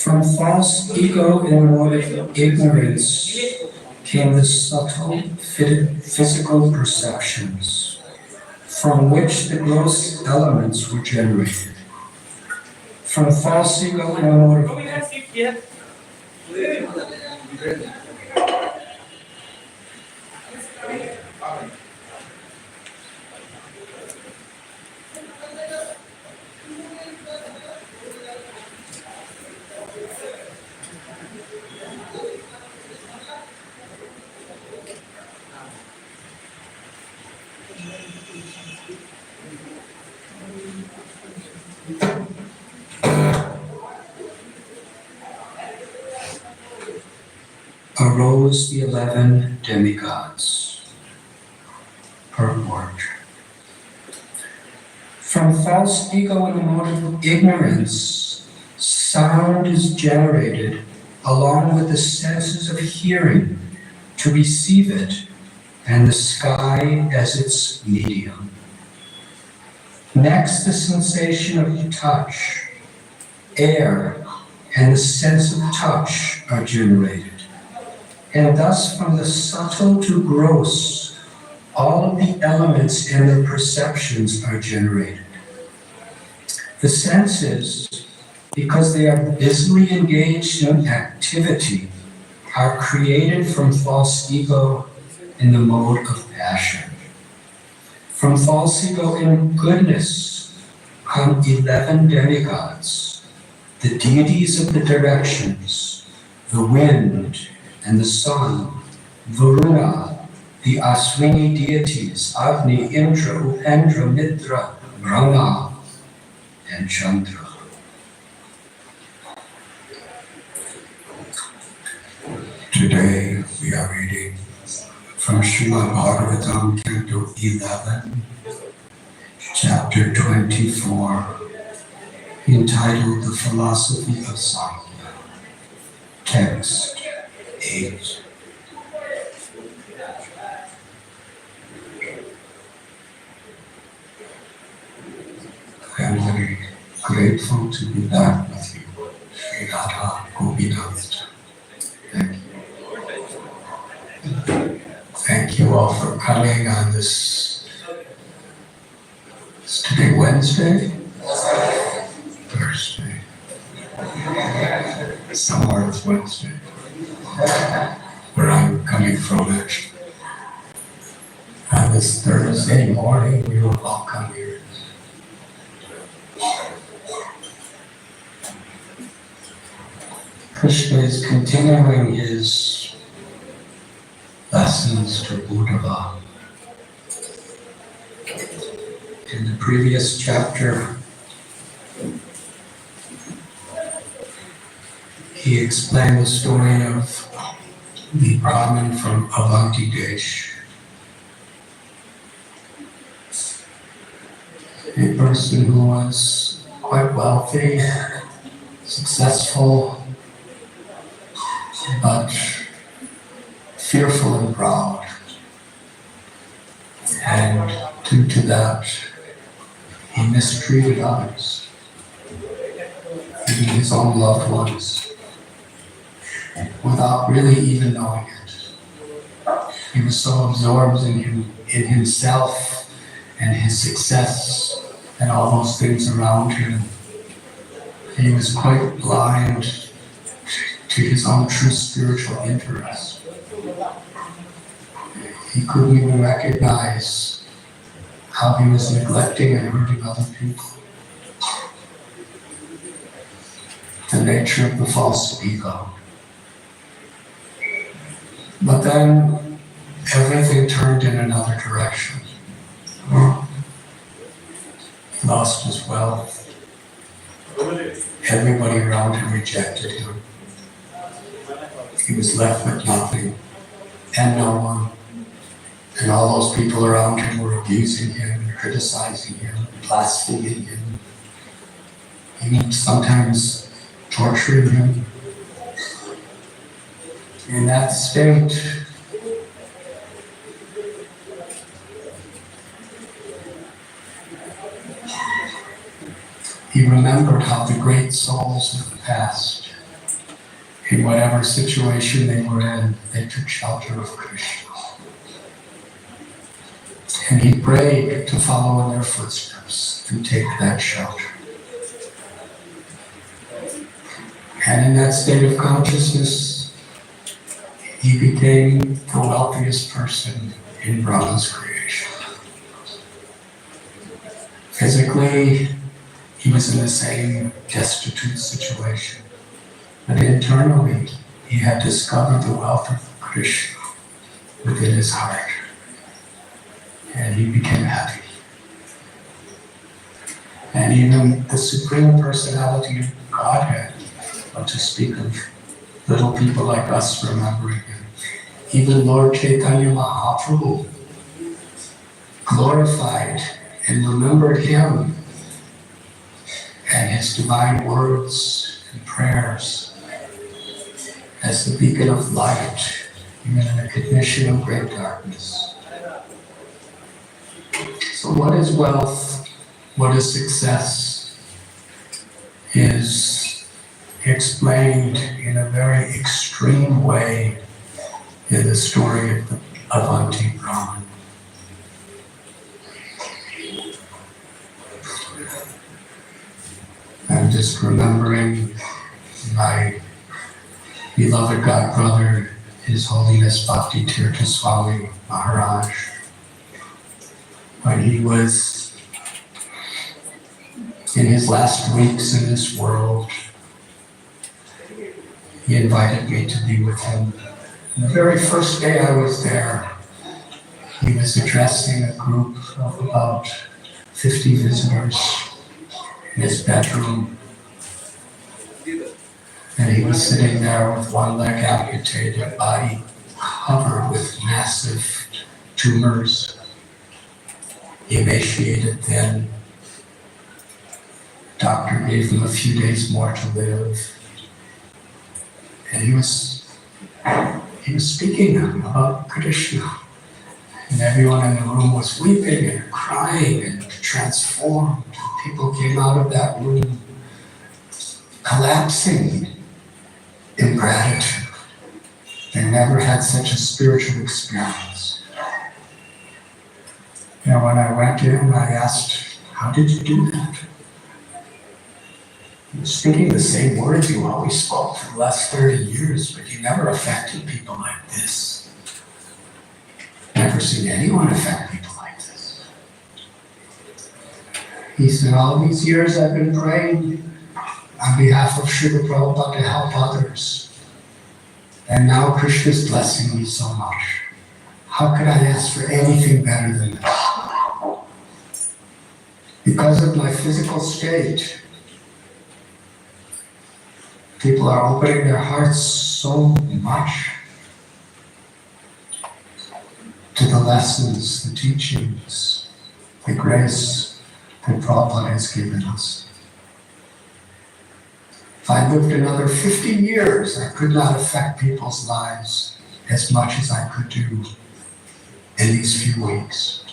From false ego and motive ignorance came the subtle physical perceptions, from which the gross elements were generated. From false ego and motive arose the 11 demigods. Purport. From false ego and emotive ignorance, sound is generated along with the senses of hearing to receive it, and the sky as its medium. Next, the sensation of touch, air, and the sense of touch are generated. And thus, from the subtle to gross, all of the elements and their perceptions are generated. The senses, because they are busily engaged in activity, are created from false ego in the mode of passion. From false ego in goodness come 11 demigods, the deities of the directions, the wind and the sun, Varuna, the Aswini deities, Agni, Indra, Upendra, Mitra, Brahma, and Chandra. Today we are reading from Srimad Bhagavatam, Canto 11, Chapter 24, entitled The Philosophy of Sangha, Text 8. I am very grateful to be back with you, Sri Radha Gopinath. Thank you. Thank you all for coming on this. Is today Wednesday? Thursday. Somewhere it's Wednesday. Where I'm coming from, actually. On this Thursday morning, we will all come here. Krishna is continuing his lessons to Uddhava. In the previous chapter, he explained the story of the Brahmin from Avanti Desh, a person who was quite wealthy, successful, but fearful and proud. And due to that, he mistreated others, even his own loved ones, without really even knowing it. He was so absorbed in himself and his success and all those things around him. He was quite blind to his own true spiritual interest. He couldn't even recognize how he was neglecting and hurting other people. The nature of the false ego. But then everything turned in another direction. He lost his wealth. Everybody around him rejected him. He was left with nothing and no one. And all those people around him were abusing him, criticizing him, blaspheming him, even sometimes torturing him. In that state, he remembered how the great souls of the past in whatever situation they were in, they took shelter of Krishna. And he prayed to follow in their footsteps and take that shelter. And in that state of consciousness, he became the wealthiest person in Brahma's creation. Physically, he was in the same destitute situation. But internally, he had discovered the wealth of Krishna within his heart. And he became happy. And even the Supreme Personality of Godhead, not to speak of little people like us remembering him, even Lord Chaitanya Mahaprabhu glorified and remembered him and his divine words and prayers as the beacon of light, even in the condition of great darkness. So what is wealth? What is success? Is explained in a very extreme way in the story of Avanti Brahman. I'm just remembering my beloved godbrother, His Holiness Bhakti Tirtha Swami Maharaj. When he was in his last weeks in this world, he invited me to be with him. And the very first day I was there, he was addressing a group of about 50 visitors in his bedroom. And he was sitting there with one leg amputated, body covered with massive tumors, emaciated thin. Doctor gave him a few days more to live. And he was speaking about Krishna. And everyone in the room was weeping and crying and transformed. People came out of that room collapsing in gratitude. They never had such a spiritual experience. And when I went in, I asked, how did you do that? He was speaking the same words you always spoke for the last 30 years, but you never affected people like this. Never seen anyone affect people like this. He said, all these years I've been praying on behalf of Srila Prabhupada to help others. And now Krishna's blessing me so much. How could I ask for anything better than that? Because of my physical state, people are opening their hearts so much to the lessons, the teachings, the grace that Prabhupada has given us. If I lived another 50 years, I could not affect people's lives as much as I could do in these few weeks.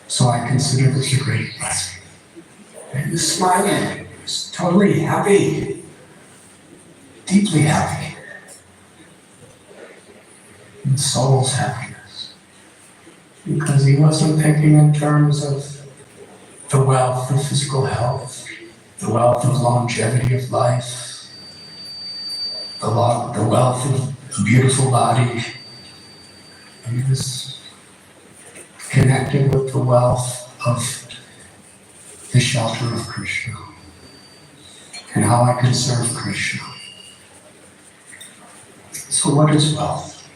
So I consider this a great blessing. And he was smiling, he was totally happy, deeply happy. And soul's happiness. Because he wasn't thinking in terms of the wealth of physical health, the wealth of longevity of life, the wealth of a beautiful body. And he was connected with the wealth of the shelter of Krishna and how I can serve Krishna. So what is wealth?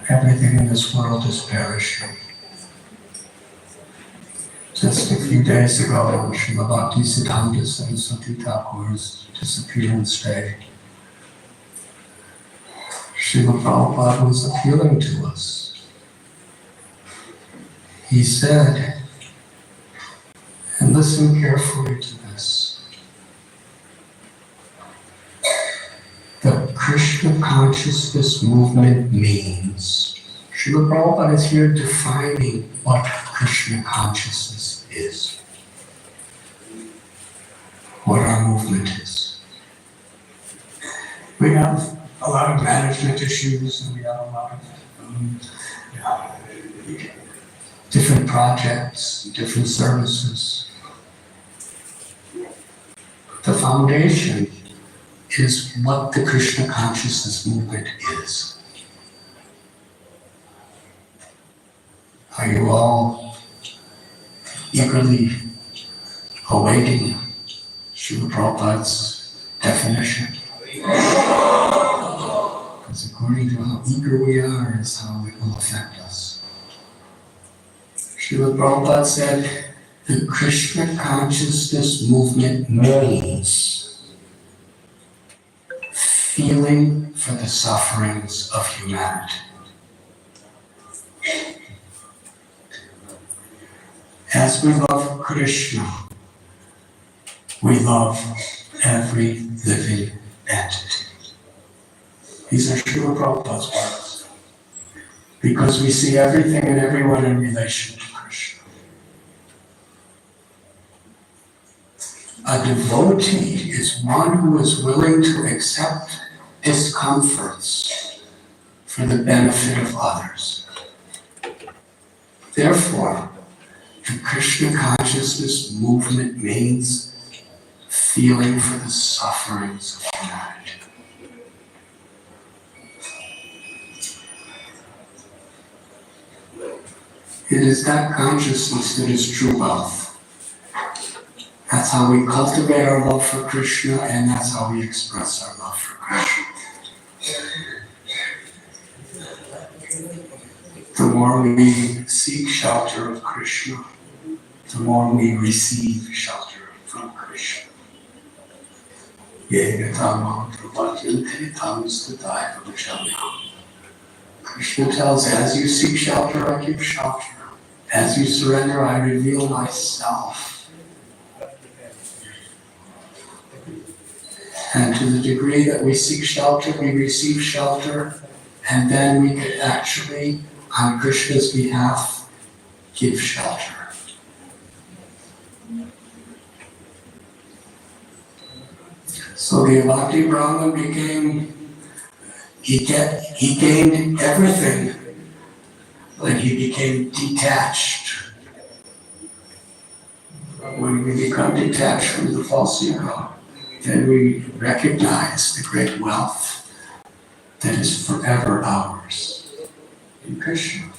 Everything in this world is perishing. Just a few days ago, Srila Bhakti Siddhanta Saraswati Thakur's disappearance day, Srila Prabhupada was appealing to us. He said, and listen carefully to this, the Krishna consciousness movement means, Srila Prabhupada is here defining what Krishna consciousness is, what our movement is. We have a lot of management issues, and we have a lot of different projects, different services. The foundation is what the Krishna consciousness movement is. Are you all eagerly awaiting Srila Prabhupada's definition? Because according to how eager we are is how it will affect us. Srila Prabhupada said, the Krishna consciousness movement means feeling for the sufferings of humanity. As we love Krishna, we love every living entity. These are Srila Prabhupada's words. Because we see everything and everyone in relation to Krishna. A devotee is one who is willing to accept discomforts for the benefit of others. Therefore, the Krishna consciousness movement means feeling for the sufferings of humanity. It is that consciousness that is true wealth. That's how we cultivate our love for Krishna, and that's how we express our love for Krishna. The more we seek shelter of Krishna, the more we receive shelter from Krishna. Krishna tells, as you seek shelter, I give shelter. As you surrender, I reveal myself. And to the degree that we seek shelter, we receive shelter, and then we can actually, on Krishna's behalf, give shelter. So the Avanti Brahman he gained everything when he became detached. When we become detached from the false ego, then we recognize the great wealth that is forever ours in Krishna.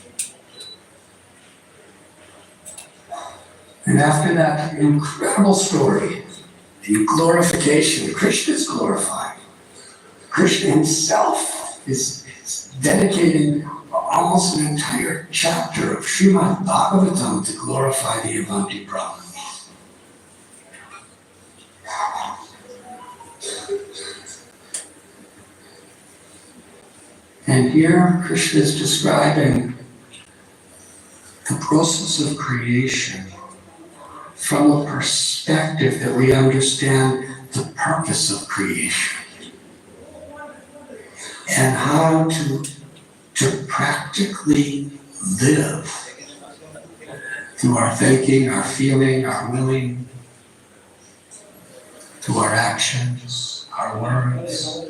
And after that incredible story, in glorification, Krishna is glorified. Krishna himself is dedicating almost an entire chapter of Srimad Bhagavatam to glorify the Avanti Brahman. And here Krishna is describing the process of creation from a perspective that we understand the purpose of creation and how to practically live through our thinking, our feeling, our willing, through our actions, our words,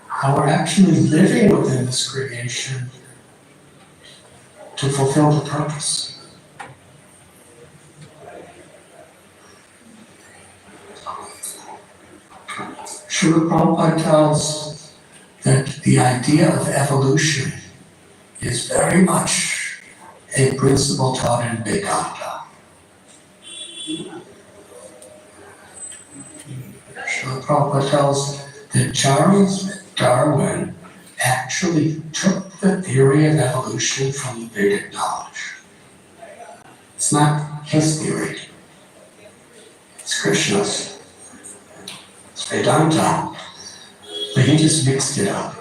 how we're actually living within this creation to fulfill the purpose. Srila Prabhupada tells that the idea of evolution is very much a principle taught in Vedanta. Srila Prabhupada tells that Charles Darwin actually took the theory of evolution from the Vedic knowledge. It's not his theory. It's Krishna's. It's Vedanta. But he just mixed it up.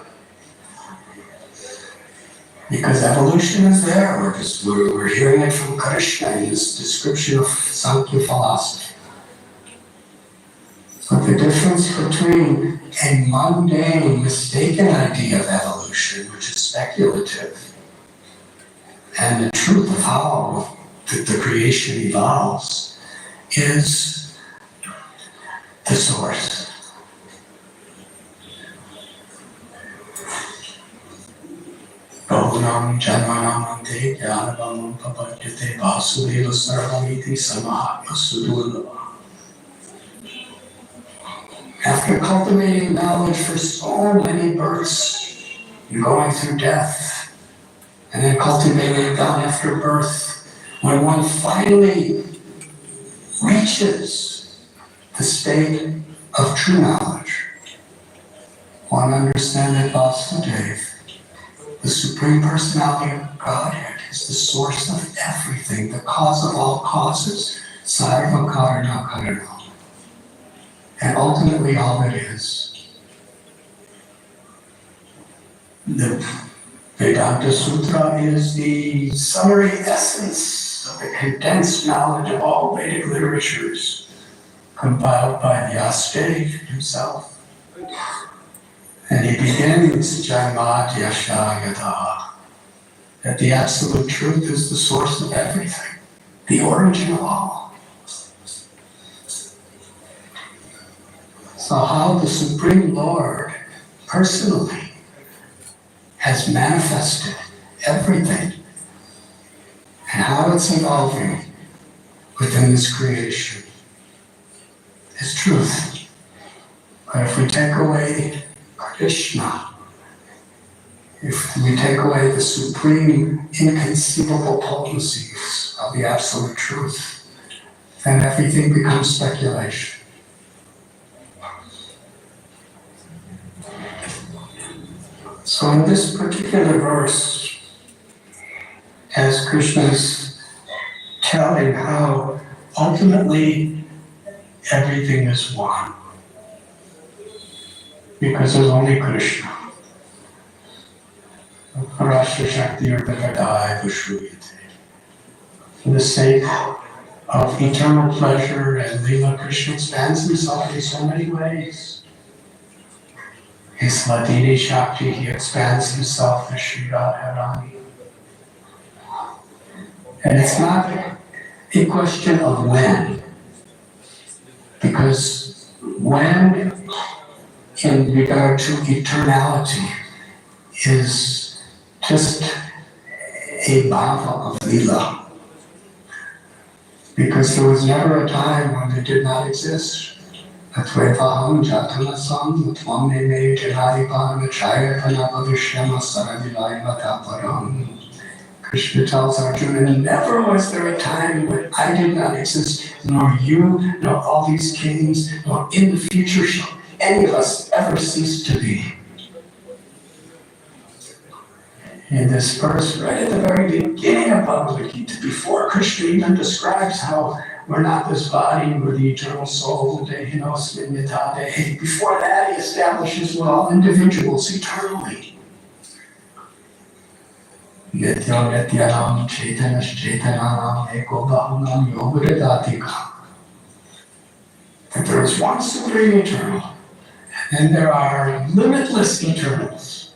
Because evolution is there. We're hearing it from Krishna in this description of Sankhya philosophy. But the difference between a mundane, mistaken idea of evolution, which is speculative, and the truth of how the creation evolves, is the source. Bahunam Janmanam Ante Jnanabam Papadyate Vasudeva Sarvamiti Samahatma Sudurlava. After cultivating knowledge for so many births and going through death, and then cultivating God after birth, when one finally reaches the state of true knowledge, one understands that Vasudeva, the Supreme Personality of Godhead, is the source of everything, the cause of all causes, Sarva Karana Karana. And ultimately all that is. The Vedanta Sutra is the summary essence of the condensed knowledge of all Vedic literatures, compiled by Vyas himself. And he begins Janmadhyashayata, that the absolute truth is the source of everything, the origin of all. So how the Supreme Lord personally has manifested everything and how it's evolving within this creation is truth. But if we take away Krishna, if we take away the supreme inconceivable potencies of the absolute truth, then everything becomes speculation. So in this particular verse, as Krishna is telling how ultimately everything is one, because there's only Krishna. For the sake of eternal pleasure and Leela, Krishna expands himself in so many ways. His Ladini Shakti, he expands himself as Sri Radharani. And it's not a question of when, because when, in regard to eternality, is just a bhava of Leela. Because there was never a time when it did not exist. Atvevaham Jatanasam Utvam Me Janadipan Chayatana Bhavishyama Saradilaimataparam. Krishna tells Arjuna, never was there a time when I did not exist, nor you, nor all these kings, nor in the future shall any of us ever cease to be. In this verse, right at the very beginning of Bhagavad Gita, before Krishna even describes how we're not this body, we're the eternal soul, before that he establishes we're all individuals eternally. Nitya Nityanam Chaitanash Chaitananam Eko Bahunam Yogadadatika. That there is one supreme eternal, and then there are limitless eternals.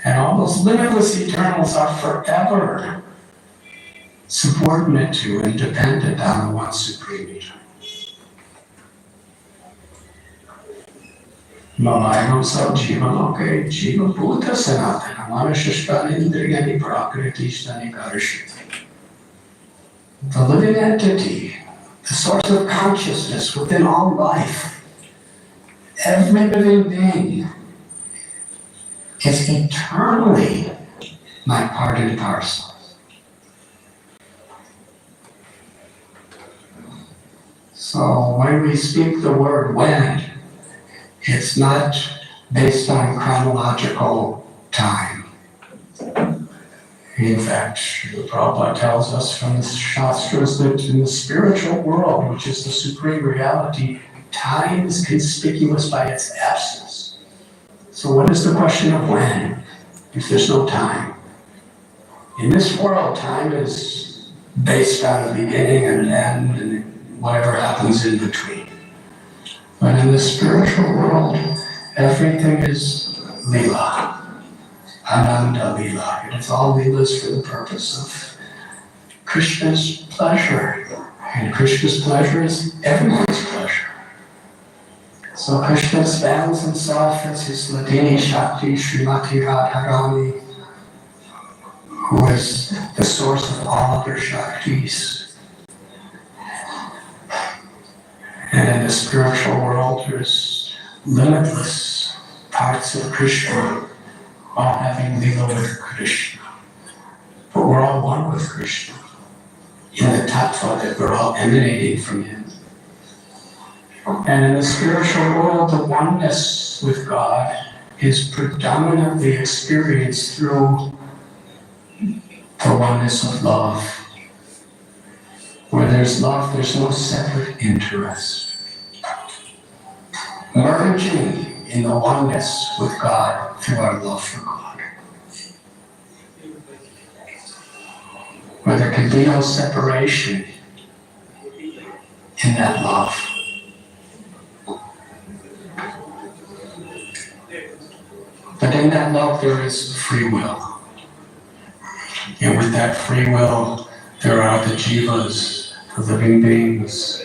And all those limitless eternals are forever subordinate to and dependent on the one supreme eternal. Mamayam sab jiva loke jiva bhuta sanatana manashashkani indriyani prakritishtani karishiti. The living entity, the source of consciousness within all life, every living being is eternally my part and parcel. So when we speak the word when, it's not based on chronological time. In fact, Prabhupada tells us from the Shastras that in the spiritual world, which is the supreme reality, time is conspicuous by its absence. So what is the question of when, if there's no time? In this world, time is based on a beginning and an end and whatever happens in between. But in the spiritual world, everything is Leela, Ananda Leela. And it's all Leelas for the purpose of Krishna's pleasure. And Krishna's pleasure is everyone's pleasure. So Krishna expands himself as his Ladini Shakti, Srimati Radharani, who is the source of all other Shaktis. And in the spiritual world, there's limitless parts of Krishna, all having lila with Krishna. But we're all one with Krishna, in the tattva that we're all emanating from Him. And in the spiritual world, the oneness with God is predominantly experienced through the oneness of love. Where there's love, there's no separate interest. Merging in the oneness with God through our love for God. Where there can be no separation in that love. But in that love there is free will. And with that free will, there are the jivas, the living beings,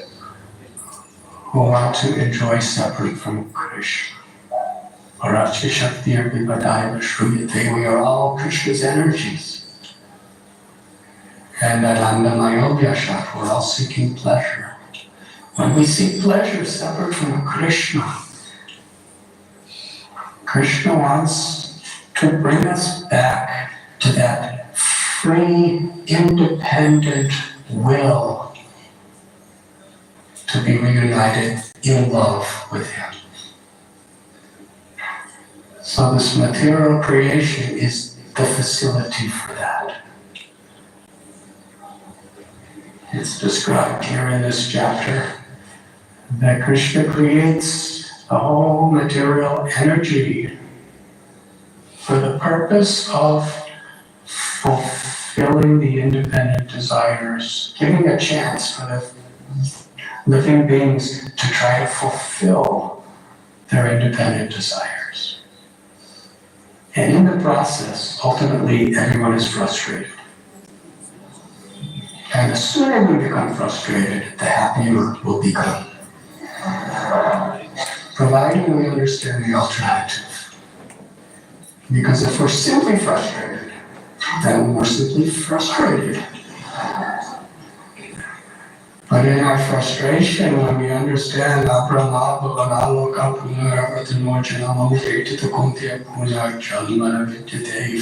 who want to enjoy separate from Krishna. Arachi Shakti Vivadaiva Shruyate, we are all Krishna's energies. And Ananda Mayobhyashat, we're all seeking pleasure. When we seek pleasure separate from Krishna, Krishna wants to bring us back to that free, independent will to be reunited in love with Him. So this material creation is the facility for that. It's described here in this chapter that Krishna creates the whole material energy for the purpose of fulfilling the independent desires, giving a chance for the living beings to try to fulfill their independent desires. And in the process, ultimately, everyone is frustrated. And the sooner we become frustrated, the happier we'll become. Providing we understand the alternative. Because if we're simply frustrated, then we're simply frustrated. But in our frustration, when we understand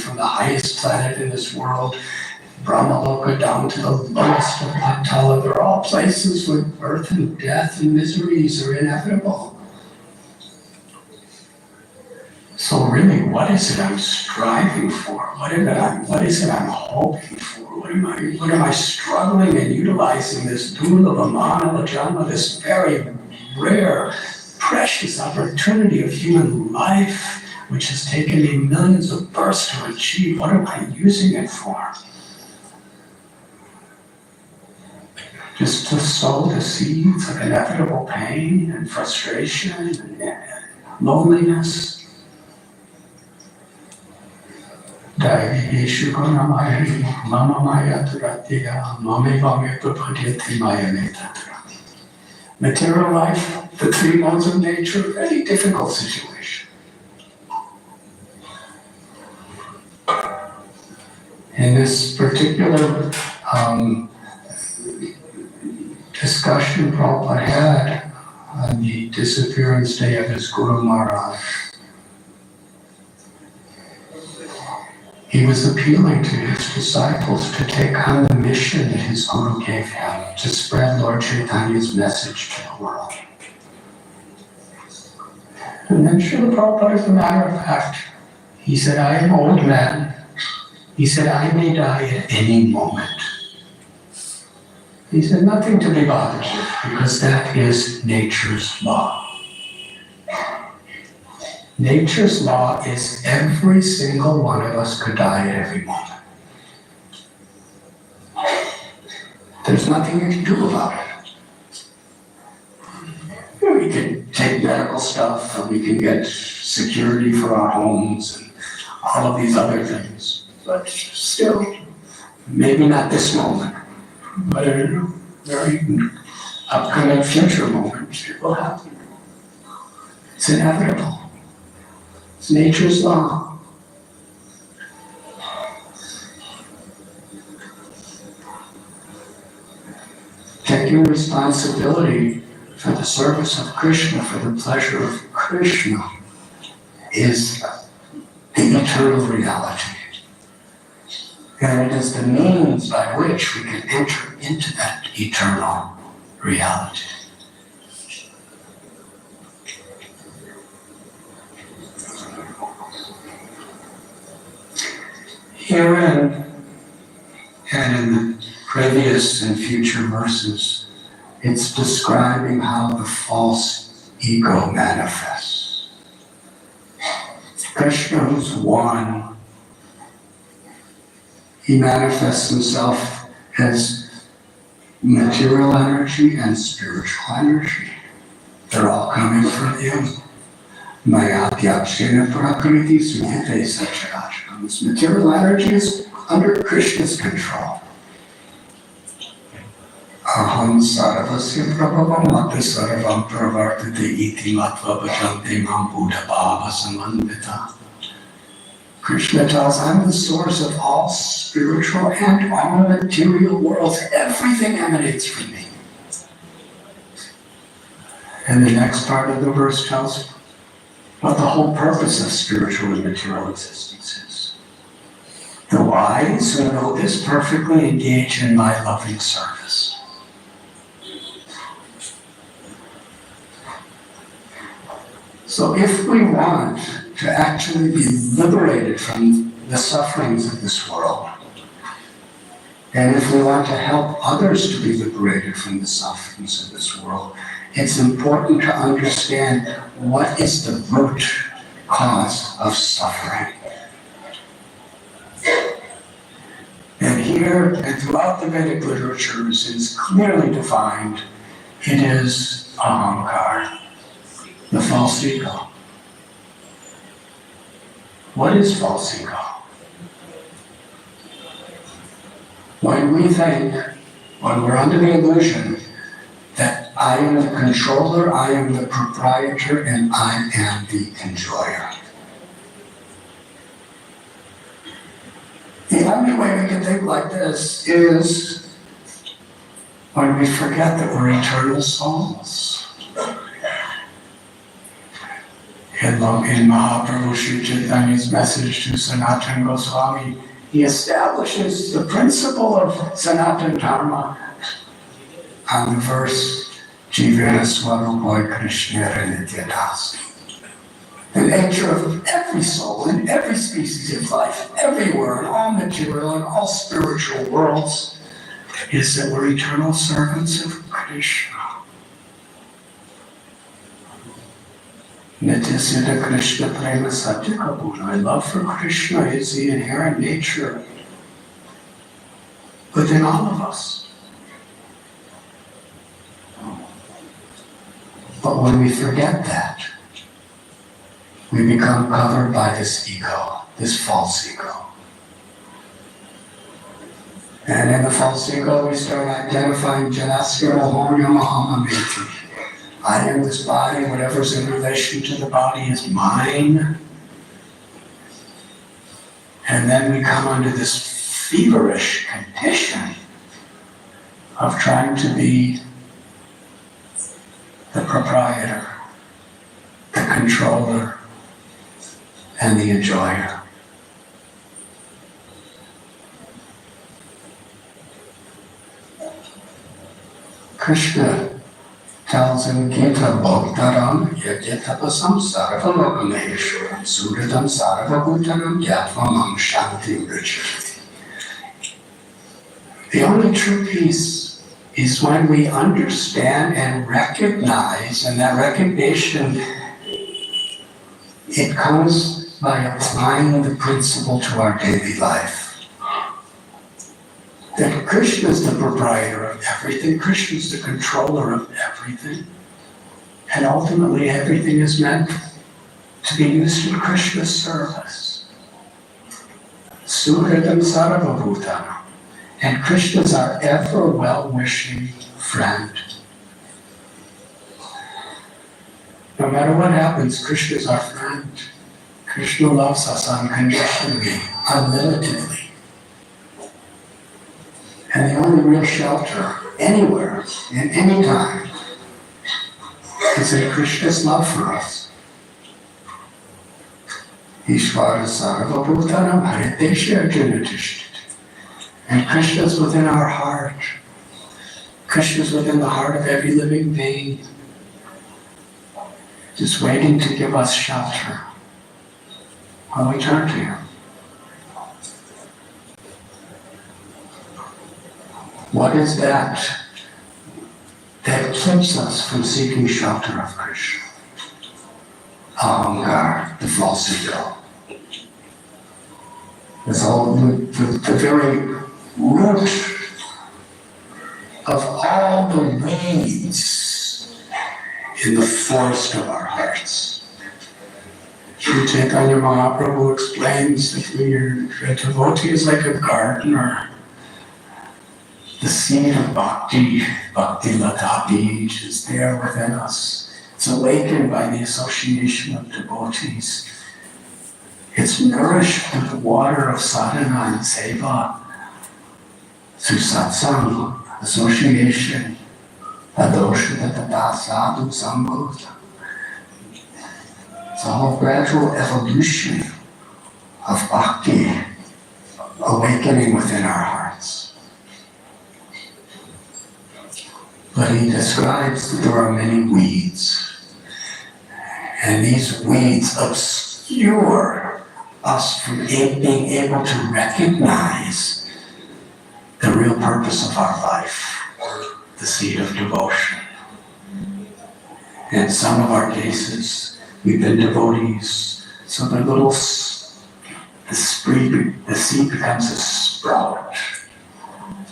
from the highest planet in this world, Brahmaloka down to the lowest of Patala, they're all places where birth and death and miseries are inevitable. So really, what is it I'm striving for? What is it I'm hoping for? What am I struggling and utilizing this durlava manava janma, this very rare, precious opportunity of human life, which has taken me millions of births to achieve? What am I using it for? Just to sow the seeds of inevitable pain and frustration and loneliness. Material life, the three modes of nature, very difficult situation. In this particular discussion Prabhupada had on the disappearance day of his Guru Maharaj, he was appealing to his disciples to take on the mission that his Guru gave him, to spread Lord Chaitanya's message to the world. And then Srila Prabhupada, as a matter of fact, he said, I am an old man. He said, I may die at any moment. He said, nothing to be bothered with, because that is nature's law. Nature's law is every single one of us could die at every moment. There's nothing you can do about it. We can take medical stuff, and we can get security for our homes, and all of these other things. But still, maybe not this moment, but in a very upcoming future moment, it will happen. It's inevitable. It's nature's law. taking responsibility for the service of Krishna, for the pleasure of Krishna, is the eternal reality. And it is the means by which we can enter into that eternal reality. Herein, and in the previous and future verses, it's describing how the false ego manifests. Krishna, who's one, he manifests himself as material energy and spiritual energy. They're all coming from him. Maya Tyakshena Prakriti Sunyate Sacharacharam. This material energy is under Krishna's control. Aham sarvasya prabhavam mata sarvam pravartate iti matva bhajante mam buddha bhava samandita. Krishna tells, I'm the source of all spiritual and all material worlds. Everything emanates from me. And the next part of the verse tells what the whole purpose of spiritual and material existence is. The wise who know this perfectly engage in my loving service. So if we want to actually be liberated from the sufferings of this world, and if we want to help others to be liberated from the sufferings of this world, it's important to understand what is the root cause of suffering. And here, and throughout the Vedic literatures, it's clearly defined. It is ahankar, the false ego. What is false ego? When we think, when we're under the illusion that I am the controller, I am the proprietor, and I am the enjoyer. The only way we can think like this is when we forget that we're eternal souls. In Mahaprabhu Sri Chaitanya's message to Sanatana Goswami, he establishes the principle of Sanatana Dharma on the verse, Jivena Swarupoi Krishnera Nityadas. The nature of every soul in every species of life, everywhere, in all material and all spiritual worlds, is that we're eternal servants of Krishna. Nityasiddha Krishna Prema Satya Kabuna. My love for Krishna is the inherent nature within all of us. But when we forget that, we become covered by this ego, this false ego. And in the false ego, we start identifying Janaskara Honya Mahamamiti. I am this body, whatever's in relation to the body is mine. And then we come under this feverish condition of trying to be the proprietor, the controller, and the enjoyer. Krishna tells in Gita, Bhaktaram Yagyatapasam Sarvalokameshwaram Suridam Sarvabhutanam Yatmamam Shanti Richati. The only true peace is when we understand and recognize, and that recognition, it comes by applying the principle to our daily life. That Krishna is the proprietor of everything, Krishna is the controller of everything, and ultimately everything is meant to be used in Krishna's service. Suhridam Sarvabhutana. And Krishna is our ever well-wishing friend. No matter what happens, Krishna is our friend. Krishna loves us unconditionally, unlimitedly. And the only real shelter anywhere, in any time, is in Krishna's love for us. Ishvara sarva bhutanam haritesha arjuna tishtiti. And Krishna's within our heart. Krishna's within the heart of every living being, just waiting to give us shelter when we turn to Him. What is that keeps us from seeking shelter of Krishna? Ahangar, the false ego. It's all the very root of all the weeds in the forest of our hearts. Sri Chaitanya Mahaprabhu explains that a devotee is like a gardener. The seed of bhakti lata beej is there within us. It's awakened by the association of devotees. It's nourished with the water of sadhana and seva, through satsang, association, adosha, tata, sadhu, sambhuta. It's all a gradual evolution of bhakti awakening within our hearts. But he describes that there are many weeds, and these weeds obscure us from being able to recognize the real purpose of our life, the seed of devotion. In some of our cases, we've been devotees, so the seed becomes a sprout.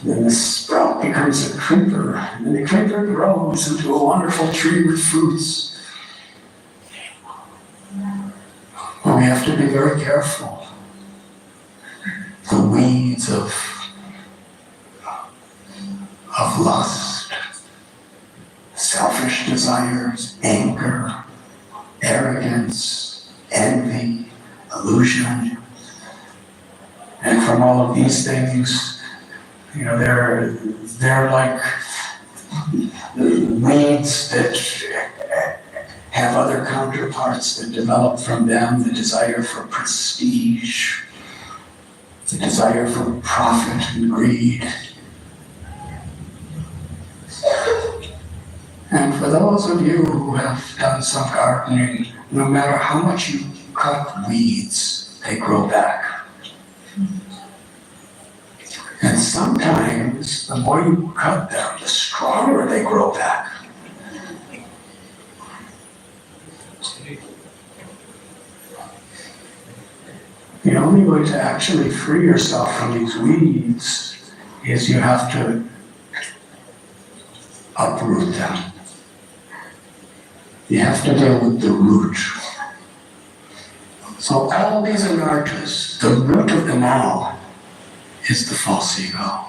Then the sprout becomes a creeper, and then the creeper grows into a wonderful tree with fruits. But we have to be very careful. The weeds of lust, selfish desires, anger, arrogance, envy, illusion. And from all of these things, they're like weeds that have other counterparts that develop from them, the desire for prestige, the desire for profit and greed. And for those of you who have done some gardening, no matter how much you cut weeds, they grow back. And sometimes, the more you cut them, the stronger they grow back. The only way to actually free yourself from these weeds is you have to uproot them. You have to deal with the root. So all these anarthas, the root of them all, is the false ego.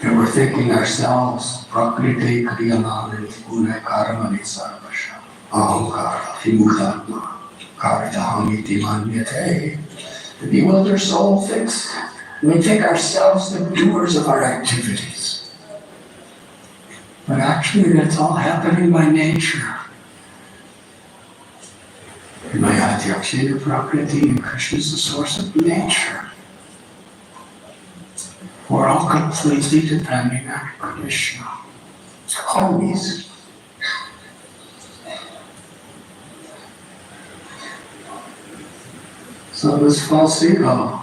And we're thinking ourselves, prakriti kriyanani pune karamani sarvasha ahankara vimutatma karitahangiti manyate. The bewildered soul thinks we think ourselves the doers of our activities. But actually that's all happening by nature. Mayadhyakshina Prakriti, and Krishna is the source of nature. We're all completely depending on Krishna. Always. So this false ego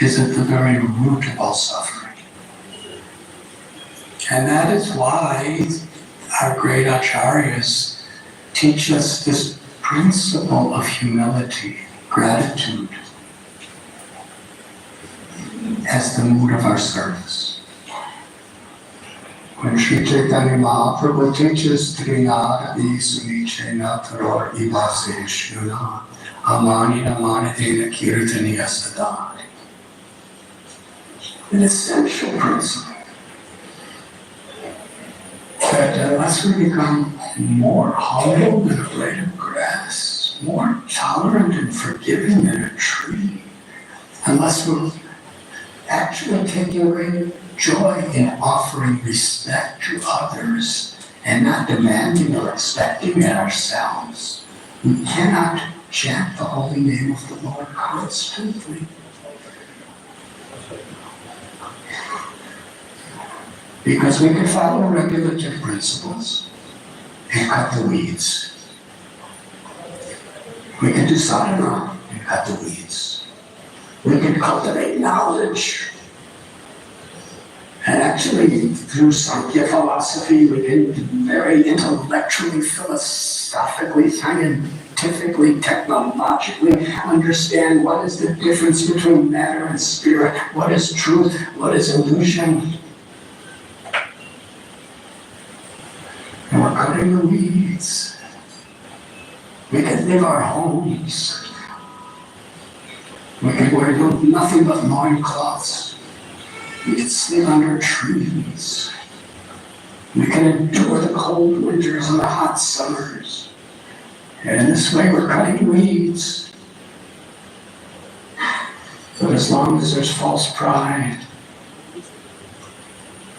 is at the very root of all suffering. And that is why our great acharyas teach us this principle of humility, gratitude, as the mood of our service. When Sri Chaitanya Mahaprabhu teaches Trinadadi Sunichena Taror Ivaseshuna Amani Namanadina Kirtani Asadani. An essential principle that unless we become more humble than a blade of grass, more tolerant and forgiving than a tree, unless we're actually taking great joy in offering respect to others and not demanding or expecting it ourselves, we cannot chant the holy name of the Lord constantly. Because we can follow regulative principles and cut the weeds. We can do sadhana and cut the weeds. We can cultivate knowledge. And actually, through Sankhya philosophy, we can very intellectually, philosophically, scientifically, technologically understand what is the difference between matter and spirit, what is truth, what is illusion. And we're cutting the weeds. We can live our homes. We can wear nothing but loincloths. We can sleep under trees. We can endure the cold winters and the hot summers. And in this way we're cutting weeds. But as long as there's false pride,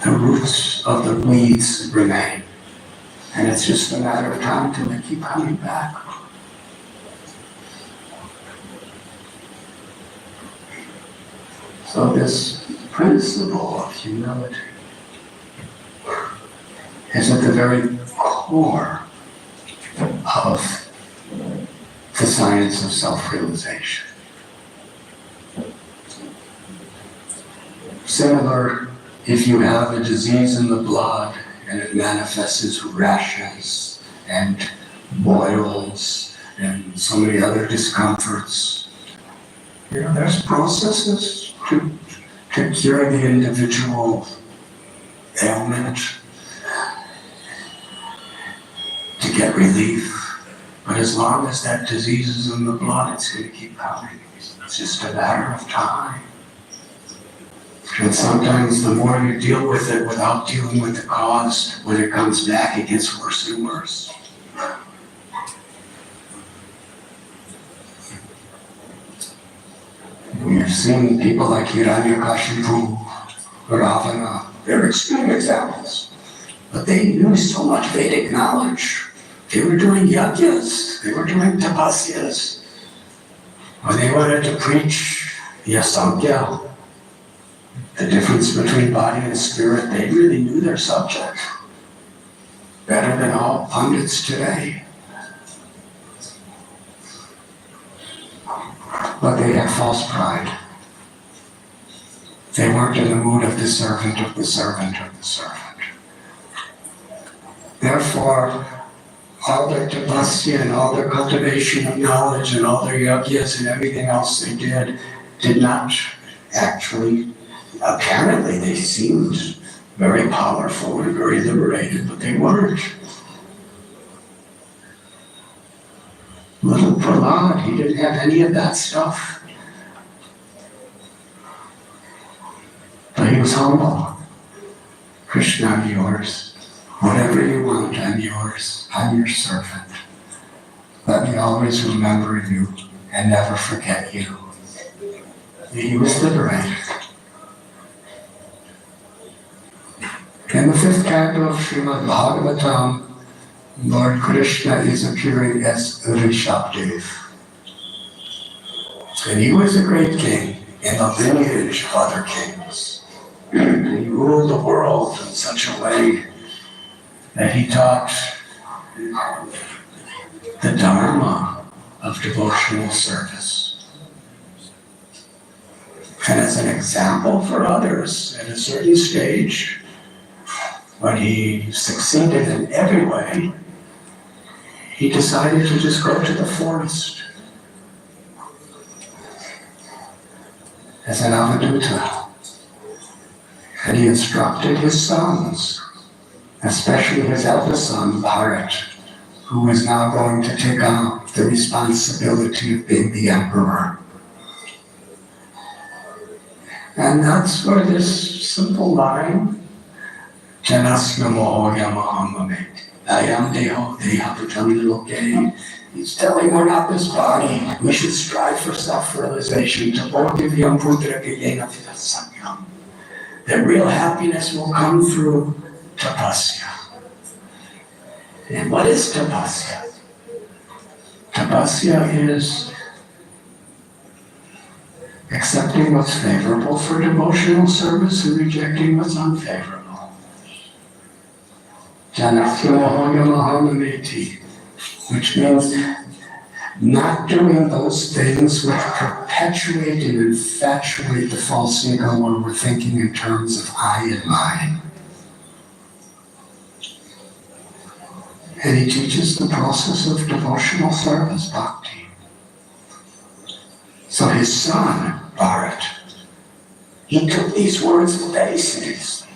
the roots of the weeds remain. And it's just a matter of time till they keep coming back. So this principle of humility is at the very core of the science of self-realization. Similar, if you have a disease in the blood and it manifests as rashes and boils and so many other discomforts, there's processes to cure the individual ailment, to get relief. But as long as that disease is in the blood, it's going to keep coming. It's just a matter of time. And sometimes the more you deal with it without dealing with the cause, when it comes back, it gets worse and worse. We've seen people like Hiranyakashipu, Radhanath. They're extreme examples. But they knew so much Vedic knowledge. They were doing yajnas, they were doing tapasyas. When they wanted to preach the Asankhya, the difference between body and spirit, they really knew their subject better than all pundits today. But they had false pride. They weren't in the mood of the servant of the servant of the servant. Therefore, all their tapasya and all their cultivation of knowledge and all their yajnas and everything else they did not actually, apparently they seemed very powerful and very liberated, but they weren't. Little Prahlad, he didn't have any of that stuff. But he was humble. Krishna, I'm yours. Whatever you want, I'm yours. I'm your servant. Let me always remember you and never forget you. He was liberated. In the 5th canto of Srimad Bhagavatam, Lord Krishna is appearing as Rishabdev. And he was a great king in the lineage of other kings. He ruled the world in such a way that he taught the Dharma of devotional service. And as an example for others, at a certain stage, when he succeeded in every way, he decided to just go to the forest as an avadhuta. And he instructed his sons, especially his eldest son, Bharat, who is now going to take on the responsibility of being the emperor. And that's where this simple line, Janasya Mohoya Mahamame, Ayam deho dehaputam loke. He's telling we're not this body. We should strive for self-realization. Tapotivyam putra kiyena vidasamyam. That real happiness will come through tapasya. And what is tapasya? Tapasya is accepting what's favorable for devotional service and rejecting what's unfavorable. Janatyamohoyamahamameti, which means not doing those things which perpetuate and infatuate the false ego when we're thinking in terms of I and mine. And he teaches the process of devotional service, bhakti. So his son, Bharat, he took these words very seriously.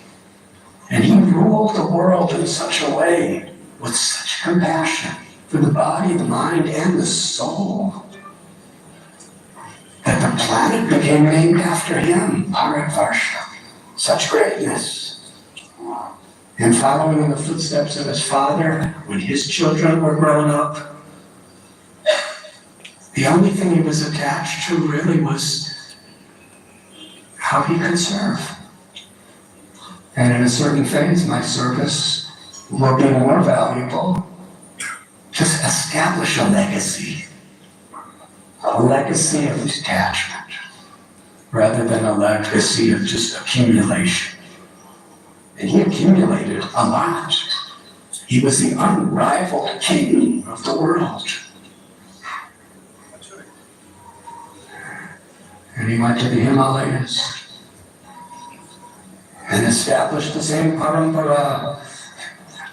And he ruled the world in such a way, with such compassion for the body, the mind, and the soul, that the planet became named after him, Bharatvarsha. Such greatness. And following in the footsteps of his father, when his children were grown up, the only thing he was attached to really was how he could serve. And in a certain phase, my service will be more valuable. Just establish a legacy of detachment, rather than a legacy of just accumulation. And he accumulated a lot. He was the unrivaled king of the world. And he went to the Himalayas and established the same parampara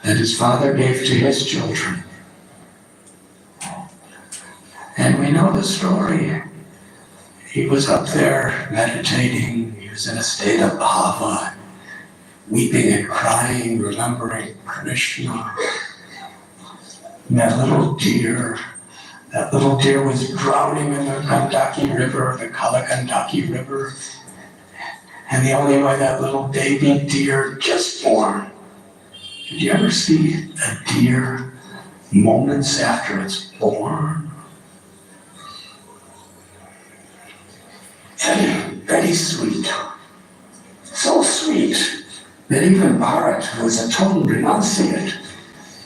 that his father gave to his children. And we know the story. He was up there meditating. He was in a state of bhava, weeping and crying, remembering Krishna. And that little deer was drowning in the Gandaki River, the Kalagandaki River. And the only way that little baby deer, just born. Did you ever see a deer moments after it's born? Very sweet. So sweet that even Bharat, who was a total renunciate,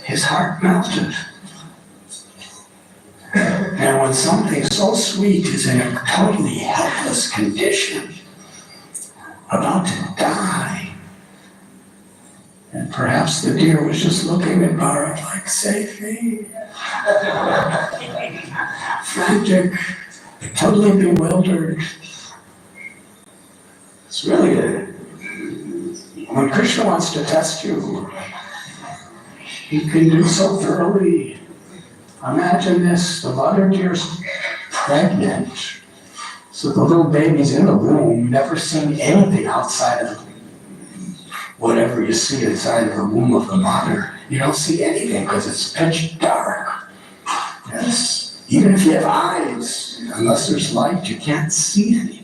his heart melted. And when something so sweet is in a totally helpless condition, about to die, and perhaps the deer was just looking at Bharat like, save me. Frantic, totally bewildered. It's really when Krishna wants to test you, he can do so thoroughly. Imagine this, the mother deer's pregnant, so the little baby's in the womb, never seen anything outside of whatever you see inside of the womb of the mother. You don't see anything because it's pitch dark. Yes, even if you have eyes, unless there's light, you can't see anything.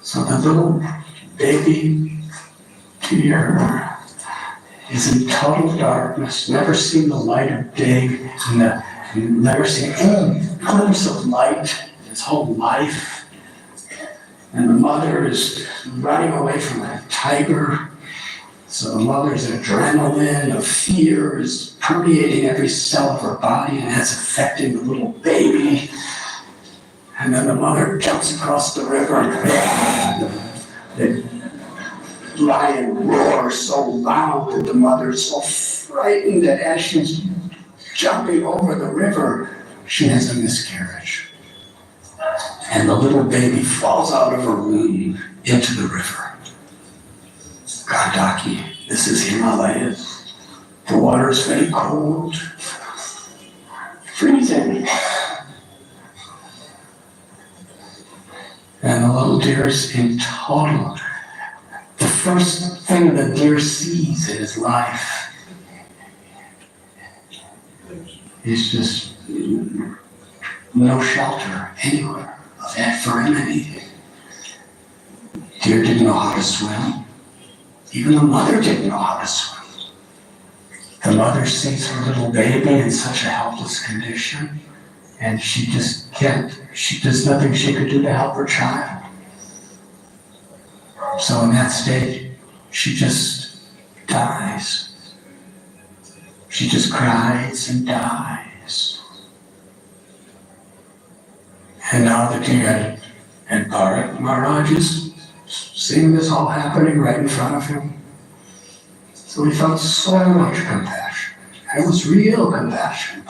So the little baby deer is in total darkness, never seen the light of day, never seen any glimpse of light his whole life. And the mother is running away from that tiger. So the mother's adrenaline of fear is permeating every cell of her body and that's affecting the little baby. And then the mother jumps across the river and the lion roars so loud that the mother is so frightened that as she's jumping over the river, she has a miscarriage. And the little baby falls out of her womb into the river. Gandaki, this is Himalayas. The water is very cold, freezing. And the little deer is in total. The first thing the deer sees in his life is just no shelter anywhere for him anything. Deer didn't know how to swim. Even the mother didn't know how to swim. The mother sees her little baby in such a helpless condition, and she just can't, there's nothing she could do to help her child. So in that state, she just dies. She just cries and dies. And now the king and Maharaj is seeing this all happening right in front of him. So he felt so much compassion. It was real compassion.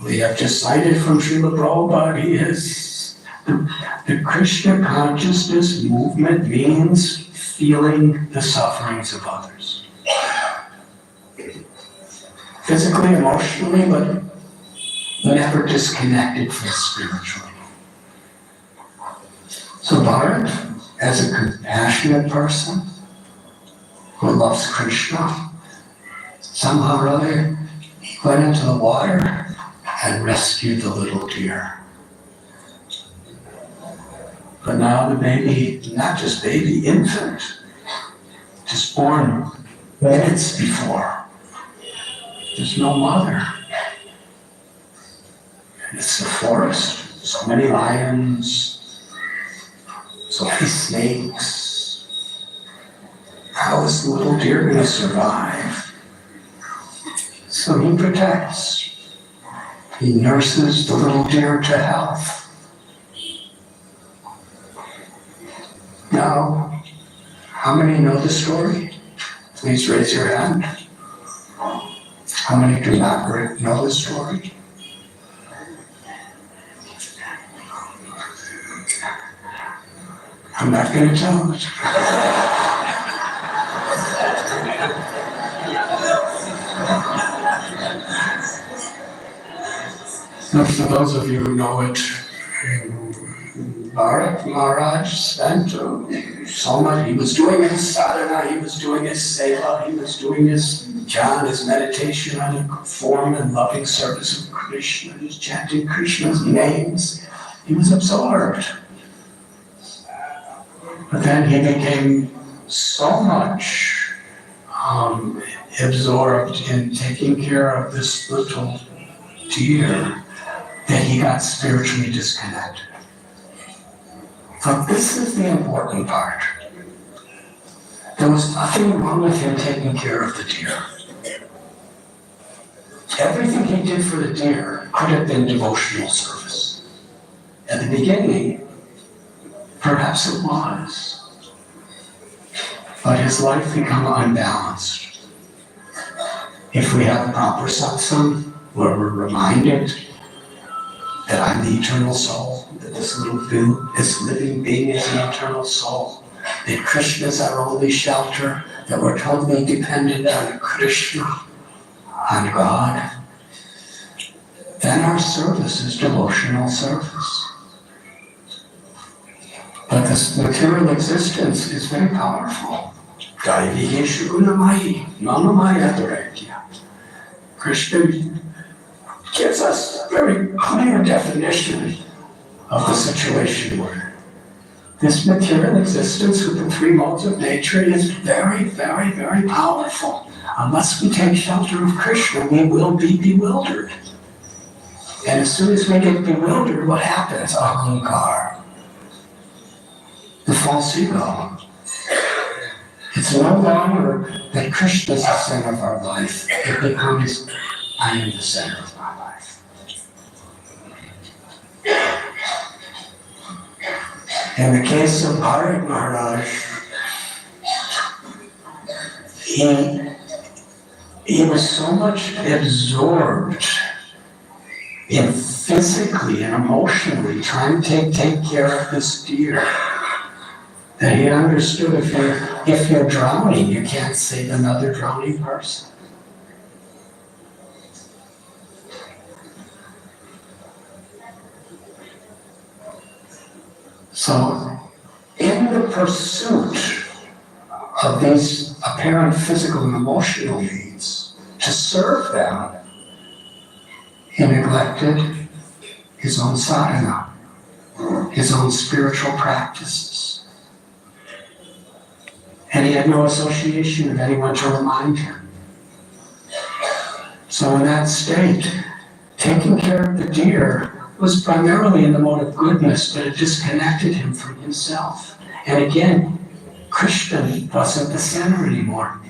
We have just cited from Srila Prabhupada, he is the Krishna consciousness movement means feeling the sufferings of others. Physically, emotionally, but never disconnected from spiritually. So Bharat, as a compassionate person who loves Krishna, somehow or other, he went into the water and rescued the little deer. But now the baby, not just baby, infant, just born minutes before, there's no mother. And it's the forest, so many lions, so many snakes. How is the little deer going to survive? So he protects. He nurses the little deer to health. Now, how many know the story? Please raise your hand. How many do not know the story? I'm not going to tell it. Now, for those of you who know it, Maharaj spent so much. He was doing his sadhana, he was doing his seva, he was doing his jhana, his meditation on the form and loving service of Krishna. He was chanting Krishna's names. He was absorbed. But then he became so much absorbed in taking care of this little deer that he got spiritually disconnected. But this is the important part. There was nothing wrong with him taking care of the deer. Everything he did for the deer could have been devotional service. At the beginning, perhaps it was. But his life became unbalanced. If we have proper satsang, where we're reminded that I'm the eternal soul, that this living being is an eternal soul, that Krishna is our only shelter, that we're totally dependent on Krishna, on God, then our service is devotional service. But this material existence is very powerful. Krishna gives us a very clear definition of the situation we're in. This material existence with the three modes of nature is very, very, very powerful. Unless we take shelter of Krishna, we will be bewildered. And as soon as we get bewildered, what happens? Ahankar. The false ego. It's no longer that Krishna is the center of our life. It becomes, I am the center of my life. In the case of Bharat Maharaj, he was so much absorbed in physically and emotionally trying to take care of this deer that he understood if you're drowning, you can't save another drowning person. So, in the pursuit of these apparent physical and emotional needs, to serve them, he neglected his own sadhana, his own spiritual practices. And he had no association with anyone to remind him. So in that state, taking care of the deer was primarily in the mode of goodness, but it disconnected him from himself. And again, Krishna wasn't the center anymore.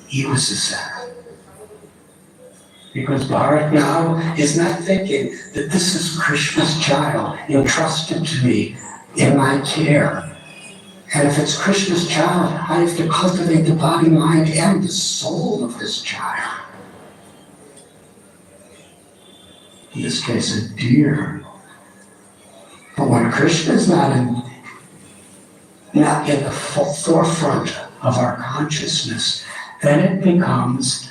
He was the center. Because Bharat now is not thinking that this is Krishna's child entrusted to me in my care. And if it's Krishna's child, I have to cultivate the body, mind, and the soul of this child. In this case, a deer. But when Krishna is not in the forefront of our consciousness, then it becomes,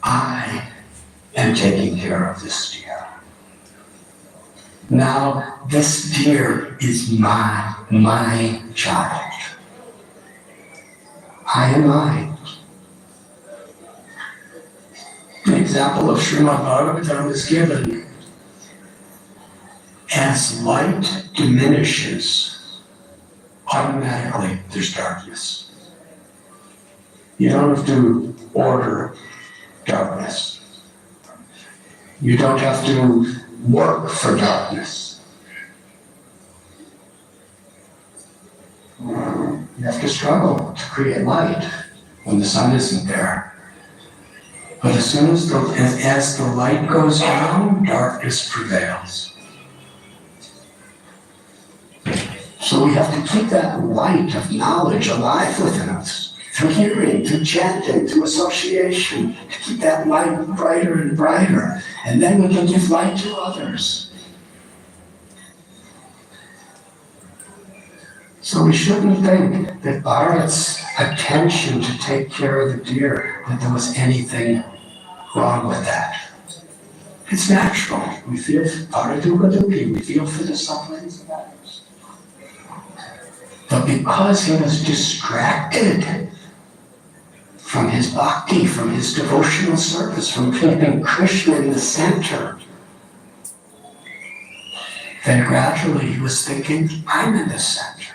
I am taking care of this deer. Now, this deer is my child. I am mine. An example of Srimad Bhagavatam is given. As light diminishes, automatically there's darkness. You don't have to order darkness. You don't have to work for darkness. You have to struggle to create light when the sun isn't there. But as soon as the light goes down, darkness prevails. So we have to keep that light of knowledge alive within us, through hearing, through chanting, through association, to keep that light brighter and brighter. And then we can give light to others. So we shouldn't think that Bharat's attention to take care of the deer, that there was anything wrong with that. It's natural. We feel Bharatukaduki, we feel for the sufferings of others. But because he was distracted from his bhakti, from his devotional service, from keeping Krishna in the center, then gradually he was thinking, I'm in the center.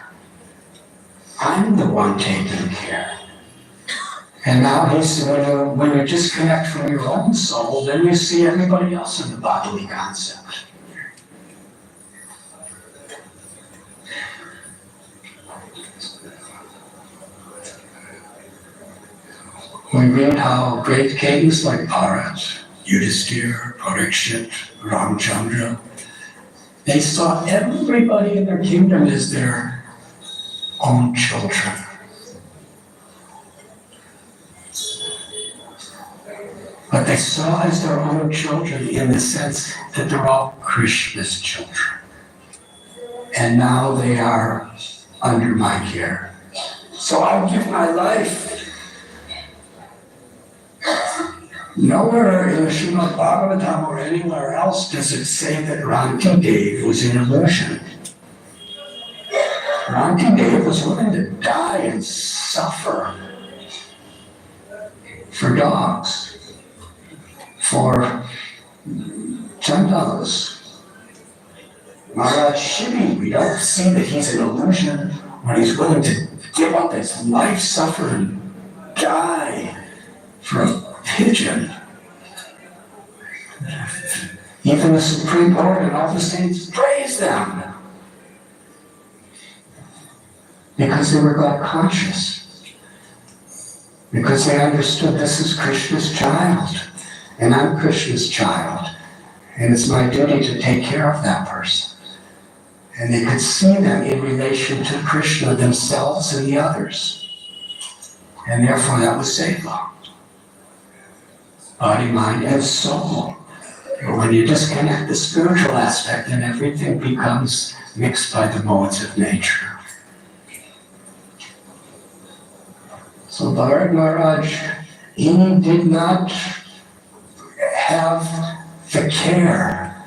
I'm the one taking care. And now he said, when you disconnect from your own soul, then you see everybody else in the bodily concept. We read how great kings like Bharat, Yudhisthira, Parikshit, Ramchandra, they saw everybody in their kingdom as their own children. But they saw as their own children in the sense that they're all Krishna's children. And now they are under my care. So I'll give my life. Nowhere in the Srimad Bhagavatam or anywhere else does it say that Rantidev was an illusion. Rantidev was willing to die and suffer for dogs, for Chandalas. Maharaj Shivi, we don't see that he's an illusion when he's willing to give up his life, suffer, and die for a pigeon. Even the Supreme Lord and all the saints praise them because they were God conscious, because they understood this is Krishna's child, and I'm Krishna's child, and it's my duty to take care of that person. And they could see them in relation to Krishna themselves and the others, and therefore that was seva. Body, mind, and soul. But when you disconnect the spiritual aspect, then everything becomes mixed by the modes of nature. So Bharat Maharaj, he did not have the care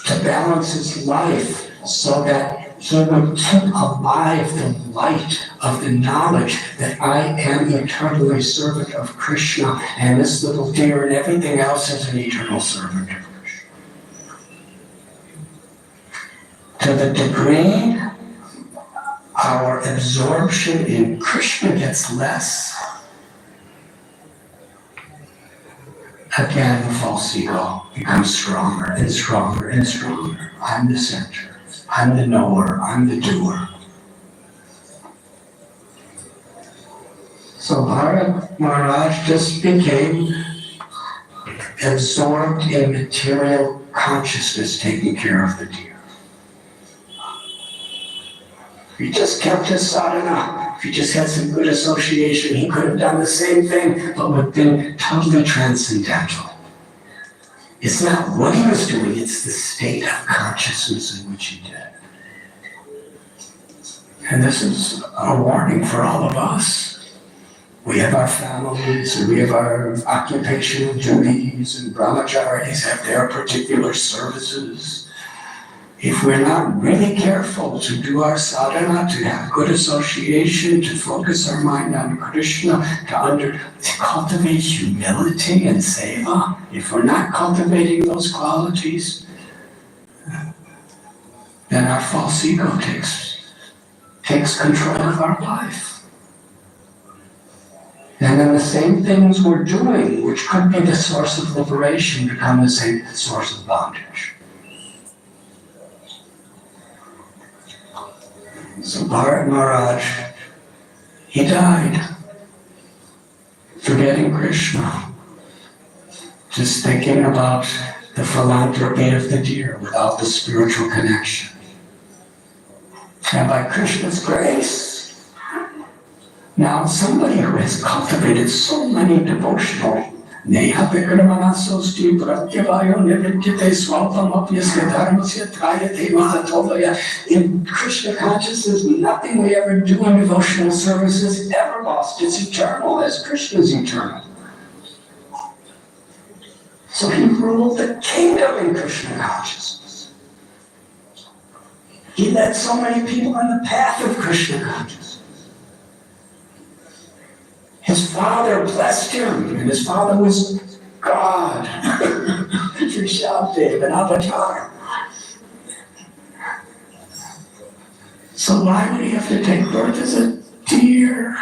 to balance his life so that he would keep alive the light of the knowledge that I am eternally servant of Krishna, and this little deer and everything else is an eternal servant of Krishna. To the degree our absorption in Krishna gets less, again, the false ego becomes stronger and stronger and stronger. I'm the center. I'm the knower. I'm the doer. So Bharat Maharaj just became absorbed in material consciousness, taking care of the deer. If he just kept his sadhana, if he just had some good association, he could have done the same thing, but would have been totally transcendental. It's not what he was doing, it's the state of consciousness in which he did. And this is a warning for all of us. We have our families, and we have our occupational duties, and brahmacharis have their particular services. If we're not really careful to do our sadhana, to have good association, to focus our mind on Krishna, to cultivate humility and seva, if we're not cultivating those qualities, then our false ego takes control of our life. And then the same things we're doing, which could be the source of liberation, become the same source of bondage. So Bharat Maharaj, he died, forgetting Krishna, just thinking about the philanthropy of the deer without the spiritual connection. And by Krishna's grace, now somebody who has cultivated so many devotional Neha Vikramanasosti Pratyavayo Nividyate Swalpamapyasya Dharmasya Trayate Mahatovaya. In Krishna consciousness, nothing we ever do in devotional service is ever lost. It's eternal, as Krishna is eternal. So he ruled the kingdom in Krishna consciousness. He led so many people on the path of Krishna consciousness. His father blessed him, and his father was God, Vishnudev, an avatar. So why would he have to take birth as a deer?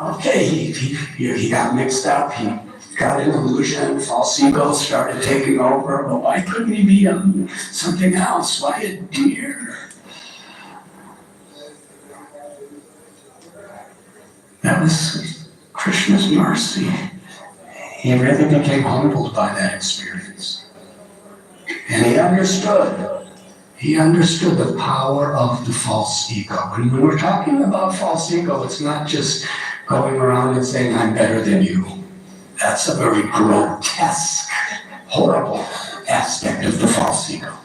Okay, he got mixed up, he got an illusion, false ego started taking over, but why couldn't he be something else? Why a deer? That was Krishna's mercy. He really became humbled by that experience. And he understood the power of the false ego. And when we're talking about false ego, it's not just going around and saying, I'm better than you. That's a very grotesque, horrible aspect of the false ego.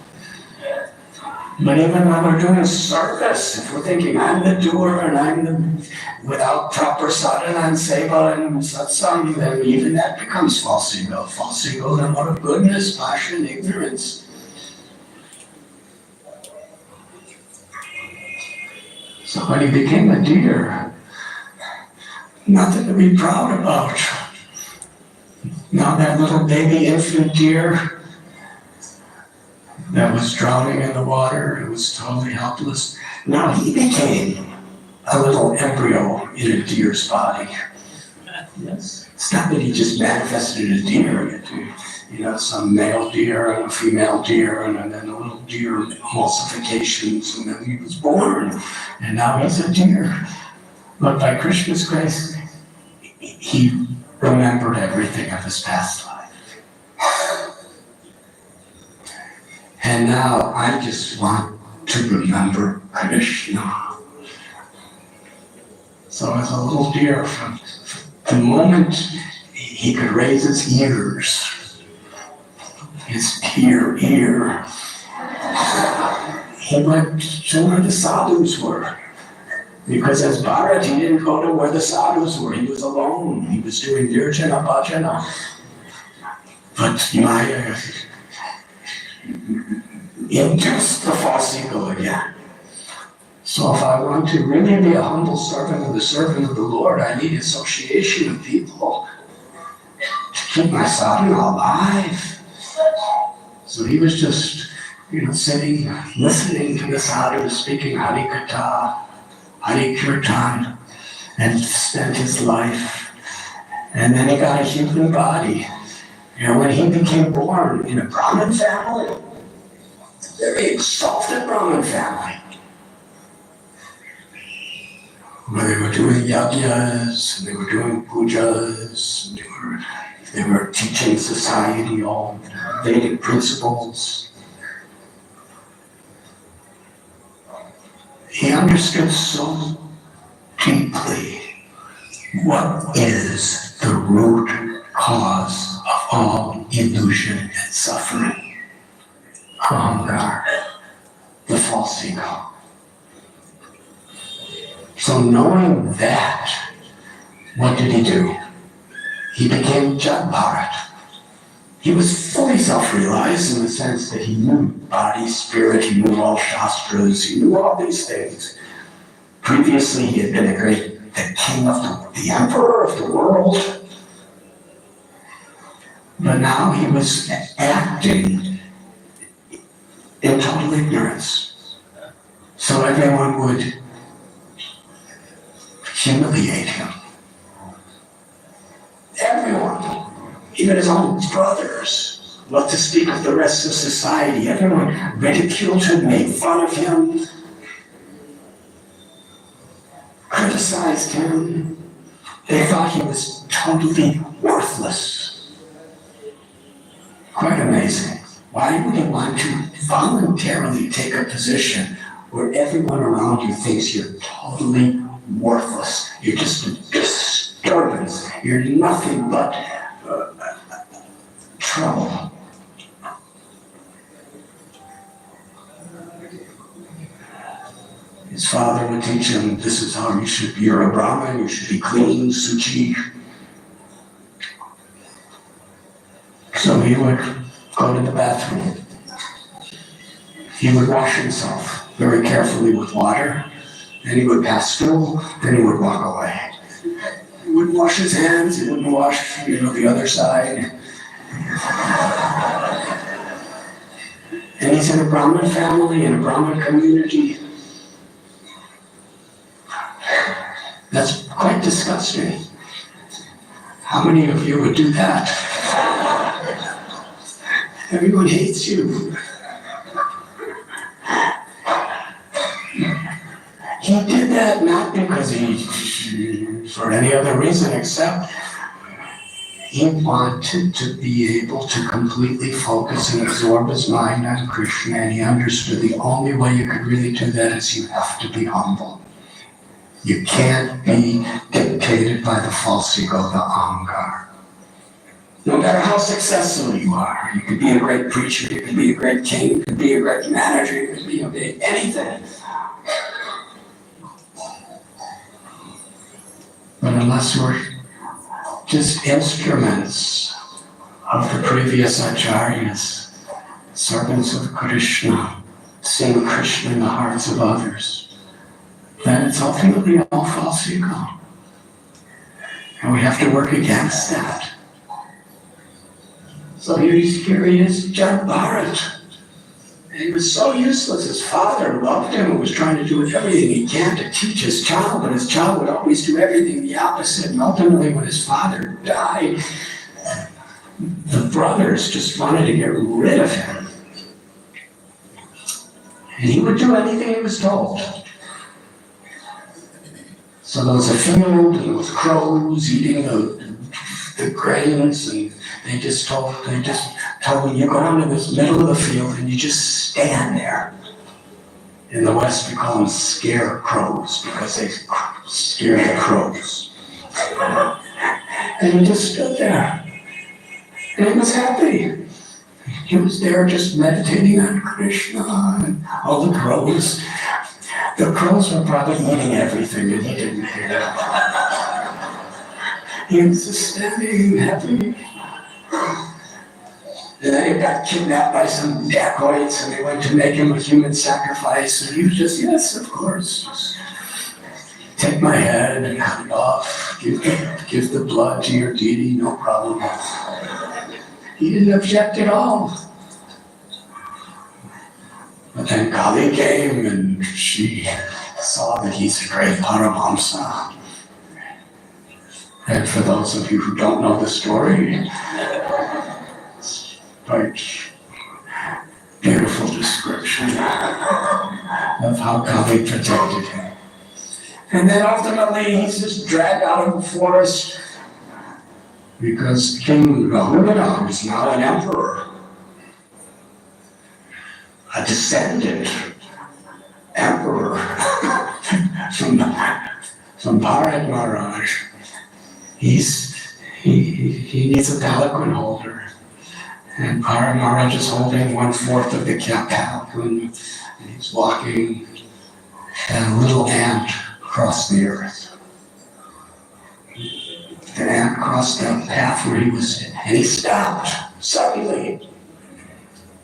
But even when we're doing service, if we're thinking I'm the doer and without proper sadhana and seva and satsang, then even that becomes false ego. False ego, then what of goodness, passion, ignorance. So when he became a deer, nothing to be proud about. Now that little baby infant deer that was drowning in the water, it was totally helpless. Now he became a little embryo in a deer's body. Yes. It's not that he just manifested a deer, some male deer and a female deer, and then a little deer emulsifications, and then he was born, and now he's a deer. But by Krishna's grace, he remembered everything of his past life. And now I just want to remember Krishna. So as a little deer, from the moment he could raise his ears, his ear, he went to where the sadhus were. Because as Bharat, he didn't go to where the sadhus were. He was alone. He was doing virjana bhajana. But Maya induced the false ego again. So if I want to really be a humble servant of the Lord, I need association with people to keep my sadhana alive. So he was just, sitting, listening to the sadhus speaking Harikatha, Hari Kirtan, and spent his life. And then he got a human body. And when he became born in a Brahmin family, a very exalted Brahmin family, where they were doing yajnas, and they were doing pujas, and they were teaching society all Vedic principles. He understood so deeply what is the root cause of all illusion and suffering. Ahamkar, the false ego. So knowing that, what did he do? He became Jad Bharat. He was fully self-realized in the sense that he knew body, spirit, he knew all shastras, he knew all these things. Previously, he had been the king of the emperor of the world. But now he was acting in total ignorance. So everyone would humiliate him. Everyone. Even his own brothers, what to speak of the rest of society. Everyone ridiculed him, made fun of him, criticized him. They thought he was totally worthless. Quite amazing. Why would you want to voluntarily take a position where everyone around you thinks you're totally worthless? You're just a disturbance. You're nothing but trouble. His father would teach him, this is how you should be. You're a Brahmin, you should be clean, suchi. So he would go to the bathroom. He would wash himself very carefully with water. Then he would pass through, then he would walk away. He wouldn't wash his hands, he wouldn't wash, the other side. And he's in a Brahmin family, in a Brahmin community. That's quite disgusting. How many of you would do that? Everyone hates you. He did that not because for any other reason except he wanted to be able to completely focus and absorb his mind on Krishna, and he understood the only way you could really do that is you have to be humble. You can't be dictated by the false ego, the ahamkar. No matter how successful you are, you could be a great preacher, you could be a great king, you could be a great manager, you could be anything. But unless you're just instruments of the previous acharyas, servants of Krishna, seeing Krishna in the hearts of others, then it's ultimately all false ego. And we have to work against that. So here he is, Jad Bharat. And he was so useless. His father loved him and was trying to do everything he can to teach his child, but his child would always do everything the opposite. And ultimately, when his father died, the brothers just wanted to get rid of him. And he would do anything he was told. So there was a field, and there was crows eating the grains, and they just told him, you go down to this middle of the field and you just stand there. In the West, we call them scarecrows because they scare the crows. And he just stood there. And he was happy. He was there just meditating on Krishna and all the crows. The crows were probably eating everything and he didn't care. He was just standing happy. And then he got kidnapped by some dacoits and they went to make him a human sacrifice. And he was just, yes, of course. Just take my head and cut it off. Give the blood to your deity, no problem. He didn't object at all. But then Kali came and she saw that he's a great Paramahamsa. And for those of you who don't know the story, quite beautiful description of how Kali protected him. And then ultimately he's just dragged out of the forest because King Rahula was now an emperor, a descendant emperor from Bharat Maharaj. He needs a palanquin holder. And Bharat Maharaj is holding 1/4 of the palanquin, and he's walking, and a little ant crossed the earth. The ant crossed the path where he was, and he stopped suddenly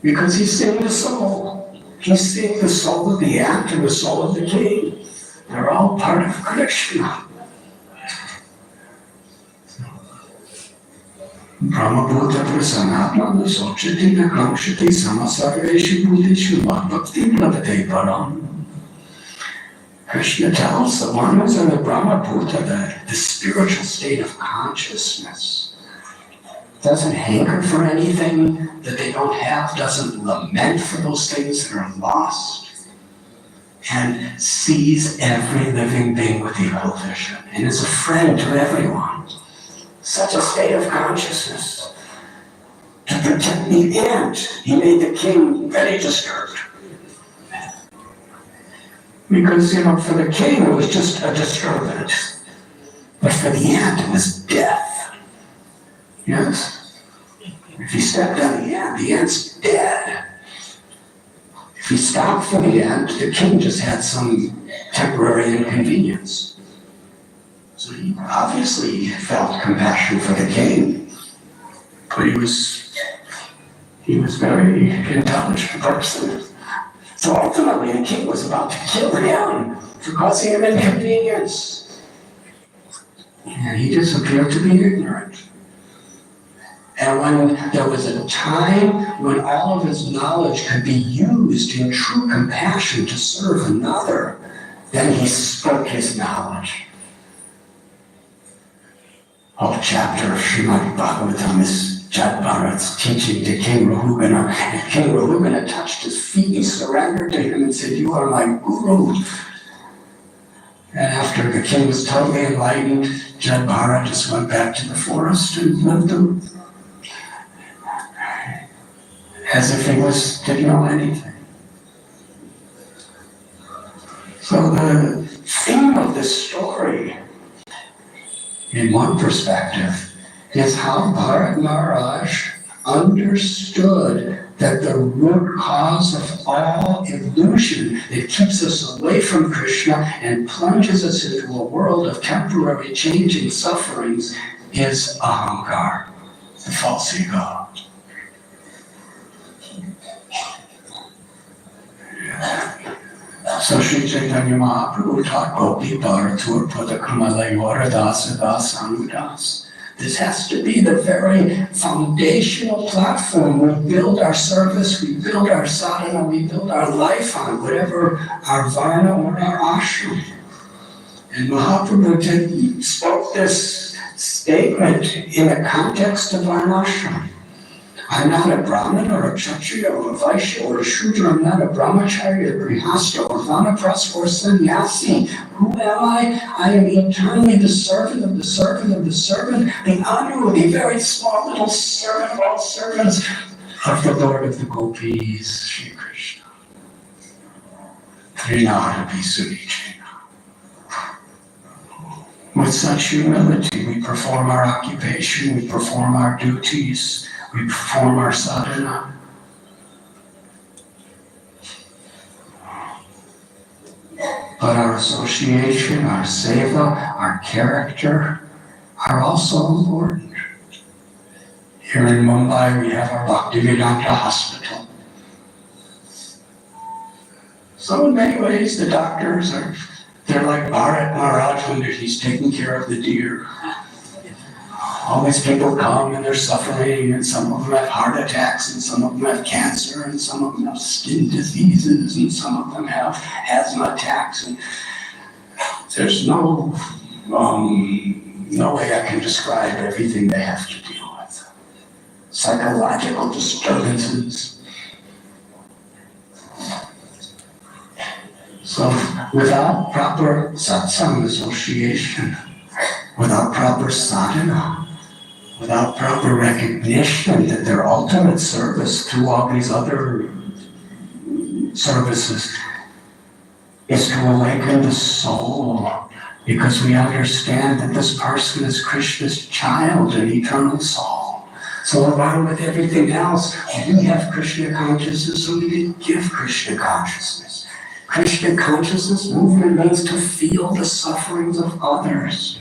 because he's seeing the soul. He's seeing the soul of the ant and the soul of the king. They're all part of Krishna. Brahma-bhuta prasanatma sochati nakamshati samasarveshu bhuteshu bhakti labate param. Krishna tells the one who's in the Brahma-bhuta, the spiritual state of consciousness, doesn't hanker for anything that they don't have, doesn't lament for those things that are lost, and sees every living being with equal vision, and is a friend to everyone. Such a state of consciousness. To protect the ant, he made the king very disturbed. Because, for the king it was just a disturbance. But for the ant it was death. Yes? If he stepped on the ant's dead. If he stopped for the ant, the king just had some temporary inconvenience. So he obviously felt compassion for the king, but he was a very intelligent person. So ultimately the king was about to kill him for causing him inconvenience. And he just appeared to be ignorant. And when there was a time when all of his knowledge could be used in true compassion to serve another, then he spoke his knowledge. Whole chapter of Srimad Bhagavatam is Jad Bharat's teaching to King Rahugana. And King Rahugana touched his feet, he surrendered to him and said, "You are my guru." And after the king was totally enlightened, Jad Bharat just went back to the forest and lived as if he didn't know anything. So the theme of this story, in one perspective, is how Bharat Maharaj understood that the root cause of all illusion that keeps us away from Krishna and plunges us into a world of temporary changing sufferings is ahankar, the false ego. So Sri Chaitanya Mahaprabhu taught Gopi Bharatur Padakamalaya Dasa Dasanudas. This has to be the very foundational platform we build our service, we build our sadhana, we build our life on, whatever our varna or our ashram. And Mahaprabhu spoke this statement in the context of varnashram. I'm not a Brahmin or a Kshatriya or a Vaishya or a Shudra. I'm not a Brahmachari or Grihastha or Vanaprastha or Sannyasi. Who am I? I am eternally the servant of the servant of the servant, the Anu, the very small little servant of all servants of the Lord of the Gopis, Sri Krishna. Trinadapi Sunichena. With such humility, we perform our occupation, we perform our duties, we perform our sadhana. But our association, our seva, our character are also important. Here in Mumbai, we have our Bhaktivedanta Hospital. So in many ways, the doctors they're like Bharat Maharaj when he's taking care of the deer. All these people come and they're suffering, and some of them have heart attacks, and some of them have cancer, and some of them have skin diseases, and some of them have asthma attacks. There's no way I can describe everything they have to deal with. Psychological disturbances. So without proper satsang association, without proper sadhana, without proper recognition that their ultimate service through all these other services is to awaken the soul, because we understand that this person is Krishna's child, an eternal soul. So along with everything else, we have Krishna consciousness, so we can give Krishna consciousness. Krishna consciousness movement means to feel the sufferings of others.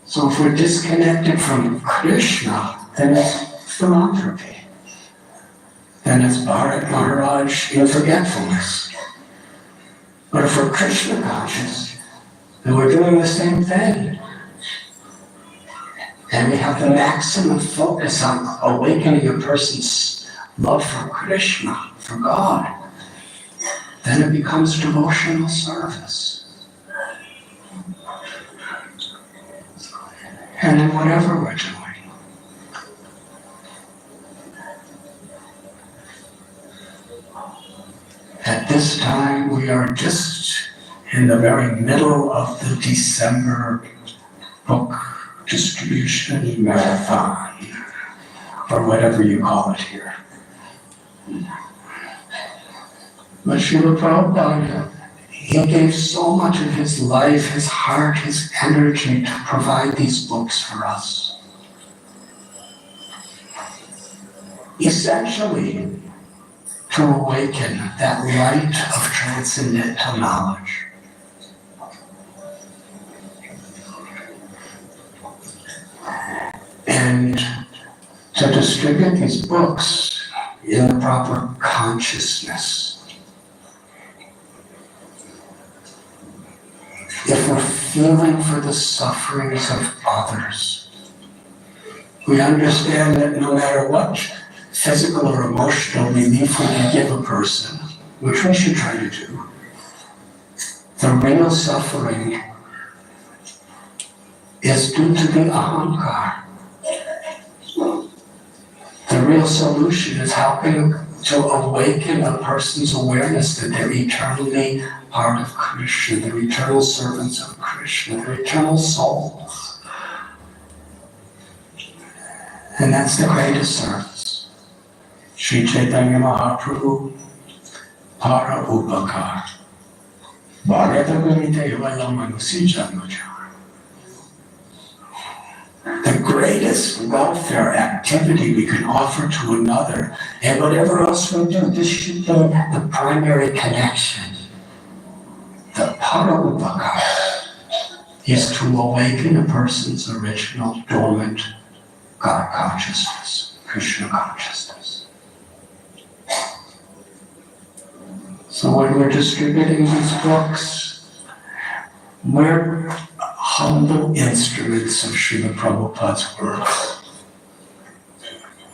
So if we're disconnected from Krishna, then it's philanthropy. Then it's Bharat Maharaj in forgetfulness. But if we're Krishna conscious, then we're doing the same thing. And we have the maximum focus on awakening a person's love for Krishna, for God. Then it becomes devotional service. And in whatever we're doing. At this time, we are just in the very middle of the December book distribution marathon, or whatever you call it here. But Srila Prabhupada, he gave so much of his life, his heart, his energy to provide these books for us. Essentially, to awaken that light of transcendental knowledge. And to distribute these books in the proper consciousness. If we're feeling for the sufferings of others, we understand that no matter what physical or emotional relief we can give a person, which we should try to do, the real suffering is due to the ahankar. The real solution is helping to awaken a person's awareness that they're eternally part of Krishna, they're eternal servants of Krishna, they're eternal souls. And that's the greatest service. Sri Chaitanya Mahaprabhu, Para Upakar, Bharata Gunite Valamanusi Janmajar. The greatest welfare activity we can offer to another, and whatever else we do, this should be the primary connection. The Para-upakara is to awaken a person's original dormant God consciousness, Krishna consciousness. So when we're distributing these books, we're humble instruments of Srila Prabhupada's work.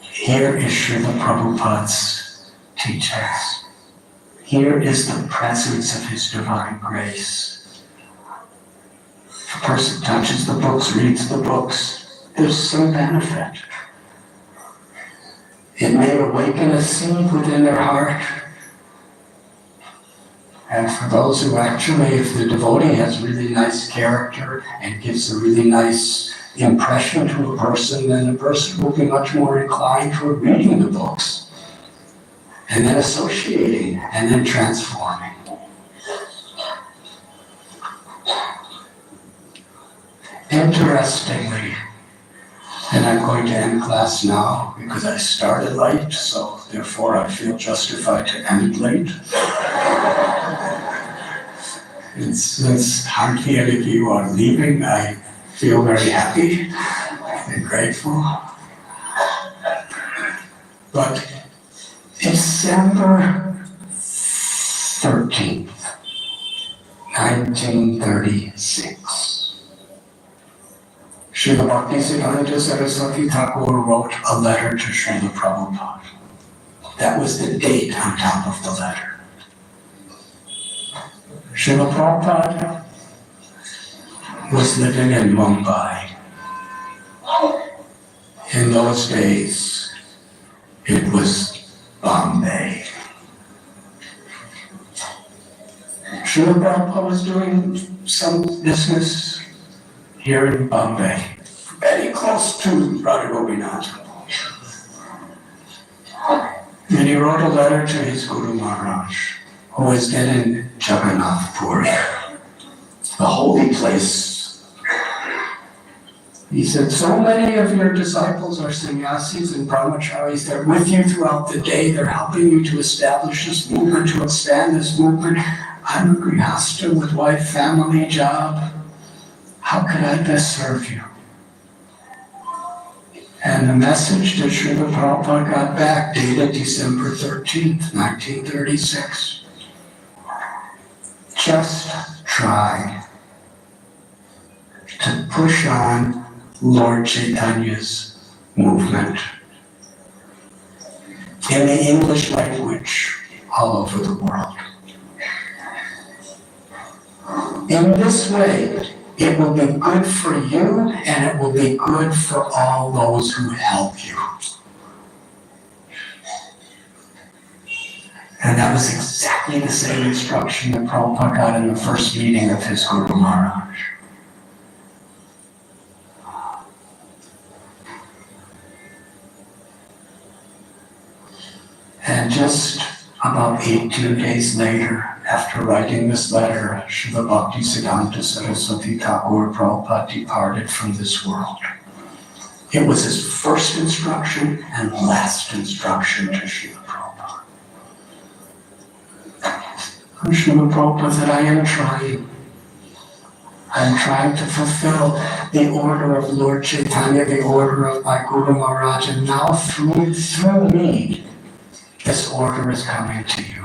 Here is Srila Prabhupada's teachings. Here is the presence of his divine grace. If a person touches the books, reads the books, there's some benefit. It may awaken a seed within their heart. And for those who actually, if the devotee has really nice character and gives a really nice impression to a person, then the person will be much more inclined toward reading the books, and then associating, and then transforming. Interestingly, and I'm going to end class now because I started late, so therefore I feel justified to end late. Since hardly any of you are leaving, I feel very happy and grateful. But December 13th, 1936, Srila Bhaktisiddhanta Saraswati Thakur wrote a letter to Srila Prabhupada. That was the date on top of the letter. Srila Prabhupada was living in Mumbai. In those days, it was Bombay. Srila Prabhupada was doing some business here in Bombay, very close to Radhanath. And he wrote a letter to his Guru Maharaj, who was then in Jagannath Puri, the holy place. He said, so many of your disciples are sannyasis and brahmacharis. They're with you throughout the day. They're helping you to establish this movement, to expand this movement. I'm a grihasta with wife, family, job. How could I best serve you? And the message that Srila Prabhupada got back, dated December 13th, 1936. Just try to push on Lord Chaitanya's movement in the English language all over the world. In this way, it will be good for you and it will be good for all those who help you. And that was exactly the same instruction that Prabhupada got in the first meeting of his Guru Maharaj. And just about 18 days later, after writing this letter, Srila Bhaktisiddhanta Saraswati Thakur Prabhupada departed from this world. It was his first instruction and last instruction to Srila Prabhupada. And Srila Prabhupada said, I am trying to fulfill the order of Lord Chaitanya, the order of my Guru Maharaj, and now through me, this order is coming to you.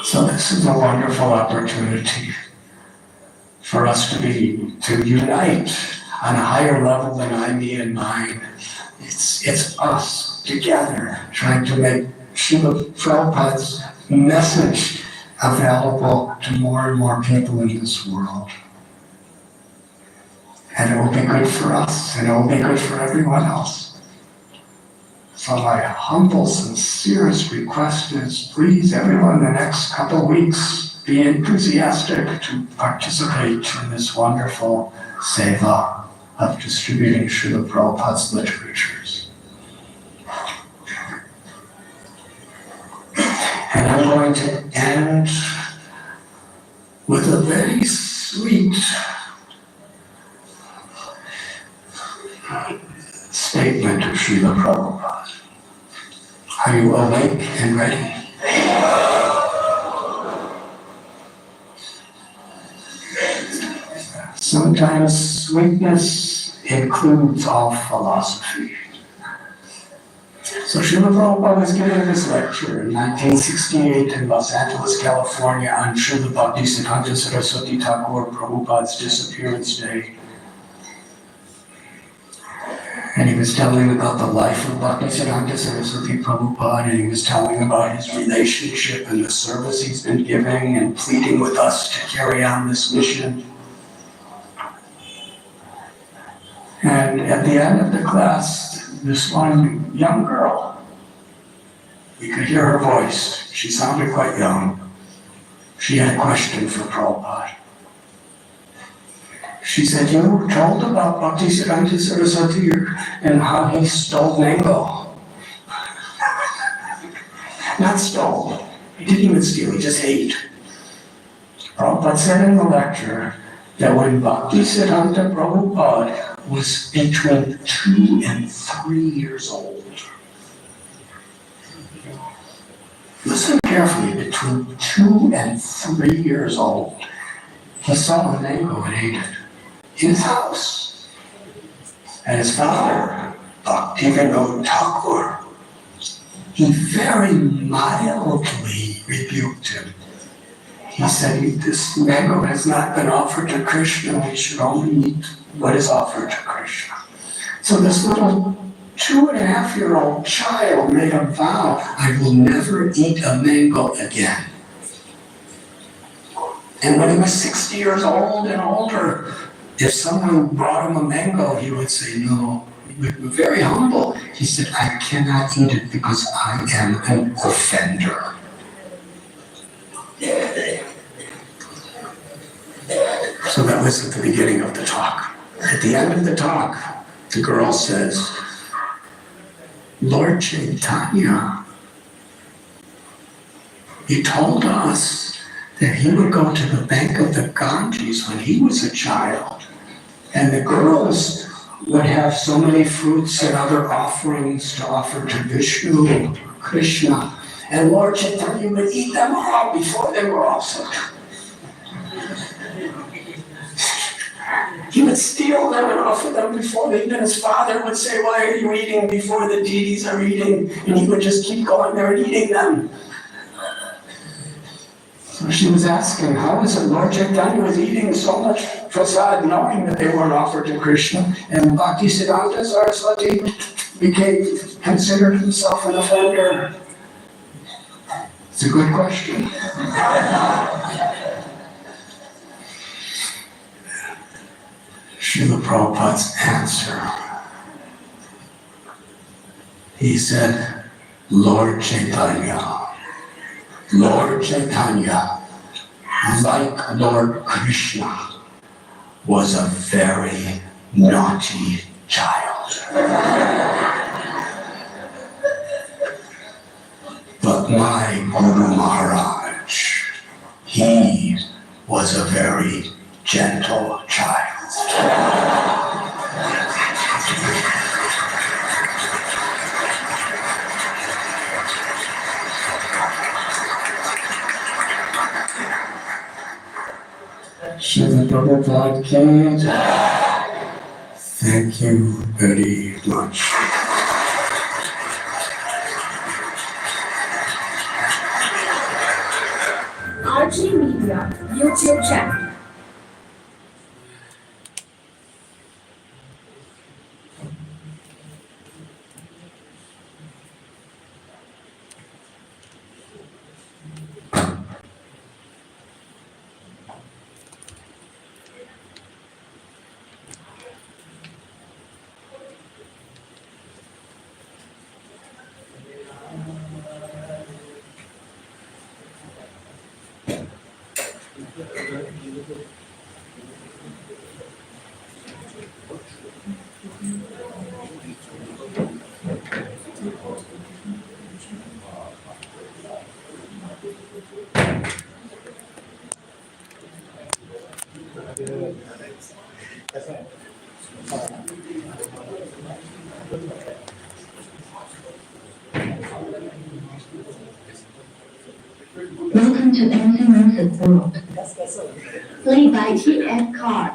So this is a wonderful opportunity for us to unite on a higher level than I, me, and mine. It's us together trying to make Srila Prabhupada's message available to more and more people in this world. And it will be good for us, and it will be good for everyone else. So my humble, sincerest request is, please, everyone, in the next couple of weeks, be enthusiastic to participate in this wonderful seva of distributing Srila Prabhupada's literatures. And I'm going to end with a very sweet statement of Srila Prabhupada. Are you awake and ready? Sometimes sweetness includes all philosophy. So Srila Prabhupada was giving this lecture in 1968 in Los Angeles, California on Srila Bhaktisiddhanta Saraswati Thakur Prabhupada's disappearance day. And he was telling about the life of Bhaktisiddhanta Saraswati Prabhupada, and he was telling about his relationship and the service he's been giving and pleading with us to carry on this mission. And at the end of the class, this one young girl, we could hear her voice. She sounded quite young. She had a question for Prabhupada. She said, you told about Bhaktisiddhanta Saraswati and how he stole mango. Not stole. He didn't even steal, he just ate. Prabhupada said in the lecture that when Bhaktisiddhanta Prabhupada was between 2 and 3 years old. Listen carefully, between 2 and 3 years old, he saw a mango and ate it in his house. And his father, Bhaktivinoda Thakur, he very mildly rebuked him. He said, this mango has not been offered to Krishna, we should only eat what is offered to Krishna. So this little 2.5-year-old child made a vow, I will never eat a mango again. And when he was 60 years old and older, if someone brought him a mango, he would say no. He would be very humble. He said, I cannot eat it because I am an offender. So that was at the beginning of the talk. At the end of the talk, the girl says, Lord Chaitanya, he told us that he would go to the bank of the Ganges when he was a child, and the girls would have so many fruits and other offerings to offer to Vishnu, Krishna, and Lord Chaitanya would eat them all before they were also. He would steal them and offer them before they, even his father would say, why are you eating before the deities are eating? And he would just keep going there and eating them. So she was asking, how is it Lord Chaitanya was eating so much prasad knowing that they weren't offered to Krishna? And Bhaktisiddhanta Saraswati considered himself an offender. It's a good question. Srila Prabhupada's answer. He said, Lord Chaitanya, like Lord Krishna, was a very naughty child. But my Guru Maharaj, he was a very gentle child. Srila Prabhupada King, thank you very much. RG Media YouTube channel. Welcome to MC Music World. Played by TF Card.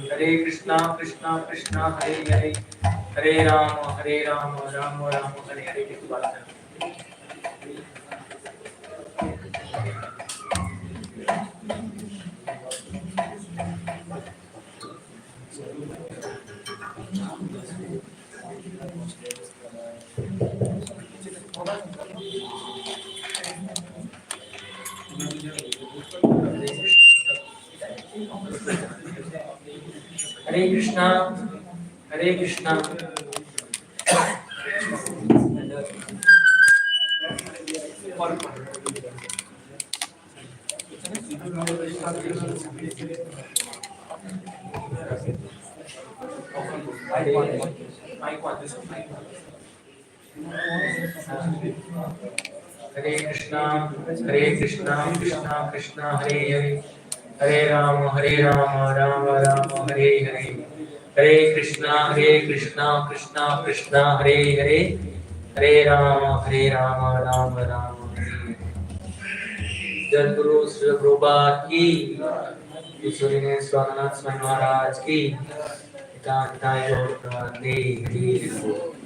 Hare Krishna, Krishna Krishna, Hare Hare, Hare Rama, Rama Rama, Hare Hare. Hare Krishna, Hare Krishna. Hare Krishna, Krishna Krishna, Hare Hare, Hare Rama, Rama Rama, Hare Hare. Hare Krishna, Krishna Krishna, Hare Hare, Hare Rama, Rama Rama, Hare Hare. Jadguru Sri Prabhupada ki, His Holiness Radhanath Swami Maharaj ki, Hitan Hitan Gaur Pravanti, Hare Hare.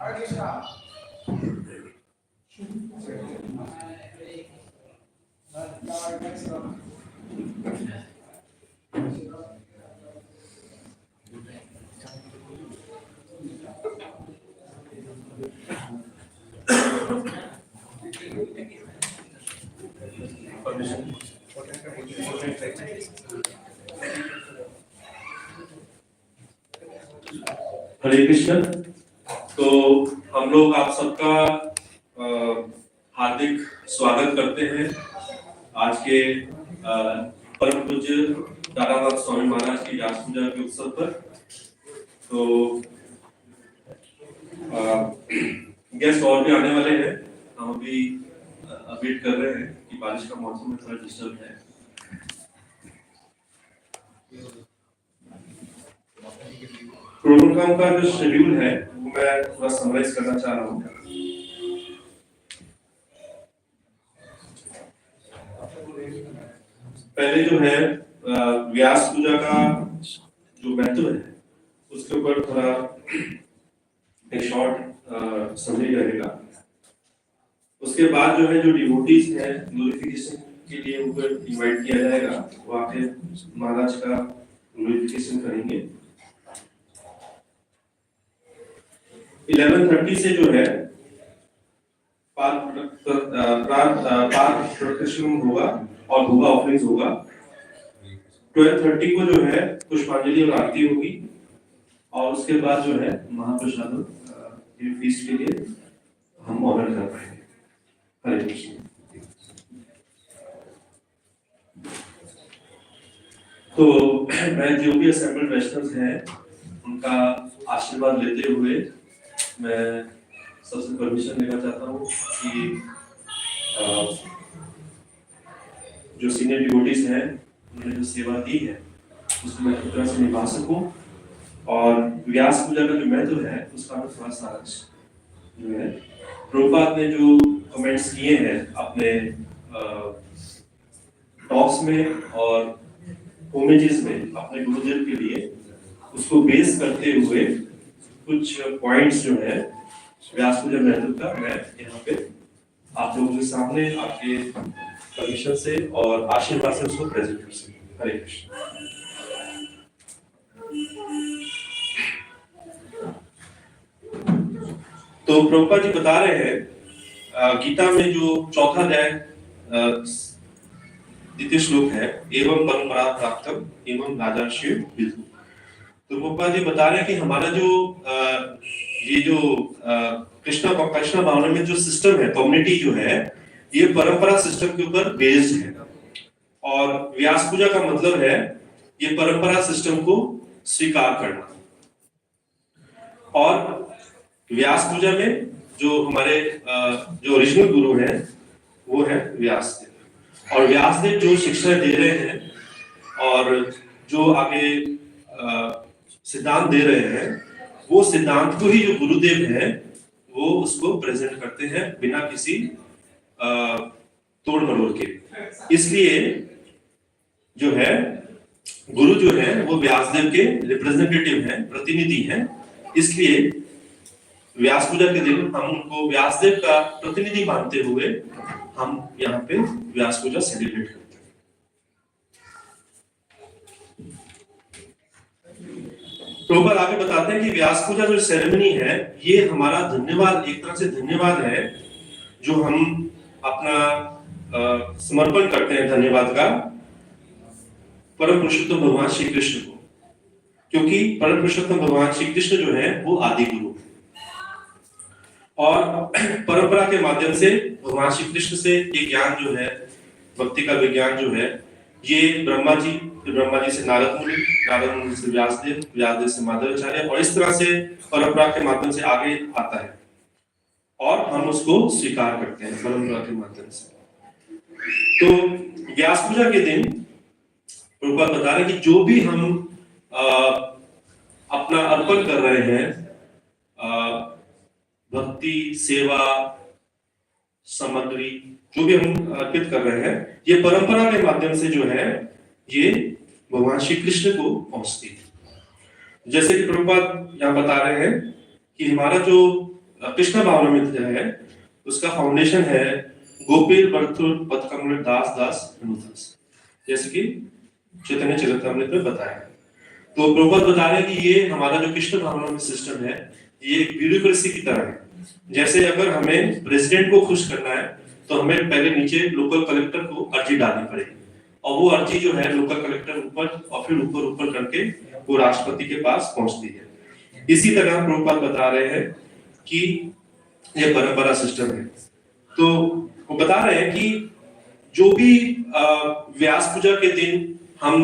हरे कृष्ण। तो हम लोग आप सबका हार्दिक स्वागत करते हैं आज के परम पूज्य राधानाथ स्वामी महाराज की व्यास पूजा के उत्सव पर। तो गेस्ट और भी आने वाले हैं, हम अभी वेट कर रहे हैं कि बारिश का मौसम में थोड़ा डिस्टर्ब है। प्रोग्राम का जो शेड्यूल है वो मैं थोड़ा समराइज करना चाह रहा हूँ। पहले जो है व्यास पूजा का जो महत्व है उसके ऊपर थोड़ा एक शॉर्ट समरी रहेगा। उसके बाद जो है जो डिवोटीज है ग्लोरिफिकेशन के लिए उनको इनवाइट किया जाएगा, वो आके महाराज का ग्लोरिफिकेशन करेंगे। 11:30 से जो है पार्क प्रदर्शन होगा और भोगा ऑफरिंग्स होगा। 12:30 को जो है पुष्पांजलि और आरती होगी और उसके बाद जो है महाप्रसाद फीस्ट के लिए हम ऑर्डर कर पाएंगे। हरे कृष्ण। तो मैं जो भी असेंबल्ड वैष्णव हैं उनका आशीर्वाद लेते हुए मैं सबसे परमिशन लेना चाहता हूँ कि जो सीनियर डिवोटीज हैं उन्होंने जो सेवा दी है उसको मैं पूरी तरह से निभा सकूं और व्यास पूजा का जो महत्व है उसका मैं थोड़ा सारांश जो है प्रभुपाद ने जो कमेंट्स किए हैं अपने टॉक्स में और होमेजेस में अपने गुरुजन के लिए, उसको बेस करते हुए कुछ पॉइंट्स जो है व्यास पूजा महत्व का मैं यहाँ पे आप लोगों के सामने आपके परमिशन से और आशीर्वाद से उसको प्रेजेंट कर सकते। हरे कृष्ण। तो प्रभुपाद जी बता रहे हैं गीता में जो चौथा अध्याय द्वितीय श्लोक है, एवं परंपरा प्राप्तम एवं राजर्षि विदु। तो प्रभुपाद जी बता रहे हैं कि हमारा जो ये जो कृष्णा भावना में जो सिस्टम है, कम्युनिटी जो है, ये परंपरा सिस्टम के ऊपर बेस्ड है और व्यास पूजा का मतलब है ये परंपरा सिस्टम को स्वीकार करना। और व्यास पूजा में जो हमारे जो ओरिजिनल गुरु हैं वो है व्यासदेव, और व्यासदेव जो शिक्षा दे रहे हैं और जो आगे सिद्धांत दे रहे हैं वो सिद्धांत को ही जो गुरुदेव हैं वो उसको प्रेजेंट करते हैं बिना किसी तोड़ मरोड़ के। इसलिए जो है गुरु जो है वो व्यासदेव के रिप्रेजेंटेटिव हैं, प्रतिनिधि हैं। इसलिए व्यास पूजा के दिन हम उनको व्यासदेव का प्रतिनिधि मानते हुए हम यहाँ पे व्यास पूजा सेलिब्रेट करते हैं। प्रभुपाद आगे बताते हैं कि व्यास पूजा जो सेरेमनी है ये हमारा धन्यवाद, एक तरह से धन्यवाद है जो हम अपना समर्पण करते हैं धन्यवाद का परम पुरुषोत्तम भगवान श्री कृष्ण को, क्योंकि परम पुरुषोत्तम भगवान श्री कृष्ण जो है वो आदि गुरु और परंपरा के माध्यम से भगवान श्री कृष्ण से ये ज्ञान जो है, भक्ति का विज्ञान जो है, ये ब्रह्मा जी से नारद मुनि से व्यासदेव, व्यासदेव से माधवाचार्य, और इस तरह से परंपरा के माध्यम से आगे आता है और हम उसको स्वीकार करते हैं परंपरा के माध्यम से। तो व्यास पूजा के दिन प्रभुपाद बता रहे हैं कि जो भी हम अपना अर्पण कर रहे हैं, भक्ति, सेवा, सामग्री, जो भी हम अर्पित कर रहे हैं, ये परंपरा के माध्यम से जो है ये भगवान श्री कृष्ण को पहुंचती है। जैसे कि प्रभुपाद यहाँ बता रहे हैं कि हमारा जो कृष्ण भावनामृत जो है उसका फाउंडेशन है गोपीर बर्तुर पदकमल दास दास अनुदास, जैसे कि चैतन्य चरितामृत में बताया है। तो प्रभुपाद बता रहे हैं कि ये हमारा जो कृष्ण भावनामृत सिस्टम है ये एक ब्यूरोक्रेसी की तरह है। जैसे अगर हमें प्रेसिडेंट को खुश करना है तो हमें पहले नीचे लोकल कलेक्टर को अर्जी डालनी पड़ेगी और वो अर्जी जो है लोकल कलेक्टर ऊपर और फिर ऊपर करके वो राष्ट्रपति के पास पहुंचती है। इसी तरह प्रभुपाद बता रहे हैं कि ये परंपरा सिस्टम है। तो वो बता रहे हैं कि जो भी व्यास पूजा के दिन हम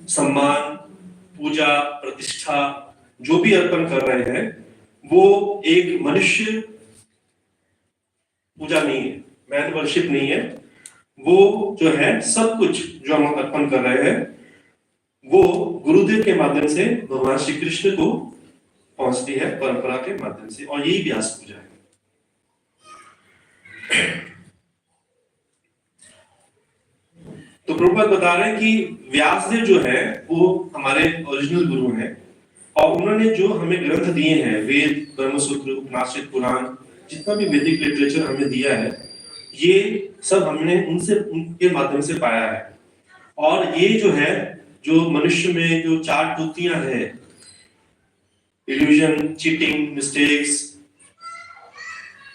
सम्मान, पूजा, प्रतिष्ठा जो भी अर्पण कर रहे हैं वो एक मनुष्य पूजा नहीं है, मैन वर्शिप नहीं है। वो जो है सब कुछ जो हम अर्पण कर रहे हैं वो गुरुदेव के माध्यम से भगवान श्री कृष्ण को पहुंचती है परंपरा के माध्यम से, और यही व्यास पूजा है। तो प्रभुपाद बता रहे हैं कि व्यासदेव जो है वो हमारे ओरिजिनल गुरु हैं और उन्होंने जो हमें ग्रंथ दिए हैं, वेद, ब्रह्मसूत्र, उपनिषद, पुराण, जितना भी वैदिक लिटरेचर हमें दिया है ये सब हमने उनके माध्यम से पाया है। और ये जो है जो मनुष्य में जो 4 टूटियां है, इल्यूजन, चीटिंग, मिस्टेक्स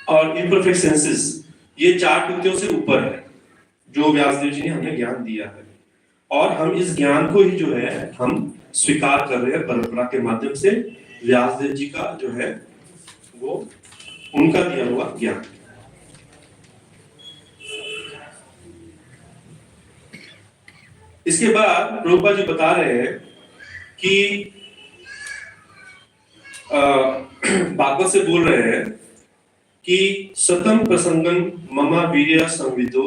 और इम्परफेक्ट सेंसेस, ये 4 टूटियों से ऊपर है जो व्यासदेव जी ने हमें ज्ञान दिया है। और हम इस ज्ञान को ही जो है हम स्वीकार कर रहे हैं परंपरा के माध्यम से। व्यासदेव जी का जो है वो उनका दिया हुआ ज्ञान। इसके बाद प्रभुपाद जी बता रहे हैं कि भागवत से बोल रहे हैं कि सतम प्रसंगन ममा वीर्य संविदो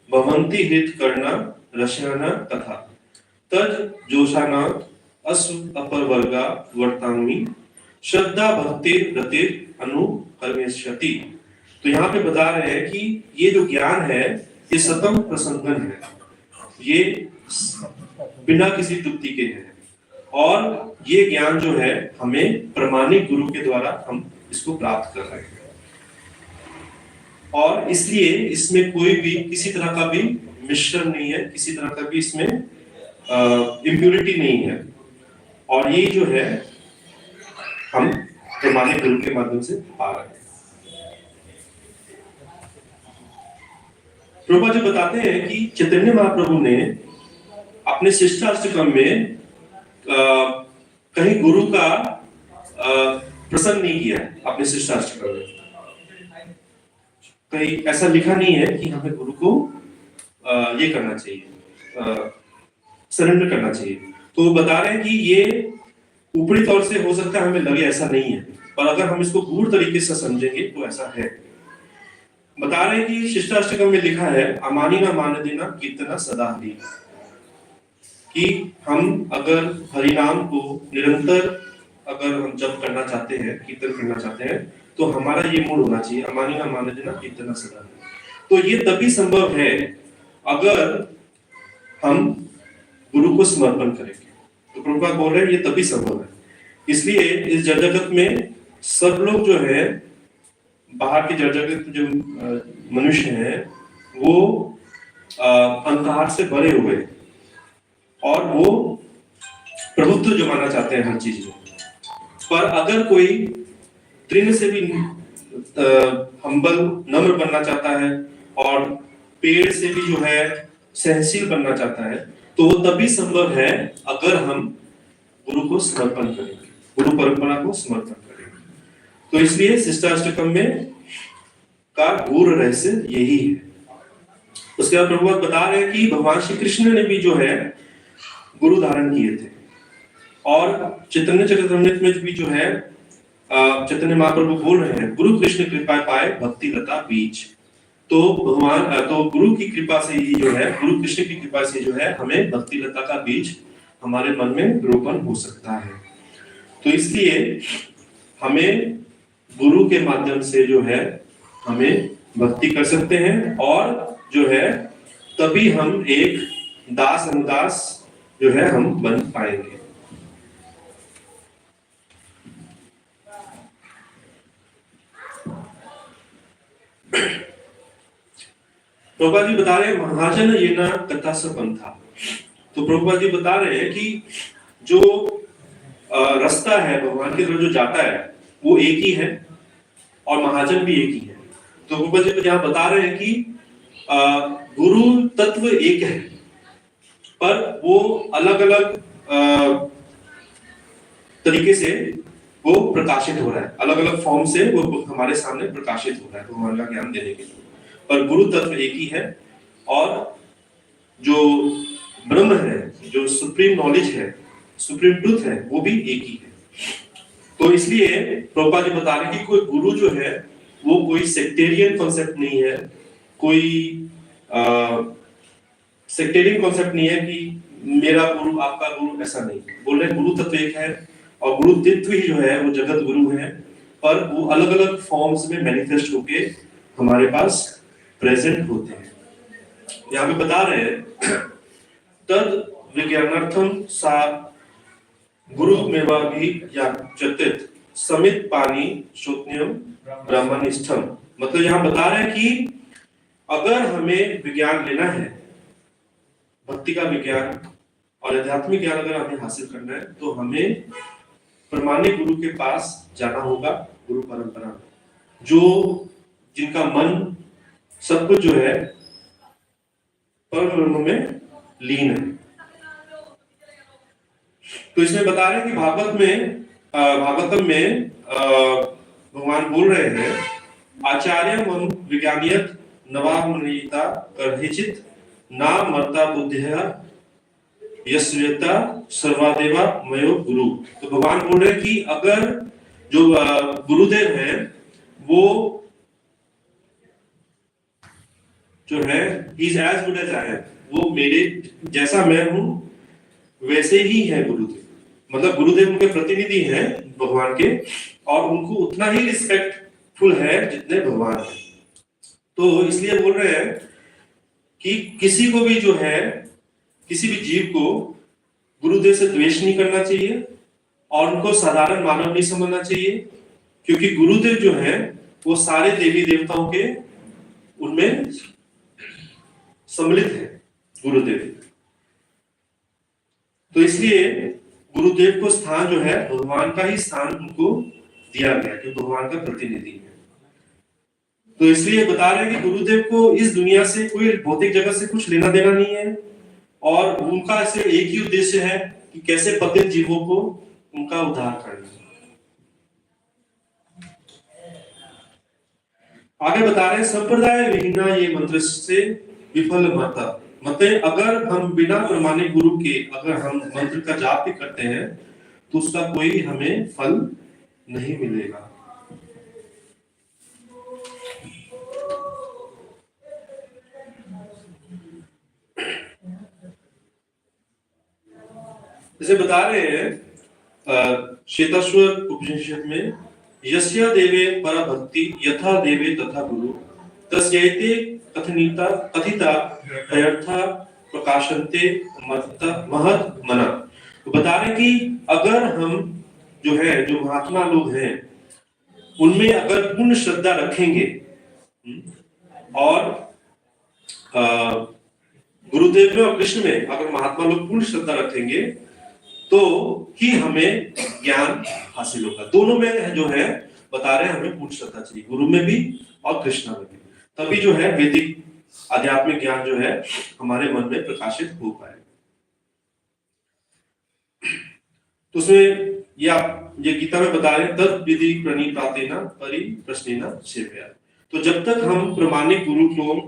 भवंती हित करना रशना तथा तज जोशाना अश्व अपरवर्गा वर्तांगी श्रद्धा भक्ति रति अनुकर्मेष्यति। तो यहाँ पे बता रहे हैं कि ये जो ज्ञान है ये सतम प्रसंगन है, ये बिना किसी त्रुटि के है और ये ज्ञान जो है हमें प्रमाणिक गुरु के द्वारा हम इसको प्राप्त कर रहे हैं और इसलिए इसमें कोई भी किसी तरह का भी मिश्रण नहीं है, किसी तरह का भी इसमें इम्प्योरिटी नहीं है। और ये जो है हम प्रमाणिक गुरु के माध्यम से पा रहे हैं। प्रभुपाद जी बताते हैं कि चैतन्य महाप्रभु ने अपने शिष्टाष्टकम में कहीं गुरु का प्रसंग नहीं किया अपने शिष्टाष्टकम में। कहीं ऐसा लिखा नहीं है कि हमें गुरु को ये करना चाहिए, सरेंडर करना चाहिए। तो वो बता रहे हैं कि ये ऊपरी तौर से हो सकता है हमें लगे ऐसा नहीं है, पर अगर हम इसको गूढ़ तरीके से समझेंगे तो ऐसा है। बता रहे हैं कि शिष्टाष्टकम में लिखा है अमानी ना मान देना कीर्तना सदा हरि, कि हम अगर हरिनाम को निरंतर अगर हम जप करना चाहते हैं, कीर्तन करना चाहते हैं, तो हमारा ये मूड होना चाहिए अमानी ना मान देना कीर्तना सदा हरि। तो ये तभी संभव है अगर हम गुरु को समर्पण करेंगे। तो प्रभुपाद बोल रहे हैं ये तभी संभव है। इसलिए इस जड़ जगत में सब लोग जो है बाहर के जड़ जगत जो मनुष्य हैं वो अहंकार से भरे हुए हैं और वो प्रभुत्व जमाना चाहते हैं हर चीज में। पर अगर कोई तृण से भी हम्बल नम्र बनना चाहता है और पेड़ से भी जो है सहनशील बनना चाहता है, तो वो तभी संभव है अगर हम गुरु को समर्पण करेंगे, गुरु परंपरा को समर्पण करेंगे। तो इसलिए शिष्टाष्टकम में का गूढ़ रहस्य यही है। उसके बाद प्रभुपाद बता रहे हैं कि भगवान श्री कृष्ण ने भी जो है गुरु धारण किए थे और चैतन्य चरितामृत में भी जो है चैतन्य महाप्रभु बोल रहे हैं गुरु कृष्ण कृपा पाए भक्ति लता बीज। तो भगवान तो गुरु की कृपा से ही जो है, गुरु कृष्ण की कृपा से जो है हमें भक्ति लता का बीज हमारे मन में रोपण हो सकता है। तो इसलिए हमें गुरु के माध्यम से जो है हमें भक्ति कर सकते हैं और जो है तभी हम एक दास अनुदास जो है हम बन पाएंगे। प्रभुपाद जी बता रहे हैं महाजन ये ना कथा सपन था। तो प्रभुपाद जी बता रहे हैं कि जो रास्ता है भगवान की तरफ जो जाता है वो एक ही है और महाजन भी एक ही है। तो प्रभुपाद जी यहाँ बता रहे हैं कि गुरु तत्व एक है पर वो अलग अलग तरीके से वो प्रकाशित हो रहा है, अलग अलग फॉर्म से वो हमारे सामने प्रकाशित हो रहा है भगवान का ज्ञान देने के लिए, पर गुरु तत्व एक ही है और जो ब्रह्म है, जो सुप्रीम नॉलेज है, सुप्रीम ट्रुथ है, वो भी एक ही है। तो इसलिए प्रभुपाद जी बता रहे हैं कि कोई गुरु जो है वो कोई सेक्टेरियन कॉन्सेप्ट नहीं है, कोई सेक्टेरियन कॉन्सेप्ट नहीं है कि मेरा गुरु आपका गुरु, ऐसा नहीं। बोल रहे गुरु तत्व एक है और गुरु तत्व ही जो है वो जगत गुरु है, पर वो अलग अलग फॉर्म्स में मैनिफेस्ट होके हमारे पास प्रेजेंट होते हैं। यहाँ पे बता रहे हैं तद विज्ञानार्थम सा गुरु मेवा भी या चतित समित पानी शोत्न्यम ब्रह्मनिष्ठम। मतलब यहाँ बता रहे हैं कि अगर हमें विज्ञान लेना है, भक्ति का विज्ञान और आध्यात्मिक ज्ञान अगर हमें हासिल करना है तो हमें प्रमाणिक गुरु के पास जाना होगा, गुरु परंपरा जो जिनका मन सब कुछ जो है परम में लीन है। तो इसमें बता रहे हैं कि भागवतम में भगवान बोल रहे हैं आचार्य विज्ञानियत नवामनीता कर्हिचित ना मर्ता बुद्धिया यस्वेता सर्वादेवा मयो गुरु। तो भगवान बोल रहे हैं कि अगर जो गुरुदेव हैं वो जो है is as good as I am, वो मेरे जैसा मैं हूं वैसे ही है गुरुदेव। मतलब गुरुदेव उनके प्रतिनिधि हैं भगवान के और उनको उतना ही रिस्पेक्टफुल है जितने भगवान है। तो इसलिए बोल रहे हैं कि किसी को भी जो है, किसी भी जीव को गुरुदेव से द्वेष नहीं करना चाहिए और उनको साधारण मानव नहीं समझना चाहिए, क्योंकि गुरुदेव जो है वो सारे देवी देवताओं के उनमें सम्मिलित है गुरुदेव। तो इसलिए गुरुदेव को स्थान जो है भगवान का ही स्थान उनको दिया गया कि भगवान का प्रतिनिधि है। तो इसलिए बता रहे हैं कि गुरुदेव को इस दुनिया से कोई भौतिक जगत से कुछ लेना देना नहीं है और उनका सिर्फ एक ही उद्देश्य है कि कैसे पतित जीवों को उनका उद्धार करना। आगे बता रहे हैं संप्रदाय विहीना ये मंत्र से विफल माता। मतलब अगर हम बिना प्रमाणिक गुरु के अगर हम मंत्र का जाप भी करते हैं तो उसका कोई हमें फल नहीं मिलेगा। जैसे बता रहे हैं श्वेताश्वर उपनिषद में यस्य देवे परभक्ति यथा देवे तथा गुरु तस्यैते कथिता अयर्था प्रकाशन्ते महत् मना। तो बता रहे कि अगर हम जो है जो महात्मा लोग हैं उनमें अगर पूर्ण श्रद्धा रखेंगे और गुरुदेव में और कृष्ण में अगर महात्मा लोग पूर्ण श्रद्धा रखेंगे तो ही हमें ज्ञान हासिल होगा। दोनों में जो है बता रहे हैं हमें पूर्ण श्रद्धा चाहिए, गुरु में भी और कृष्ण में भी, तभी जो है वैदिक आध्यात्मिक ज्ञान जो है हमारे मन में प्रकाशित हो पाएगा। तो उसमें ये गीता में बता रहे हैं तद विधि प्रणीतातेन परिप्रश्नेन सेव्या। तो जब तक हम प्रमाणिक गुरु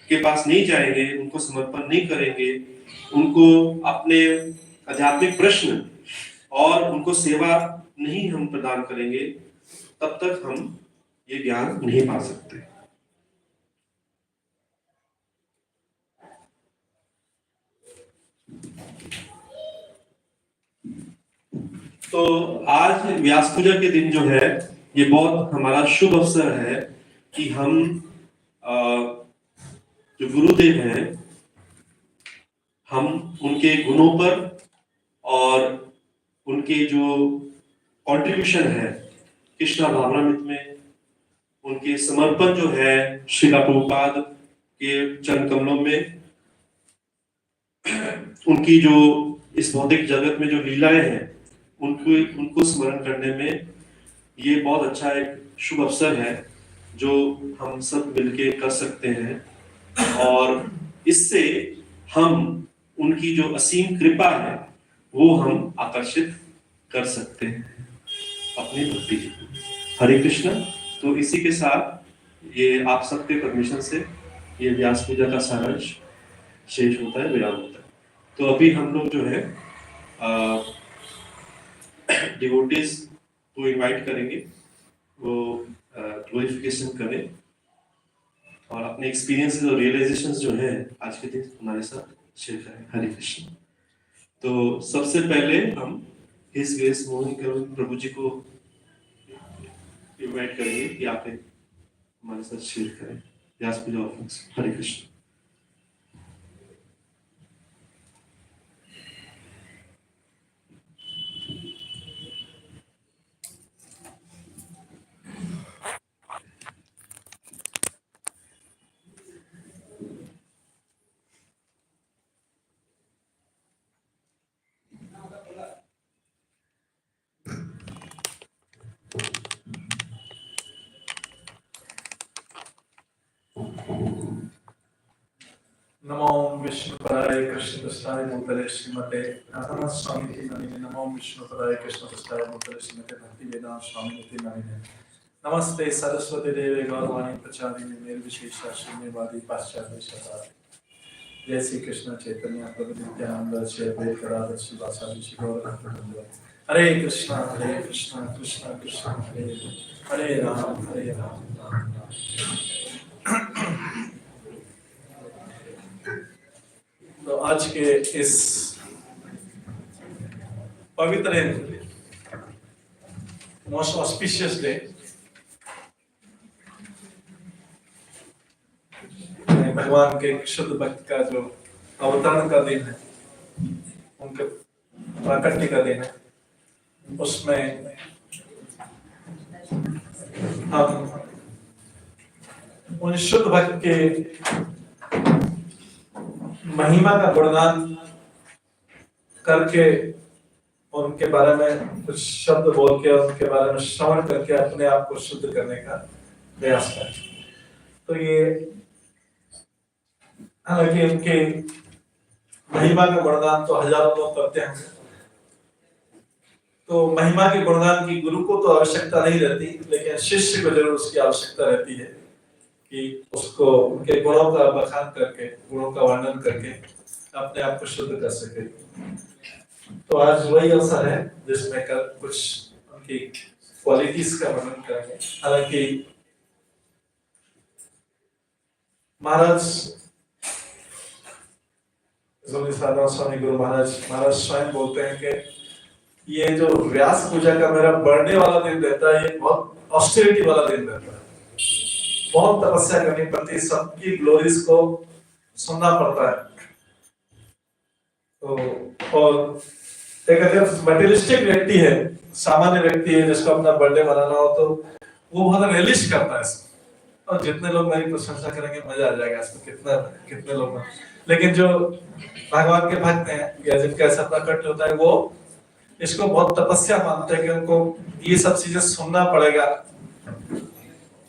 के पास नहीं जाएंगे, उनको समर्पण नहीं करेंगे, उनको अपने आध्यात्मिक प्रश्न और उनको सेवा नहीं हम प्रदान करेंगे, तब तक हम ये ज्ञान नहीं पा सकते। तो आज व्यास पूजा के दिन जो है ये बहुत हमारा शुभ अवसर है कि हम जो गुरुदेव हैं हम उनके गुणों पर और उनके जो कंट्रीब्यूशन है कृष्णा भावनामृत में, उनके समर्पण जो है श्रीला प्रभुपाद के चरण कमलों में, उनकी जो इस भौतिक जगत में जो लीलाएं हैं उनको स्मरण करने में ये बहुत अच्छा एक शुभ अवसर है जो हम सब मिलके कर सकते हैं। और इससे हम उनकी जो असीम कृपा है वो हम आकर्षित कर सकते हैं अपनी भक्ति की। हरे कृष्णा। तो इसी के साथ ये आप सबके परमिशन से ये व्यास पूजा का सारांश शेष होता है, विराम होता है। तो अभी हम लोग जो है डिवोटीज को इनवाइट करेंगे, वो ग्लोरिफिकेशन करें और अपने एक्सपीरियंसेस और रियलाइजेशंस जो है आज के दिन हमारे साथ शेयर करें। हरे कृष्ण। तो सबसे पहले हम हिज ग्रेस मोहन प्रभु जी को इनवाइट करेंगे कि आप हमारे साथ शेयर करें व्यास पूजा ऑफरिंग्स। हरे कृष्ण। नमो विष्णुपदाय कृष्णपृष्ठाय भूतले श्रीमते राधानाथ स्वामी की नमीने। नमो विष्णुपदाय कृष्णपृष्ठाय भूतले श्रीमते भक्ति वेदांत स्वामी की नमीने। नमस्ते सरस्वती देवी गौरवाणी प्रचारिणे निर्विशेषा शून्यवादी पाश्चात्य शताब्दी। जय श्री कृष्ण चैतन्य प्रभु नित्यानंद श्री अद्वैत गदाधर श्रीवासादि श्री गौरभक्त। हरे कृष्णा कृष्णा कृष्णा हरे हरे राम राम राम। तो आज के इस पवित्र मोस्ट ऑस्पिशियस डे भगवान के शुद्ध भक्त का जो अवतरण का दिन है, उनके प्राकट्य का दिन है, उसमें हम उन शुद्ध भक्त के महिमा का गुणगान करके उनके बारे में कुछ शब्द बोल के उनके बारे में श्रवण करके अपने आप को शुद्ध करने का प्रयास करें। तो ये हालांकि उनके महिमा का गुणगान तो हजारों लोग करते हैं, तो महिमा के गुणगान की गुरु को तो आवश्यकता नहीं रहती, लेकिन शिष्य को जरूर उसकी आवश्यकता रहती है कि उसको उनके गुणों का बखान करके, गुणों का वर्णन करके अपने आप को शुद्ध कर सके। तो आज वही अवसर है जिसमें कुछ उनकी क्वालिटीज का वर्णन करेंगे। हालांकि महाराज स्वामी गुरु महाराज स्वयं बोलते हैं कि ये जो व्यास पूजा का मेरा बर्थडे वाला दिन रहता है, ये बहुत ऑस्टेरिटी वाला दिन रहता है, बहुत तपस्या करनी पड़ती है, सबकी ग्लोरीज को सुनना पड़ता है। तो और एक अगर मटेरियलिस्टिक व्यक्ति है, सामान्य व्यक्ति है जिसको अपना बर्थडे मनाना हो, तो वो बहुत रिलिश करता है इसको। और जितने लोग मेरी प्रशंसा करेंगे मजा आ जाएगा इसमें, कितने लोग हैं। लेकिन जो भगवान के भक्त हैं या जिनका ऐसा प्रकट होता है, वो इसको बहुत तपस्या मानते हैं कि उनको ये सब चीजें सुनना पड़ेगा,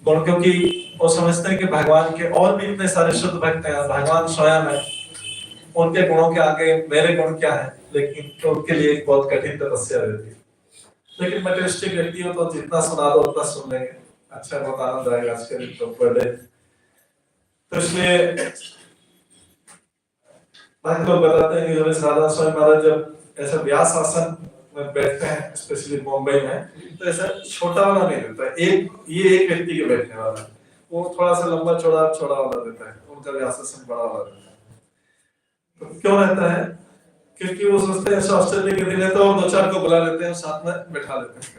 क्योंकि वो समझते हैं कि भगवान के और भी इतने सारे शुद्ध भक्त हैं, भगवान स्वयं है, उनके गुणों के आगे मेरे गुण क्या है, लेकिन तो उनके लिए एक बहुत कठिन तपस्या रहती है। लेकिन मटेरियलिस्टिक व्यक्ति हो तो जितना सुना दो उतना सुन लेंगे, अच्छा बहुत आनंद आएगा आज के दिन तो बर्थडे। तो इसलिए भक्त लोग बताते हैं कि जब राधा स्वामी महाराज जब ऐसा व्यास आसन में बैठते हैं, स्पेशली मुंबई में, तो ऐसा छोटा वाला नहीं रहता, ये एक व्यक्ति के बैठने वाला है, वो थोड़ा सा लंबा चौड़ा वाला रहता है, उनका व्यास आसन बड़ा वाला रहता है। तो क्यों रहता है? क्योंकि वो सोचते हैं ऑस्ट्रेलिया के दिन है तो दो चार को बुला लेते हैं, साथ में बैठा लेते हैं,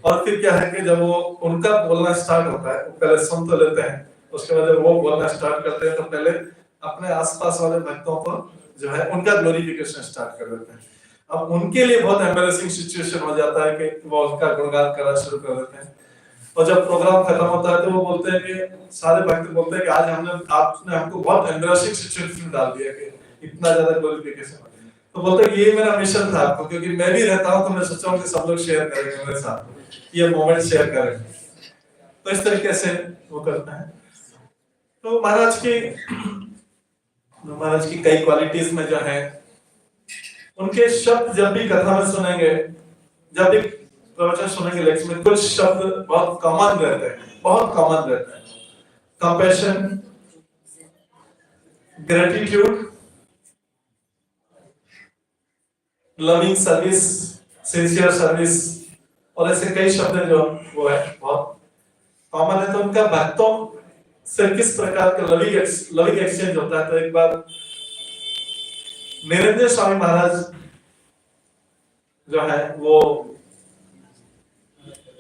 और फिर क्या है कि जब वो उनका बोलना स्टार्ट होता है, वो पहले सुन तो लेते हैं, उसके बाद जब वो बोलना स्टार्ट करते हैं तो पहले अपने आसपास वाले भक्तों को जो है उनका ग्लोरिफिकेशन स्टार्ट कर देते हैं। अब उनके लिए बहुत एम्बैरेसिंग सिचुएशन हो जाता है कि वो उनका गुणगान करना शुरू कर देते हैं, और जब प्रोग्राम खत्म होता है तो वो बोलते हैं कि सारे भक्त बोलते हैं कि आज आपने हमको बहुत एम्बैरेसिंग सिचुएशन में डाल दिया कि इतना ज्यादा ग्लोरिफिकेशन। तो बोलते हैं ये मेरा मिशन था आपको, क्योंकि मैं भी रहता हूँ तो मैं सोचा हूँ कि सब लोग शेयर करेंगे मेरे साथ, ये मोमेंट शेयर करेंगे। तो इस तरीके से वो करना है। तो महाराज की कई क्वालिटीज में जो है, उनके शब्द जब भी कथा में सुनेंगे, जब भी प्रवचन सुनेंगे, लेक्चर में कुछ शब्द बहुत कॉमन रहते हैं, बहुत कॉमन रहते हैं। Compassion, gratitude, loving service, sincere service, और ऐसे कई शब्द जो वो है बहुत कॉमन है। तो उनका भक्तों से किस प्रकार का लविंग एक्सचेंज होता है। तो एक बार निरंजन स्वामी महाराज जो है वो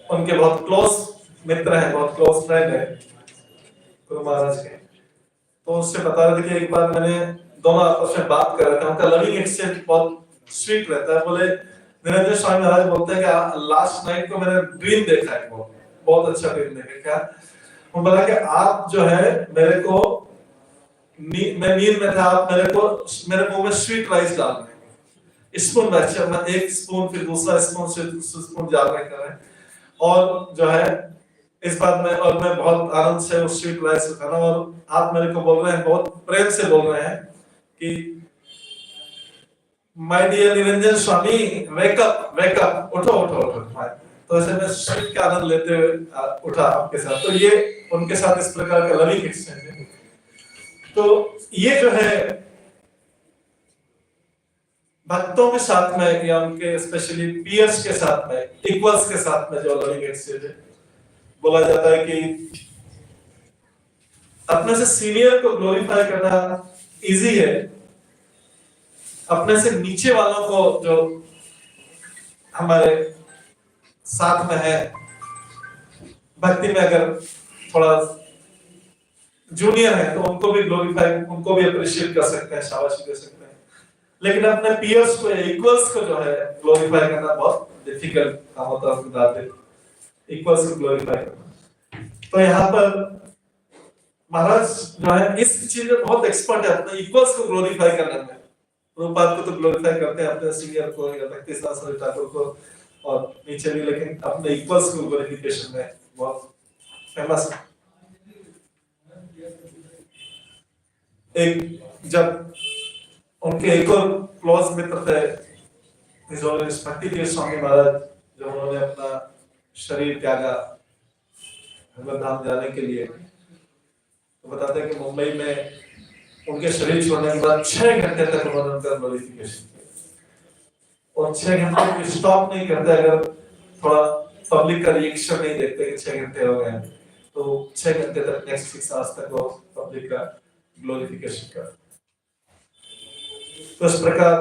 उनके बहुत क्लोज मित्र हैं, बहुत क्लोज फ्रेंड है गुरु महाराज के। तो उससे बता रहे थे कि एक बार मैंने दोनों आपस में बात कर रहे थे, उनका लविंग एक्सचेंज बहुत स्वीट रहता है। बोले निरंजन स्वामी महाराज बोलते हैं कि लास्ट नाइट को मैंने ड्रीम देखा है, बहुत अच्छा ड्रीम देखा। क्या? वो बोला कि आप जो है मेरे को, मैं नींद में था, आप मेरे मुंह में स्वीट राइस डाल रहे हैं, स्पून में, अच्छा मैं एक स्पून फिर दूसरा स्पून डाल रहे कर रहे हैं, और जो है इस बात में, और मैं बहुत आनंद से उस स्वीट राइस को खाना, और आप मेरे को बोल रहे हैं, बहुत प्रेम से बोल रहे हैं कि my dear Niranjan Swami, wake up, उठो। तो ऐसे में स्वीट का आनंद लेते हुए उठा आपके साथ। तो ये उनके साथ इस प्रकार का लविंग एक्सचेंज है। तो ये जो है भक्तों के साथ में, या उनके स्पेशली पीयर्स के साथ में, इक्वल्स के साथ में जो लविंग एक्सचेंज है, बोला जाता है कि अपने से सीनियर को ग्लोरीफाई करना इजी है, अपने से नीचे वालों को जो हमारे साथ में है भक्ति में, अगर थोड़ा जूनियर है तो उनको भी ग्लोरीफाई, उनको भी अप्रिशिएट कर सकते हैं, शाबाशी दे सकते हैं। लेकिन अपने पीयर्स को, इक्वल्स को जो है ग्लोरीफाई करना बहुत डिफिकल्ट काम होता है, इक्वल्स को ग्लोरीफाई करना। तो यहाँ पर महाराज जो है इस चीज में बहुत एक्सपर्ट है, अपने इक्वल्स को ग्लोरीफाई करने में। प्रभुपाद को तो ग्लोरीफाई करते हैं, अपने सीनियर को या भक्ति शास्त्री ठाकुर को और नीचे भी, लेकिन अपने इक्वल्स को ग्लोरीफिकेशन में बहुत फेमस है। एक जब उनके एक और क्लोज मित्र थे भक्ति स्वामी महाराज, जब उन्होंने अपना शरीर त्यागा भगवत धाम जाने के लिए, तो बताते हैं कि मुंबई में उनके शरीर छोड़ने के बाद 6 घंटे तक उन्होंने उनका ग्लोरीफिकेशन किया, और 6 घंटे भी स्टॉप नहीं करते। अगर थोड़ा पब्लिक का रिएक्शन नहीं देखते कि 6 घंटे हो गए, तो 6 घंटे तक, नेक्स्ट 6 आवर्स तक वो पब्लिक का ग्लोरीफिकेशन कर। तो इस प्रकार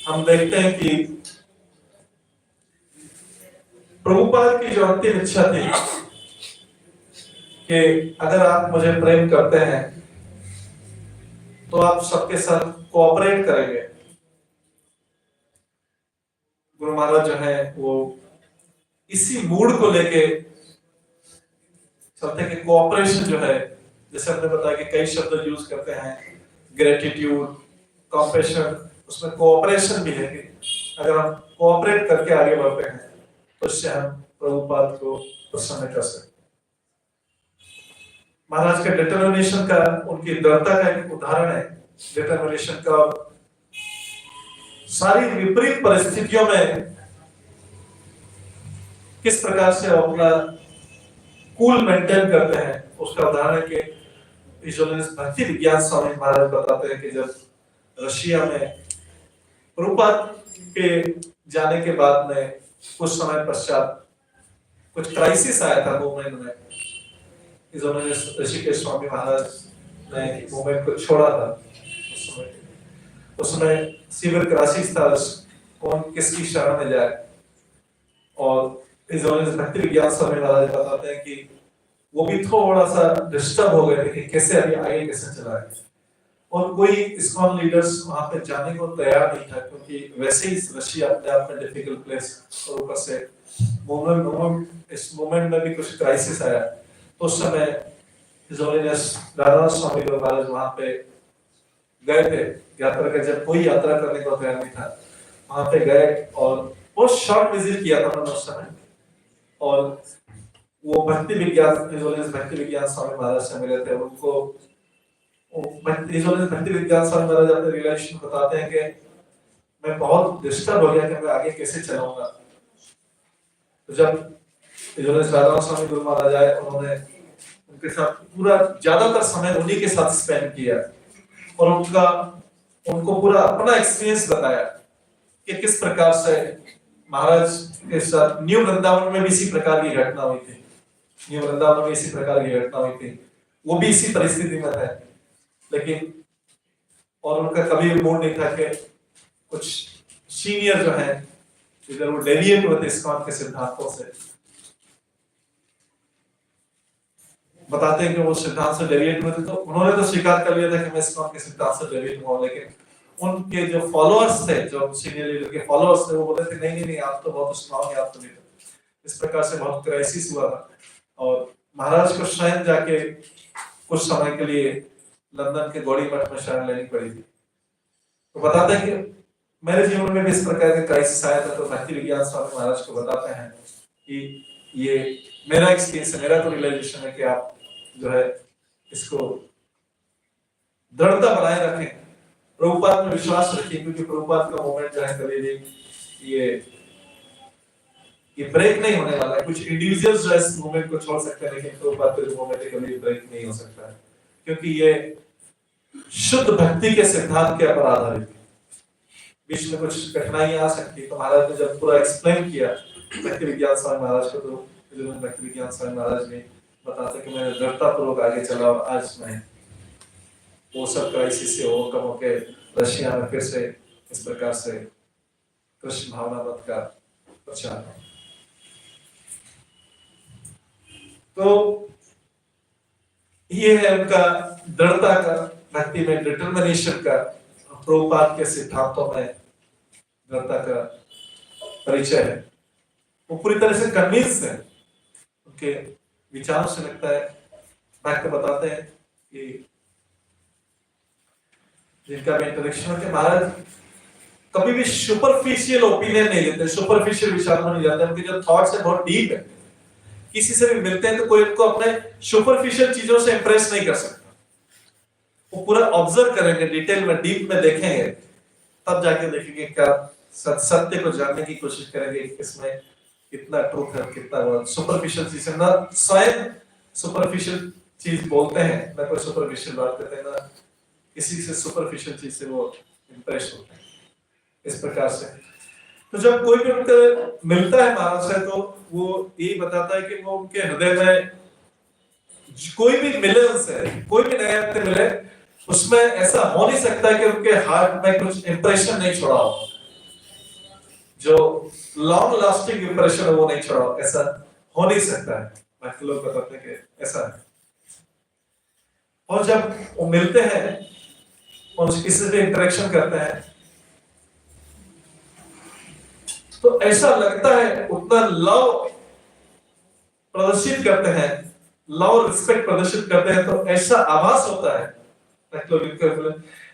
हम देखते हैं कि प्रभुपाद की जो अंतिम इच्छा थी कि अगर आप मुझे प्रेम करते हैं तो आप सबके साथ कोऑपरेट करेंगे। गुरु महाराज जो है वो इसी मूड को लेके चलते कि कोऑपरेशन जो है, जैसे हमने बताया कि कई शब्द यूज करते हैं, ग्रेटिट्यूड, कॉम्पैशन, उसमें कोऑपरेशन भी है कि अगर हम कोऑपरेट करके आगे बढ़ते हैं तो इससे हम प्रभुपाद को प्रसन्न कर सकते हैं। महाराज के डिटर्मिनेशन का, उनकी दृढ़ता का एक उदाहरण है डिटर्मिनेशन का। सारी विपरीत परिस्थितियों में किस प्रकार से अपना कूल मेंटेन करते हैं, उसका उदाहरण है कि भक्ति विज्ञान स्वामी महाराज बताते हैं कि जब रशिया में प्रभुपाद के जाने के बाद में कुछ समय पश्चात कुछ क्राइसिस आया था मूवमेंट में। ऋषिकेश स्वामी महाराज ने मूवमेंट को छोड़ा था। उस समय सीवियर क्राइसिस था, कौन किसकी शरण में जाए। और भक्ति विज्ञान स्वामी महाराज बताते हैं कि वो भी थोड़ा सा डिस्टर्ब हो गए थे कि कैसे अभी आगे कैसे चला है। और कोई इस्कॉन लीडर्स वहां पे जाने को तैयार नहीं था, क्योंकि वैसे ही रशिया अपने आप में डिफिकल्ट प्लेस, और ऊपर से इस मोमेंट में भी कुछ क्राइसिस आया। तो उस समय हिज होलिनेस राधानाथ स्वामी महाराज वहां पे गए थे यात्रा के, जब कोई यात्रा करने को तैयार नहीं था वहां पे गए, और बहुत शॉर्ट विजिट किया था उन्होंने उस समय। और वो भक्ति विज्ञान भक्ति विज्ञान स्वामी महाराज से मिले थे। उनको भक्ति विज्ञान स्वामी महाराज अपने रियलाइजेशन बताते हैं कि मैं बहुत डिस्टर्ब हो गया कि मैं आगे कैसे चलाऊंगा। तो जब राधा स्वामी गुरु महाराज आए, उन्होंने उनके साथ पूरा ज्यादातर समय उन्हीं के साथ स्पेंड किया, और उनको पूरा अपना एक्सपीरियंस बताया कि किस प्रकार से महाराज के साथ न्यू वृंदावन में भी इसी प्रकार की घटना हुई थी। न्यू वृंदावन में इसी प्रकार की घटना हुई थी, वो भी इसी परिस्थिति में थे, लेकिन और उनका कभी मूड नहीं था कि कुछ सीनियर जो है इधर वो डेविएट होते इस्कॉन के सिद्धांतों से, बताते हैं कि वो सिद्धांत से डेविएट हुए थे। तो उन्होंने तो स्वीकार कर लिया था कि मैं इस्कॉन के सिद्धांत से डेविएट हुआ, लेकिन उनके जो फॉलोअर्स थे, जो सीनियर लीडर के फॉलोअर्स थे, वो बोले थे नहीं नहीं नहीं, आप तो बहुत स्ट्रांग है, आप तो लीडर। इस प्रकार से बहुत क्राइसिस हुआ था, और महाराज को स्वयं जाके कुछ समय के लिए लंदन के गौड़ी मठ में शरण लेनी पड़ी थी। तो बताते हैं कि मेरे जीवन में भी इस प्रकार का क्राइसिस आया था, तो भक्ति विज्ञान स्वामी महाराज को बताते हैं कि ये मेरा एक्सपीरियंस है, मेरा तो रियलाइजेशन है कि आप जो है इसको दृढ़ता बनाए रखें, प्रभुपाद में विश्वास रखें, क्योंकि प्रभुपाद का मोमेंट जो है कभी भी ये ब्रेक नहीं होने वाला है। कुछ इंडिविजुअल्स जो इस मोमेंट को छोड़ सकते हैं, लेकिन प्रभुपाद का जो मोमेंट है कभी ब्रेक नहीं हो सकता है, क्योंकि ये शुद्ध भक्ति के सिद्धांत के ऊपर आधारित है। बीच में कुछ कठिनाइयां आ सकती, तो महाराज ने जब पूरा एक्सप्लेन किया भक्ति विज्ञान स्वामी महाराज को, तो भक्ति विज्ञान स्वामी महाराज ने बताते कि मैं दृढ़ता पूर्वक आगे चला, और आज मैं वो सब क्राइसिस से ओवरकम होके रशिया में फिर से इस प्रकार से कृष्ण भावना मत का प्रचार। तो ये है उनका दृढ़ता का, भक्ति में डिटर्मिनेशन का, प्रभुपाद के सिद्धांतों में दृढ़ता का परिचय है। वो पूरी तरह से कन्विंस है, उनके विचारों से लगता है। भक्त बताते हैं कि जिनका भी इंटरेक्शन के महाराज कभी भी सुपरफिशियल ओपिनियन नहीं लेते, सुपरफिशियल विचार में नहीं जाते। उनके जो थॉट्स है बहुत डीप है। किसी से भी मिलते हैं तो कोई उनको अपने सुपरफिशियल चीजों से इंप्रेस नहीं कर सकता। वो पूरा ऑब्जर्व करेंगे, डिटेल में डीप में देखेंगे, तब जाके देखेंगे क्या सत्य को जानने की कोशिश करेंगे, इसमें कितना ट्रूथ है, कितना सुपरफिशियल चीज है। ना स्वयं सुपरफिशियल चीज बोलते हैं, ना कोई सुपरफिशियल बात करते हैं, ना किसी से सुपरफिशियल चीज से वो इंप्रेस होते हैं। इस प्रकार से तो जब कोई भी उनसे मिलता है महाराज से, तो वो यही बताता है कि वो उनके हृदय में कोई भी मिले, उनसे कोई भी नया व्यक्ति मिले, उसमें ऐसा हो नहीं सकता कि उनके हार्ट में कुछ इंप्रेशन नहीं छोड़ा हो, जो लॉन्ग लास्टिंग इंप्रेशन है वो नहीं छोड़ा हो। ऐसा हो नहीं सकता है। बाकी लोग बताते हैं कि ऐसा है। और जब वो मिलते हैं और किसी से इंटरेक्शन करते हैं, तो ऐसा लगता है उतना लव प्रदर्शित करते हैं, लव रिस्पेक्ट प्रदर्शित करते हैं, तो ऐसा आभास होता है,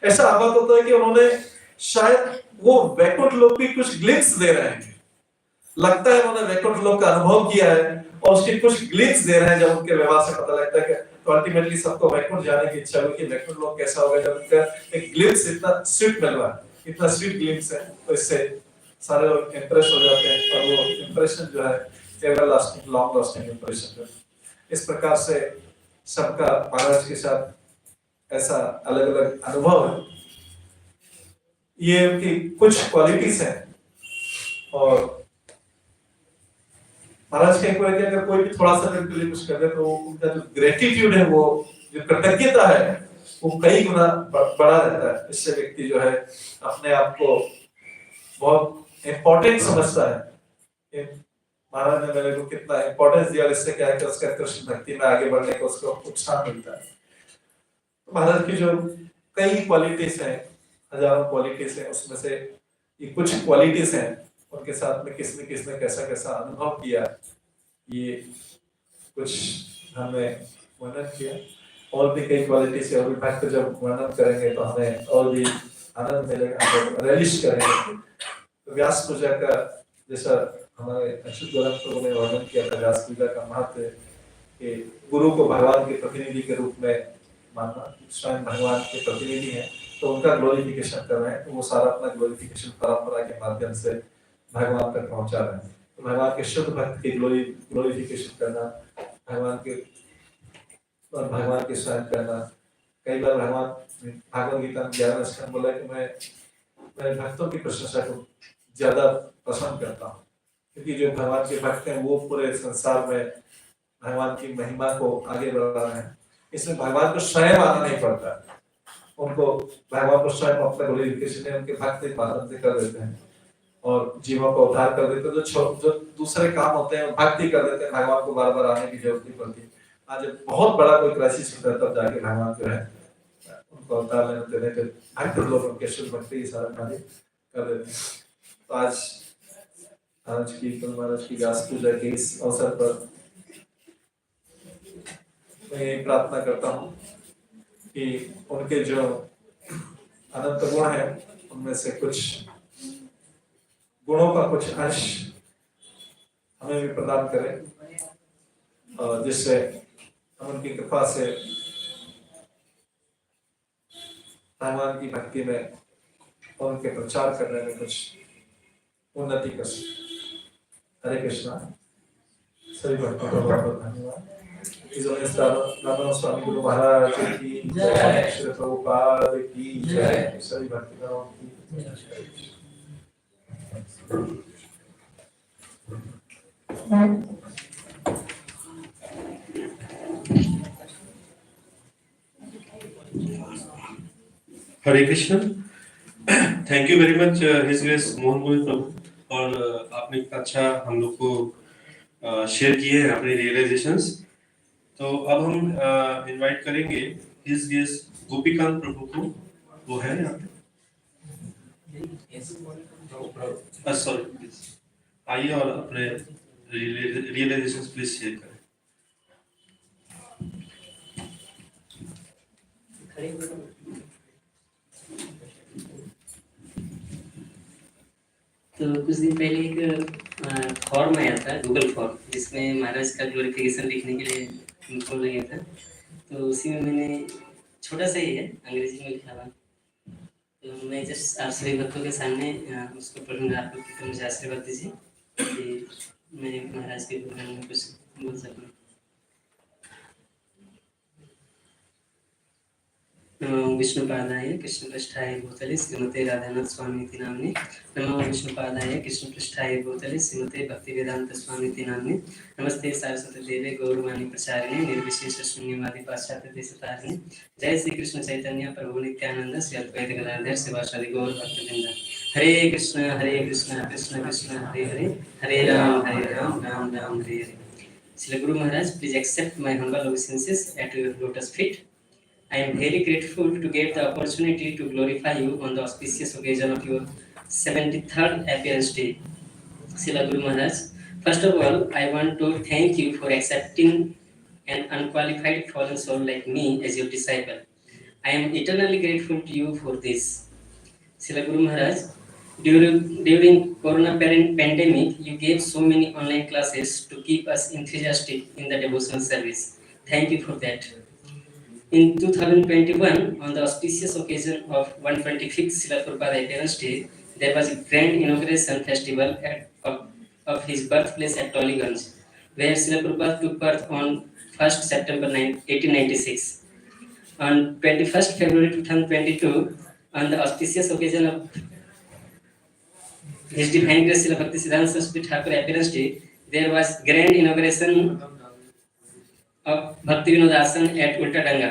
ऐसा आभास होता है कि उन्होंने शायद वो वैकुंठ लोक की कुछ ग्लिम्स दे रहे हैं। लगता है उन्होंने वैकुंठ लोक का अनुभव किया है और उसकी कुछ ग्लिम्स दे रहे हैं। जब उनके व्यवहार से पता लगता है कि तो अल्टीमेटली सबको वैकुंठ जाने की इच्छा हुई कि वैकुंठ लोक कैसा होगा, जब उनका एक ग्लिम्स इतना स्वीट मिल रहा है, इतना स्वीट ग्लिम्स है, तो इससे सारे लोग इंप्रेस हो जाते हैं। और वो इंप्रेशन जो है ever lasting, long lasting impression है। इस प्रकार से सबका महाराज के साथ ऐसा अलग अलग अनुभव है। ये उनकी कुछ क्वालिटीज हैं। और महाराज के अगर कोई भी थोड़ा सा उनके लिए कुछ कर दे, तो उनका जो ग्रेटिट्यूड है, वो जो कृतज्ञता है, वो कई गुना बड़ा रहता है। इससे व्यक्ति जो है अपने आप को बहुत इम्पोर्टेंट समझता है। महाराज ने मेरे को कितना इम्पोर्टेंस दिया, इससे क्या है कि उसका कृष्ण भक्ति में आगे बढ़ने को उसको उत्साह मिलता है। महाराज की जो कई क्वालिटीज हैं, हजारों क्वालिटीज हैं, उसमें से ये कुछ क्वालिटीज हैं, उनके साथ में किसने किसने कैसा कैसा अनुभव किया, ये कुछ हमने वर्णन किया। और भी कई क्वालिटीज है, और भी भक्त जब वर्णन करेंगे तो हमें और भी आनंद मिलेगा, हम रिलीज करेंगे। तो व्यास पूजा का जैसा हमारे अच्युत गोरख प्रभु ने वर्णन किया था, व्यास पूजा का महत्व कि गुरु को भगवान के प्रतिनिधि के रूप में मानना, स्वयं भगवान के प्रतिनिधि हैं तो उनका ग्लोरिफिकेशन कर रहे हैं, तो वो सारा अपना ग्लोरिफिकेशन परंपरा के माध्यम से भगवान तक पहुंचा रहे हैं। तो भगवान के शुद्ध भक्त की ग्लोरिफिकेशन करना, भगवान के स्वयं करना। कई बार भगवान भागवत गीता में 11 स्कंद बोला कि मैं भक्तों की प्रशंसा को ज्यादा पसंद करता हूँ, क्योंकि जो भगवान के भक्त हैं वो पूरे संसार में भगवान की महिमा को आगे बढ़ा रहे हैं। इसमें भगवान को स्वयं आना नहीं पड़ता, उनको भगवान को स्वयं अपना ग्लोरिफिकेशन है उनके भक्त के माध्यम से कर देते हैं और जीवों को उद्धार कर देते हैं। जो दूसरे काम होते हैं भक्ति कर देते हैं, भगवान को बार बार आने की जरूरत नहीं पड़ती। आज बहुत बड़ा कोई क्राइसिस होता है तब जाके भगवान जो है उनको अवतार लेने देते हैं, भक्त लोग उनके शुद्ध भक्ति सारा कार्य कर देते हैं। तो आज की महाराज की व्यास पूजा के इस अवसर पर मैं ये प्रार्थना करता हूँ कि उनके जो अनंत गुण है उनमें से कुछ गुणों का कुछ अंश हमें भी प्रदान करें और जिससे हम उनकी कृपा से भगवान की भक्ति में और उनके प्रचार करने में कुछ उन्नति कर सके। हरे कृष्णा। सभी भक्तों का बहुत बहुत धन्यवाद। स्वामी गुरु महाराज की जय, श्री प्रभुपाद की जय, सभी भक्तगणों की जय। Hare Krishna. Thank you very much his grace Mohan Govind Prabhu, और आपने इतना अच्छा हम लोग को शेयर किए हैं अपने रियलाइजेशंस। तो अब हम इनवाइट करेंगे हिज ग्रेस गोपीकांत प्रभु को, वो है यहाँ पे। सॉरी, आइए और अपने रियलाइजेशंस प्लीज शेयर करें। तो कुछ दिन पहले एक फॉर्म आया था, गूगल फॉर्म, जिसमें महाराज का ग्लोरिफिकेशन लिखने के लिए बोल गया था। तो उसी में मैंने छोटा सा ही है, अंग्रेजी में लिखा हुआ, तो मैं जस्ट आप सभी भक्तों के सामने उसको पढ़ूंगा। आप लोग की मुझे आशीर्वाद दीजिए कि मैं महाराज के बारे में कुछ बोल सकूँ। नमो विष्णुपादाय कृष्णपृष्ठाय भूतले श्रीमते राधानाथ स्वामी इति नाम्ने। नमो विष्णुपादाय कृष्णपृष्ठाय भूतले श्रीमते भक्तिवेदांत स्वामी इति नाम्ने। नमस्ते सरस्वती देवे गौरवाणी प्रचारिणे निर्विशेष शून्यवादी पाश्चात्य देशतारिणे। जय श्री कृष्ण चैतन्य प्रभु नित्यानंद श्री अद्वैत गदाधर शिवासादि गौर भक्तवृंद। हरे कृष्ण कृष्ण कृष्ण हरे हरे, हरे Ram Ram Ram Hare Hare. Shri Guru Maharaj, please accept my humble obeisances at your lotus feet. I am very grateful to get the opportunity to glorify you on the auspicious occasion of your 73rd appearance day. Srila Guru Maharaj, first of all, I want to thank you for accepting an unqualified fallen soul like me as your disciple. I am eternally grateful to you for this. Srila Guru Maharaj, during Corona pandemic, you gave so many online classes to keep us enthusiastic in the devotional service. Thank you for that. In 2021, on the auspicious occasion of 125th Srila Prabhupada appearance day, there was a grand inauguration festival of his birthplace at Tollygunge, where Srila Prabhupada took birth on 1st September 1896. On 21st February 2022, on the auspicious occasion of His Divine Grace Srila Bhaktisiddhanta Saraswati Thakur appearance day, there was grand inauguration of Bhakti Vinod Ashram at Ulta Danga,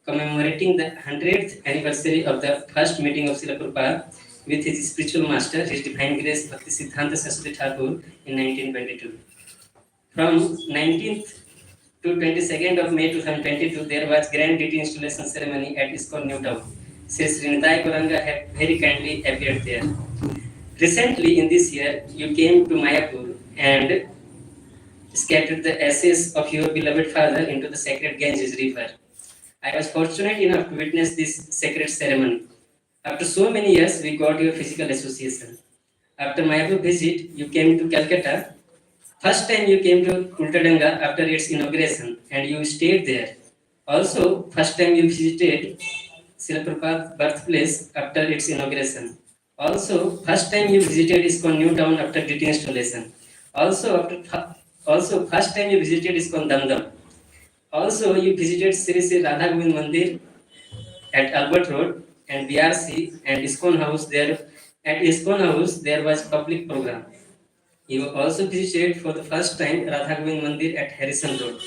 commemorating the 100th anniversary of the first meeting of Srila Prabhupada with his spiritual master, His Divine Grace Bhaktisiddhanta Saraswati Thakur in 1922. From 19th to 22nd of May 2022, there was grand deity installation ceremony at ISKCON Dumdum. Sri Srinitay Kuranga had very kindly appeared there. Recently, in this year, you came to Mayapur and scattered the ashes of your beloved father into the sacred Ganges river. I was fortunate enough to witness this sacred ceremony. After so many years, we got your physical association. After Mayapur visit, you came to Calcutta. First time you came to Ultadanga after its inauguration and you stayed there. Also, first time you visited Srila Prabhupada's birthplace after its inauguration. Also, first time you visited ISKCON New Town after deinstallation. Also, first time you visited ISKCON Dumdum. Also, you visited Sri Radhanath Mandir at Albert Road and BRC and ISKCON House there. At ISKCON House, there was public program. You also visited for the first time Radhanath Mandir at Harrison Road.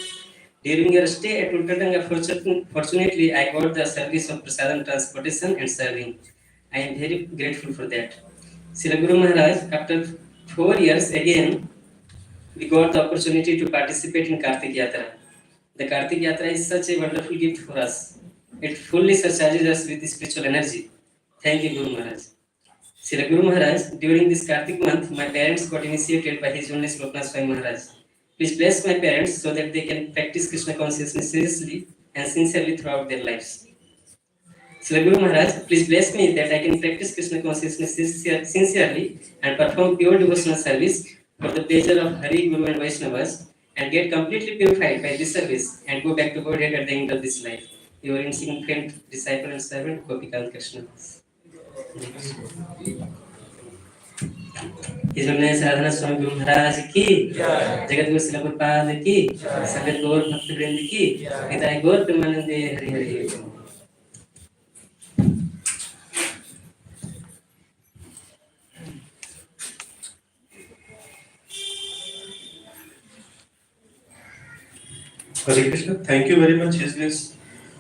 During your stay at Ultadanga, fortunately, I got the service of Prasadam transportation and serving. I am very grateful for that. Srila Guru Maharaj, after 4 years again, we got the opportunity to participate in Kartik Yatra. The Kartik Yatra is such a wonderful gift for us. It fully surcharges us with spiritual energy. Thank you, Guru Maharaj. Srila Guru Maharaj, during this Kartik month, my parents got initiated by His Holiness Swami Maharaj. Please bless my parents so that they can practice Krishna consciousness seriously and sincerely throughout their lives. Srila Guru Maharaj, please bless me that I can practice Krishna consciousness sincerely and perform pure devotional service for the pleasure of Hari, Guru and Vaishnavas and get completely purified by this service and go back to Godhead at the end of this life. Your insignificant disciple and servant, Gopikant Krishna. His Holiness Radhanath Swami Guru Maharaj की जगत गुरु श्रील प्रभुपाद की संगत गौर भक्त वृंद की पिता गौर प्रेमानंदे Hari Hari Hare Krishna. Thank you very much, His Holiness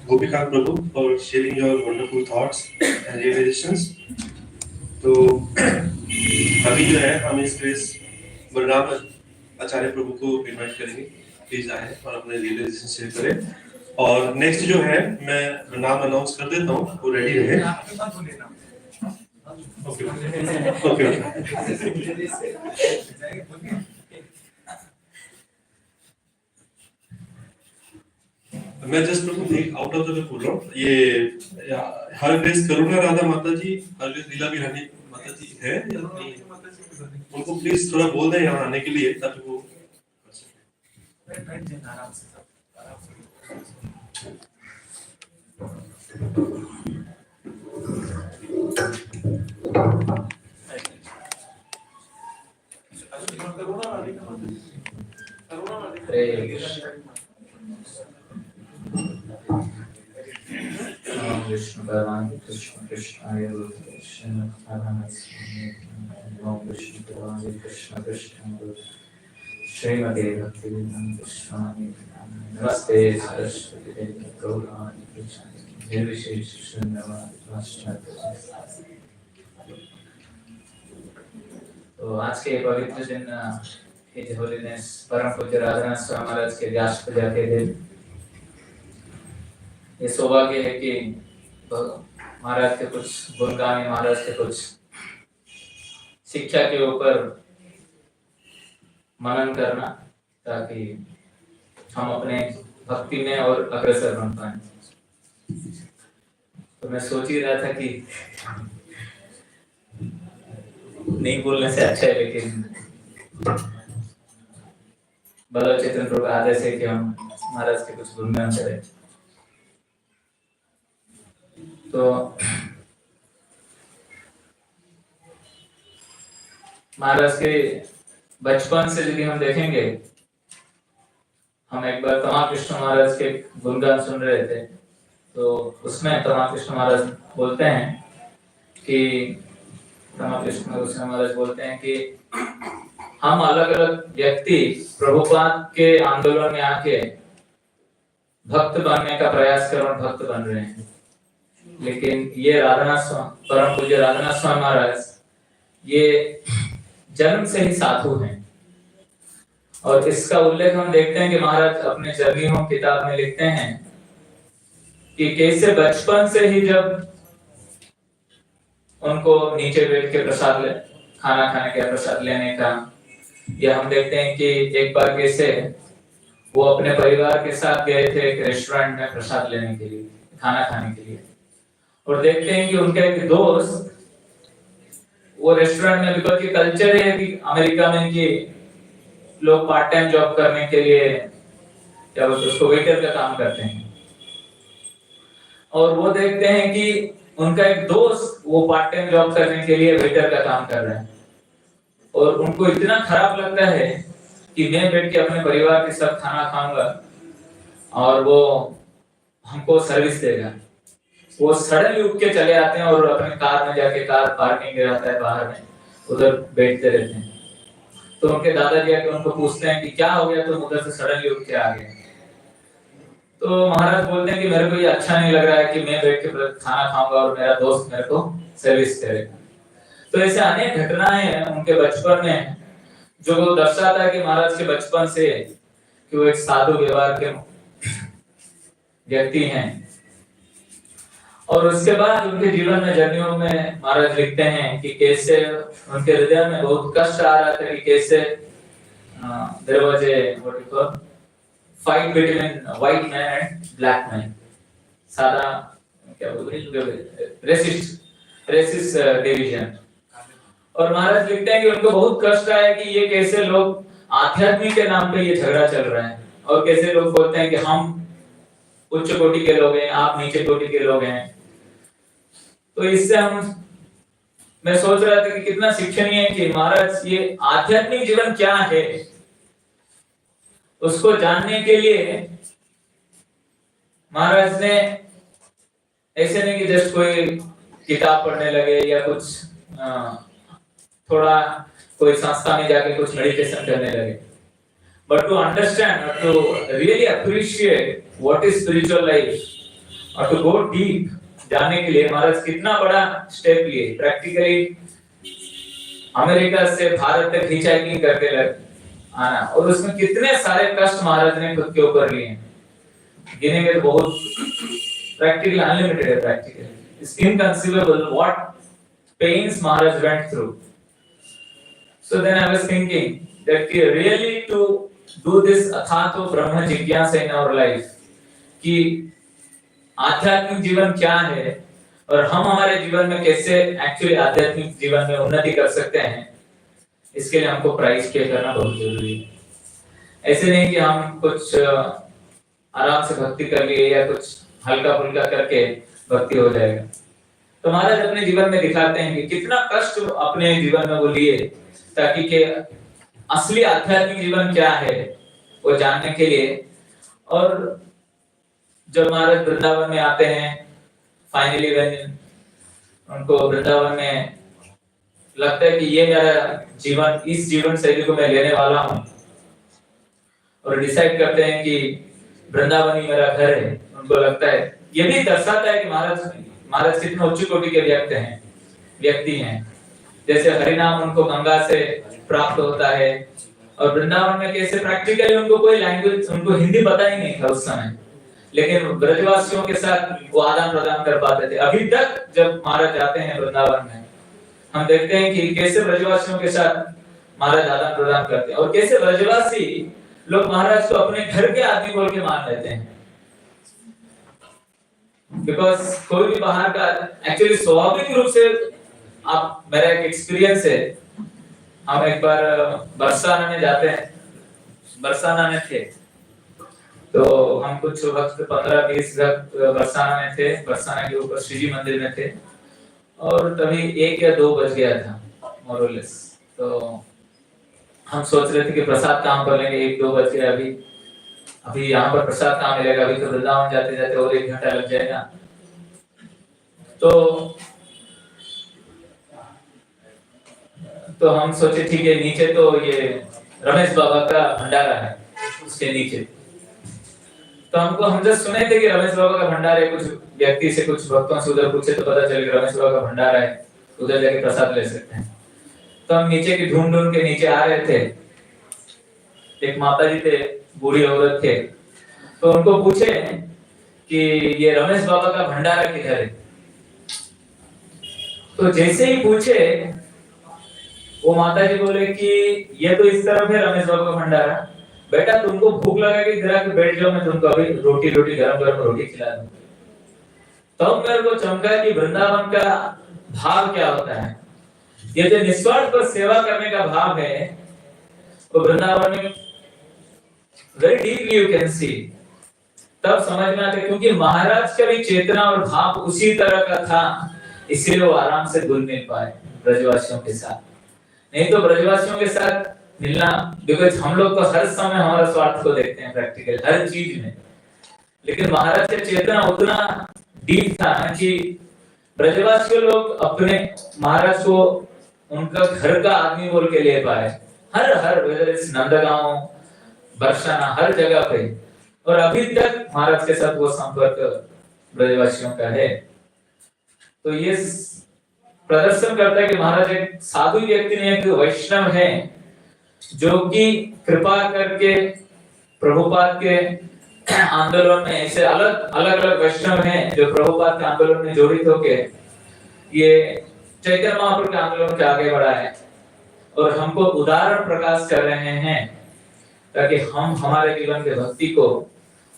Gopikant Prabhu, for sharing your wonderful thoughts and realizations. तो अभी जो है हम इस प्रेस बलराम आचार्य प्रभु को इनवाइट करेंगे, प्लीज आए और अपने रियलाइजेशन शेयर करें। और नेक्स्ट जो है मैं नाम अनाउंस कर देता हूँ, वो रेडी रहे। ओके मैं जस्ट प्रभु एक आउट ऑफ द वे बोल रहा हूँ। ये हर ग्रेस करुणा राधा माता जी, हर ग्रेस लीला बिहारी माता जी है या नहीं? उनको प्लीज थोड़ा बोल दें यहाँ आने के लिए ताकि वो Vishnu Bhagavan Krishna Krishna Krishna Radhanath Om Vishnu Bhagavan Krishna Krishna Srimati Bhaktivedanta Swami Namaste Saraswati Devi Gaurani Krishna Nirvishesh Shunyavad Vaishnav। तो आज के पवित्र दिन हिज होलीनेस परम पूज्य राधानाथ स्वामी महाराज के व्यास पूजा के दिन ये सौभाग्य है कि महाराज के कुछ गुणगान, महाराज के कुछ शिक्षा के ऊपर मनन करना ताकि हम अपने भक्ति में और अग्रसर बन पाए। तो मैं सोच ही रहा था कि नहीं बोलने से अच्छा है, लेकिन बल्लभ चेतन प्रभु का आदेश है कि हम महाराज के कुछ गुणगान करें। तो महाराज के बचपन से यदि हम देखेंगे, हम एक बार तमाम कृष्ण महाराज के गुणगान सुन रहे थे, तो उसमें तमाम कृष्ण महाराज बोलते हैं कि हम अलग अलग व्यक्ति प्रभुपाद के आंदोलन में आके भक्त बनने का प्रयास कर और भक्त बन रहे हैं, लेकिन ये परम पूज्य राधानाथ स्वामी महाराज ये जन्म से ही साधु हैं। और इसका उल्लेख हम देखते हैं कि महाराज अपने जर्नी होम किताब में लिखते हैं कि कैसे बचपन से ही जब उनको नीचे बैठ के खाना खाने का प्रसाद लेने का, या हम देखते हैं कि एक बार कैसे वो अपने परिवार के साथ गए थे एक रेस्टोरेंट में प्रसाद लेने के लिए, खाना खाने के लिए, और देखते हैं कि उनका एक दोस्त वो रेस्टोरेंट में, बिकॉज ये कल्चर है कि अमेरिका में कि लोग पार्ट टाइम जॉब करने के लिए क्या बोलते हैं उसको, वेटर का काम करते हैं, और वो देखते हैं कि उनका एक दोस्त वो पार्ट टाइम जॉब करने के लिए वेटर का काम कर रहा है, और उनको इतना खराब लगता है कि मैं बैठ के अपने परिवार के साथ खाना खाऊंगा और वो हमको सर्विस देगा। वो सडनली उठ के चले आते हैं और अपने कार में जाके, कार पार्किंग रहता है बाहर में, उधर बैठते रहते हैं। तो उनके दादाजी आके उनको पूछते हैं कि क्या हो गया, तुम उधर से सडनली उठ के आ गए। तो महाराज बोलते हैं कि मेरे को ये अच्छा नहीं लग रहा है कि मैं बैठ के खाना खाऊंगा और मेरा दोस्त मेरे को सर्विस करेगा। तो ऐसे अनेक घटनाएं हैं उनके बचपन में जो वो दर्शाता है कि महाराज के बचपन से कि वो एक साधु व्यवहार के व्यक्ति हैं। और उसके बाद उनके जीवन में जर्नियों में महाराज लिखते हैं कि कैसे उनके हृदय में बहुत कष्ट आ रहा था कि कैसे there was a what you call fight between white man and black man, सादा क्या बोलते हैं, रेसिस्ट डिवीजन। और महाराज लिखते हैं कि उनको बहुत कष्ट आया कि ये कैसे लोग आध्यात्मिक के नाम पे ये झगड़ा चल रहा है, और कैसे लोग बोलते हैं कि हम उच्च कोटि के लोग हैं, आप नीचे कोटि के लोग हैं। तो इससे मैं सोच रहा था कि कितना शिक्षणीय है कि महाराज ये आध्यात्मिक जीवन क्या है उसको जानने के लिए महाराज ने ऐसे नहीं कि जस्ट कोई किताब पढ़ने लगे या कुछ थोड़ा कोई संस्था में जाके कुछ मेडिटेशन करने लगे, बट टू अंडरस्टैंड और to really appreciate what is spiritual life और टू गो डीप जानने के लिए महाराज कितना बड़ा स्टेप लिए। प्रैक्टिकली अमेरिका से भारत तक हिचहाइकिंग करके आना, और उसमें कितने सारे कष्ट महाराज ने खुद के ऊपर लिए हैं, गिनेंगे तो बहुत, प्रैक्टिकली अनलिमिटेड है। Practically it's inconceivable what pains Maharaj went through. So then I was thinking that really to do this अथातो ब्रह्म जिज्ञासा in our life, कि आध्यात्मिक जीवन क्या है और हम हमारे जीवन में कैसे एक्चुअली आध्यात्मिक जीवन में उन्नति कर सकते हैं, इसके लिए हमको प्राइस पे करना बहुत जरूरी है। ऐसे नहीं कि हम कुछ आराम से भक्ति कर लिए या कुछ हल्का फुल्का करके भक्ति हो जाएगा। तो महाराज अपने जीवन में दिखाते हैं कि कितना कष्ट अपने जीवन में वो लिए ताकि के असली आध्यात्मिक जीवन क्या है वो जानने के लिए। और जब महाराज वृंदावन में आते हैं, फाइनली उनको वृंदावन में लगता है कि ये मेरा जीवन, इस जीवन शैली को मैं लेने वाला हूँ, और डिसाइड करते हैं कि वृंदावन ही मेरा घर है। उनको लगता है, ये भी दर्शाता है कि महाराज कितने उच्च कोटि के व्यक्ति हैं। जैसे हरिनाम उनको गंगा से प्राप्त होता है, और वृंदावन में कैसे प्रैक्टिकली उनको कोई लैंग्वेज, उनको हिंदी पता ही नहीं था उस समय, लेकिन ब्रजवासियों के साथ वो आदान प्रदान कर पाते थे। अभी तक जब महाराज जाते हैं वृंदावन में, हम देखते हैं कि कैसे ब्रजवासियों के साथ महाराज आदान प्रदान करते हैं, और कैसे ब्रजवासी लोग महाराज को अपने घर के आदमी बोल के मान लेते हैं। बिकॉज कोई भी बाहर का, एक्चुअली स्वाभाविक रूप से, आप, मेरा एक एक्सपीरियंस है, हम एक बार बरसाना में जाते हैं, बरसाना में थे, तो हम कुछ वक्त 15-20 वक्त बरसाना में थे, बरसाना के ऊपर श्री जी मंदिर में थे, और तभी 1 या 2 बज गया था मोरलेस। तो हम सोच रहे थे कि प्रसाद कहाँ पर लेंगे, 1-2 बज गया, अभी यहाँ पर प्रसाद कहाँ मिलेगा, अभी तो वृंदावन जाते जाते और 1 घंटा लग जाएगा। तो हम सोचे ठीक है, नीचे तो ये रमेश बाबा का भंडारा है, उसके नीचे। तो हम जस्ट सुने थे कि रमेश बाबा का भंडारा है, कुछ व्यक्ति से, कुछ भक्तों से उधर पूछे तो पता चल गया रमेश बाबा का भंडारा है, उधर जाके प्रसाद ले सकते हैं। तो हम नीचे की ढूंढ के नीचे आ रहे थे, एक माता जी थे, बूढ़ी औरत थे, तो उनको पूछे कि ये रमेश बाबा का भंडारा किधर है। तो तो जैसे ही पूछे वो माता जी बोले कि ये तो इस तरफ है रमेश बाबू का भंडारा, बेटा तुमको भूख लगेगी जरा के बैठ जाओ, मैं तुमको अभी रोटी गरम गरम रोटी खिला दूं। तब मेरे को चमका कि वृंदावन का भाव क्या होता है। ये जो निस्वार्थ पर सेवा करने का भाव है वो वृंदावन में very deeply you can see. तब समझ में आता है क्योंकि महाराज का भी चेतना और भाव उसी तरह का था, इसलिए वो आराम से घुल मिल पाए ब्रजवासियों के साथ। नहीं तो ब्रजवासियों के साथ मिलना, बिकॉज हम लोग तो हर समय हमारा स्वार्थ को देखते हैं प्रैक्टिकल हर चीज में, लेकिन महाराज का चेतना उतना डीप था कि ब्रजवासी लोग अपने महाराज को उनका घर का आदमी बोल के ले पाए। हर वेदर इस नंदगांव बरसाना हर जगह पे, और अभी तक महाराज के साथ वो संपर्क ब्रजवासियों का है। तो ये प्रदर्शन करता है कि महाराज एक साधु व्यक्ति नहीं है, कि वैष्णव है जो कि कृपा करके प्रभुपाद के आंदोलन में ऐसे अलग वैष्णव हैं जो प्रभुपाद के आंदोलन में जोड़ित होके ये चैतन्य महाप्रभु के आंदोलन के आगे बढ़ा है और हमको उदाहरण प्रकाश कर रहे हैं, ताकि हम हमारे जीवन के भक्ति को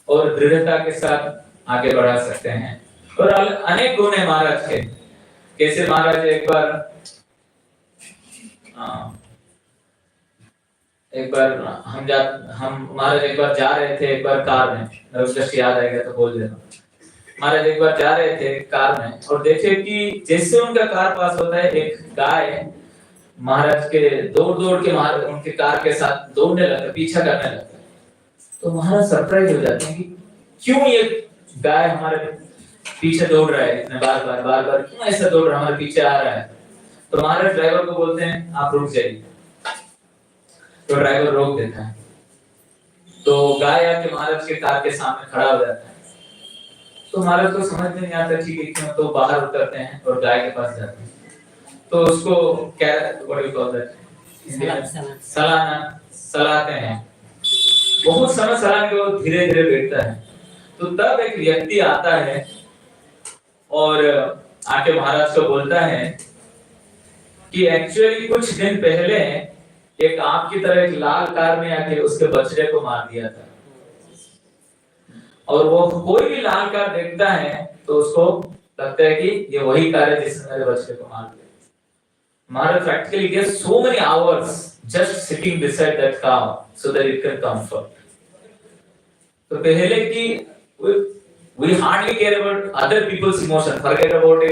और दृढ़ता के साथ आगे बढ़ा सकते हैं। और अनेक गुण है महाराज के। कैसे महाराज एक बार हम महाराज एक बार जा रहे थे, एक बार कार में, जस्ट याद आएगा तो बोल देना। महाराज एक बार जा रहे थे कार में और देखे कि जैसे उनका कार पास होता है, एक गाय महाराज के दौड़ के महाराज उनके कार के साथ दौड़ने लगता है, पीछा करने लगता है। तो महाराज सरप्राइज हो जाते हैं कि क्यों ये गाय हमारे पीछे दौड़ रहा है, इतने बार क्यों ऐसा दौड़ रहा है, हमारे पीछे आ रहा है। तो महाराज ड्राइवर को बोलते हैं आप रुक जाइए। तो ड्राइवर रोक देता है। तो गाय आके महाराज के कार के सामने खड़ा हो जाता है। तो महाराज को समझ में नहीं आता ठीक है क्यों, तो बाहर उतरते हैं और गाय के पास जाते हैं। तो उसको क्या सलाहते हैं। बहुत समय सलाह के वो धीरे धीरे बैठता है। तो तब एक व्यक्ति आता है और आके महाराज को बोलता है कि एक्चुअली कुछ दिन पहले एक आपकी तरह एक लाल कार में आके उसके बछड़े को मार दिया था, और वो कोई भी लाल कार देखता है तो उसको लगता है कि ये वही कार है जिसने मेरे बछड़े को मार दिया। Maharaj practically gave so many hours just sitting beside that cow so that it can comfort. तो पहले कि we hardly care about other people's emotion, forget about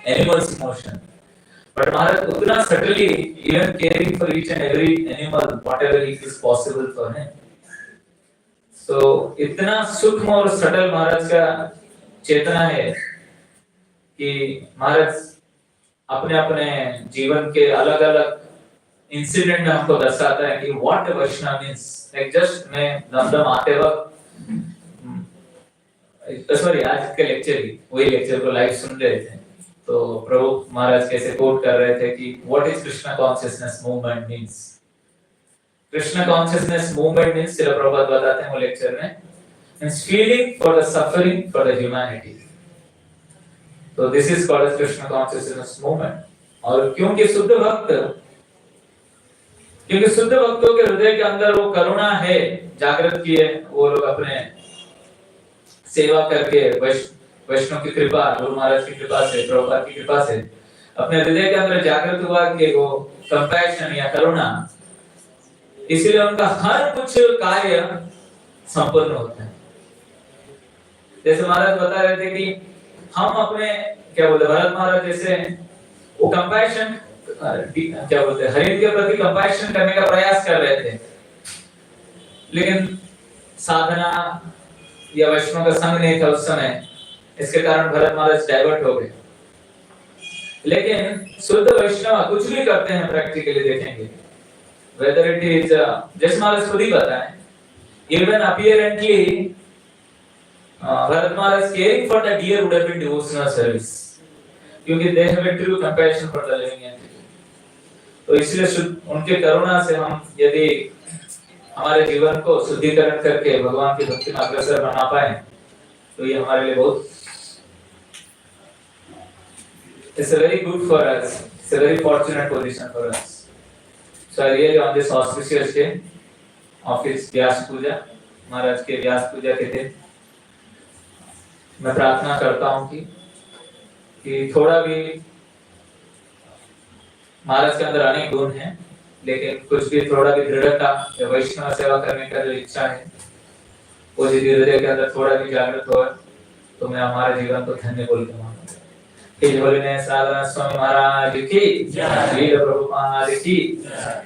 animal's emotion. But Maharaj उतना subtly even caring for each and every animal, whatever is possible for him. So इतना सूक्ष्म और subtle महाराज का चेतना है कि महाराज अपने अपने जीवन के अलग अलग इंसिडेंट में हमको दर्शाता है कि what a Vaishnava means. Like just मैं दमदम आते वक्त सॉरी आज के वही लेक्चर को लाइव सुन रहे थे, तो प्रभु महाराज कैसे कोट कर रहे थे कि what is Krishna consciousness movement means. Krishna consciousness movement means Srila Prabhupada बताते हैं वो लेक्चर में, means feeling for the suffering for the humanity. तो this is called as Krishna consciousness movement. और क्योंकि शुद्ध भक्तों के हृदय के अंदर वो करुणा है जागृत की है, वो लोग अपने सेवा करके वैष्णव की कृपा, गुरु महाराज की कृपा से, प्रभुपाद की कृपा से अपने हृदय के अंदर जागृत हुआ कि वो कंपैशन या करुणा, इसलिए उनका हर कुछ कार्य संपूर्ण होता है। जैसे महाराज बता रहे थे कि हम अपने क्या बोलते भरत महाराज जैसे वो कंपैशन क्या बोलते हरिण के प्रति कंपैशन करने का प्रयास कर रहे थे, लेकिन साधना या वैष्णव का संग नहीं था उस समय, इसके कारण भरत महाराज डाइवर्ट हो गए। लेकिन शुद्ध वैष्णव कुछ भी करते हैं प्रैक्टिकली देखेंगे, whether it is जैसे महाराज खुद ही बताएं, even apparently Bharat Maharaj caring for the deer would have been devotional service, क्योंकि they have a true compassion for the living entity। तो इसलिए उनके करुणा से हम यदि हमारे जीवन को शुद्धिकरण करके भगवान की भक्ति में अग्रसर बना पाए तो ये हमारे लिए बहुत It's a very good for us. It's a very fortunate position for us. So I really on this auspicious day of his Vyas Puja, महाराज के व्यास पूजा के दिन मैं प्रार्थना करता हूँ कि थोड़ा भी महाराज के अंदर अनेक गुण हैं, लेकिन कुछ भी थोड़ा भी दृढ़ता या वैष्णव सेवा करने का जो इच्छा है वो यदि हृदय के अंदर थोड़ा भी जागृत हो तो मैं हमारे जीवन को धन्य बोल के मानूंगा। His Holiness Radhanath Swami Maharaj की जय, श्री प्रभुपाद की जय।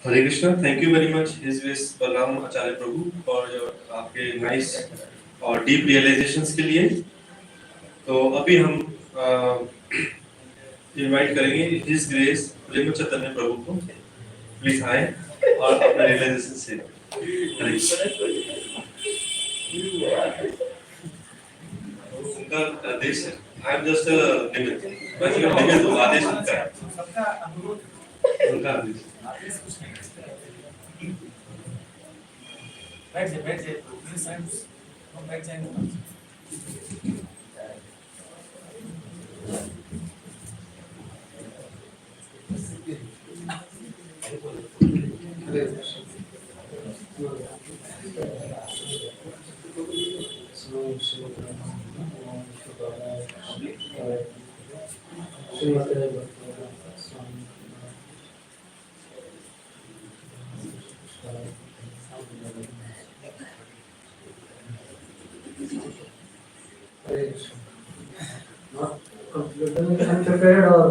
Hare Krishna. Thank you very much his wish Balaram Acharya Prabhu और आपके नाइस और डीप रियलाइजेशंस के लिए। तो अभी हम इनवाइट करेंगे हिज ग्रेस प्रेम चैतन्य प्रभु को, प्लीज आए और अपना रियलाइजेशन से। हरे उनका आदेश है, आई एम जस्ट निमित्त, बस ये निमित्त तो आदेश उनका है, उनका आदेश। बैठ जाइए बैठ जाएंगे। Not completely unprepared or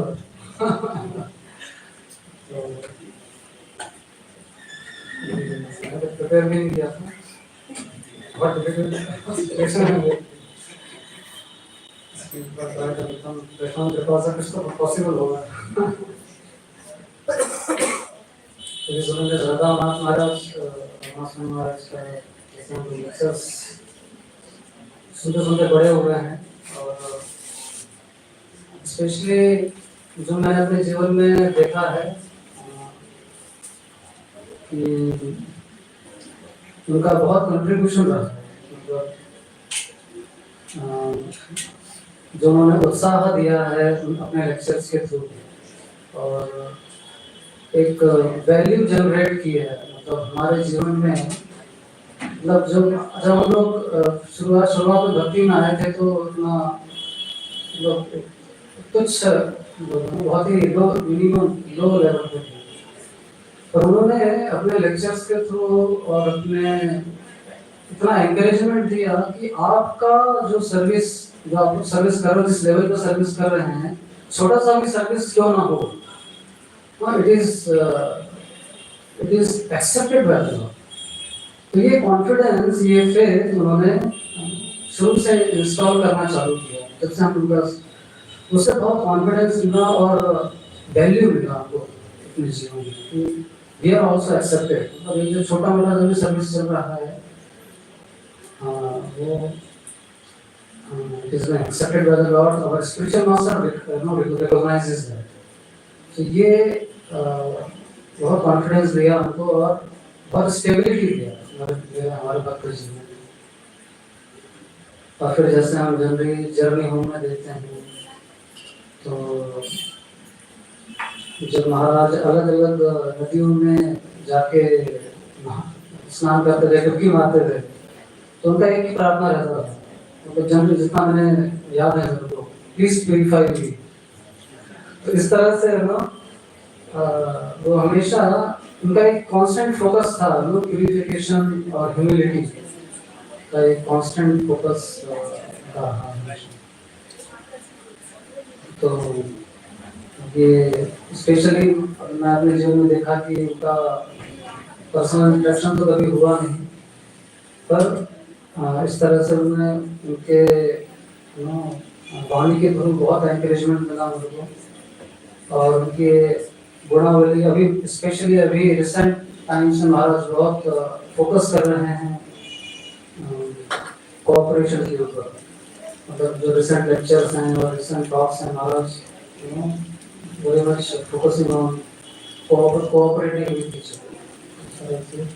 prepare भी नहीं किया था, बहुत डिफिकल्ट पॉसिबल होगा। राधानाथ महाराज महाराज का लेक्चर्स सुनते सुनते बड़े हुए हैं और स्पेशली जो मैंने अपने जीवन में देखा है कि उनका बहुत कंट्रीब्यूशन रहा है, मतलब जो उन्होंने उत्साह दिया है अपने लेक्चर्स के थ्रू और एक वैल्यू जनरेट की है, मतलब हमारे जीवन में। मतलब जब हम लोग शुरुआत में भक्ति में आए थे तो इतना मतलब कुछ बहुत ही लो लेवल पे थे, पर उन्होंने अपने लेक्चर्स के थ्रू और अपने इतना एंकरेजमेंट दिया कि आपका जो सर्विस, जो आप सर्विस कर रहे हो, जिस लेवल पे सर्विस कर रहे हैं, छोटा सा भी सर्विस क्यों ना हो, it is accepted by the Lord. तो ये कॉन्फिडेंस, ये फेथ उन्होंने शुरू से इंस्टॉल करना चालू किया। जब से हम उनका उससे बहुत कॉन्फिडेंस मिला और वैल्यू मिला आपको अपने जीवन में। We are also accepted. और ये जो छोटा मोटा जो भी सर्विस चल रहा है वो it is accepted by the Lord. Our spiritual master recognizes that. तो ये बहुत कॉन्फिडेंस दिया हमको और बहुत स्टेबिलिटी दिया हमारे भक्त जीवन में। और फिर जैसे हम जर्नी होम में देखते हैं तो जब महाराज अलग अलग नदियों में जाके स्नान करते थे, डुबकी मारते थे, तो उनका एक ही प्रार्थना रहता था, मतलब जनरली जितना मैंने याद है उनको, प्लीज प्यूरिफाई मी। तो इस तरह से ना वो हमेशा उनका एक कांस्टेंट फोकस था, प्यूरिफिकेशन और ह्यूमिलिटी का एक कांस्टेंट फोकस था। तो ये स्पेशली मैं अपने जीवन में देखा कि उनका पर्सनल इंटरेक्शन तो कभी हुआ नहीं, पर इस तरह से उन्हें उनके वाणी के थ्रू बहुत एनकरेजमेंट मिला मुझको। और उनके गुणावली अभी स्पेशली अभी रिसेंट टाइम्स में महाराज बहुत फोकस कर रहे हैं कोऑपरेशन के ऊपर। मतलब जो रिसेंट लेक्चर्स हैं और रिसेंट टॉक्स हैं, महाराज very much focusing on cooperating with each other.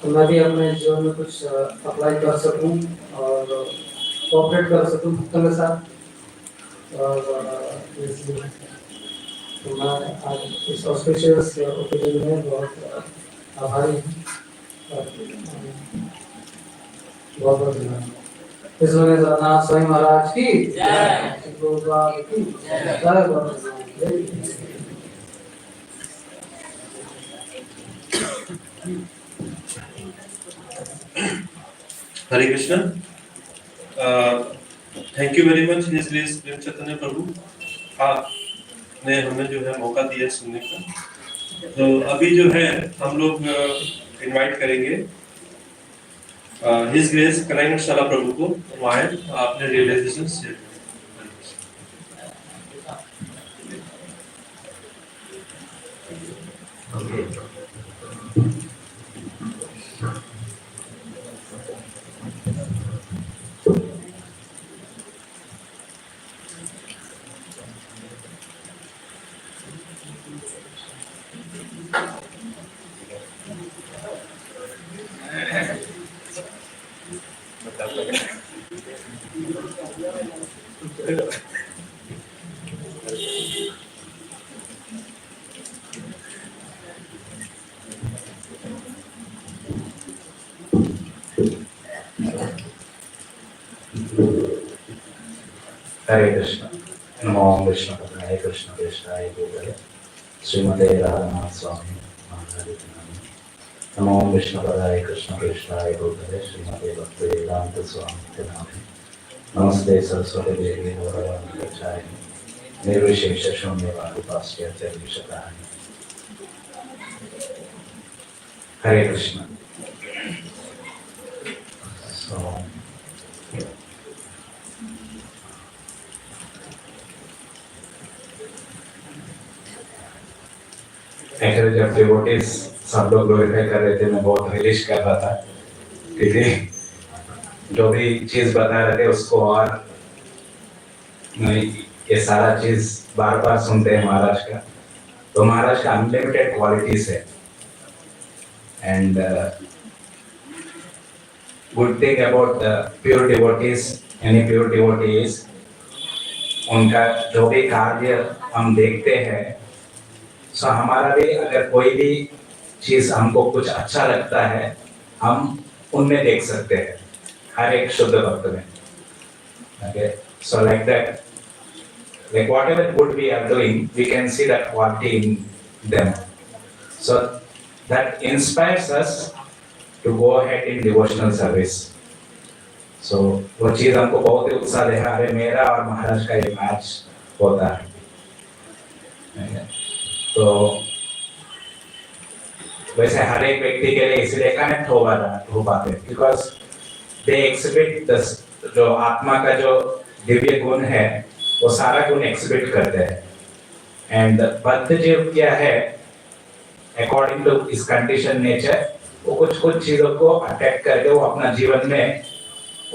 तो मैं भी अपने जीवन में कुछ अप्लाई कर सकूं और कोऑपरेट कर सकूं भक्तों के साथ। और इसलिए तो मैं आज इस ऑस्पिशियस ओकेजन में बहुत आभारी हूँ और बहुत बहुत धन्यवाद। इस वजह से स्वामी महाराज की जय, गुरुद्वारा की जय। Hare Krishna. Thank you very much his grace Prem Chaitanya Prabhu, ने हमें जो है मौका दिया सुनने का। तो अभी जो है हम लोग इनवाइट करेंगे हिज ग्रेस कन्हैया शाला प्रभु को, वहाँ अपने रियलाइजेशन शेयर करें। हरे कृष्ण। नमो विष्णु पत्नाय कृष्ण कृष्णाय भूतले श्रीमते राधानाथ स्वामी महाराज के नाम। नमो विष्णु पदाय कृष्ण कृष्णाय भूतले श्रीमते भक्ति वेदांत स्वामी के नाम। नमस्ते सरस्वती देवी गौरवाणी प्रचारिणी निर्विशेष शून्यवाद उपास्यते विशतानि। हरे कृष्ण। एक्चुअली जब डिवोटीज सब लोग ग्लोरीफाई कर रहे थे, मैं बहुत रिलीज कर रहा था, क्योंकि जो भी चीज बता रहे थे उसको और ये सारा चीज बार बार सुनते हैं महाराज का। तो महाराज का अनलिमिटेड क्वालिटीज है। And good thing about pure devotees, any pure devotees, उनका जो भी कार्य हम देखते हैं, सो हमारा भी अगर कोई भी चीज हमको कुछ अच्छा लगता है, हम उनमें देख सकते हैं, हर एक शुद्ध भक्त में। Okay, so like that, like whatever good we are doing, we can see that quality in them. So that inspires us to go ahead in devotional service. So वो चीज हमको बहुत ही उत्साह देगा। अरे मेरा और महाराज का ये मैच होता है। तो वैसे हर एक व्यक्ति के लिए इसलिए कनेक्ट हो पाते हैं, बिकॉज दे एक्सिबिट जो आत्मा का जो दिव्य गुण है, वो सारा गुण एक्सिबिट करते हैं। एंड बद्ध जीव क्या है, अकॉर्डिंग टू इस कंडीशन नेचर, वो कुछ चीजों को अटैक करके वो अपना जीवन में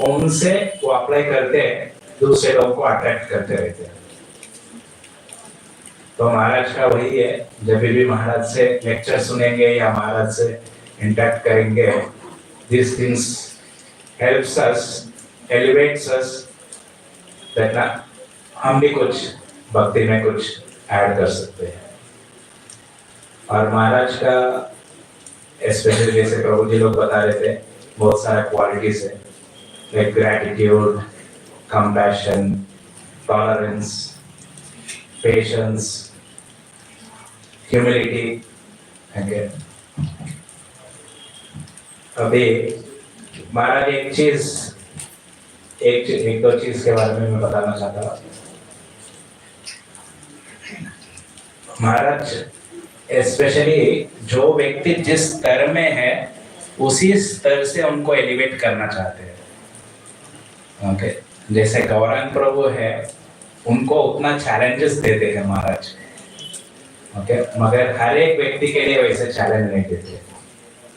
उनसे वो अप्लाई करते हैं, दूसरे लोगों को अट्रैक्ट करते रहते हैं। तो महाराज का वही है, जब भी महाराज से लेक्चर सुनेंगे या महाराज से इंटरेक्ट करेंगे, these things helps us, elevates us, that ना हम भी कुछ भक्ति में कुछ ऐड कर सकते हैं। और महाराज का स्पेशली जैसे प्रभु जी लोग बता रहे थे, बहुत सारा क्वालिटीज है, like gratitude, compassion, tolerance, patience, humility. okay. अभी महाराज एक दो चीज के बारे में मैं बताना चाहता हूँ। महाराज स्पेशली जो व्यक्ति जिस स्तर में है, उसी स्तर से उनको एलिवेट करना चाहते हैं। ओके, जैसे गौरांग प्रभु है, उनको उतना चैलेंजेस देते हैं महाराज। ओके, मगर हर एक व्यक्ति के लिए वैसे चैलेंज नहीं देते।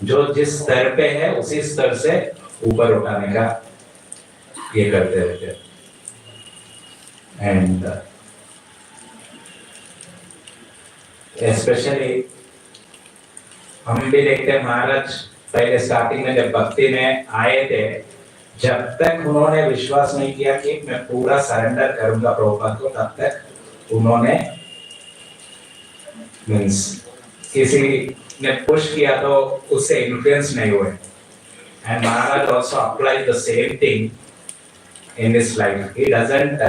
जो जिस स्तर पे है, उसी स्तर से ऊपर उठाने का ये करते रहते। एंड स्पेशली हम भी देखते हैं, महाराज पहले स्टार्टिंग में जब भक्ति में आए थे, जब तक उन्होंने विश्वास नहीं किया कि मैं पूरा सरेंडर करूंगा प्रभुपाद को, तब तक उन्होंने मीन्स किसी ने पुश किया तो उससे इन्फ्लुएंस नहीं हुए। And Maharaj also applies the same thing in his life. He doesn't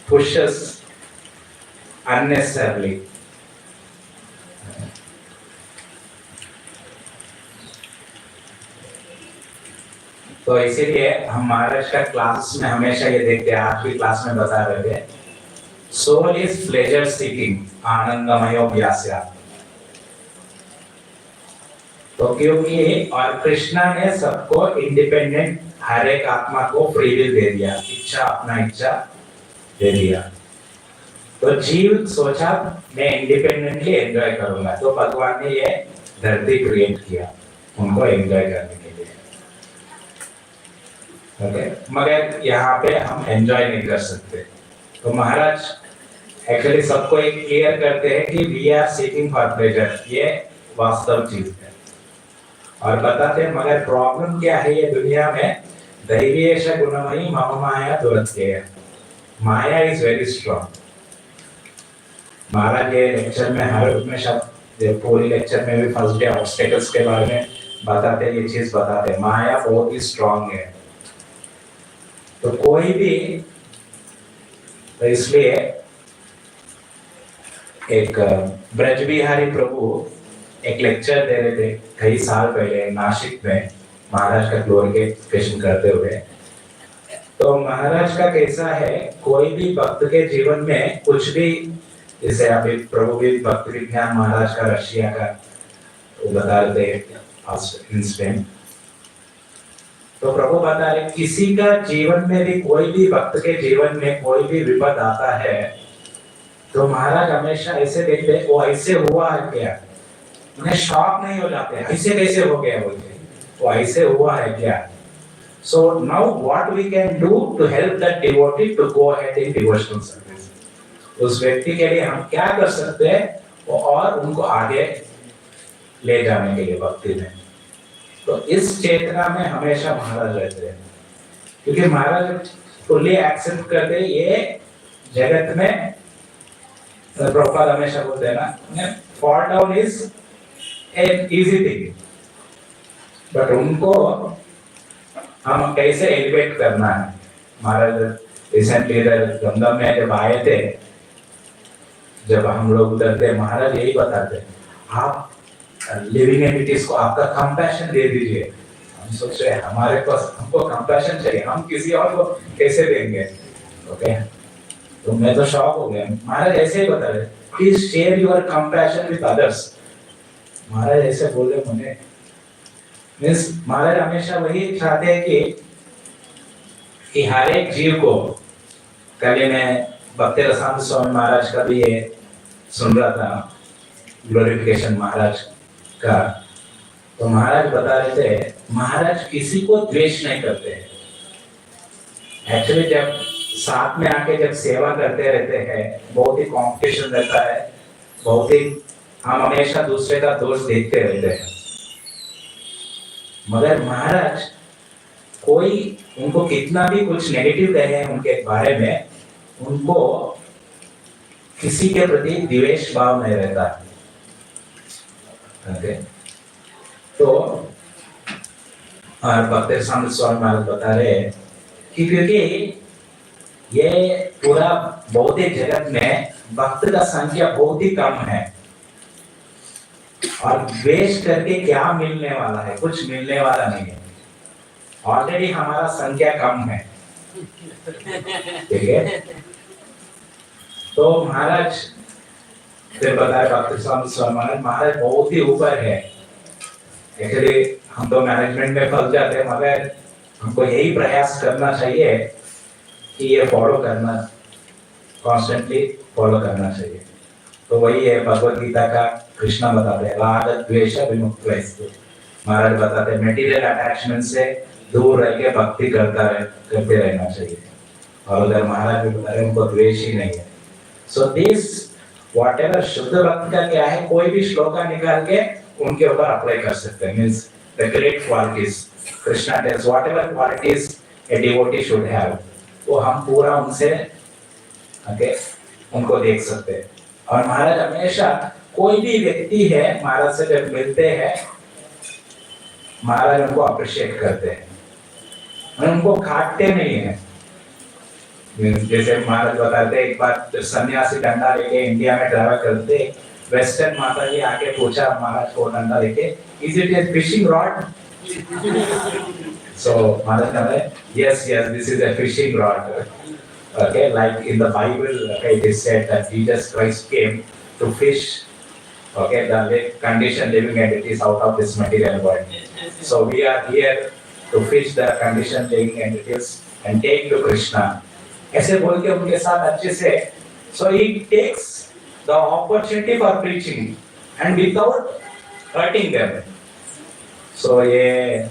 push us unnecessarily. तो इसीलिए हम महाराज का क्लास में हमेशा ये देखते हैं, आज भी क्लास में बता रहे थे, soul is pleasure seeking आनंदमयो Vysya. तो क्योंकि और कृष्णा ने सबको इंडिपेंडेंट, हर एक आत्मा को फ्री विल दे दिया, इच्छा अपना इच्छा दे दिया। तो जीव सोचा मैं इंडिपेंडेंटली एंजॉय करूंगा, तो भगवान ने ये धरती क्रिएट किया उनको एंजॉय करने के लिए। ओके, मगर यहाँ पे हम एंजॉय नहीं कर सकते। तो महाराज एक्चुअली सबको एक क्लियर करते हैं कि we are seeking for pleasure, ये वास्तव चीज है। और बताते हैं मगर प्रॉब्लम क्या है ये दुनिया में, दैवीयेश गुणमयी मम माया दुरत्यय। माया इज वेरी स्ट्रॉन्ग। महाराज ये लेक्चर में हर में शब्द, पूरी लेक्चर में भी फर्स्ट डे ऑब्स्टेकल्स के बारे में बताते, ये चीज बताते, माया बहुत ही स्ट्रॉन्ग है। तो कोई भी, तो इसलिए एक ब्रज बिहारी प्रभु एक लेक्चर दे रहे थे कई साल पहले नासिक में, महाराज का ग्लोरिफिकेशन करते हुए। तो महाराज का कैसा है, कोई भी भक्त के जीवन में कुछ भी, जैसे अभी प्रभु भी भक्ति विज्ञान महाराज का रशिया का बता रहे थे इंसिडेंट, तो प्रभु बता रहे किसी का जीवन में भी, कोई भी भक्त के जीवन में कोई भी विपद आता है तो महाराज हमेशा ऐसे देखते, वो ऐसे हुआ है क्या, उन्हें शॉक नहीं हो जाते, ऐसे कैसे हो गया बोलते, वो ऐसे हुआ है क्या। So now what we can do to help that devotee to go ahead in devotional service. उस व्यक्ति के लिए हम क्या कर सकते हैं और उनको आगे ले जाने के लिए भक्ति में। तो इस चेतना में हमेशा महाराज रहते हैं, क्योंकि महाराज फुल्ली एक्सेप्ट करते ये जगत में, प्रभुपाद हमेशा बोलते हैं ना, fall down is an easy thing, but उनको हम कैसे एलिवेट करना है। महाराज रिसेंटली इधर दमदम में जब आए थे, जब हम लोग उधर थे, महाराज यही बताते, आप लिविंग एंटिटीज को आपका कंपैशन दे दीजिए। हम सोच रहे हमारे पास, हमको कंपैशन चाहिए, हम किसी और को कैसे देंगे। ओके, तो मैं तो शॉक हो गया। महाराज ऐसे ही बता रहे, please share your compassion with others. Maharaj ऐसे बोले मुझे, मीन्स महाराज हमेशा वही चाहते हैं कि हर एक जीव को, कल मैं भक्ति रसानंद स्वामी महाराज का भी ये सुन रहा था, ग्लोरिफिकेशन महाराज का, तो महाराज बता रहे थे महाराज किसी को द्वेष नहीं करते हैं। एक्चुअली जब साथ में आके जब सेवा करते रहते हैं, बहुत ही कंपटीशन रहता है, बहुत ही हम हमेशा दूसरे का दोष देखते रहते हैं, मगर महाराज कोई उनको कितना भी कुछ नेगेटिव कहे उनके बारे में, उनको किसी के प्रति द्वेष भाव नहीं रहता। ओके, तो और भक्ति रसानंद स्वामी महाराज बता रहे हैं कि क्योंकि ये पूरा भौतिक जगत में भक्त का संख्या बहुत ही कम है, और द्वेष करके क्या मिलने वाला है, कुछ मिलने वाला नहीं है। ऑलरेडी हमारा संख्या कम है, ठीक है। तो महाराज फिर बताया भक्ति स्वामी महाराज बहुत ही ऊपर है। एक्चुअली हम तो मैनेजमेंट में फंस जाते हैं, मगर हमको यही प्रयास करना चाहिए कि ये फॉलो करना, कॉन्स्टेंटली फॉलो करना चाहिए। तो वही है भगवद गीता का, कृष्णा बताते हैं राग द्वेष विमुक्तस्तु। महाराज बताते हैं मेटीरियल अटैचमेंट से दूर रह के भक्ति करते रहना चाहिए। और अगर महाराज भी बता रहे उनको द्वेष ही नहीं है। सो दिस व्हाटएवर शुद्ध भक्त का क्या है, कोई भी श्लोका निकाल के उनके ऊपर अप्लाई कर सकते हैं। Means the great qualities. Krishna tells whatever qualities a devotee should have, वो हम पूरा उनसे उनको देख सकते हैं। और महाराज हमेशा कोई भी व्यक्ति है महाराज से जब मिलते हैं महाराज उनको अप्रिशिएट करते हैं, उनको काटते नहीं है। जैसे महाराज बताते एक बार जब सन्यासी डंडा लेके इंडिया में ट्रैवल करते, वेस्टर्न माता जी आके पूछा महाराज को डंडा लेके, is it A fishing rod? So महाराज कहते yes, this is a fishing rod. Okay, like in the Bible, okay, it is said that Jesus Christ came to fish, okay, the conditioned living entities out of this material world. So we are here to fish the conditioned living entities and take to Krishna. ऐसे बोल के उनके साथ अच्छे से, so he takes the opportunity for preaching and without hurting them. So ये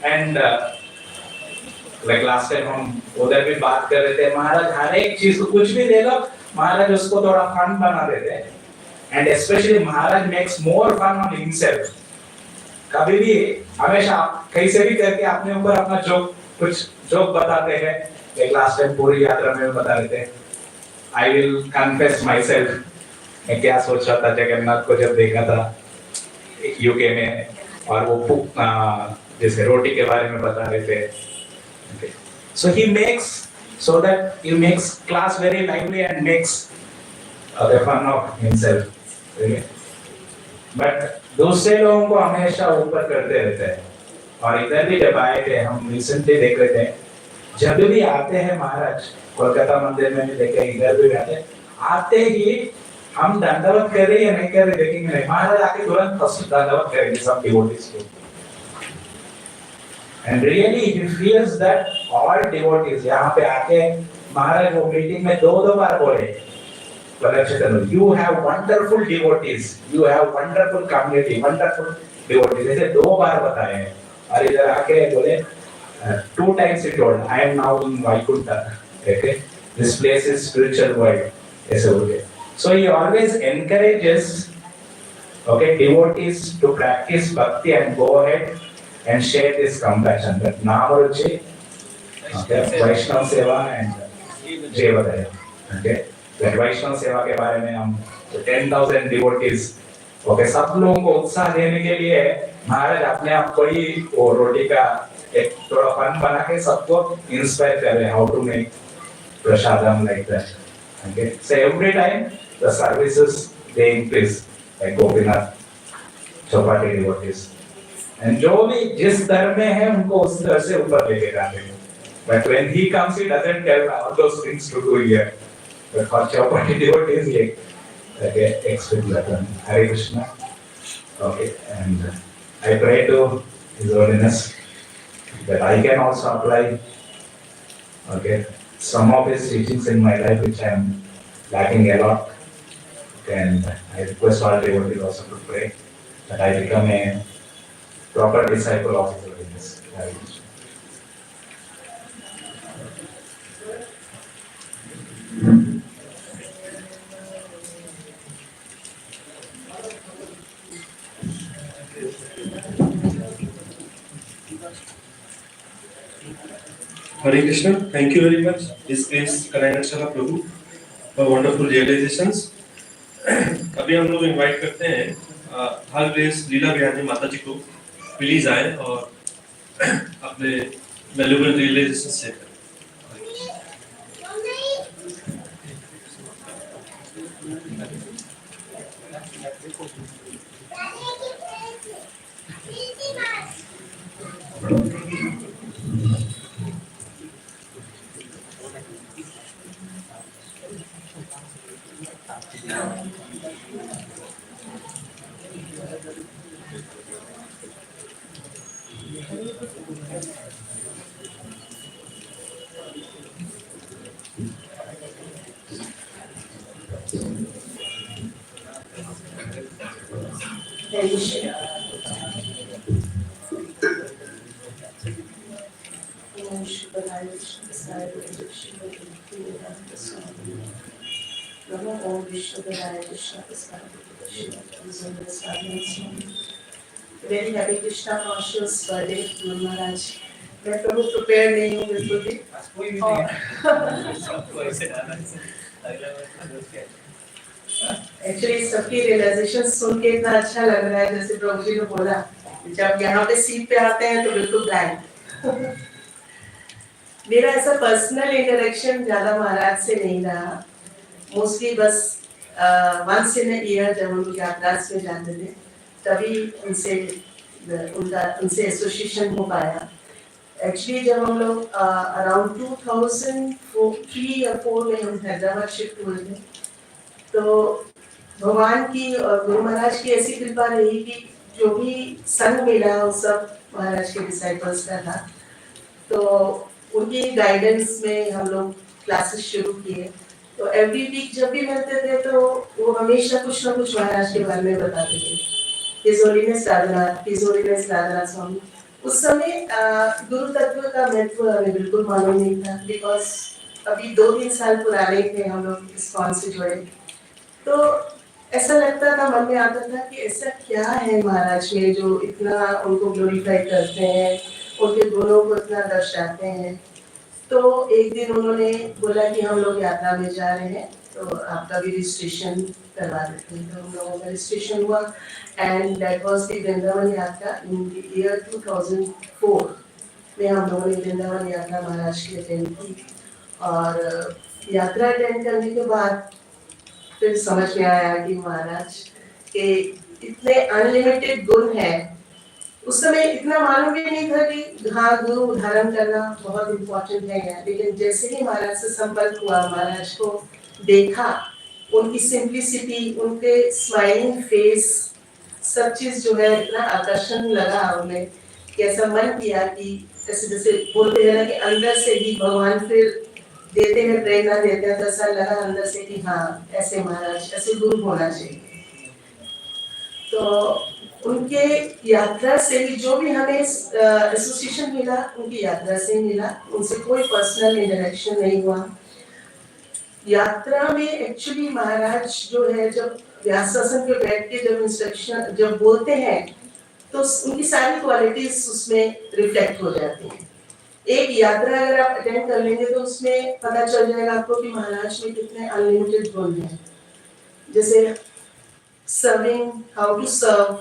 and like last time हम उधर भी बात कर रहे थे, महाराज हर एक चीज को कुछ भी दे लो महाराज उसको थोड़ा फन बना देते हैं, and especially Maharaj makes more fun on himself. कभी भी हमेशा कैसे भी करके अपने ऊपर अपना कुछ जोक बताते हैं। एक लास्ट टाइम पूरी यात्रा में बता रहे थे, I will confess myself, मैं क्या सोच रहा था जगन्नाथ को जब देखा था यूके में, और वो जैसे रोटी के बारे में बता रहे थे। Okay. So he makes so that he makes class very lively and makes the fun of himself. Okay. But दूसरे लोगों को हमेशा ऊपर करते रहते हैं। और इधर भी जब आए थे हम रिसेंटली देख रहे थे, जब भी आते हैं महाराज कोलकाता मंदिर में भी देखे, इधर भी आते ही हम दंडवत कर रहे या नहीं कर रहे देखेंगे नहीं, महाराज आके तुरंत फर्स्ट दंडवत करेंगे सब डिवोटीज को। And really he feels that all devotees यहाँ पे आके महाराज वो मीटिंग में दो बार बोले, you have wonderful devotees, you have wonderful community, wonderful devotees, ऐसे दो बार बताए हैं। और इधर आके बोले 2 times he told, I am now in Vaikuntha, okay, this place is spiritual world, ऐसे बोले। So he always encourages, okay, devotees to practice bhakti and go ahead and share this compassion. But Namaruchi, okay, Vaishnava Seva and Jevadaya. Okay, that Vaishnava Seva के बारे में हम 10,000 devotees, okay, सब लोगों को उत्साह देने के लिए महाराज अपने आप को ही वो रोटी का एक थोड़ा फन बना के सबको इंस्पायर कर रहे हैं, how to make prasadam like that. Okay, so every time the services they increase, like Gopinath, Chopati devotees. And जो भी जिस दर में है उनको उस दर से ऊपर लेके जाते हैं। But when he comes, he doesn't tell all those things to do here. But for Chopati devotees, like okay, expect that one. Hare Krishna. Okay, and I pray to His Holiness that I can also apply, okay, some of his teachings in my life, which I am lacking a lot. And I request all devotees also to pray that I become a proper disciple of His Holiness. Hare Krishna. Hare Krishna, thank you very much. This is Kanayakshara Prabhu for wonderful realizations. अभी हम लोग invite करते हैं हर grace लीला बिहारी माता जी को please आए और अपने वैल्यूबल रियलाइजेशन शेयर करें। Very happy Krishna conscious birthday Maharaj. मैं प्रभु प्रिपेयर नहीं हूँ बिल्कुल भी। एक्चुअली सबकी रियलाइजेशन सुन के इतना अच्छा लग रहा है, जैसे प्रभु जी ने बोला जब यहाँ पे सीट पे आते हैं तो बिल्कुल ब्लैंक। मेरा ऐसा पर्सनल इंटरेक्शन ज्यादा महाराज से नहीं रहा, मोस्टली बस वंस इन ईयर जब हम लोग यात्रा में जाते थे तभी उनसे एसोसिएशन हो पाया। एक्चुअली जब हम लोग अराउंड 2003 या 4 में हम हैदराबाद शिफ्ट हुए थे, तो भगवान की और गुरु महाराज की ऐसी कृपा रही कि जो भी संग मिला वो सब महाराज के डिसाइपल्स का था। तो उनकी गाइडेंस में हम लोग क्लासेस शुरू किए। तो एवरी वीक जब भी मिलते थे तो वो हमेशा कुछ ना कुछ महाराज के बारे में बताते थे। His holiness Radhanath, his holiness Radhanath Swami. उस समय गुरु तत्व का महत्व हमें बिल्कुल मालूम नहीं था, बिकॉज अभी 2-3 साल पुराने थे हम लोग ISKCON से जुड़े। तो ऐसा लगता था, मन में आता था कि ऐसा क्या है महाराज में जो इतना उनको ग्लोरीफाई करते हैं, उनके गुणों को इतना दर्शाते हैं। तो एक दिन उन्होंने बोला कि हम लोग यात्रा में जा रहे हैं तो आपका भी रजिस्ट्रेशन करवा देते हैं। तो हम लोगों का रजिस्ट्रेशन हुआ and that was the Vrindavan यात्रा इन द ईयर 2004 में हम लोगों ने वृंदावन यात्रा महाराज की अटेंड की। और यात्रा अटेंड करने के बाद फिर समझ में आया कि महाराज के इतने अनलिमिटेड गुण हैं। उस समय इतना मालूम भी नहीं था कि हाँ गुरु धारण करना बहुत इम्पोर्टेंट है, लेकिन जैसे ही महाराज से संपर्क हुआ, महाराज को देखा, उनकी सिंप्लिसिटी, उनके स्माइलिंग फेस, सब चीज जो है इतना आकर्षण लगा हमें कि ऐसा मन किया कि जैसे जैसे बोलते हैं ना कि अंदर से ही भगवान फिर देते हैं, प्रेरणा देते हैं, तो ऐसा लगा अंदर से कि हाँ ऐसे महाराज, ऐसे गुरु होना चाहिए। तो उनके यात्रा से ही जो भी हमें एसोसिएशन मिला, उनकी यात्रा से मिला, उनसे कोई पर्सनल इंटरेक्शन नहीं हुआ। यात्रा में एक्चुअली महाराज जो है जब व्यासासन पे बैठ के जब इंस्ट्रक्शन जब बोलते हैं तो उनकी सारी क्वालिटीज उसमें रिफ्लेक्ट हो जाती हैं। एक यात्रा अगर आप अटेंड कर लेंगे तो उसमें पता चल जाएगा आपको कि महाराज में कितने अनलिमिटेड गुण हैं। जैसे serving, how to serve,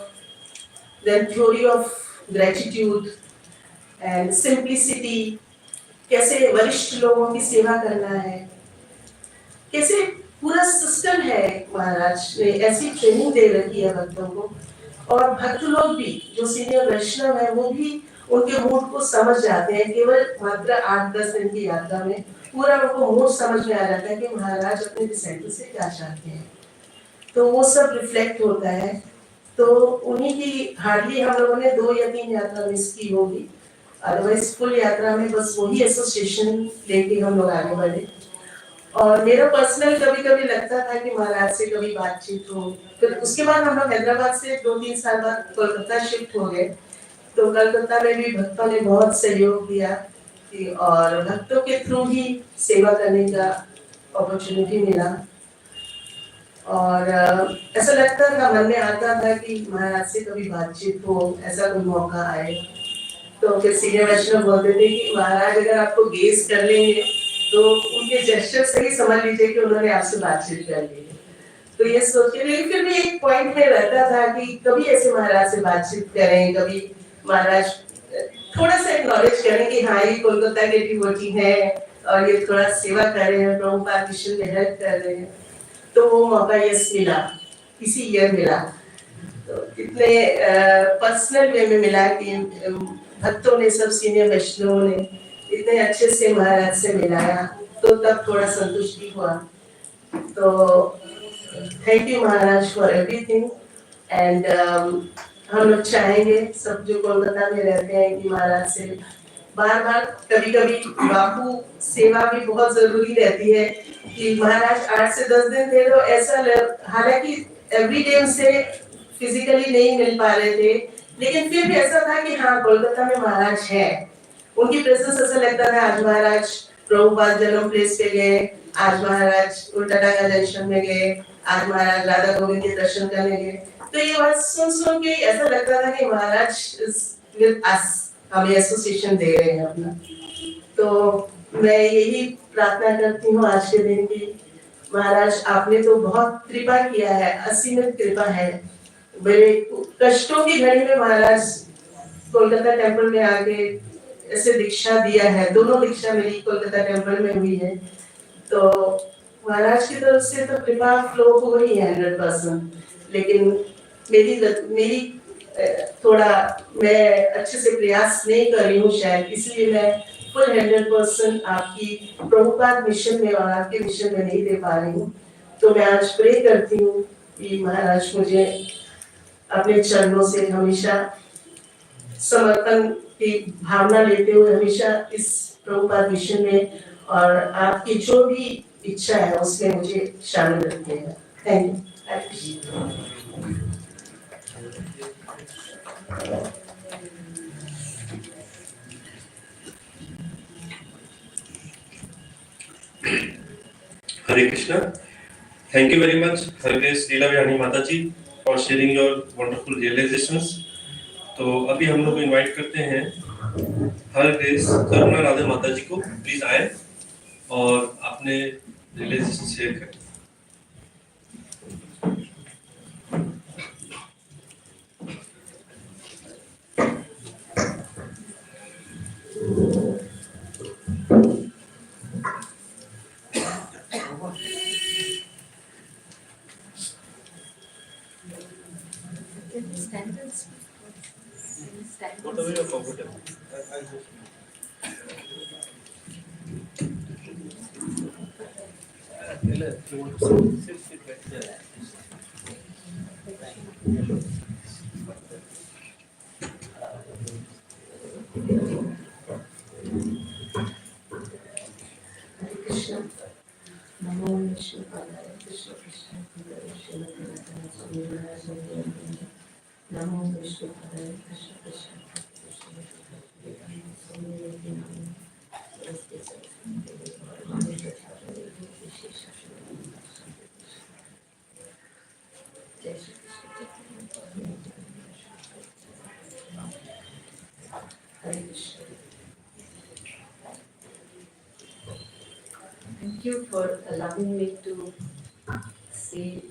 then theory of gratitude and simplicity, कैसे वरिष्ठ लोगों की सेवा करना है, कैसे पूरा सिस्टम है। महाराज ने ऐसी ट्रेनिंग दे रखी है भक्तों को, और भक्त लोग भी जो सीनियर वैष्णव है वो भी उनके मूड को समझ जाते हैं। केवल मात्र 8-10 दिन की यात्रा में पूरा उनको मूड समझ में आ जाता है कि महाराज अपने डिसाइपल से क्या चाहते हैं। तो वो सब रिफ्लेक्ट होता है। तो उन्हीं की हार्डली हम लोगों ने 2 या 3 यात्रा मिस की होगी, अदरवाइज फुल यात्रा में बस वही एसोसिएशन लेके हम लोग आगे बढ़े। और मेरा पर्सनल कभी कभी लगता था कि महाराज से कभी बातचीत हो। फिर उसके बाद हम लोग हैदराबाद से 2-3 साल बाद कोलकाता शिफ्ट हो गए। तो कलकत्ता में भी भक्तों ने बहुत सहयोग दिया और भक्तों के थ्रू ही सेवा करने का अपॉर्चुनिटी मिला। और ऐसा लगता था, मन में आता था कि महाराज से कभी बातचीत हो, ऐसा कोई मौका आए। तो फिर सीनियर वैष्णव बोलते थे कि महाराज अगर आपको गेस कर लेंगे तो उनके जेस्चर से ही समझ लीजिए कि उन्होंने आपसे बातचीत कर ली है। तो ये सोच के, लेकिन फिर भी एक पॉइंट में रहता था कि कभी ऐसे महाराज से बातचीत करें, कभी महाराज थोड़ा सा एक्नॉलेज करें कि हाँ ये कोलकाता के डिवोटी है और ये थोड़ा सेवा कर रहे हैं, प्रभुपाद मिशन में हेल्प कर रहे हैं। तो वो मौका यस मिला, इसी ईयर मिला। तो इतने पर्सनल वे में मिला कि भक्तों ने, सब सीनियर वैष्णवों ने इतने अच्छे से महाराज से मिलाया, तो तब थोड़ा संतुष्टि हुआ। तो thank you Maharaj for everything. And हम लोग चाहेंगे सब जो कोलकाता में रहते हैं कि महाराज से बार बार, कभी कभी बापू सेवा भी बहुत जरूरी रहती है कि महाराज 8 से 10 दिन थे तो ऐसा, हालांकि एवरीडे उनसे फिजिकली नहीं मिल पा रहे थे, लेकिन फिर भी ऐसा था कि हाँ कोलकाता में महाराज है। उनकी प्रेजेंस ऐसा लगता था, आज महाराज प्रभुपाद जन्म प्लेस पे गए, आज महाराज उल्टा जंक्शन में गए, आज महाराज राधा गोविंद के दर्शन करने गए। तो ये बात सुन के ऐसा लगता था कि महाराज विद अस, हमें एसोसिएशन दे रहे हैं अपना। तो मैं यही प्रार्थना करती हूँ आज के दिन की, महाराज आपने तो बहुत कृपा किया है, असीमित कृपा है। बड़े कष्टों की घड़ी में महाराज कोलकाता टेम्पल में आके ऐसे दीक्षा दिया है। दोनों दीक्षा मेरी कोलकाता टेम्पल में हुई है। तो महाराज की तरफ से तो कृपा फ्लो हो रही है 100%, लेकिन मेरी थोड़ा मैं अच्छे से प्रयास नहीं कर रही हूँ शायद, इसलिए मैं फुल 100% आपकी प्रभुपाद मिशन में और आपके मिशन में नहीं दे पा रही हूँ। तो मैं आज प्रे करती हूँ कि महाराज मुझे अपने चरणों से हमेशा समर्पण की भावना लेते हुए हमेशा इस प्रभुपाद मिशन में और आपकी जो भी इच्छा है उसमें मुझे शामिल रखिएगा। Thank you. Hare Krishna. Thank you very much, Her Grace लीला विहानी माता जी, for sharing your wonderful realizations. तो अभी हम लोग इनवाइट करते हैं हर ग्रेस करुणा राधे माता जी को, प्लीज आए और अपने रियलाइजेशन शेयर करें। Whatever you're comfortable. Thank you for allowing me to say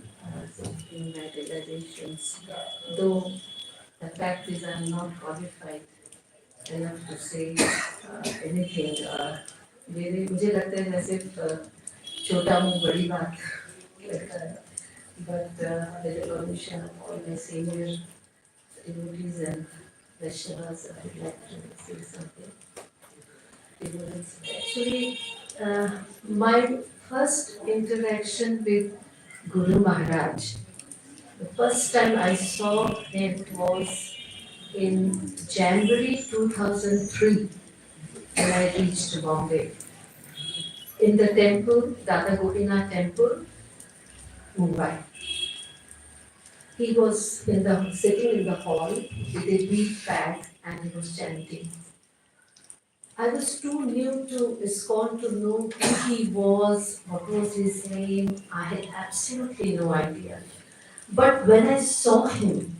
something my realizations. Though the fact is I'm not qualified enough to say anything. मुझे लगता है मैं सिर्फ छोटा हूँ, बड़ी बात लगता है. But with the permission of all my senior devotees and Vaishnavas, I would like to say something. Actually, my first interaction with Guru Maharaj, the first time I saw him was in January 2003 when I reached Bombay. In the temple, Dada Gopinath temple, Mumbai. He was sitting in the hall with a wheat bag and he was chanting. I was too new to ISKCON to know who he was, what was his name. I had absolutely no idea. But when I saw him,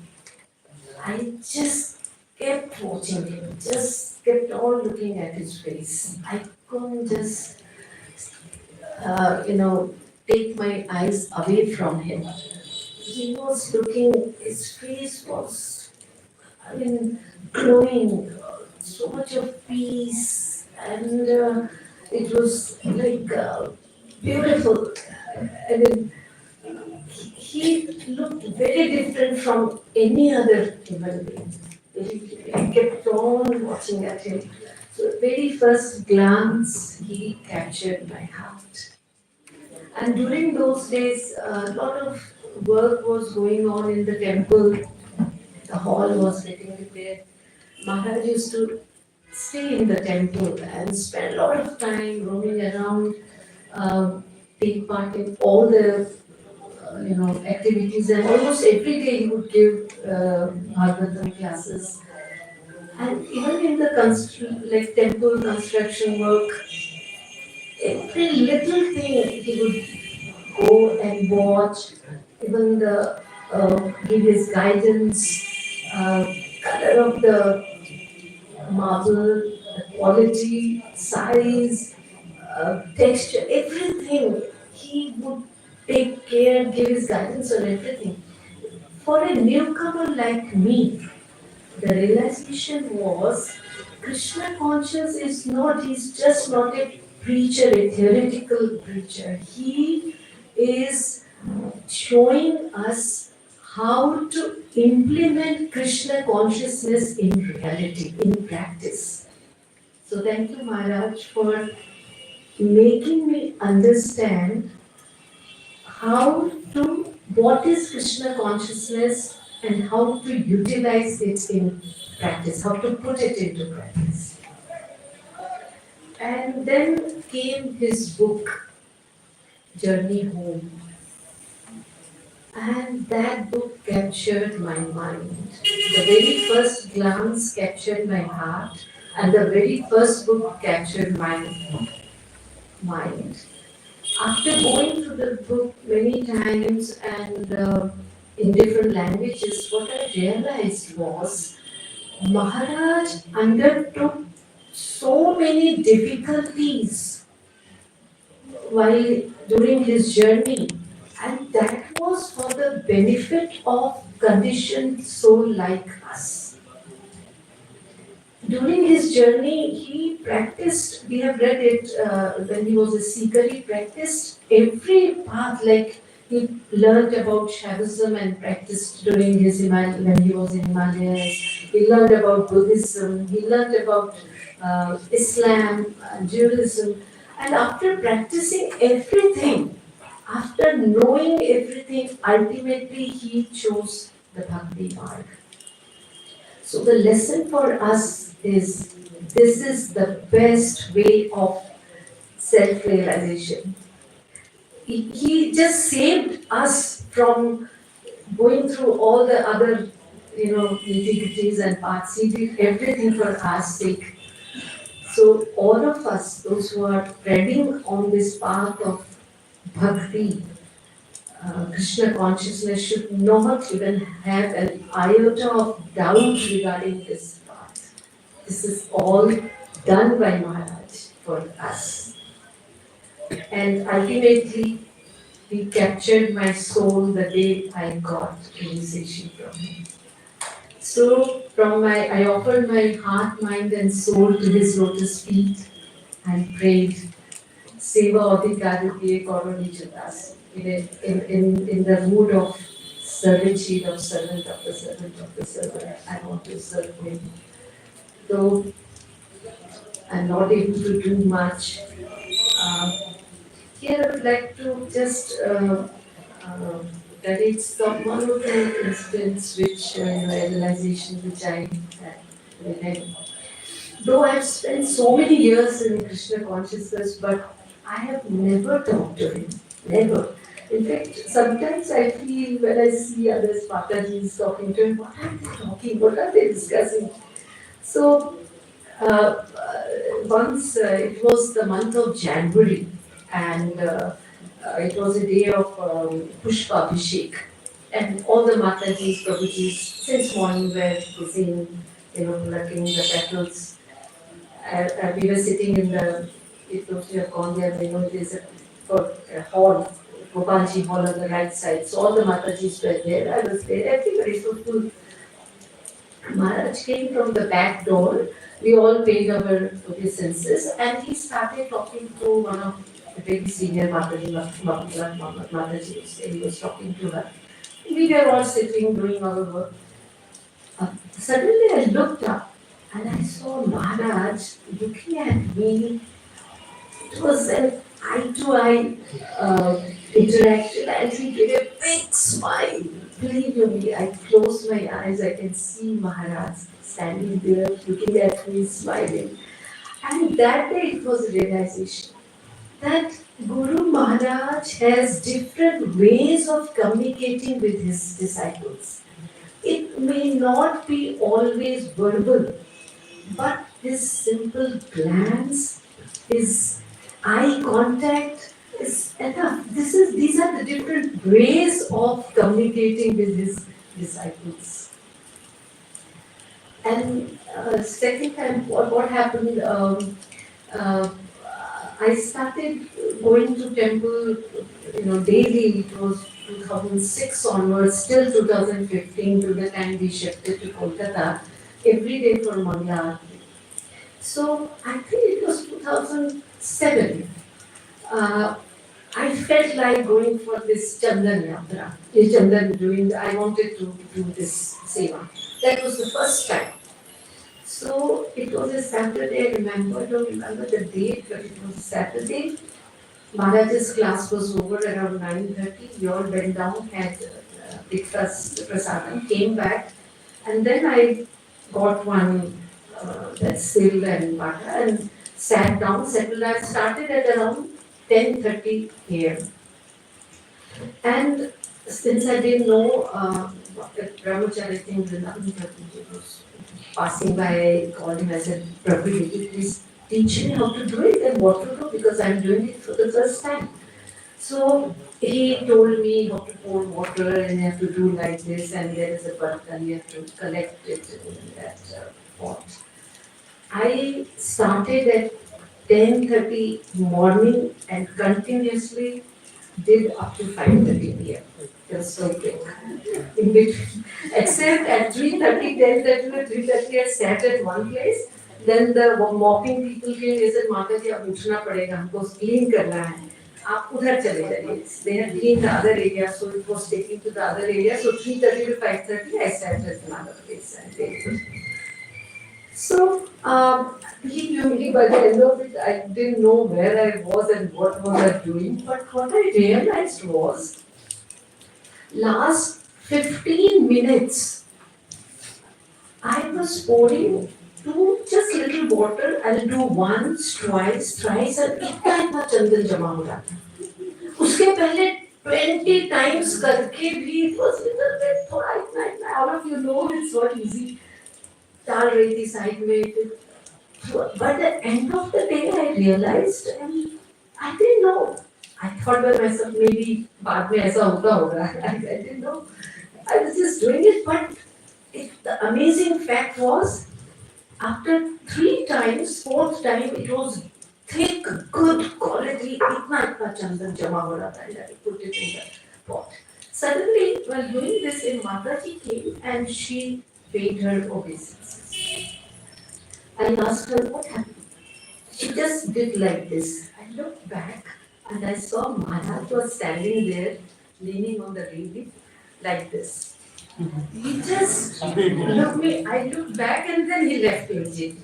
I just kept watching him, just kept on looking at his face. I couldn't just, take my eyes away from him. He was looking, his face was, glowing, so much of peace, and it was like beautiful. He looked very different from any other human being. I kept on watching at him. So, very first glance, he captured my heart. And during those days, a lot of work was going on in the temple. The hall was getting repaired. Maharaj used to stay in the temple and spend a lot of time roaming around, take part in all the activities, and almost every day he would give Radhanath classes. And even in the temple construction work, every little thing he would go and watch. Even the give his guidance, color of the marble, the quality, size, texture, everything. He would take care, give his guidance on everything. For a newcomer like me, the realization was Krishna conscious is not, he's just not a preacher, a theoretical preacher. He is showing us how to implement Krishna consciousness in reality, in practice. So thank you, Maharaj, for making me understand what is Krishna consciousness and how to utilize it in practice, how to put it into practice. And then came his book, Journey Home. And that book captured my mind. The very first glance captured my heart, and the very first book captured my mind. After going through the book many times and in different languages, what I realized was Maharaj undertook so many difficulties while during his journey, and that was for the benefit of conditioned soul like us. During his journey, he practiced, we have read it when he was a seeker, he practiced every path, like he learned about Shaivism and practiced during his when he was in Himalayas. He learned about Buddhism, he learned about Islam, Judaism. And after practicing everything, after knowing everything, ultimately he chose the Bhakti Marg. So the lesson for us is this is the best way of self-realization. He just saved us from going through all the other, nitty-gritties and parts. He did everything for our sake. So all of us, those who are treading on this path of bhakti, Krishna consciousness, should not even have an iota of doubt regarding this path. This is all done by Maharaj for us. And ultimately, he captured my soul the day I got realization from him. So I offered my heart, mind and soul to his lotus feet and prayed, Seva Adhikari Koro Nijadas. In the mood of servitude of servant of the servant of the servant, I want to serve him. Though I'm not able to do much, here I would like to just narrate some one or two incidents which realization which I had. Though I've spent so many years in Krishna consciousness, but I have never talked to him. Never. In fact, sometimes I feel when I see others, Mataji's talking to him, what are they talking? What are they discussing? So, once it was the month of January, and it was a day of Pushpa Abhishek, and all the Matajis, Prabhujis, since morning were busy, plucking the petals. We were sitting in if those who have gone there, there's a hall, Gopalji hall on the right side. So all the Matajis were there, I was there, everybody was full. Maharaj came from the back door, we all paid our obeisances, and he started talking to one of the very senior Matajis. He was talking to her. We were all sitting, doing our work. Suddenly I looked up and I saw Maharaj looking at me. It was an eye-to-eye interaction, and he gave a big smile. Believe you me, I closed my eyes, I can see Maharaj standing there, looking at me, smiling. And that day it was a realization that Guru Maharaj has different ways of communicating with his disciples. It may not be always verbal, but his simple glance, his eye contact, It's enough. These are the different ways of communicating with his disciples. And second time, what happened? I started going to temple, daily. It was 2006 onwards, till 2015, to the time we shifted to Kolkata, every day for Mangla. So I think it was 2007. I felt like going for this Chandan Yatra. I wanted to do this seva. That was the first time. So it was a Saturday, I don't remember the date, but it was a Saturday. Maharaj's class was over around 9:30. We all went down, had breakfast, prasadam, came back, and then I got one that sill and butter and sat down, settled. I started at around 10:30 a.m. And since I didn't know that Brahmachari thing, Vrindavan was passing by, I called him, I said, Prabhu, will you please teach me how to do it and what to do, because I'm doing it for the first time. So he told me how to pour water and you have to do like this, and there is a button, you have to collect it in that pot. I started at 10:30 morning and continuously did up to 5:30 p.m. It was so quick. In between. Except at 3:30, 10:30, 3:30 I sat at one place. Then the mopping people came, they said, Mata ji, ab uthna padega, humko clean karna hai. Aap udhar chale jaiye. They had cleaned the other area, so it was taken to the other area. So 3:30 to 5:30 I sat at another place and did. So, believe you me, by the end of it, I didn't know where I was and what was I doing. But what I realized was, last 15 minutes, I was pouring just little water. I'll do once, twice, thrice, and इतना चंदन जमा हो जाता है. उसके पहले 20 times करके भी it was little bit थोड़ा इतना. All of you know it's not easy. डाल रही थी side में. But at the end of the day, I realized, and I didn't know. I thought by myself, maybe बाद में ऐसा होता होगा. I didn't know. I was just doing it, but the amazing fact was, after 3 times, 4th time, it was thick, good quality. इतना चंदन जमा हो रहा था, and I put it in the pot. Suddenly, while doing this, a Mataji came and she paid her obeisances. I asked her what happened. She just did like this. I looked back and I saw Maharaj was standing there, leaning on the railing, like this. He just looked me. I looked back and then he left immediately.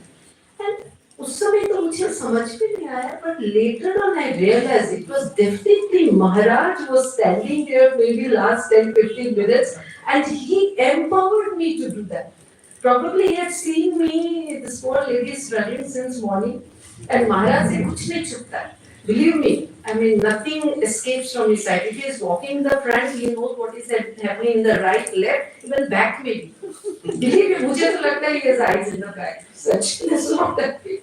And उस समय तो मुझे समझ में नहीं आया, but later on I realized it was definitely Maharaj was standing there maybe last 10-15 minutes and he empowered me to do that. Probably he had seen me, this poor lady struggling since morning, and Maharaj said, कुछ नहीं छुपता. Believe me, I mean, nothing escapes from his sight. If he is walking in the front, he knows what is happening in the right, left, even back maybe. Believe me, मुझे तो लगता है he has eyes in the back. Such is not that big.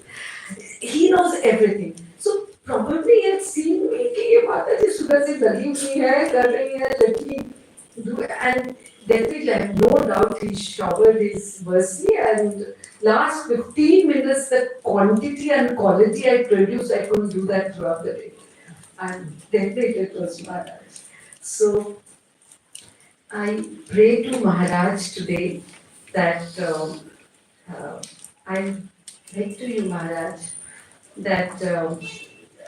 He knows everything. So probably he had seen me कि ये माता जी सुबह से लगी हुई है, कर रही है, लड़की, and definitely I have no doubt he showered his mercy, and last 15 minutes the quantity and quality I produced, I couldn't do that throughout the day. And definitely it was Maharaj. So I pray to Maharaj today that I beg to you, Maharaj, that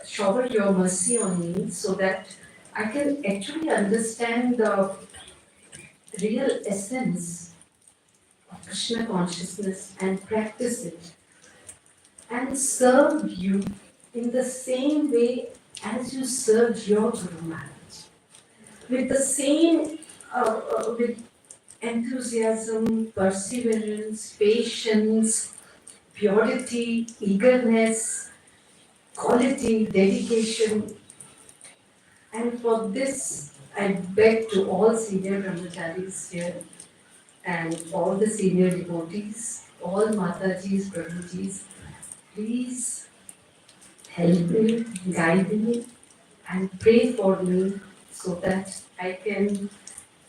shower your mercy on me so that I can actually understand the real essence of Krishna consciousness and practice it and serve you in the same way as you served your Guru Maharaj, with the same with enthusiasm, perseverance, patience, purity, eagerness, quality, dedication. And for this, I beg to all senior brahmacharis here and all the senior devotees, all Matajis, Prabhujis, please help me, guide me, and pray for me so that I can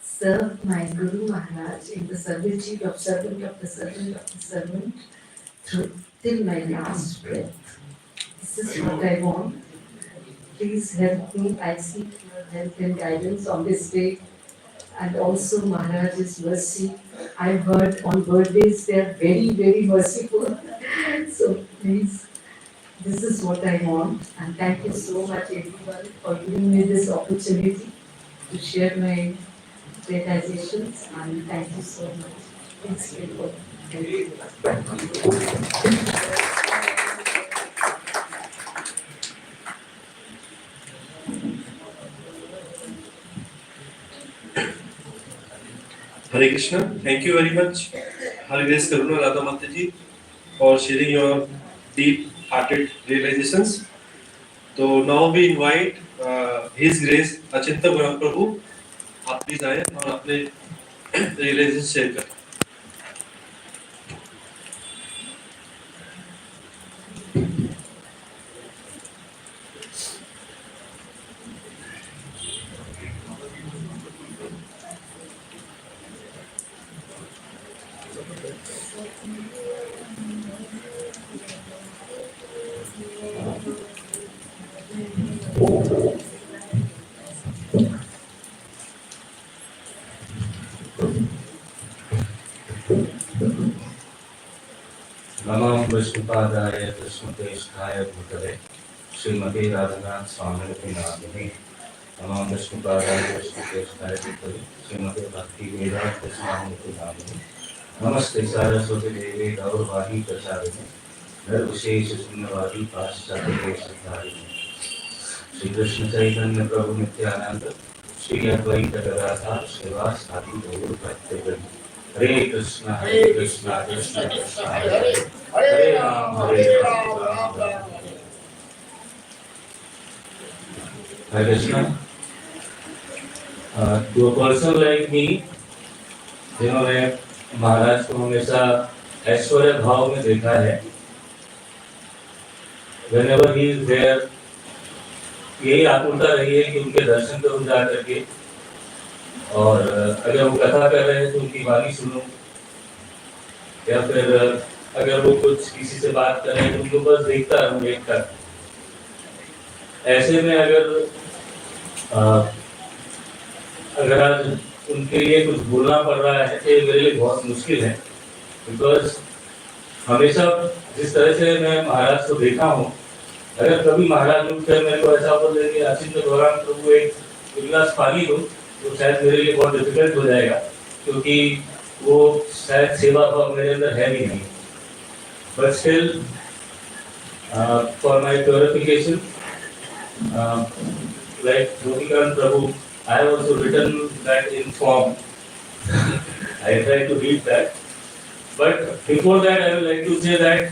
serve my Guru Maharaj in the servitude of servant of the servant of the servant through till my last breath. This is what I want. Please help me. I seek your help and guidance on this day, and also Maharaj's mercy. I heard on birthdays they are very, very merciful. So please, this is what I want. And thank you so much everyone for giving me this opportunity to share my realizations, and thank you so much. Please pray for me. Thank you. Hare Krishna. Thank you very much, Holiness Karuna Radhanath ji, for sharing your deep-hearted realizations. So now we invite His Grace Achinta Prabhu. आप please आए और अपने realisation share करें. नमो विष्णुपादाय कृष्णकेशाय भूतले श्रीमती राधानाथ स्वामी नामिने. नमो विष्णुपादाय कृष्णकेशाय भूतले श्रीमती भक्ति वेदांत स्वामी नामिने. नमस्ते सरस्वती देवी गौरवाणी प्रचारिणे निर्विशेष शून्यवादी पाश्चात्य देशधारिणे. श्री कृष्ण चैतन्य प्रभु नित्यानंद श्री अद्वैत गदाधर श्रीवासादि गौर भक्तगण. हरे Krishna Krishna Krishna Hare Hare Hare Ram Ram Ram. Hare Krishna. To a person like me, जिन्होंने महाराज को हमेशा ऐश्वर्य भाव में देखा है, whenever he is there, यही आतुरता रही है कि उनके दर्शन करूं जा करके, और अगर वो कथा कर रहे हैं तो उनकी वाणी सुनो, या फिर अगर वो कुछ किसी से बात कर रहे हैं तो उनको बस देखता रहूं देख कर. ऐसे में अगर आज उनके लिए कुछ बोलना पड़ रहा है तो ये मेरे लिए बहुत मुश्किल है, बिकॉज हमेशा जिस तरह से मैं महाराज को देखा हूँ, अगर कभी महाराज उठकर मेरे को ऐसा बोल देंगे आशीष के दौरान प्रभु एक गिलास पानी दो, तो शायद मेरे लिए बहुत डिफिकल्ट हो जाएगा, क्योंकि वो शायद सेवा भाव मेरे अंदर है भी नहीं. But still for my purification, like Yogikan Prabhu, I have also written that in form. I try to read that. But before that, I would like to say that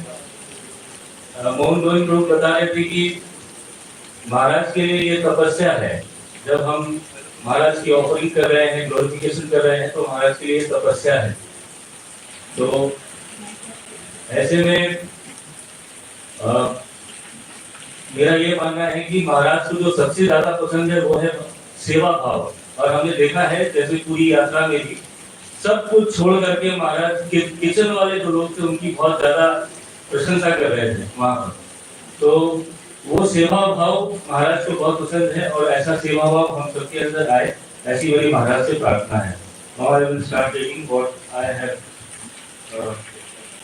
Mohan Govind Prabhu बता रहे थे कि महाराज के लिए ये तपस्या है. जब हम महाराज की ऑफरिंग कर रहे हैं, ग्लोरिफिकेशन कर रहे हैं, तो महाराज के लिए तपस्या है. तो ऐसे में मेरा ये मानना है कि महाराज को जो सबसे ज्यादा पसंद है वो है सेवा भाव. और हमने देखा है जैसे पूरी यात्रा में भी सब कुछ छोड़ करके महाराज के किचन वाले जो लोग थे उनकी बहुत ज्यादा प्रशंसा कर रहे थे वहां पर. तो वो सेवा भाव महाराज को बहुत पसंद है, और ऐसा सेवा भाव हम सबके अंदर आए, ऐसी मेरी महाराज से प्रार्थना है. Now I will start reading what I have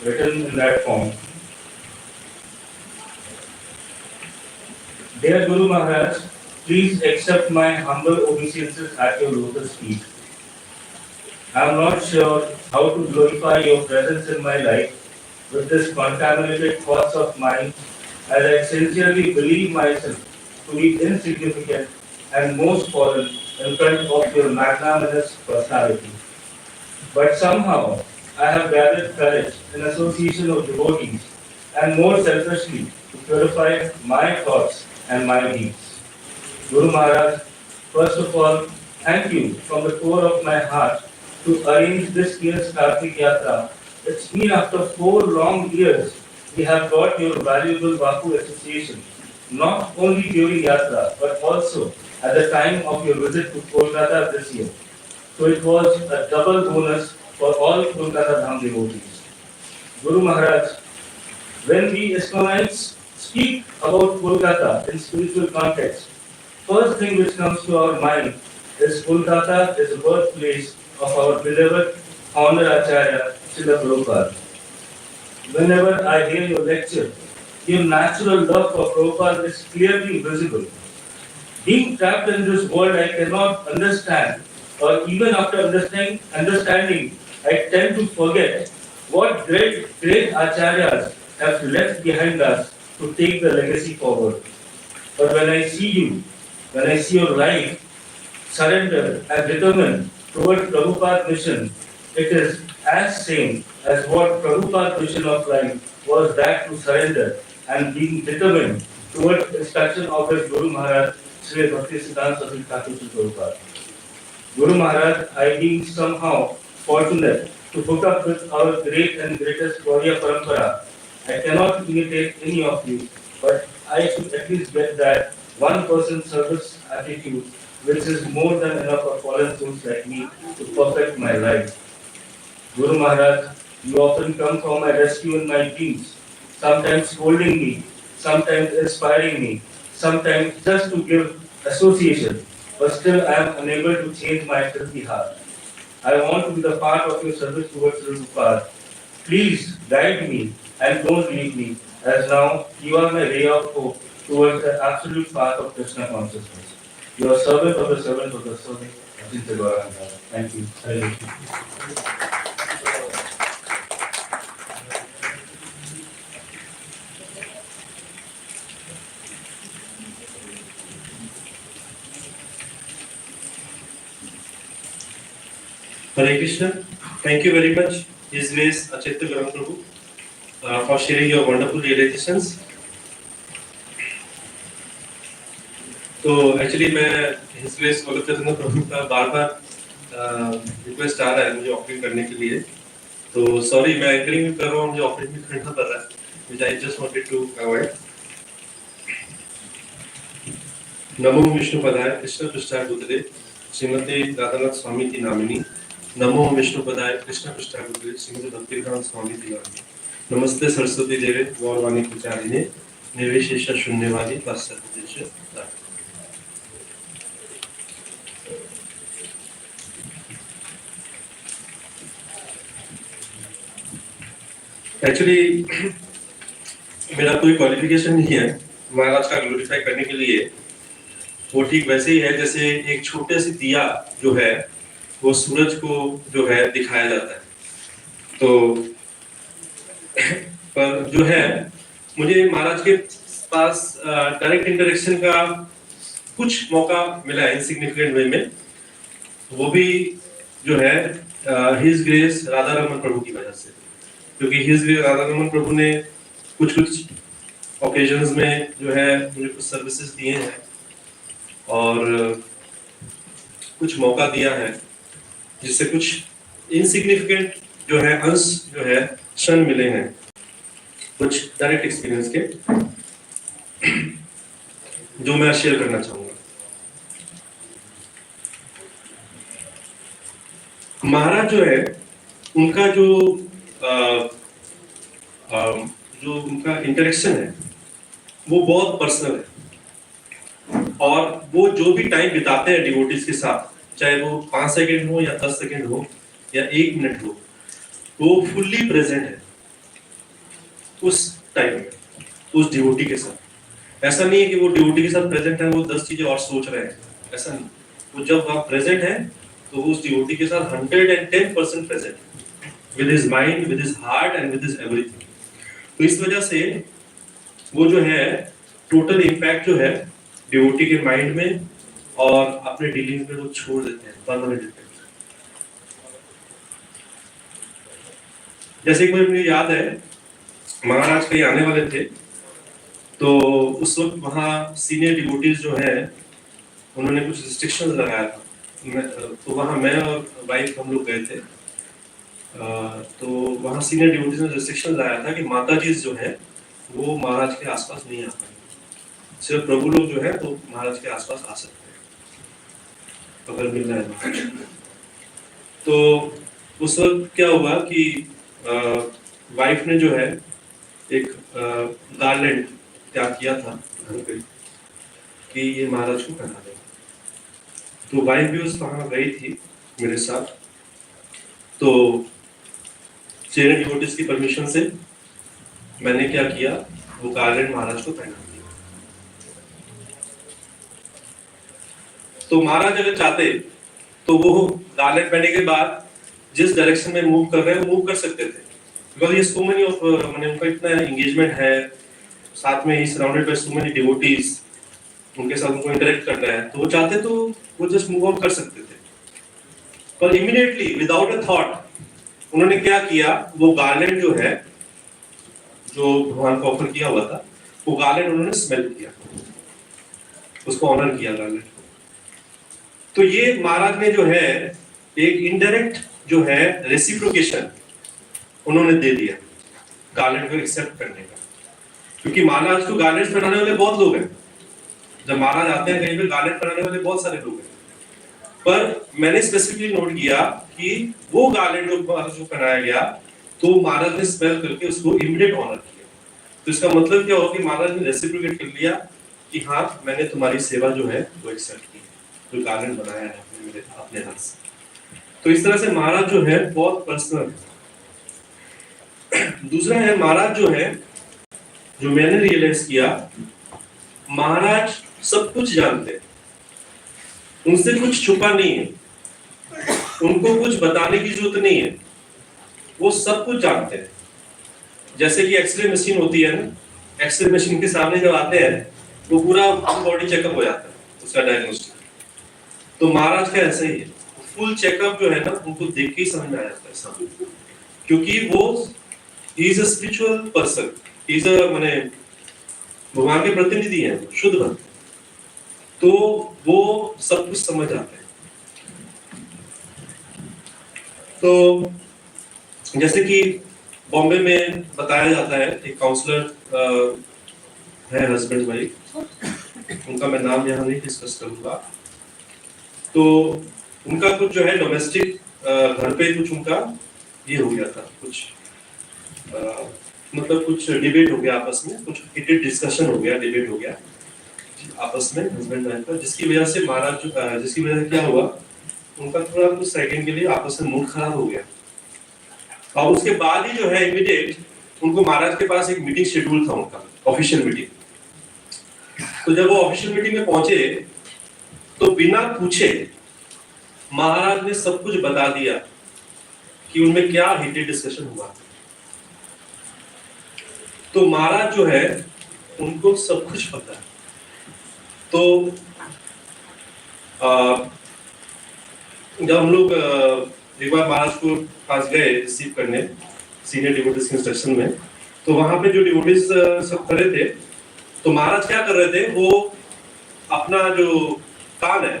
written in that form. Dear Guru Maharaj, please accept my humble obeisances at your lotus feet. I am not sure how to glorify your presence in my life with this contaminated thoughts of mine, as I sincerely believe myself to be insignificant and most fallen in front of your magnanimous personality. But somehow I have gathered courage in association of devotees, and more selfishly to purify my thoughts and my deeds. Guru Maharaj, first of all, thank you from the core of my heart to arrange this year's Kartik Yatra. It's been after 4 long years we have got your valuable Bapu association not only during Yatra, but also at the time of your visit to Kolkata this year. So it was a double bonus for all Kolkata Dham devotees. Guru Maharaj, when we ISKCONites speak about Kolkata in spiritual context, first thing which comes to our mind is Kolkata is the birthplace of our beloved Honored Acharya, Srila Prabhupada. Whenever I hear your lecture, your natural love for Prabhupada is clearly visible. Being trapped in this world, I cannot understand, or even after understanding, I tend to forget what great acharyas have left behind us to take the legacy forward. But when I see you, when I see your life, surrendered and determined toward Prabhupada's mission, it is as same as what Prabhupada's mission of life was, that to surrender and being determined toward instruction of his Guru Maharaj, Sri Bhaktisiddhanta Saraswati Thakur Prabhupada. Guru Maharaj, I being somehow fortunate to hook up with our great and greatest Gauriya Parampara, I cannot imitate any of you, but I should at least get that 1% service attitude, which is more than enough for fallen souls like me to perfect my life. Guru Maharaj, you often come for my rescue in my dreams, sometimes scolding me, sometimes inspiring me, sometimes just to give association, but still I am unable to change my filthy heart. I want to be the part of your service towards Prabhupada. Please guide me and don't leave me, as now you are my ray of hope towards the absolute path of Krishna consciousness. You are servant of the servant of the servant. Thank you. Hare Krishna. Hare Krishna. Thank you very much, His Grace Achitya Garam Prabhu, for sharing your wonderful realizations. तो actually मैं His Grace Achitya प्रभु का बार-बार request आ रहा है मुझे offering करने के लिए, तो सॉरी मैं एंकरिंग भी कर रहा हूँ, मुझे ऑफरिंग भी करना पड़ रहा है, which I just wanted to avoid. नमो विष्णुपदाय कृष्ण पृष्ठाय भूतले श्रीमती राधानाथ स्वामी की नामिनी. नमो विष्णुपदाय कृष्ण पृष्ठाय भूतले श्रीमती भक्तिवेदांत स्वामी की नामिनी. नमस्ते सरस्वती देवे गौरवाणी प्रचारिणे निर्विशेष शून्यवादी पाश्चात्य. एक्चुअली मेरा कोई क्वालिफिकेशन नहीं है महाराज का ग्लोरीफाई करने के लिए. वो ठीक वैसे ही है जैसे एक छोटे से दिया जो है वो सूरज को जो है दिखाया जाता है. तो पर जो है मुझे महाराज के पास डायरेक्ट इंटरेक्शन का कुछ मौका मिला इनसिग्निफिकेंट वे में, वो भी जो है हिज ग्रेस राधा रमन प्रभु की वजह से, क्योंकि हिज ग्रेस राधा रमन प्रभु ने कुछ ओकेजन्स में जो है मुझे कुछ सर्विसेज दिए हैं और कुछ मौका दिया है जिससे कुछ इनसिग्निफिकेंट जो है अंश जो है क्षण मिले हैं कुछ डायरेक्ट एक्सपीरियंस के, जो मैं शेयर करना चाहूंगा. महाराज जो है उनका जो उनका इंटरेक्शन है वो बहुत पर्सनल है, और वो जो भी टाइम बिताते हैं डिवोटीज के साथ, चाहे वो 5 सेकंड हो या 10 सेकंड हो या 1 मिनट हो, वो फुल्ली प्रेजेंट है उस टाइम में उस डिवोटी के साथ. ऐसा नहीं है कि वो डिवोटी के साथ प्रेजेंट है वो 10 चीजें और सोच रहे हैं, ऐसा नहीं. वो जब आप प्रेजेंट है तो उस डिवोटी के साथ 110% present with his mind, with his heart and with his everything. तो इस वजह से वो जो है टोटल इम्पैक्ट जो है डिवोटी के माइंड में और अपने डीलिंग में वो छोड़ देते हैं परमानेंट इम्पैक्ट. जैसे कि मुझे याद है महाराज कहीं आने वाले थे, तो उस वक्त वहाँ सीनियर डिवोटीज जो है उन्होंने कुछ रिस्ट्रिक्शंस लगाया था. तो वहाँ मैं और वाइफ हम लोग गए थे, तो वहाँ सीनियर डिवोटीज ने रिस्ट्रिक्शन लगाया था कि माता जी जो है वो महाराज के आसपास नहीं आ पाएंगे. सिर्फ प्रभु लोग जो है तो महाराज के आसपास आ सकते हैं अगर मिलना है महाराज। तो उस वक्त क्या हुआ कि वाइफ ने जो है एक गार्लैंड त्याग किया था घर पे कि ये महाराज को पहना दे। तो वाइफ भी उस वहां गई थी मेरे साथ। तो चेरन डिवोटीज की परमिशन से मैंने क्या किया, वो गार्लैंड महाराज को पहना दिया। तो महाराज अगर चाहते तो वो गार्लैंड पहनने के बाद जिस डायरेक्शन में मूव कर रहे हैं वो मूव कर सकते थे, बिकॉज ये सो मेनी ऑफ मैंने उनका इतना एंगेजमेंट है, साथ में ही surrounded by so many devotees, उनके साथ उनको इंटरेक्ट करना है, तो वो चाहते तो वो जस्ट मूव ऑन कर सकते थे। पर इमीडिएटली विदाउट अ थॉट उन्होंने क्या किया, वो गार्लैंड जो है जो भगवान को ऑफर किया हुआ था, वो गार्लैंड उन्होंने स्मेल किया, उसको ऑनर किया गार्लैंड को। तो ये महाराज ने जो है एक इनडायरेक्ट जो है रेसिप्रोकेशन उन्होंने दे दिया गार्लैंड को एक्सेप्ट करने का, क्योंकि महाराज को गार्लैंड पहनाने वाले बहुत लोग हैं। जब महाराज आते हैं कहीं पे गार्लैंड पहनाने वाले बहुत सारे लोग हैं, पर मैंने स्पेसिफिकली नोट किया कि वो गार्लैंड जो पहनाया गया तो महाराज ने स्मेल करके उसको इमीडिएट ऑनर किया। तो इसका मतलब क्या हुआ कि महाराज ने रेसिप्रोकेट कर लिया कि हाँ मैंने तुम्हारी सेवा जो है वो एक्सेप्ट की, जो गार्लैंड बनाया है मेरे अपने हाथ से। तो इस तरह से महाराज जो है बहुत पर्सनल है। दूसरा है महाराज जो है, जो मैंने रियलाइज किया, महाराज सब कुछ जानते हैं, उनसे कुछ छुपा नहीं है, उनको कुछ बताने की जरूरत नहीं है, वो सब कुछ जानते हैं। जैसे कि एक्सरे मशीन होती है ना, एक्सरे मशीन के सामने जब आते हैं वो पूरा बॉडी चेकअप हो जाता है, उसका डायग्नोस्टिक। तो महाराज का ऐसा ही है, फुल चेकअप जो है ना उनको देख के ही समझ में आ जाता है सब, क्योंकि वो he is a spiritual person, he is a माने भगवान के प्रतिनिधि हैं, शुद्ध भक्त, तो वो सब कुछ समझ आते हैं। तो जैसे कि बॉम्बे में बताया जाता है, एक काउंसलर है हस्बैंड वाइफ, उनका मैं नाम यहाँ नहीं डिस्कस करूंगा। तो उनका कुछ जो है डोमेस्टिक घर पे कुछ उनका ये हो गया था, कुछ मतलब कुछ डिबेट हो गया आपस में, कुछ हीटेड डिस्कशन हो गया, डिबेट हो गया आपस में हस्बैंड वाइफ का, जिसकी वजह से महाराज जिसकी वजह से क्या हुआ, उनका थोड़ा कुछ सेकंड के लिए आपस में मूड खराब हो गया। और उसके बाद ही जो है इमीडिएट उनको महाराज के पास एक मीटिंग शेड्यूल था उनका, ऑफिशियल मीटिंग। तो जब वो ऑफिशियल मीटिंग में पहुंचे तो बिना पूछे महाराज ने सब कुछ बता दिया कि उनमें क्या हीटेड डिस्कशन हुआ। तो महाराज जो है उनको सब कुछ पता है। तो जब हम लोग एक बार महाराज को पास गए रिसीव करने सीनियर डिवोटीज के इंस्ट्रक्शन में, तो वहां पे जो डिवोटीज सब खड़े थे, तो महाराज क्या कर रहे थे, वो अपना जो कान है,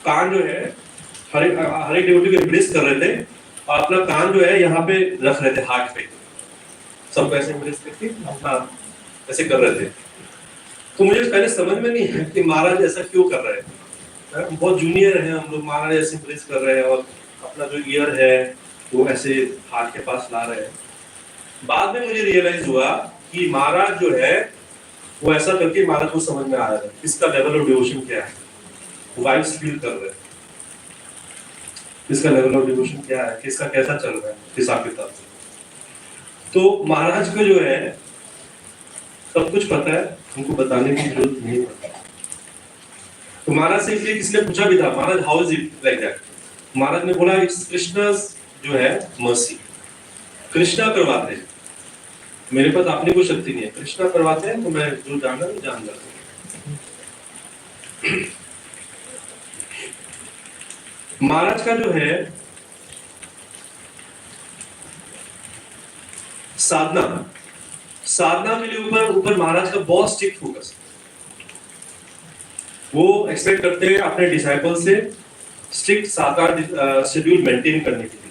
कान जो है हर एक डिवोटी को एम्ब्रेस कर रहे थे और अपना कान जो है यहाँ पे रख रहे थे, हार्ट पे, सब ऐसे एम्ब्रेस करके हाँ ऐसे कर रहे थे। तो मुझे पहले समझ में नहीं है कि महाराज ऐसा क्यों कर रहे हैं, बहुत जूनियर है हम लोग, महाराज ऐसे एम्ब्रेस कर रहे हैं और अपना जो ईयर है वो ऐसे हार्ट के पास ला रहे हैं। बाद में मुझे रियलाइज हुआ कि महाराज जो है वो ऐसा करके महाराज को समझ में आ रहा है इसका लेवल ऑफ डिवोशन क्या है, वाइब्स फील कर रहे हैं, इसका लेवल ऑफ डिवोशन क्या है, किसका कैसा चल रहा है हिसाब किताब। तो महाराज को जो है सब कुछ पता है, उनको बताने की जरूरत नहीं पड़ती। तो महाराज से इसलिए किसी ने पूछा भी था, Maharaj how is it like that. Maharaj ने बोला इट्स कृष्णा's जो है मर्सी, कृष्णा करवाते हैं, मेरे पास अपनी कोई शक्ति नहीं है, कृष्णा करवाते हैं, तो मैं जो जानना है जान जाता हूँ। महाराज का जो है साधना के लिए ऊपर महाराज का बहुत स्ट्रिक्ट फोकस है। वो एक्सपेक्ट करते हैं अपने डिसाइपल से स्ट्रिक्ट साधना शेड्यूल मेंटेन करने के लिए।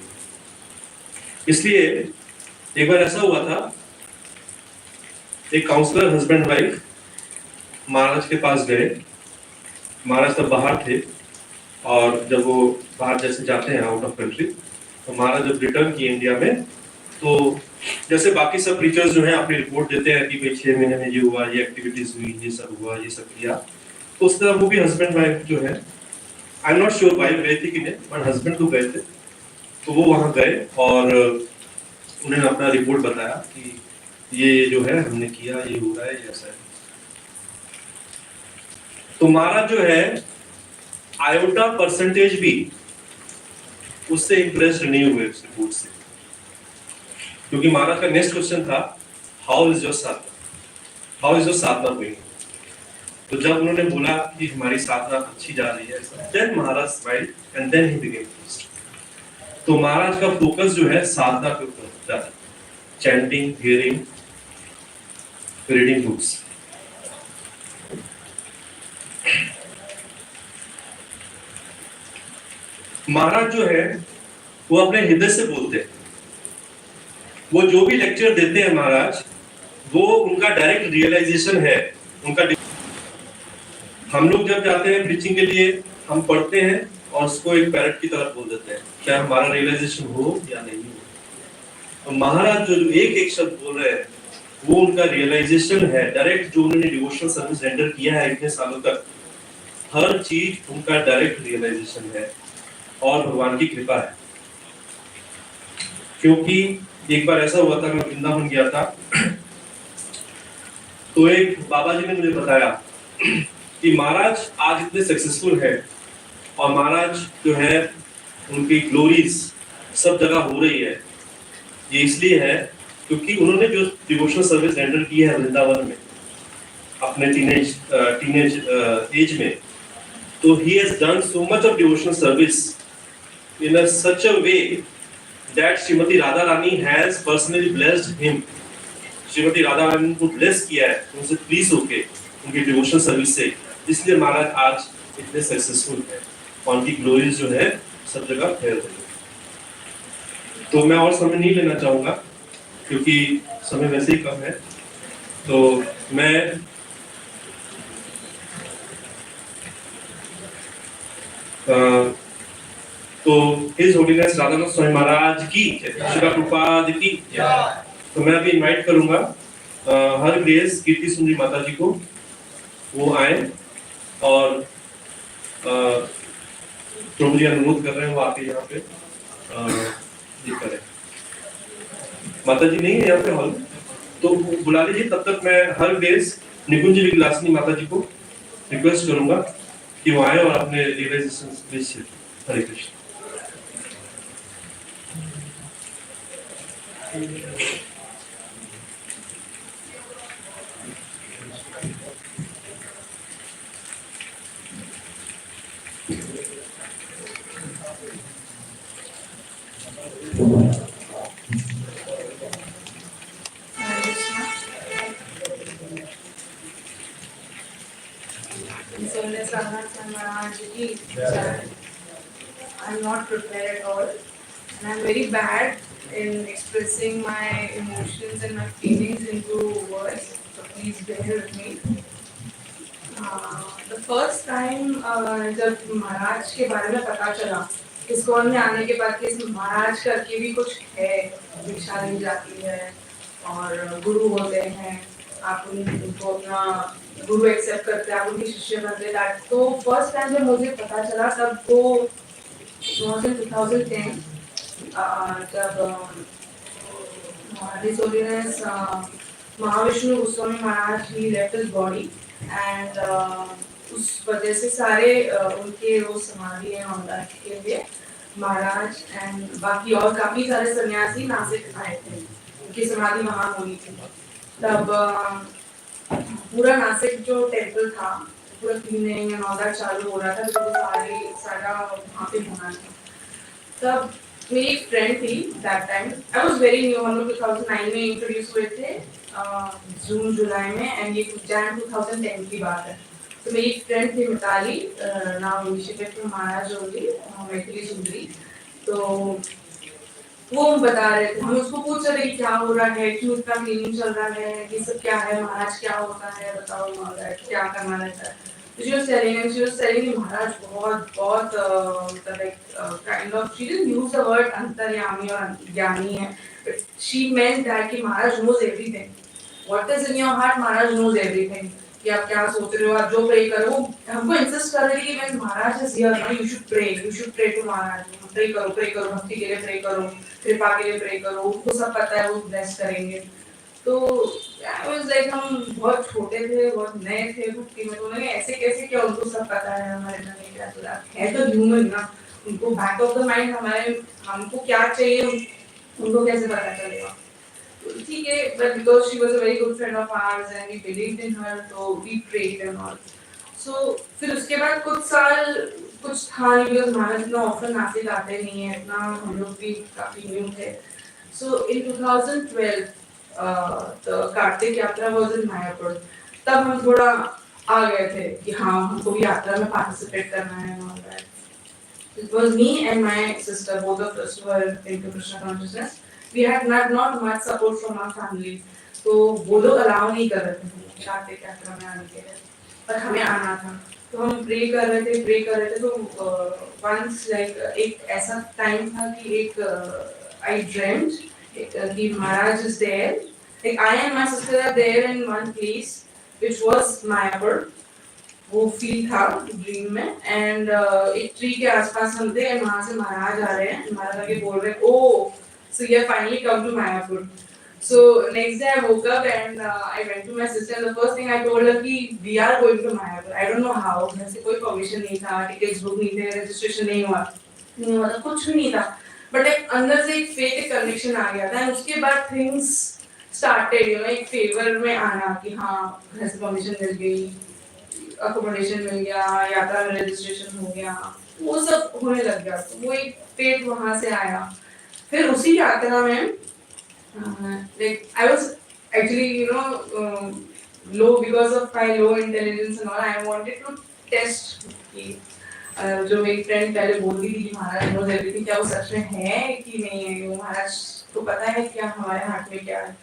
इसलिए एक बार ऐसा हुआ था, एक काउंसलर हस्बैंड वाइफ महाराज के पास गए। महाराज तब बाहर थे, और जब वो बाहर जैसे जाते हैं आउट ऑफ कंट्री, तो महाराज जब रिटर्न किए इंडिया में, तो जैसे बाकी सब प्रीचर्स जो हैं अपनी रिपोर्ट देते हैं कि भाई 6 महीने में ये हुआ, ये एक्टिविटीज हुई, ये सब हुआ, ये सब किया, तो उस तरह वो भी हस्बैंड वाइफ जो है, I am not sure wife गए थे कि नहीं, बट हस्बैंड तो गए थे। तो वो वहां गए और उन्होंने अपना रिपोर्ट बताया कि ये जो है हमने किया, ये हो रहा है, ये ऐसा है। तो महाराज जो है आयोटा परसेंटेज भी उससे इंप्रेस्ड नहीं हुए उस रिपोर्ट से, क्योंकि महाराज का नेक्स्ट क्वेश्चन था, how is your Sadhana, how is your Sadhana going. तो जब उन्होंने बोला कि हमारी साधना अच्छी जा रही है, then Maharaj smiled and then he became pleased. तो महाराज का फोकस जो है साधना के ऊपर होता है, चैंटिंग, हियरिंग, रीडिंग बुक्स। महाराज जो है वो अपने हृदय से बोलते हैं। वो जो भी लेक्चर देते हैं महाराज, वो उनका डायरेक्ट रियलाइजेशन है उनका। हम लोग जब जाते हैं प्रीचिंग के लिए, हम पढ़ते हैं और उसको एक पैरेट की तरफ बोल देते हैं, क्या हमारा रियलाइजेशन हो या नहीं हो। तो महाराज जो एक एक शब्द बोल रहे हैं, वो उनका रियलाइजेशन है डायरेक्ट, जो उन्होंने डिवोशनल सर्विस रेंडर किया है इतने सालों तक, हर चीज उनका डायरेक्ट रियलाइजेशन है और भगवान की कृपा है। क्योंकि एक बार ऐसा हुआ था, मैं वृंदावन गया था, तो एक बाबा जी ने मुझे बताया कि महाराज आज इतने सक्सेसफुल है, और महाराज जो है उनकी ग्लोरीज सब जगह हो रही है। ये इसलिए है क्योंकि उन्होंने जो डिवोशनल सर्विस रेंडर की है वृंदावन में अपने टीनेज एज में, तो he has done so much of devotional service in such a way that Shrimati Radha Rani has personally blessed him। Shrimati Radha Rani को ब्लेस किया है उनसे प्लीज होके उनकी डिवोशनल सर्विस से, इसलिए महाराज आज इतने सक्सेसफुल है और उनकी ग्लोरीज जो है सब जगह फैल रही है। तो मैं और समय नहीं लेना चाहूंगा क्योंकि समय वैसे ही कम है, तो मैं तो हिज होलीनेस राधानाथ स्वामी महाराज की, श्रील प्रभुपाद की। तो मैं अभी इनवाइट करूंगा हर ग्रेस कीर्ति सुंदरी माता जी को, वो आए और प्रभु जी अनुरोध कर रहे हैं वो आके यहाँ पे ये करें। माता जी नहीं है यहाँ पे हॉल, तो बुला लीजिए। तब तक मैं हर ग्रेस निकुंज विलासिनी माता जी को रिक्वेस्ट करूंगा कि वो आए और अपने realization please share. Hare Krishna. Holiness Radhanath Maharaj ki jai. I'm not prepared at all, and I'm very bad in expressing my emotions and my feelings into words. So please bear with me. The first time जब महाराज के बारे में पता चला, ISKCON में आने के बाद कि इसमें महाराज करके भी कुछ है, दीक्षा दी जाती है और गुरु होते हैं, आप उनको अपना गुरु एक्सेप्ट करते हैं, आप उनके शिष्य बनते हैं। तो फर्स्ट टाइम जब मुझे पता चला तब वो 2010 जब His Holiness Mahavishnu Goswami Maharaj he left his body and उस वजह से सारे उनके वो समाधि है ऑनलाइन के लिए महाराज एंड बाकी और काफी सारे सन्यासी नासिक आए थे, उनकी समाधि वहाँ हुई थी। तब पूरा नासिक जो टेम्पल था पूरा क्लीनिंग एंड ऑल दैट चालू हो रहा था, तो सारा वहाँ पे होना था। तब मेरी एक फ्रेंड थी, that time I was very new, हम लोग 2009 में इंट्रोड्यूस हुए थे जून जुलाई में, एंड ये जैन 2010 की बात है। तो मेरी एक फ्रेंड थी Mitali, now initiative from Maharaj only, Maithili Sundari. तो वो हम बता रहे थे, हम उसको पूछ रहे थे कि क्या हो रहा है, क्यों इतना क्लीनिंग चल रहा है, ये सब क्या है, महाराज क्या होता है, बताओ महाराज क्या करना रहता है। She was telling me महाराज बहुत मतलब like kind of, she didn't use the word अंतर्यामी और ज्ञानी है, but she meant that कि महाराज knows everything. What is in your heart, Maharaj knows everything. कि आप क्या सोच रहे हो, आप जो प्रे करो, हमको इंसिस्ट कर रहे थे कि when Maharaj is here, you should pray to Maharaj, pray करो, भक्ति के लिए प्रे करो, कृपा के लिए प्रे करो, उनको सब पता है, वो ब्लेस करेंगे। तो I was like, हम बहुत छोटे थे, बहुत नए थे भक्ति में, तो उन्होंने ऐसे कैसे क्या उनको सब पता है हमारे में क्या चल रहा है तो ह्यूमन ना, उनको बैक ऑफ द माइंड हमारे हमको क्या चाहिए उनको कैसे पता चलेगा। ठीक है, but because she was a very good friend of ours and we believed in her, so we prayed and all. So फिर उसके बाद कुछ साल कुछ था नहीं, because महाराज इतना ऑफन नासिक आते नहीं है, इतना हम लोग भी काफी न्यू थे। So in 2012 the कार्तिक यात्रा was in Mayapur, तब हम थोड़ा आ गए थे कि हाँ हमको भी यात्रा में पार्टिसिपेट करना है and all that. It was me and my sister, both of us were into Krishna consciousness. We had not much support from our family, तो वो लोग अलाउ नहीं कर रहे थे कार्तिक यात्रा में आने के लिए, पर हमें आना था। तो हम प्रे कर रहे थे तो once like एक ऐसा टाइम था कि एक I dreamt कि Maharaj is there, like I and my sister are there in one place which was Mayapur, वो फील था ड्रीम में, एंड एक ट्री के आसपास हम थे एंड वहाँ से महाराज आ रहे हैं, महाराज आके बोल रहे हैं oh so you have finally come to Mayapur. So next day I woke up and I went to my sister and the first thing I told her कि we are going to Mayapur. I don't know how, घर से कोई permission नहीं था, tickets book नहीं थे, registration नहीं हुआ था, कुछ भी नहीं था, बट एक अंदर से एक फेक कनेक्शन आ गया था एंड उसके बाद थिंग्स स्टार्टेड यू नो एक फेवर में आना कि हाँ घर से परमिशन मिल गई, अकोमोडेशन मिल गया, यात्रा में रजिस्ट्रेशन हो गया, वो सब होने लग गया, तो वो एक पेट वहाँ से आया। फिर उसी यात्रा में like I was actually low because of my low intelligence and all, I wanted to test कि जो मेरी फ्रेंड पहले बोलती थी कि महाराज knows everything, क्या वो सच में है कि नहीं है, वो महाराज को पता है क्या हमारे हाथ में क्या है।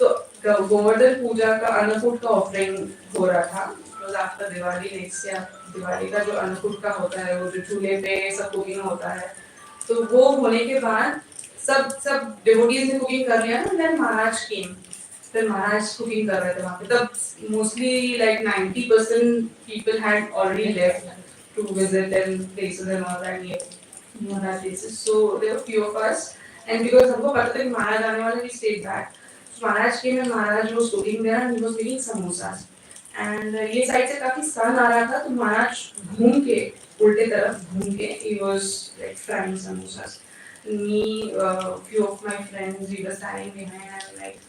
तो गोवर्धन पूजा का अन्नकूट का ऑफरिंग हो रहा था, रोज after Diwali, next year Diwali का जो अन्नकूट का होता है, वो जो चूल्हे पे सब कुकिंग होता है, तो वो होने के बाद सब डिवोटीज ने कुकिंग कर लिया ना, देन महाराज केम, फिर महाराज कुकिंग कर रहे थे वहाँ पे, तब mostly like 90% people had already left to visit and places and all that, Maharaj places, so there were few of us and because हमको पता था कि महाराज आने वाले, we stayed back. महाराज के में महाराज was cooking there and he was making samosas and ये side से काफी सन आ रहा था, तो महाराज घूम के उल्टे तरफ घूम के he was like frying samosas. Me, few of my friends, we were standing behind and like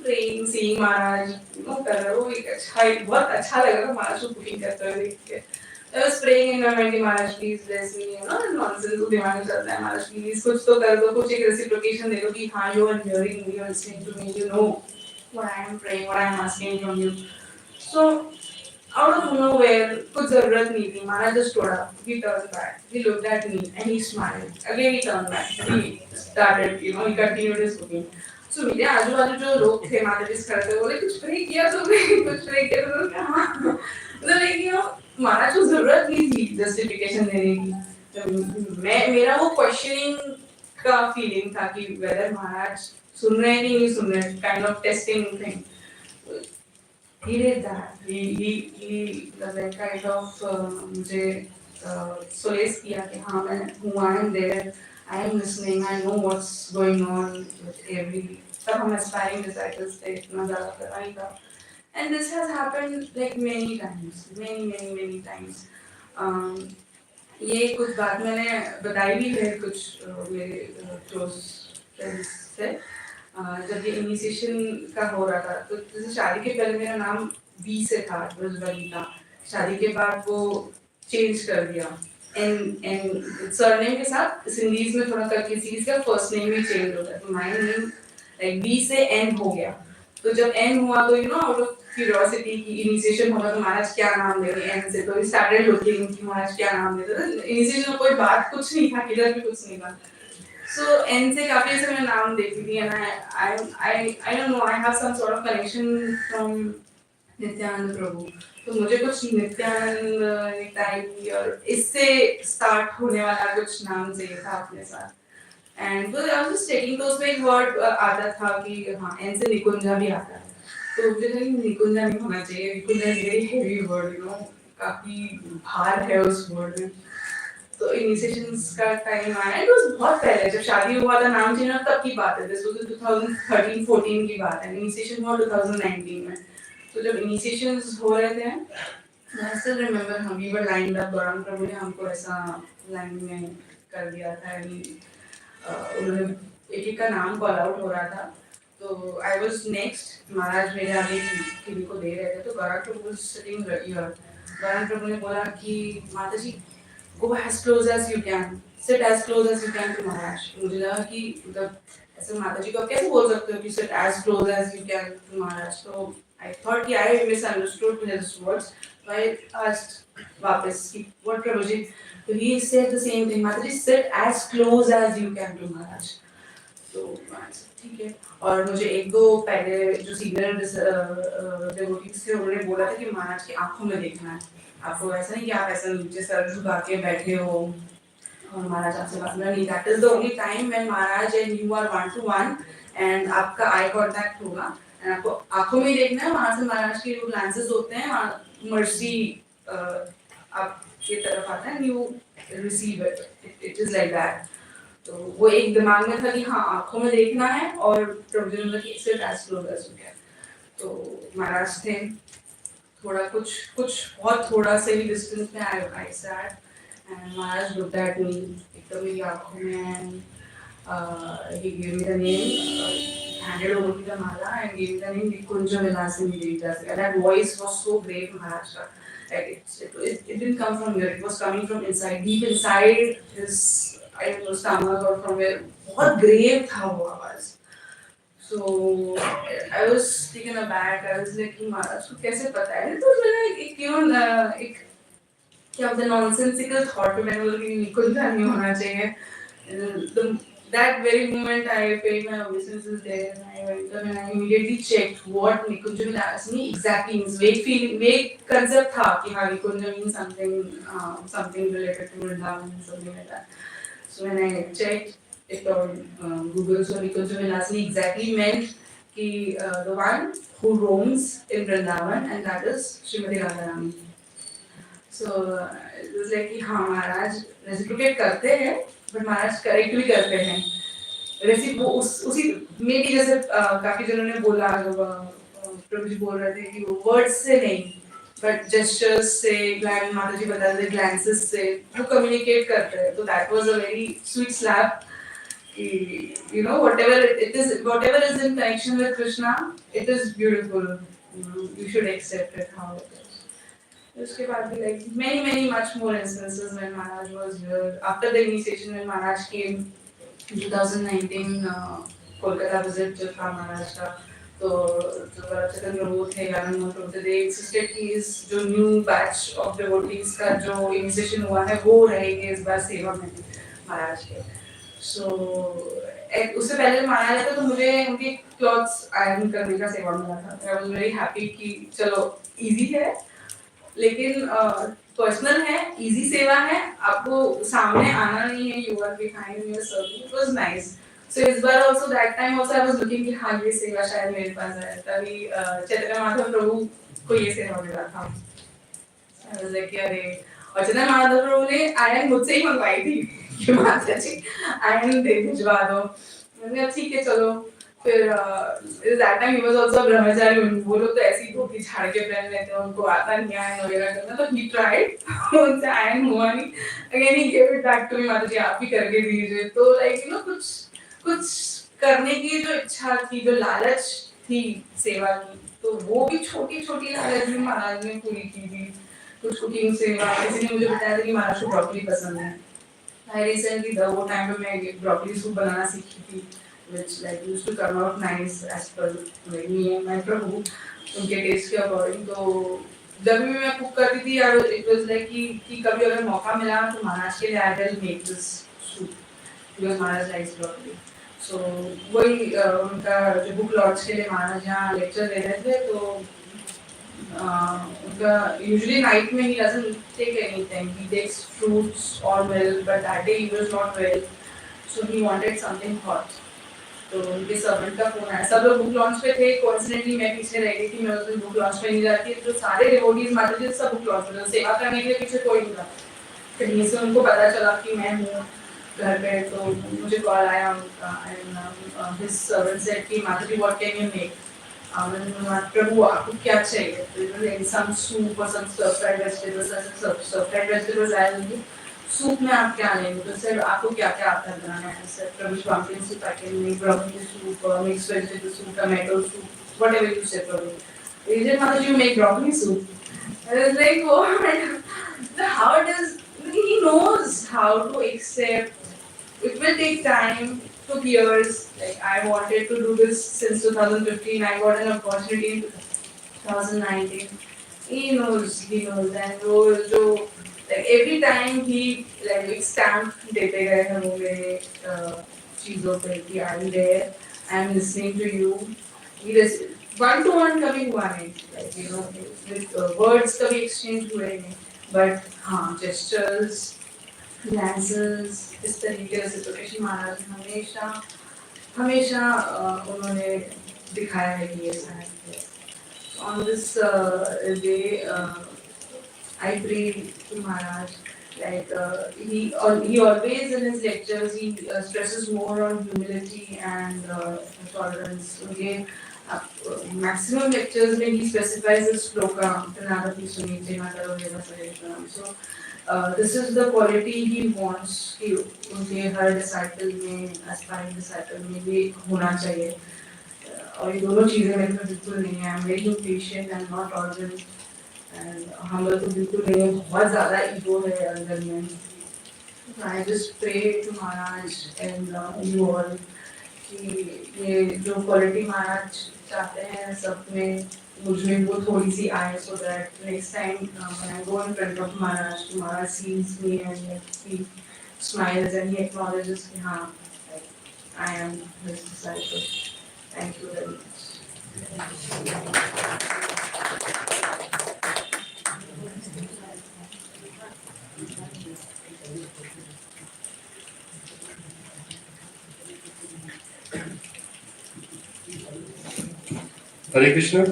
praying, seeing Maharaj, कर रहे हो, एक अच्छा, बहुत अच्छा लग रहा था महाराज को कुकिंग करते हुए देख के। I was praying in my mind, Maharaj please bless me, nonsense तो दिमाग में चलता है, Maharaj please कुछ तो कर दो, कुछ एक reciprocation दे दो कि हाँ you are hearing me, you are listening to me, you know what I am praying, what I am asking from you. So out of nowhere, कुछ जरूरत नहीं थी, Maharaj just stood up, he turned back, he looked at me and he smiled. Again he turned back, he started, he continued his cooking. So मेरे आजू बाजू जो लोग थे माताजीस खड़े थे, बोले कुछ प्रे किया तुमने, कुछ प्रे किया तुमने, हाँ, मतलब लेकिन महाराज को जरूरत नहीं थी जस्टिफिकेशन देने की, मेरा वो क्वेश्चनिंग का फीलिंग था कि whether महाराज सुन रहे हैं कि नहीं सुन रहे, kind of testing thing. He did that. He like kind of मुझे solace किया कि हाँ मैं हूँ, I am there, I am listening, I know what's going on with every. तब हम aspiring disciples थे, इतना ज़्यादा पता नहीं था. And this has happened like many times, many times. ये कुछ बात मैंने बताई भी है कुछ मेरे close friends से. जब ये इनिशिएशन का हो रहा था, तो जैसे शादी के पहले मेरा नाम वी से था, रोजबली था, शादी के बाद वो चेंज कर दिया एन सरनेम के साथ सिंधीज में थोड़ा करके सीरीज का फर्स्ट नेम भी चेंज होता है, तो माय नेम लाइक वी से एन हो गया। तो जब एन हुआ तो आउट ऑफ क्यूरियोसिटी की इनिशिएशन होगा तो महाराज क्या नाम देंगे एन से, तो स्टार्टेड लुकिंग कि महाराज क्या नाम देते, इनिशिएशन में कोई बात कुछ नहीं था, किधर भी कुछ नहीं था। So N से काफी ऐसे मैं नाम देखती थी and I don't know, I have some sort of connection from Nityanand प्रभु. तो मुझे कुछ नित्यानंद निताई और इससे स्टार्ट होने वाला कुछ नाम चाहिए था अपने साथ. And so I was just checking तो उसमें एक वर्ड आता था कि हाँ N से निकुंजा भी आता है. तो मुझे लगा निकुंजा नहीं होना चाहिए. Nikunja is very heavy word, you know, काफी भार है उस वर्ड में. तो इनिशिएशंस का टाइम आया. इट वाज बहुत पहले जब शादी हुआ था नाम चेंज तब की बात है. दिस वाज 2013-14 की बात है. इनिशिएशन हुआ 2019 में. तो जब इनिशिएशंस हो रहे थे आई स्टिल रिमेंबर हम we were lined up. Gaurang Prabhu ने हमको ऐसा लाइन में कर दिया था. उन्होंने एक एक का नाम कॉल आउट हो रहा था. तो आई वाज नेक्स्ट. महाराज मेरे आगे किसी को दे रहे थे. तो गौरांग प्रभु was sitting here. Gaurang Prabhu ने बोला कि माता जी go as close as you can, sit as close as you can to Maharaj. मुझे लगा कि मतलब ऐसे माता जी को आप कैसे बोल सकते हो कि sit as close as you can to Maharaj. So I thought कि I misunderstood his words. So I asked वापस कि what Prabhu ji. So he said the same thing. माता जी sit as close as you can to Maharaj. तो ठीक है. और मुझे एक दो पहले जो सीनियर डिवोटीज थे उन्होंने बोला था कि महाराज की आंखों में देखना है. आपको ऐसा नहीं कि आप ऐसा नीचे सर झुका के बैठे हो और महाराज आपसे बात कर रहे हैं. That is the only time when Maharaj and you are 1-to-1 and आपका आई कांटेक्ट होगा एंड आपको आंखों में देखना है. वहां से महाराज के जो ग्लांसेस होते हैं मर्सी आपकी तरफ आता है. You receive it. It is like that. तो वो एक दिमाग में था कि हाँ आंखों में देखना है और प्रभु ने कि सिर्फ as close as you can. तो महाराज थे थोड़ा कुछ बहुत थोड़ा से ही डिस्टेंस में. I sat and Maharaj looked at me एकदम मेरी आंखों में. he gave me the name, handed over the mala and gave me the name Nikunja Vilasini Devidas. And that voice was so great, Maharaj. Like it didn't come from here, it was coming from inside, deep inside his, I don't know, stomach or from where. बहुत grave था वो आवाज. So I was taken aback. I was like, Maharaj को कैसे पता है? तो मैंने एक क्या होता है nonsensical thought मैंने बोला कि निकुंजा नहीं होना चाहिए. That very moment I paid my obeisances there and I went and I immediately checked what Nikunja Vilasini exactly means. Vague concept था कि हाँ Nikunja means something related to Vrindavan and something like that. So when I checked it on Google, so Nikunja Vilasini exactly meant कि the one who roams in Vrindavan and that is Srimati Radharani. So it was like कि हाँ महाराज reciprocate करते हैं but Maharaj correct भी करते हैं. रेसिप वो उसी में भी जैसे काफी जनों ने बोला जब प्रभु जी बोल रहे थे कि वो वर्ड्स से नहीं बट जेस्चर्स से ग्लैंड माता जी बता रहे थे ग्लैंसेस से वो कम्युनिकेट करते हैं. तो that was a very sweet slap कि you know whatever is in connection with Krishna it is beautiful. You should accept it how it is. उसके बाद भी like many much more instances when Maharaj was here. After the initiation when Maharaj came in 2019 Kolkata visit जब था महाराज का तो जो चेतन प्रभु थे आनंद प्रभु थे they insisted कि इस जो new batch of devotees का जो initiation हुआ है वो रहेगी इस बार सेवा में महाराज के. So उससे पहले जब महाराज आए थे तो मुझे उनके clothes iron करने का सेवा मिला था. I was very happy कि चलो easy है लेकिन पर्सनल है, इजी सेवा है, आपको सामने आना नहीं है. You are behind your service. It was nice. So इस बार also that time also I was looking कि हाँ ये सेवा शायद मेरे पास है. तभी चैतन्य महादेव प्रभु को ये सेवा मिला था. आई वाज लाइक अरे और चैतन्य महादेव प्रभु ने आयरन मुझसे ही मंगवाई थी कि माता जी आयरन दे भिजवा दो. मैंने ठीक है चलो. फिर that time he was also a brahmachari. वो लोग तो ऐसी धोती झाड़ के पहन लेते हैं, उनको आता नहीं आयन वगैरह करना. तो he tried, उनसे आयन हुआ नहीं. Again he gave it back to me. माता जी आप ही करके दीजिए. तो like you know कुछ करने की जो इच्छा थी, जो लालच थी सेवा की, तो वो भी छोटी लालच भी महाराज ने पूरी की थी. कुछ कुकिंग सेवा. किसी ने मुझे बताया था कि महाराज को ब्रोकली पसंद है. I recently वो टाइम पे मैं ब्रोकली सूप बनाना सीखी थी. Which like used to come out nice as per like me and my Prabhu उनके टेस्ट के अकॉर्डिंग. तो जब भी मैं कुक करती थी यार it was like कि कभी अगर मौका मिला तो महाराज के लिए I will make this soup. because Maharaj likes broccoli. So वही उनका जो बुक लॉन्च के लिए महाराज यहाँ लेक्चर दे रहे थे, तो उनका usually night में he doesn't take anything, he takes fruits or milk, but that day he was not well, so he wanted something hot. तो उनके सर्वेंट का फोन आया, सब लोग बुक लॉन्च पे थे, कोइंसिडेंटली मैं पीछे रह गई थी, मैं उस दिन बुक लॉन्च पे नहीं जाती, तो सारे डिवोटीज माता जी सब बुक लॉन्च पे, सेवा करने के लिए पीछे कोई नहीं था। कहीं से उनको पता चला कि मैं हूँ घर पे, तो मुझे कॉल आया उनका, एंड हिज सर्वेंट सेड कि माता जी what can you make, Prabhu आपको क्या चाहिए, तो सम सूप और some stir fried vegetables, stir fried vegetables आए होंगे, सूप में आप क्या लेंगे, तो सर आपको क्या क्या आता है बनाना है, sir Prabhu Swami soup, I can make broccoli soup, mix vegetable soup, tomato soup, whatever you से प्रभु, he said माता जी you make broccoli soup. I was like, oh, how does he knows how to accept. It will take time, took years. Like I wanted to do this since 2015. I got an opportunity in 2019. He knows, and जो like every time he like एक stamp देते गए हैं वो मेरे चीजों पे कि I'm there, I'm listening to you. He does one-to-one कभी हुआ नहीं, like you know with words कभी exchange हुए नहीं, but हाँ gestures, glances, इस तरीके से रेसिप्रोकेशन महाराज हमेशा उन्होंने दिखाया है कि ये है। On this day, I pray to Maharaj, like he always in his lectures he stresses more on humility and tolerance. Okay, maximum lectures when he specifies the sloka, so this is the quality he wants कि उनके हर disciple में, aspiring disciple में भी होना चाहिए, और ये दोनों चीजें मेरे में बिल्कुल नहीं है। I'm very impatient and not tolerant, and humble तो बिल्कुल नहीं है, बहुत ज़्यादा ego है अंदर में। I just pray to Maharaj and you all कि ये जो quality महाराज चाहते हैं सब में मुझमें वो थोड़ी सी आए, so that next time when I go in front of Maharaj sees me and he smiles and he acknowledges कि हाँ, like, I am his disciple. Thank you very much. Hare Krishna.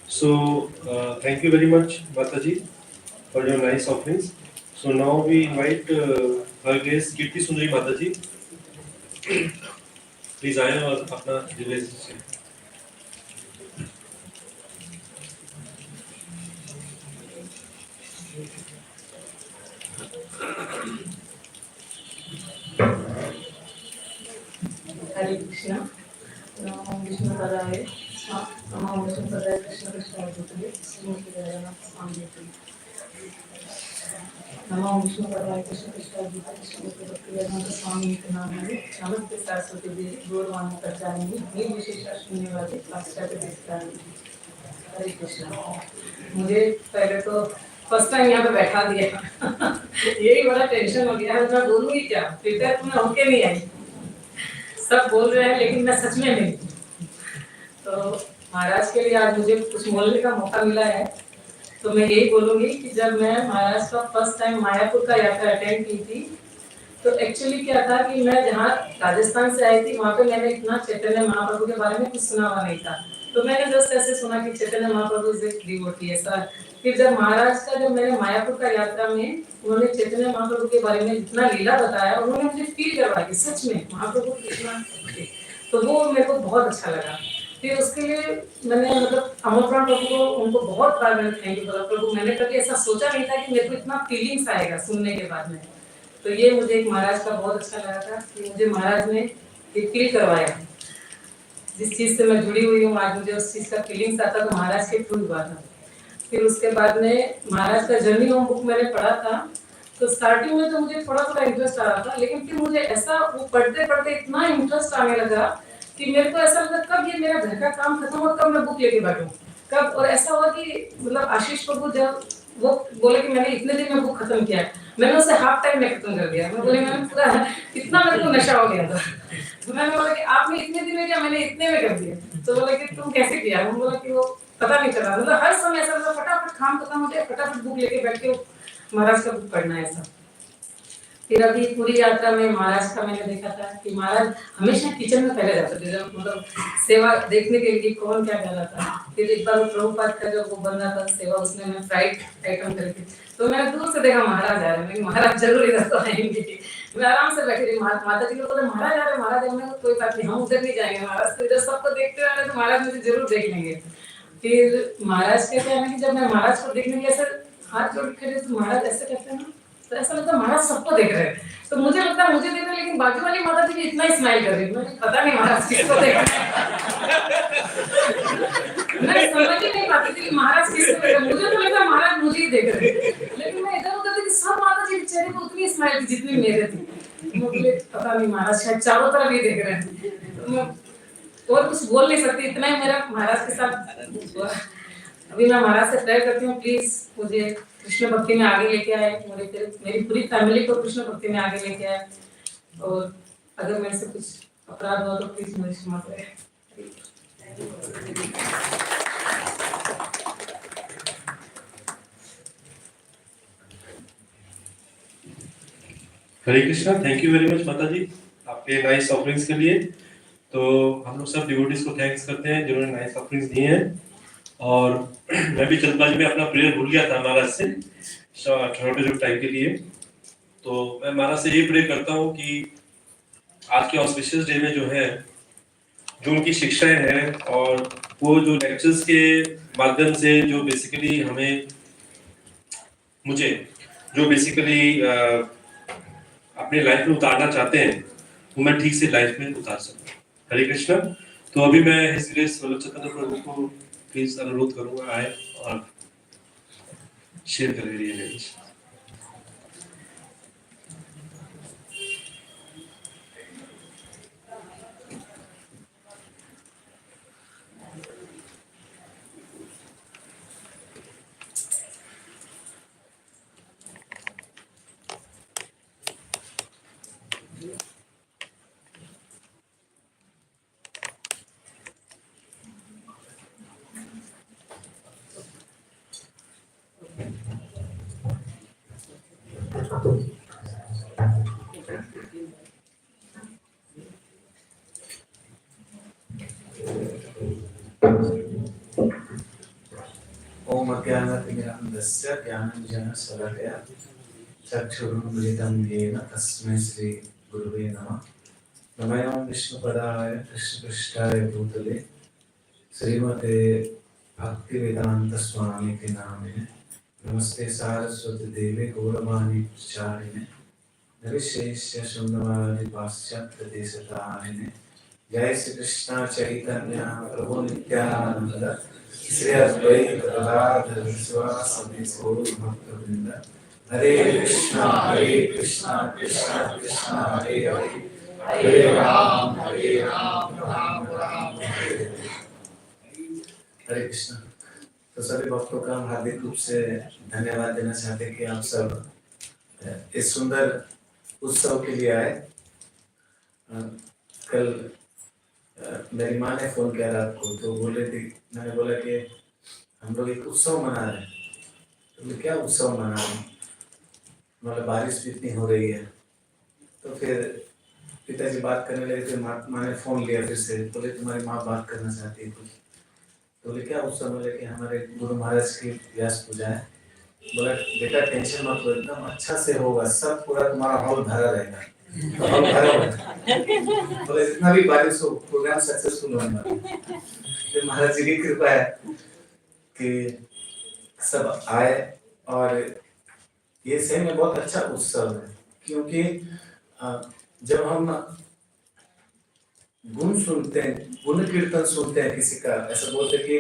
So thank you very much Mataji for your nice offerings. So now we invite her grace Kirti Sundari Mataji. Please आए और अपना device से Hare Krishna. Namo Vishnu Padaya. Namo Vishnu Padaya Krishna Krishna Bhutale. Srimati Radhanath Swami. Namo Vishnu Padaya Krishna Krishna Bhutale. Srimati Radhanath Swami के नाम में नमस्ते सरस्वती देवी गौरवान प्रचारिणी निर्विशेष शून्यवादी पाश्चात्य देशकारिणी। हरे कृष्णा। मुझे पहले तो फर्स्ट टाइम यहाँ पे बैठा दिया यही बड़ा टेंशन हो गया, मैं बोलूँगी क्या, प्रिपेयर तो मैं होके नहीं आई, सब बोल रहे हैं लेकिन मैं सच में नहीं। तो महाराज के लिए आज मुझे कुछ बोलने का मौका मिला है, तो मैं यही बोलूँगी कि जब मैं महाराज का फर्स्ट टाइम मायापुर का यात्रा अटेंड की थी, तो एक्चुअली क्या था कि मैं जहाँ राजस्थान से आई थी वहाँ पे मैंने इतना चैतन्य महाप्रभु के बारे में कुछ सुना हुआ नहीं था, तो मैंने जस्ट ऐसे सुना कि चैतन्य महाप्रभु इज एक डिवोटी ऐसा। फिर जब महाराज का जब मैंने मायापुर का यात्रा में उन्होंने चैतन्य महाप्रभु के बारे में जितना लीला बताया, उन्होंने मुझे फील करवाया कि सच में महाप्रभु कितना, तो वो मेरे को बहुत अच्छा लगा। फिर उसके लिए मैंने मतलब अमरप्राण प्रभु को उनको बहुत बार मैंने थैंक यू बोला, प्रभु मैंने कभी ऐसा सोचा नहीं था कि मेरे को इतना फीलिंग्स आएगा सुनने के बाद में। तो ये मुझे एक महाराज का बहुत अच्छा लगा था कि मुझे महाराज ने एक फील करवाया, जिस चीज़ से मैं जुड़ी हुई हूँ आज मुझे उस चीज़ का फीलिंग्स आता तो महाराज के थ्रू हुआ था। फिर उसके बाद में महाराज का जर्नी होम बुक मैंने पढ़ा था, तो स्टार्टिंग में तो मुझे थोड़ा इंटरेस्ट आ रहा था, लेकिन फिर मुझे ऐसा वो पढ़ते पढ़ते इतना इंटरेस्ट आने लगा कि मेरे को ऐसा लगा कब ये मेरा घर का काम खत्म हो कब मैं बुक लेके बैठूं कब। और ऐसा हुआ कि मतलब आशीष प्रभु जब वो बोले कि मैंने इतने दिन में बुक खत्म किया है, मैंने उसे हाफ टाइम में खत्म कर दिया। मैं बोले मैंने पूरा इतना मेरे को नशा हो हो गया था। तो मैंने बोला कि आपने इतने दिन में किया, मैंने इतने में कर दिया। तो बोला कि तुम कैसे किया? मैं बोला कि वो पता नहीं चला, मतलब हर समय ऐसा मतलब फटाफट काम खत्म हो जाए, फटाफट बुक लेके बैठ के महाराज का बुक पढ़ना है ऐसा। फिर अभी पूरी यात्रा में महाराज का मैंने देखा था कि महाराज हमेशा किचन में पहले जाते थे, जब मतलब सेवा देखने के लिए कौन क्या कर रहा था। फिर एक बार प्रभुपाद का जो वो बन रहा था सेवा, उसमें मैं फ्राइड आइटम करके, तो मैंने दूर से देखा महाराज आ रहे हैं, महाराज जरूर इधर तो आएंगे। मैं आराम से बैठी रही, माता जी को बोले महाराज आ रहे, महाराज हमने कोई बात नहीं, हम उधर नहीं जाएंगे, महाराज तो इधर सबको देखते आ रहे तो महाराज मुझे जरूर देख लेंगे। फिर महाराज का क्या है कि जब मैं महाराज को देखने के ऐसे हाथ जोड़ के तो महाराज ऐसे करते हैं ना, तो ऐसा लगता है महाराज सबको देख रहे हैं। तो मुझे लगता है मुझे देख रहे हैं, लेकिन बाजू वाली माता जी भी इतना ही स्माइल कर रही है, मुझे पता नहीं महाराज किसको देख रहे हैं। मैं समझ ही नहीं पाती थी महाराज किसको देख रहे हैं, मुझे तो लगता महाराज मुझे ही देख रहे हैं, लेकिन मैं इधर उधर थी, सब माता जी के चेहरे पर उतनी स्माइल थी जितनी मेरे थी। मुझे पता नहीं महाराज शायद चारों तरफ ही देख रहे हैं, तो और कुछ बोल नहीं सकती, इतना ही मेरा महाराज के साथ। अभी मैं महाराज से प्रेयर करती हूँ, प्लीज मुझे कृष्ण भक्ति में आगे लेके आए, मेरी पूरी फैमिली को कृष्ण भक्ति में आगे लेके आए, और अगर मेरे से कुछ अपराध हुआ तो प्लीज मुझे क्षमा करें। Hare Krishna, thank you very much माता जी आपके नाइस ऑफरिंग्स के लिए। तो हम लोग सब डिवोटीज को थैंक्स करते हैं जिन्होंने नाइस ऑफरिंग्स दिए हैं। और मैं भी जल्दबाजी में अपना प्रेयर भूल गया था महाराज से छोटे टाइम के लिए, तो मैं महाराज से ये प्रे करता हूँ कि आज के ऑस्पिशियस डे में जो है, जो उनकी शिक्षाएं हैं और वो जो लेक्चर्स के माध्यम से जो बेसिकली मुझे जो बेसिकली अपने लाइफ में उतारना चाहते हैं, वो मैं ठीक से लाइफ में उतार सकूं। हरे कृष्णा। तो अभी मैं हिज ग्रेस वल्लभ चैतन्य प्रभु को प्लीज अनुरोध करूंगा आए और शेयर करें रियलाइज। ओम अज्ञानतिमिरान्धस्य ज्ञानञ्जनशलाकया चक्षुरुन्मिलितं येन तस्मै श्री गुरुवे नमः। नमः विष्णुपदाय कृष्णपृष्ठाय भूतले श्रीमते भक्तिवेदांत स्वामी नामिने। नमस्ते सारस्वती देवी गौरवाणी प्रचारिणे निर्विशेष्य शून्यवादी पाश्चात्य देशतारिणे। जय श्री कृष्ण चैतन्य प्रभु नित्यानंद श्री अद्वैत गदाधर शिवासादि गौर भक्तवृंद। हरे कृष्णा कृष्णा कृष्णा हरे हरे, हरे राम राम राम हरे हरे। हरे कृष्णा। तो सभी भक्तों का हम हार्दिक रूप से धन्यवाद देना चाहते हैं कि आप सब इस सुंदर उत्सव के लिए आए। कल मेरी माँ ने फोन किया रात को, तो बोल रही थी, मैंने बोला कि हम लोग एक उत्सव मना रहे हैं। तो क्या उत्सव मना रहे हैं? मतलब बारिश भी इतनी हो रही है। तो फिर पिताजी बात करने लगे, फिर माँ ने फोन लिया फिर से, बोले तुम्हारी माँ बात करना चाहती है कुछ। तो बोले क्या उत्सव? बोले कि हमारे गुरु महाराज की व्यास पूजा है। बोला बेटा टेंशन मत लो, एकदम अच्छा से होगा, सब पूरा तुम्हारा हॉल भरा रहेगा। बोले जितना भी बारिश हो प्रोग्राम सक्सेसफुल होने वाला। फिर महाराज जी की कृपा है कि सब आए, और ये सही में बहुत अच्छा उत्सव है, क्योंकि जब हम गुण सुनते हैं, गुण कीर्तन सुनते हैं किसी का, ऐसा बोलते कि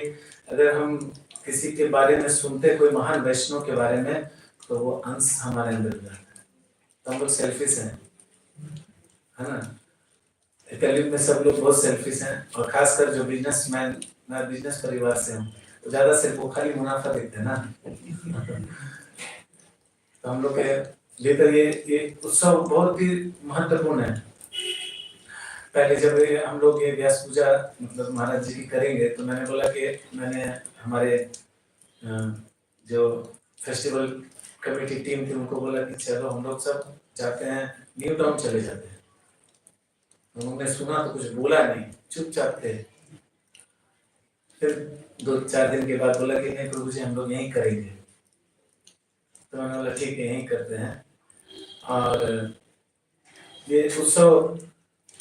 अगर हम किसी के बारे में सुनते हैं, कोई महान वैष्णव के बारे में, तो वो अंश हमारे अंदर जाता है। तो हम लोग सेल्फिश हैं, है ना। कलयुग में सब लोग बहुत सेल्फिश हैं, और खासकर जो बिजनेसमैन, मैं बिजनेस परिवार से हूँ, तो ज्यादा सिर्फ वो खाली मुनाफा देखते हैं ना। तो हम लोग के भीतर ये उत्सव बहुत ही महत्वपूर्ण है। पहले जब हम लोग ये व्यास पूजा मतलब महाराज जी की करेंगे, तो मैंने बोला कि मैंने हमारे जो फेस्टिवल कमेटी टीम थी उनको बोला कि चलो हम लोग सब जाते हैं, न्यू टाउन चले जाते हैं। उन्होंने सुना तो कुछ बोला नहीं, चुपचाप थे। फिर 2-4 दिन के बाद बोला कि नहीं प्रभु जी हम लोग यहीं करेंगे। तो मैंने बोला ठीक है यहीं करते हैं। और ये उत्सव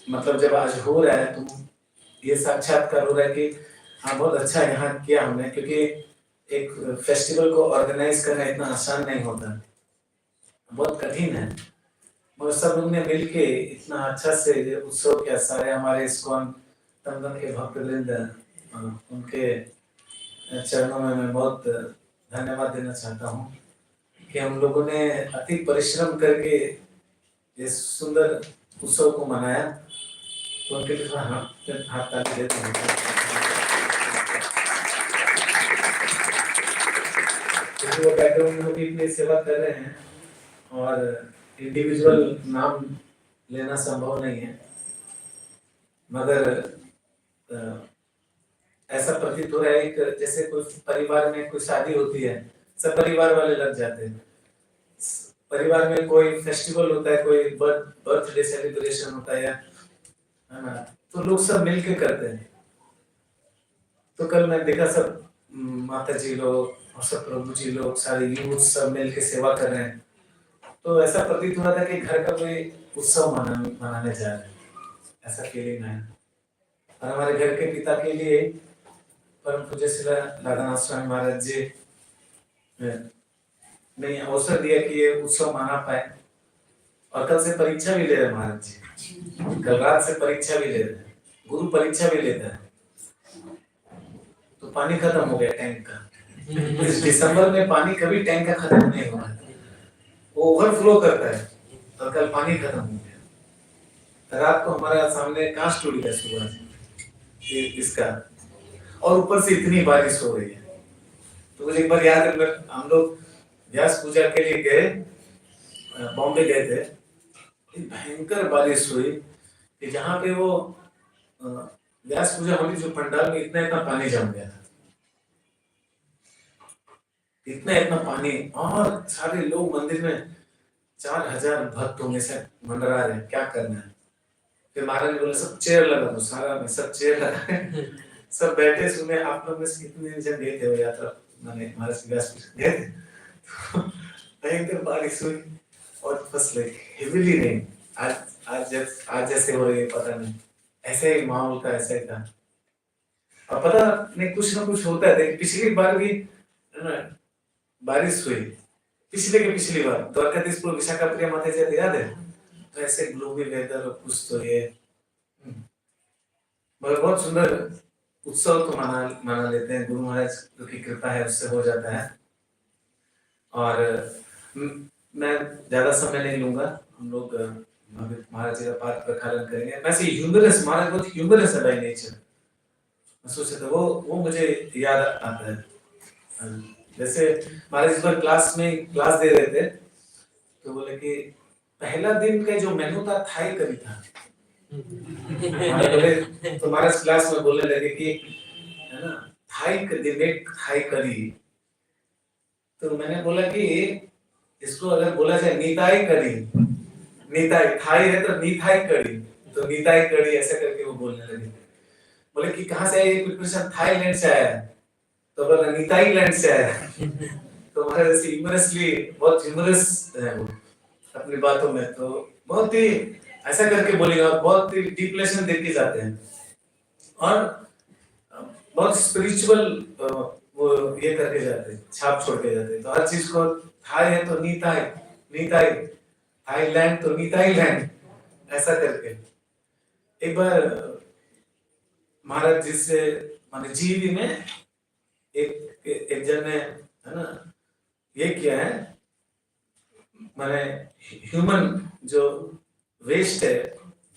मतलब जब आज हो रहा है तो ये साक्षात्कार हो रहा है कि हाँ बहुत अच्छा यहाँ किया हमने, क्योंकि एक फेस्टिवल को ऑर्गेनाइज करना इतना आसान नहीं होता, बहुत कठिन है। मगर सब लोग ने मिलके इतना अच्छा से ये उत्सव किया। सारे हमारे ISKCON दमदम के भक्तवृंद, उनके चरणों में मैं बहुत धन्यवाद देना चाहता हूँ कि हम लोगों ने अति परिश्रम करके इस सुंदर उत्सव को मनाया। तो उनके लिए हाथ ताली देते हैं। वो बैकग्राउंड में भी अपनी सेवा कर रहे हैं और इंडिविजुअल नाम लेना संभव नहीं है, मगर ऐसा प्रतीत हो रहा है कि जैसे कोई परिवार में कोई शादी होती है, सब परिवार वाले लग जाते हैं। परिवार में कोई फेस्टिवल होता है, कोई बर्थडे सेलिब्रेशन होता है ना, तो लोग सब मिलके करते हैं। तो कल मैं देखा सब माता जी लोग और सब प्रभु जी लोग, सारे यूथ सब मिलके सेवा कर रहे हैं। तो ऐसा प्रतीत हो रहा था कि घर का कोई उत्सव मनाने जा रहे हैं, ऐसा फीलिंग है। और हमारे घर के पिता के लिए परम पूज्य श्री राधानाथ स्वामी महाराज जी ने अवसर दिया कि ये उत्सव माना पाए। और कल से परीक्षा भी ले रहे हैं महाराज जी, कल रात से परीक्षा भी ले रहे हैं, गुरु परीक्षा भी लेता है। तो पानी खत्म हो गया टैंक का। इस दिसंबर में पानी कभी टैंक का खत्म नहीं होगा, वो ओवरफ्लो करता है। और कल पानी खत्म हो गया। रात को हमारे सामने कांच टूट गया सुबह से इसका, और ऊपर से इतनी बारिश हो रही है। तो मुझे एक बार याद है, हम लोग व्यास पूजा के लिए गए, बॉम्बे गए थे। भयंकर बारिश हुई कि जहाँ पे वो व्यास पूजा होती, जो पंडाल में इतना पानी जम गया था, इतना पानी। और सारे लोग मंदिर में 4000 भक्त होंगे से मंडरा रहे, क्या करना है। फिर महाराज ने बोले सब चेयर लगा दो, सारा में सब चेयर लगा सब बैठे सुने। आप लोग में से कितने जन गए थे वो यात्रा, मैंने महाराज के व्यास गए थे। भयंकर बारिश हुई और फसले हेवीली नहीं। आज जैसे हो रही है पता नहीं, ऐसे ही माहौल का ऐसे था। और पता नहीं कुछ ना कुछ होता है। देखिए पिछली बार भी बारिश हुई, पिछली बार द्वारकाधीशपुर विशाखापट्टनम माता जी याद है, तो ऐसे ग्लोबल वेदर और कुछ तो ये मगर बहुत सुंदर उत्सव तो मना लेते हैं। गुरु महाराज की कृपा है, उससे हो जाता है। और मैं ज्यादा समय नहीं लूंगा, हम लोग अभी महाराज जी का पाठ प्रखालन करेंगे। वैसे ह्यूमरस, महाराज बहुत ह्यूमरस है बाय नेचर। मैं सोचा था वो मुझे याद आता है। जैसे महाराज इस बार क्लास दे रहे थे, तो बोले कि पहला दिन का जो मेनू था थाई करी था। तो महाराज क्लास में बोलने लगे कि है ना थाई करी। तो मैंने बोला कि इसको अगर बोला जाए नीताई करी, नीताई थाई है तो नीताई करी, तो नीताई करी ऐसे करके वो बोलने लगे। बोले कि कहाँ से आया ये प्रिपरेशन, थाईलैंड से आया। तो बोला नीताई लैंड से आया। तो महाराज ऐसे ह्यूमरसली, बहुत ह्यूमरस है वो अपनी बातों में। तो बहुत ही ऐसा करके बोलेगा, बहुत ही डीप लेसन देके जाते हैं और बहुत स्पिरिचुअल वो ये करके जाते हैं, छाप छोड़ के जाते हैं। तो हर चीज को थाई है तो नीताई, थाईलैंड तो नीताई लैंड, ऐसा करके। एक बार महाराज जी से माने जीवी में एक जन ने है ना ये किया है, माने ह्यूमन जो वेस्ट है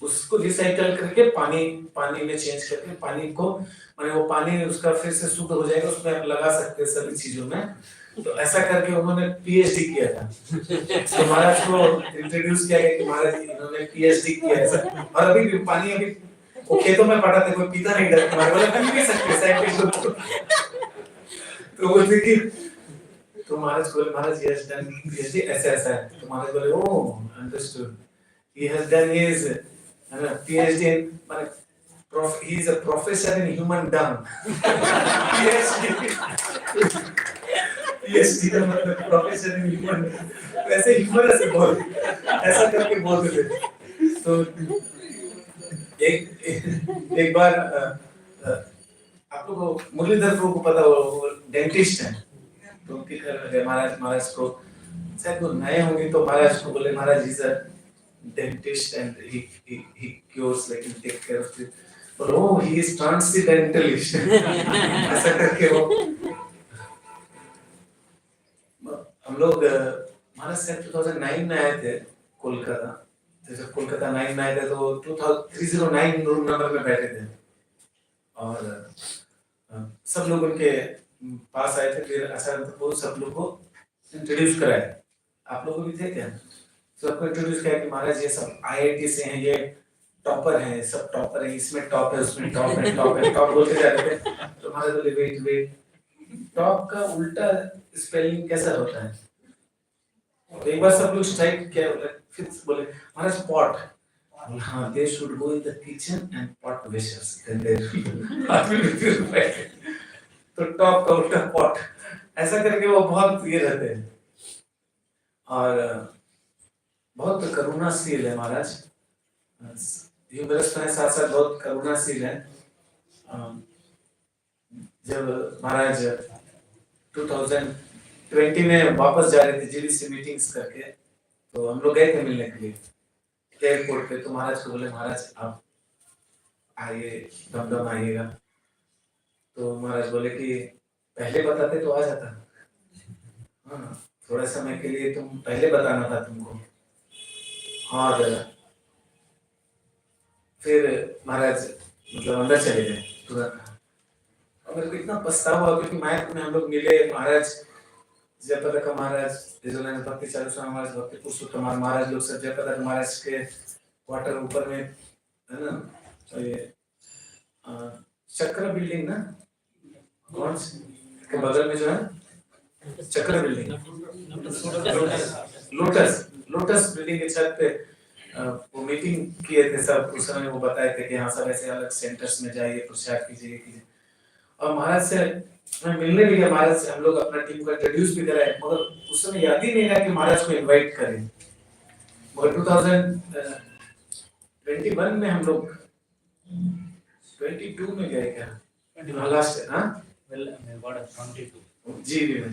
उसको रिसाइकल करके पानी में चेंज करके पानी को माने वो पानी उसका फिर से शुद्ध हो जाएगा, उसमें आप लगा सकते हैं सभी चीजों में। तो ऐसा करके उन्होंने पीएचडी किया था। तो महाराज को इंट्रोड्यूस किया गया कि महाराज इन्होंने पीएचडी किया है। और अभी पानी वो खेतों में पड़ा था, कोई पीता नहीं था तुम्हारे, बोला पी भी सकते साइंटिस्ट को। तो बोलते कि तो महाराज बोले महाराज he has done PhD ऐसा ऐसा है, तो महाराज बोले ओह understood, he has done his PhD in he is a professor in human dung। PhD का मतलब प्रोफेसर इन ह्यूमन, वैसे ह्यूमरस से बोल ऐसा करके बोलते थे। तो एक बार आप लोगों को मुरलीधर को पता हो, वो डेंटिस्ट है, तो उनके घर में गए महाराज को, शायद वो नए होंगे, तो महाराज को बोले Maharaj is a dentist and he cures like he take care of it, but oh he is transcendentalist। ऐसा करके वो हम लोग महाराज से 2009 में आए थे कोलकाता, जब कोलकाता 9 में आए थे तो 309 रूम नंबर में बैठे थे, और सब लोग उनके पास आए थे, फिर आचार्य वो सब लोग को इंट्रोड्यूस कराए, आप लोग भी थे क्या, सबको इंट्रोड्यूस किया कि महाराज ये सब IIT से हैं, ये टॉपर हैं, सब टॉपर हैं, इसमें टॉप है, उसमें टॉप है, टॉप है, टॉप बोलते जा रहे थे। तो महाराज बोले वेट, टॉप का उल्टा स्पेलिंग कैसा होता है, तो एक बार सब लोग स्ट्राइक किया, फिर बोले महाराज पॉट, हाँ they should go in the kitchen and pot wishes, तो टॉप का उल्टा पॉट, ऐसा करके वो बहुत ये रहते हैं, और बहुत करुणाशील है महाराज, ह्यूमरस के साथ साथ बहुत करुणाशील है। जब महाराज 2020 में वापस जा रहे थे जीडीसी मीटिंग्स करके, तो हम लोग गए थे मिलने के लिए एयरपोर्ट पे, तो महाराज को बोले महाराज आप आइए दमदम आइएगा, तो महाराज बोले कि पहले बताते तो आ जाता, हाँ थोड़ा समय के लिए तुम पहले बताना था तुमको, और फिर महाराज मतलब अंदर चले गए तुरंत, और मेरे को इतना पछतावा हुआ क्योंकि माइक में हम लोग मिले, महाराज जयप्रदा महाराज, भक्ति चालू स्वामी महाराज, भक्ति पुरुषोत्तम महाराज लोग सब जयप्रदा महाराज के क्वार्टर ऊपर में है ना, तो ये चक्र बिल्डिंग ना, कौन के बगल में जो है चक्र बिल्डिंग, लोटस बिल्डिंग के छत पे वो मीटिंग किए थे सब, उस समय वो बताए थे कि हाँ सब ऐसे अलग सेंटर्स में जाइए, प्रचार कीजिए, और महाराज से मैं मिलने भी गया, महाराज से हम लोग अपना टीम को इंट्रोड्यूस भी कराए, मगर उस समय याद ही नहीं रहा कि महाराज को इनवाइट करें, मगर 2021 में हम लोग 22 में गए क्या, लास्ट हाँ जीबी में,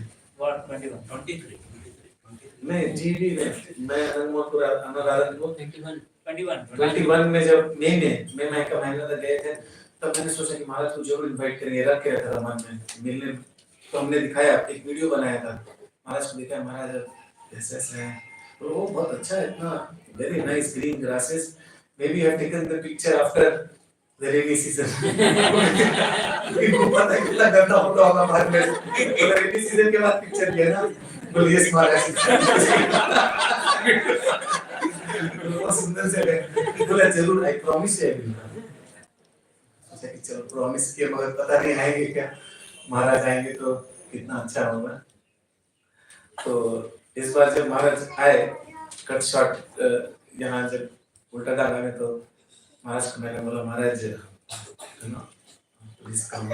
नहीं जीबी में, मैं अनमोलपुर अनुराधनपुर 21 में जब मई का महीना तक गए थे, तब मैंने सोचा कि महाराज को जरूर इनवाइट करेंगे, रख के रखा था मन में मिलने, तो हमने दिखाया, एक वीडियो बनाया था, महाराज को दिखाया, महाराज ऐसे ऐसे है, तो वो बहुत अच्छा है, इतना very nice green grasses, may be have taken the picture after the rainy season. इनको पता है कितना गंदा होगा बाद में, तो रेनी सीजन के बाद पिक्चर लिया ना, बोलिए यस महाराज, बहुत सुंदर से है, बोला जरूर, आई प्रॉमिस है, चलो प्रॉमिस किया, मगर पता नहीं आएंगे क्या, महाराज आएंगे तो कितना अच्छा होगा। तो इस बार जब महाराज आए कट शॉट यहाँ जब उल्टा डाला में, तो महाराज को मैंने बोला Maharaj please come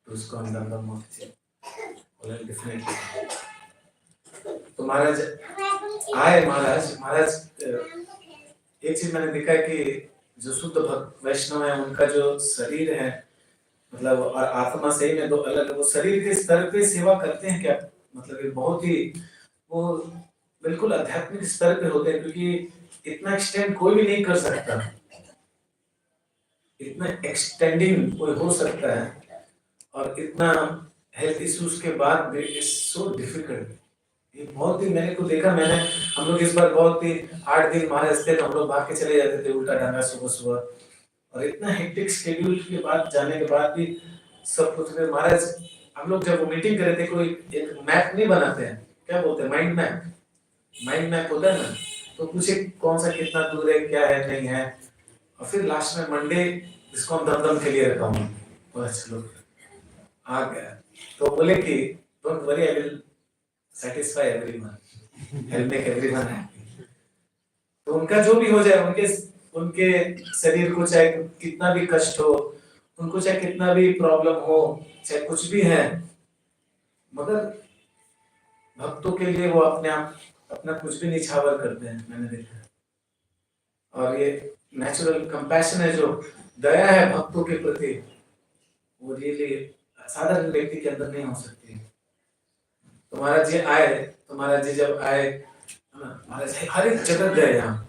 to ISKCON Dumdum, बोला डेफिनेटली, तो महाराज आए, महाराज एक चीज मैंने देखा कि जो शुद्ध भक्त वैष्णव है उनका जो शरीर है मतलब और आत्मा से ही में दो अलग, वो शरीर के स्तर पे सेवा करते हैं क्या, मतलब ये बहुत ही वो बिल्कुल आध्यात्मिक स्तर पे होते हैं, क्योंकि इतना एक्सटेंड कोई भी नहीं कर सकता, इतना एक्सटेंडिंग कोई हो सकता है, और इतना हेल्थ इश्यूज के बाद भी इट्स सो डिफिकल्ट, ये बहुत ही मैंने को देखा, हम लोग इस बार बहुत ही 8 दिन महाराज थे, तो हम लोग भाग के चले जाते थे उल्टा डांगा सुबह, और इतना हेक्टिक शेड्यूल के बाद जाने के बाद भी सब कुछ में महाराज, हम लोग जब वो मीटिंग करे थे, कोई एक मैप नहीं बनाते हैं, क्या बोलते हैं, माइंड मैप होता है ना, तो पूछे कौन सा कितना दूर है, क्या है नहीं है, और फिर लास्ट में मंडे ISKCON दमदम के लिए रखा हूँ। बोला चलो आ गया। तो बोले कि don't worry, I will satisfy everyone, I make everyone happy. तो उनका जो भी हो जाए, उनके शरीर को चाहे कितना भी कष्ट हो, उनको चाहे कितना भी प्रॉब्लम हो, चाहे कुछ भी है, मगर भक्तों के लिए वो अपने आप अपना कुछ भी निछावर करते हैं, मैंने देखा। और ये नेचुरल कंपैशन है, जो दया है भक्तों के प्रति, वो रियली साधारण व्यक्ति के अंदर नहीं हो सकती है। तो महाराज जी आए, तो महाराज जी जब आए, महाराज जी हर एक जगह गए, यहाँ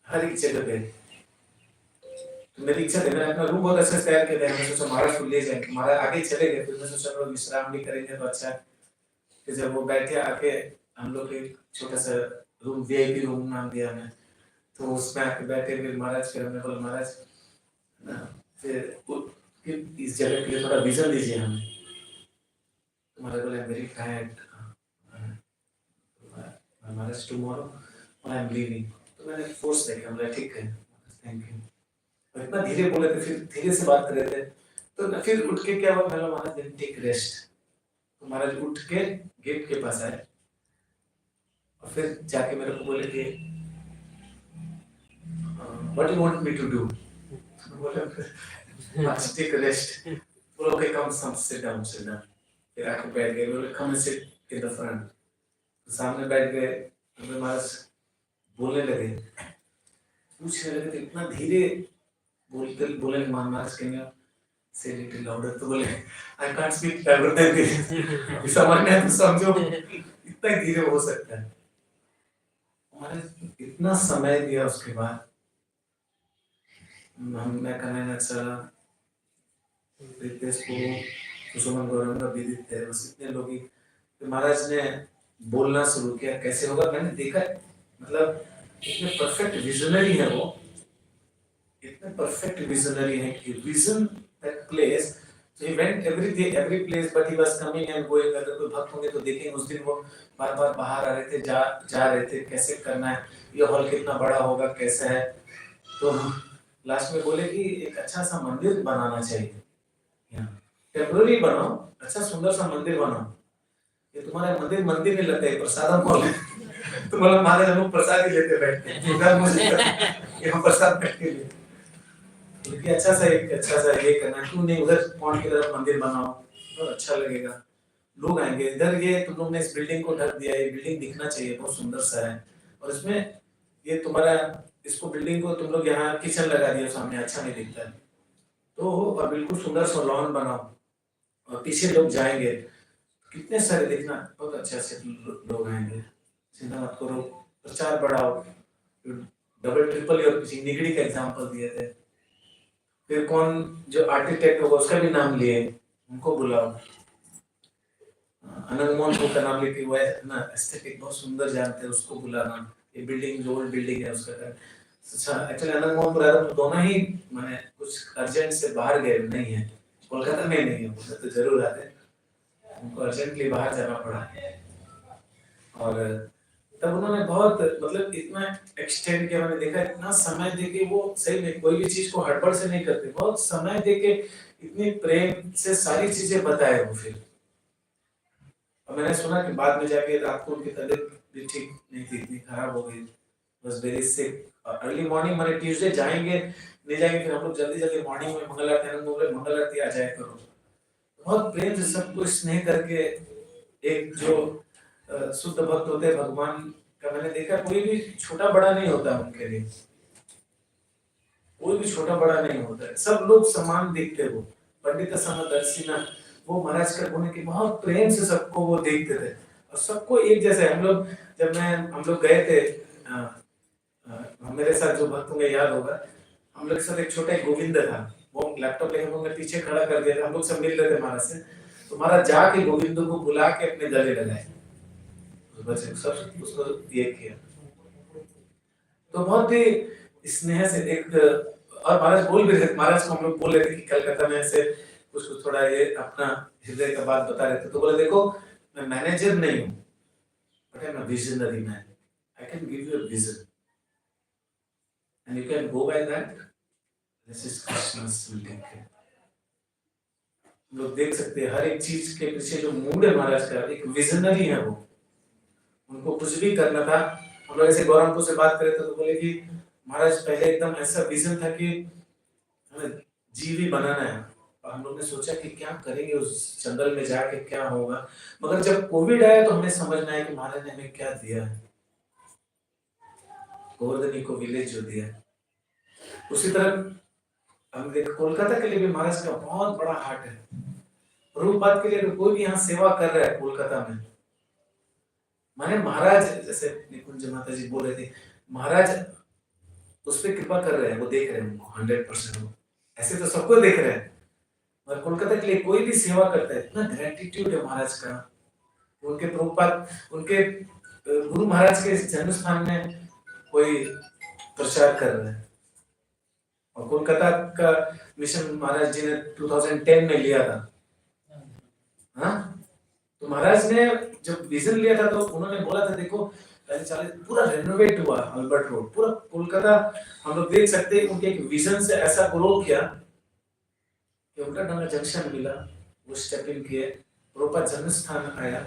हर एक जगह गए। तो मेरी इच्छा थी, मैंने अपना रूम बहुत अच्छे से तैयार किया था, मैंने सोचा महाराज को ले जाएंगे, महाराज आगे चले गए। फिर मैं सोचा लोग विश्राम भी करेंगे तो अच्छा। फिर जब वो बैठे आके, हम लोग एक छोटा सा रूम, VIP रूम नाम दिया मैं, तो उसमें आके बैठे। फिर महाराज, फिर हमने बोला महाराज फिर इस जगह के लिए थोड़ा विजन दीजिए हमें। तो महाराज बोले very tired Maharaj, tomorrow I am leaving. तो मैंने फोर्स देखा, बोला ठीक है थैंक यू। और इतना धीरे बोले थे, फिर धीरे से बात कर रहे थे। तो मैं फिर उठ के क्या हुआ, मैंने महाराज देन टेक रेस्ट। तो महाराज उठ के गेट के पास आए और फिर जाके मेरे को बोले कि what you want me to do. बोले टेक रेस्ट। बोले ओके कम सिट डाउन। फिर आके बैठ गए, बोले come sit in the front. सामने बैठ गए, तो महाराज बोलने लगे, पूछने लगे, तो इतना धीरे बोले महाराज कहेंगे से लिटिल लाउडर। तो बोले I can't speak louder than this. सामान्य तो समझो इतना धीरे हो सकता है। महाराज इतना समय दिया, उसके बाद मैं कहने चला रितेश को, कुसुमन गौरव का विदित है, बस इतने लोग ही। तो महाराज ने बोलना शुरू किया, कैसे होगा मैंने देखा, मतलब इतने परफेक्ट विजनरी है वो, इतने परफेक्ट विजनरी है कि vision that place. So he went every place, but he was coming and going. अगर कोई भक्त होंगे तो देखेंगे, उस दिन वो बार बार बाहर आ रहे थे, जा रहे थे, कैसे करना है, ये हॉल कितना बड़ा होगा, कैसा है। तो लास्ट में बोले कि एक अच्छा सा मंदिर बनाना चाहिए, टेम्पररी बनाओ, अच्छा सुंदर सा मंदिर बनाओ। ये तुम्हारा मंदिर नहीं लगता है, प्रसाद मॉल है। तो बोला महाराज हम लोग प्रसाद ही लेते बैठते हैं, हम प्रसाद बैठ के लिए। क्योंकि अच्छा सा ये करना, क्यों नहीं उधर पॉइंट की तरफ मंदिर बनाओ, बहुत अच्छा लगेगा, लोग आएंगे इधर। ये तुम लोग ने इस बिल्डिंग को ढक दिया, ये बिल्डिंग दिखना चाहिए, बहुत सुंदर सा है। और इसमें ये तुम्हारा इसको बिल्डिंग को तुम लोग यहाँ किचन लगा दिया सामने, अच्छा नहीं दिखता है। तो और बिल्कुल सुंदर सा लॉन बनाओ, और पीछे लोग जाएंगे, कितने सारे देखना, बहुत अच्छे से लोग आएंगे। चिंता मत करो, प्रचार बढ़ाओ, डबल ट्रिपल। और किसी निगड़ी का एग्जाम्पल दिए थे। फिर कौन जो आर्किटेक्ट होगा उसका भी नाम लिए, उनको बुलाओ। अनंत मोहन का नाम लेके, वो ना एस्थेटिक बहुत सुंदर जानते हैं, उसको बुलाना। ये बिल्डिंग जो ओल्ड बिल्डिंग है उसका अच्छा। एक्चुअली अनंत मोहन बुलाया तो दोनों ही मैंने कुछ अर्जेंट से बाहर गए नहीं है, कोलकाता में नहीं है, तो जरूर आते, उनको अर्जेंटली बाहर जाना पड़ा। और तब उन्होंने बहुत मतलब इतना एक्सटेंड किया, मैंने देखा इतना समय देके वो सही में कोई भी चीज को हड़बड़ से नहीं करते, बहुत समय देके इतनी प्रेम से सारी चीजें बताए वो। फिर और मैंने सुना कि बाद में जाके रात को उनकी तबीयत भी ठीक नहीं थी, इतनी खराब हो गई, बस वेरी सिक। और अर्ली मॉर्निंग मैंने ट्यूसडे जाएंगे नहीं जाएंगे, फिर हम लोग जल्दी मॉर्निंग में मंगल आरती आ जाए करो। बहुत प्रेम से सबको स्नेह करके, एक जो शुद्ध भक्त होते हैं भगवान का, मैंने देखा कोई भी छोटा बड़ा नहीं होता उनके लिए, कोई भी छोटा बड़ा नहीं होता है, सब लोग समान देखते। वो पंडित समदर्शिना, वो महाराज का गुण की बहुत प्रेम से सबको वो देखते थे, और सबको एक जैसे। हम लोग गए थे, मेरे साथ जो भक्त होंगे याद होगा, हम लोग के साथ एक छोटा गोविंद था, वो लैपटॉप लेके हम लोग ने पीछे खड़ा कर दिया था, हम लोग सब मिल रहे थे महाराज से। तो महाराज जाके गोविंद को बुला के अपने गले लगाए, बच्चे सब उसको ये किया। तो बहुत ही स्नेह से एक, और महाराज बोल भी रहे, महाराज को हम लोग बोल रहे थे कि कलकत्ता में ऐसे कुछ थोड़ा ये अपना हृदय का बात बता रहे थे। तो बोले देखो मैं मैनेजर नहीं हूँ, but I am a visionary man, I can give you a vision and you can go by that this is Krishna's will take care. लोग देख सकते हैं हर एक चीज के पीछे जो मूड है महाराज का, एक विजनरी है वो। उनको कुछ भी करना था। हम लोग ऐसे गौरमपुर से बात करे तो बोले कि महाराज पहले एकदम ऐसा विजन था कि हमें जीवी बनाना है, और हम लोग ने सोचा कि क्या करेंगे उस जंगल में जाके, क्या होगा। मगर जब कोविड आया तो हमें समझना है कि महाराज ने हमें क्या दिया है, गोवर्धनी को विलेज जो दिया। उसी तरह हम देख कोलकाता के लिए भी महाराज का बहुत बड़ा हार्ट है। रूपपात के लिए कोई भी यहाँ सेवा कर रहा है कोलकाता में, माने महाराज जैसे निकुंज माता जी बोल रहे थे, महाराज उस पर कृपा कर रहे हैं, वो देख रहे हैं उनको 100%। ऐसे तो सबको देख रहे हैं, और कोलकाता के लिए कोई भी सेवा करता है, इतना ग्रेटिट्यूड है महाराज का। उनके प्रभुपाद, उनके गुरु महाराज के जन्म स्थान में कोई प्रचार कर रहे हैं। और कोलकाता का मिशन महाराज जी ने 2010 में लिया था। हाँ, तो महाराज ने जब विजन लिया था तो उन्होंने बोला था देखो पहले 40 पूरा रेनोवेट हुआ अल्बर्ट रोड, पूरा कोलकाता हम लोग देख सकते हैं। उनके एक विजन से ऐसा ग्रो किया कि उनका डंगा जंक्शन मिला, वो स्टेप इन किए, प्रोपर जन्म स्थान आया।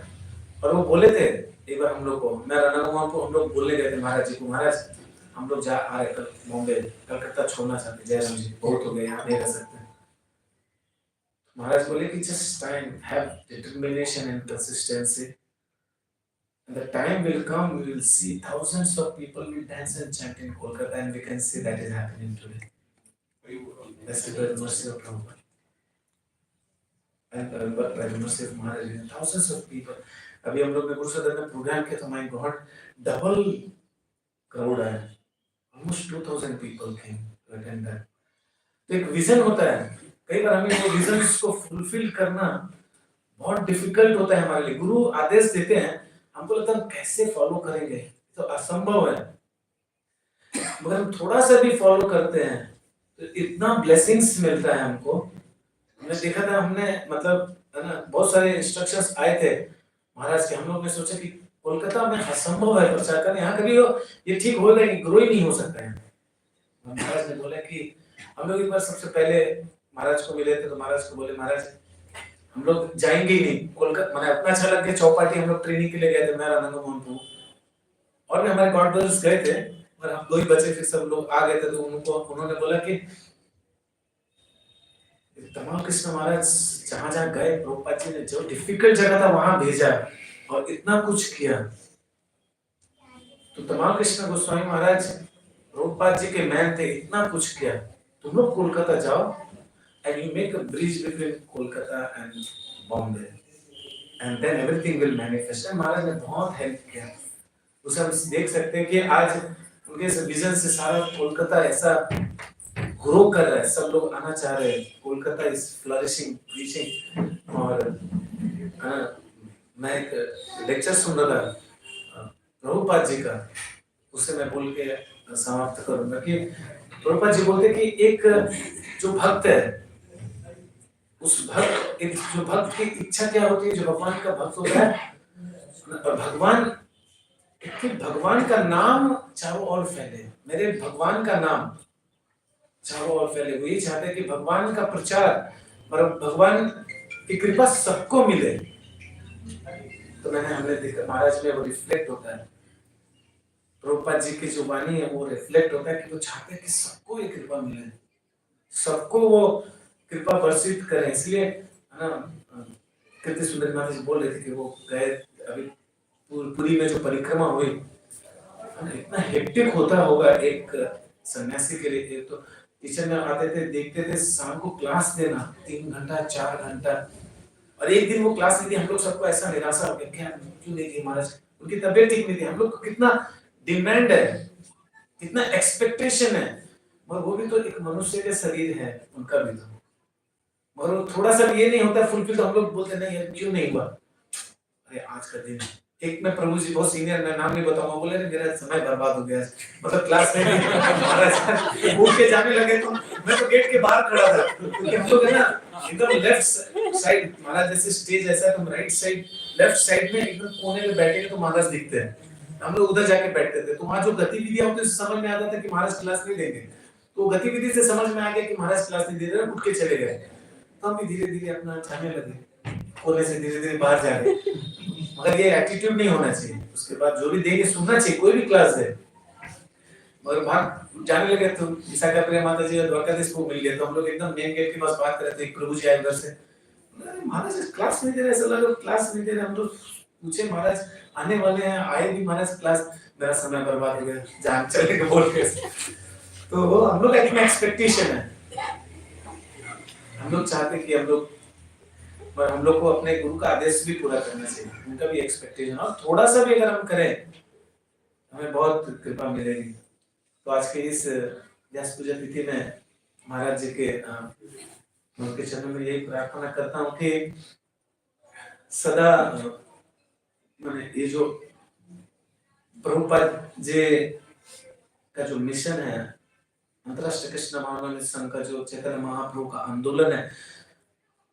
और वो बोले थे एक बार हम लोग को, मैं राधानाथ को हम लोग बोलने गए थे महाराज जी को, महाराज हम लोग जा आ रहे कल बॉम्बे, कलकत्ता छोड़ना चाहते, जयराम जी बहुत हो गए यहाँ नहीं रह सकते। महाराज बोले कि just time, have determination and consistency, and the time will come, we will see thousands of people will dance and chant in Kolkata, and we can see that is happening today. That's the great mercy of Prabhupada. And by the mercy of Maharaj, thousands of people. अभी हम लोग ने गुरु सदन में programme किया तो my God double crowd आया, almost 2000 people came to attend that. तो एक विजन होता है, कई बार हमें वो विजन्स को फुलफिल करना बहुत डिफिकल्ट होता है हमारे लिए। गुरु आदेश देते हैं, हमको लगता है हम कैसे फॉलो करेंगे, तो असंभव है। मगर हम थोड़ा सा भी फॉलो करते हैं तो इतना ब्लेसिंग्स मिलता है हमको। हमने देखा था, हमने मतलब है ना, बहुत सारे इंस्ट्रक्शंस आए थे महाराज के। हम लोग ने सोचा कि कोलकाता में असंभव है प्रचार करना, यहाँ कभी ये ठीक होगा कि ग्रो ही नहीं हो सकता है। महाराज ने बोला कि हम लोग एक बार सबसे पहले महाराज को मिले थे तो महाराज को बोले महाराज हम लोग जाएंगे ही नहीं कोलकाता, मैंने अपना अच्छा लग गया। चौपाटी हम लोग ट्रेनिंग के लिए गए थे, मैं राधानाथ और भी हमारे गॉड ब्रदर्स गए थे, और हम दो ही बचे, फिर सब लोग आ गए थे। तो उन्होंने बोला कि तमाम कृष्ण महाराज जहां जहां गए, प्रभुपाद जी ने जो डिफिकल्ट जगह था वहां भेजा और इतना कुछ किया। तो तमाम कृष्ण गोस्वामी महाराज प्रभुपाद जी के मैन थे, इतना कुछ किया। तुम लोग कोलकाता जाओ and you make a bridge between Kolkata and Bombay, and then everything will manifest. and महाराज ने बहुत हेल्प किया। उसे हम देख सकते हैं कि आज उनके इस विजन से सारा कोलकाता ऐसा ग्रो कर रहा है, सब लोग आना चाह रहे हैं। Kolkata is flourishing, preaching. और मैं एक लेक्चर सुन रहा था प्रभुपाद जी का, उसे मैं बोल के समाप्त करूंगा कि प्रभुपाद जी बोलते कि एक जो भक्त है, उस भक्त, एक जो भक्त की इच्छा क्या होती है, जो भगवान का भक्त होता है, और भगवान का नाम चारों ओर फैले, मेरे भगवान का नाम चारों ओर फैले। वो ये चाहते हैं कि भगवान का प्रचार और भगवान की कृपा सबको मिले। तो हमने देखा महाराज में वो रिफ्लेक्ट होता है, प्रभुपाद जी की जो वाणी है वो रिफ्लेक्ट होता है कि वो चाहते हैं कि सबको ये कृपा मिले, सबको वो कृपा वर्षित करें। इसलिए है ना, कृति सुंदर माता जी बोल रहे थे कि वो गए अभी पुरी में जो परिक्रमा हुई, इतना हेक्टिक होता होगा एक सन्यासी के लिए। तो टीचर में आते थे, देखते थे शाम को क्लास देना 3 घंटा 4 घंटा, और एक दिन वो क्लास नहीं दी। हम लोग सबको ऐसा निराशा हो गया, क्या क्यों नहीं दी महाराज, उनकी तबीयत ठीक नहीं थी। हम लोग को कितना डिमांड है, कितना एक्सपेक्टेशन है, मगर वो भी तो एक मनुष्य के शरीर है, उनका भी तो, मगर वो थोड़ा सा ये नहीं होता फुलफिल, तो हम लोग बोलते नहीं यार क्यों नहीं हुआ, अरे आज का दिन। एक में प्रभु जी बहुत सीनियर, मैं नाम नहीं बताऊंगा, बोले मेरा समय बर्बाद हो गया, मतलब क्लास में महाराज उठ के जाने लगे तो मैं तो गेट के बाहर खड़ा था, क्योंकि हम लोग है ना एकदम लेफ्ट साइड, महाराज जैसे स्टेज ऐसा है, तुम राइट साइड लेफ्ट साइड में एकदम कोने में बैठेंगे तो महाराज दिखते हैं। हम लोग उधर जाके बैठते थे, तो वहाँ जो गतिविधियां होती है समझ में आता था कि महाराज क्लास नहीं देंगे, तो गतिविधि से समझ में आ गया कि महाराज क्लास नहीं दे रहे, उठ के चले गए। तो हम भी धीरे धीरे अपना जाने लगे, कोने से धीरे धीरे बाहर जा रहे। मगर ये एटीट्यूड नहीं होना चाहिए। उसके बाद जो भी देंगे सुनना चाहिए, कोई भी क्लास है। मगर बाहर जाने लगे तो विशाखा प्रिया माता जी और द्वारकाधीश को मिल गए, तो हम लोग एकदम मेन गेट के पास बात कर रहे थे। प्रभु जी आए उधर से, महाराज क्लास नहीं दे रहे, ऐसा लगा क्लास नहीं दे रहे। हम लोग पूछे महाराज आने वाले हैं, आए भी महाराज क्लास, मेरा समय बर्बाद हो गया जान चले के बोल के। तो हम लोग एक एक्सपेक्टेशन है, हम लोग चाहते कि हम लोग को अपने गुरु का आदेश भी पूरा करना चाहिए, उनका भी एक्सपेक्टेशन, और थोड़ा सा भी अगर हम करें हमें बहुत कृपा मिलेगी। तो आज के इस व्यास पूजा तिथि में महाराज जी के उनके चरणों में यही प्रार्थना करता हूँ कि सदा मैंने ये जो प्रभुपाद जी का जो मिशन है, अंतरराष्ट्रीय कृष्ण महामंडल संघ का जो चैतन्य महाप्रभु का आंदोलन है,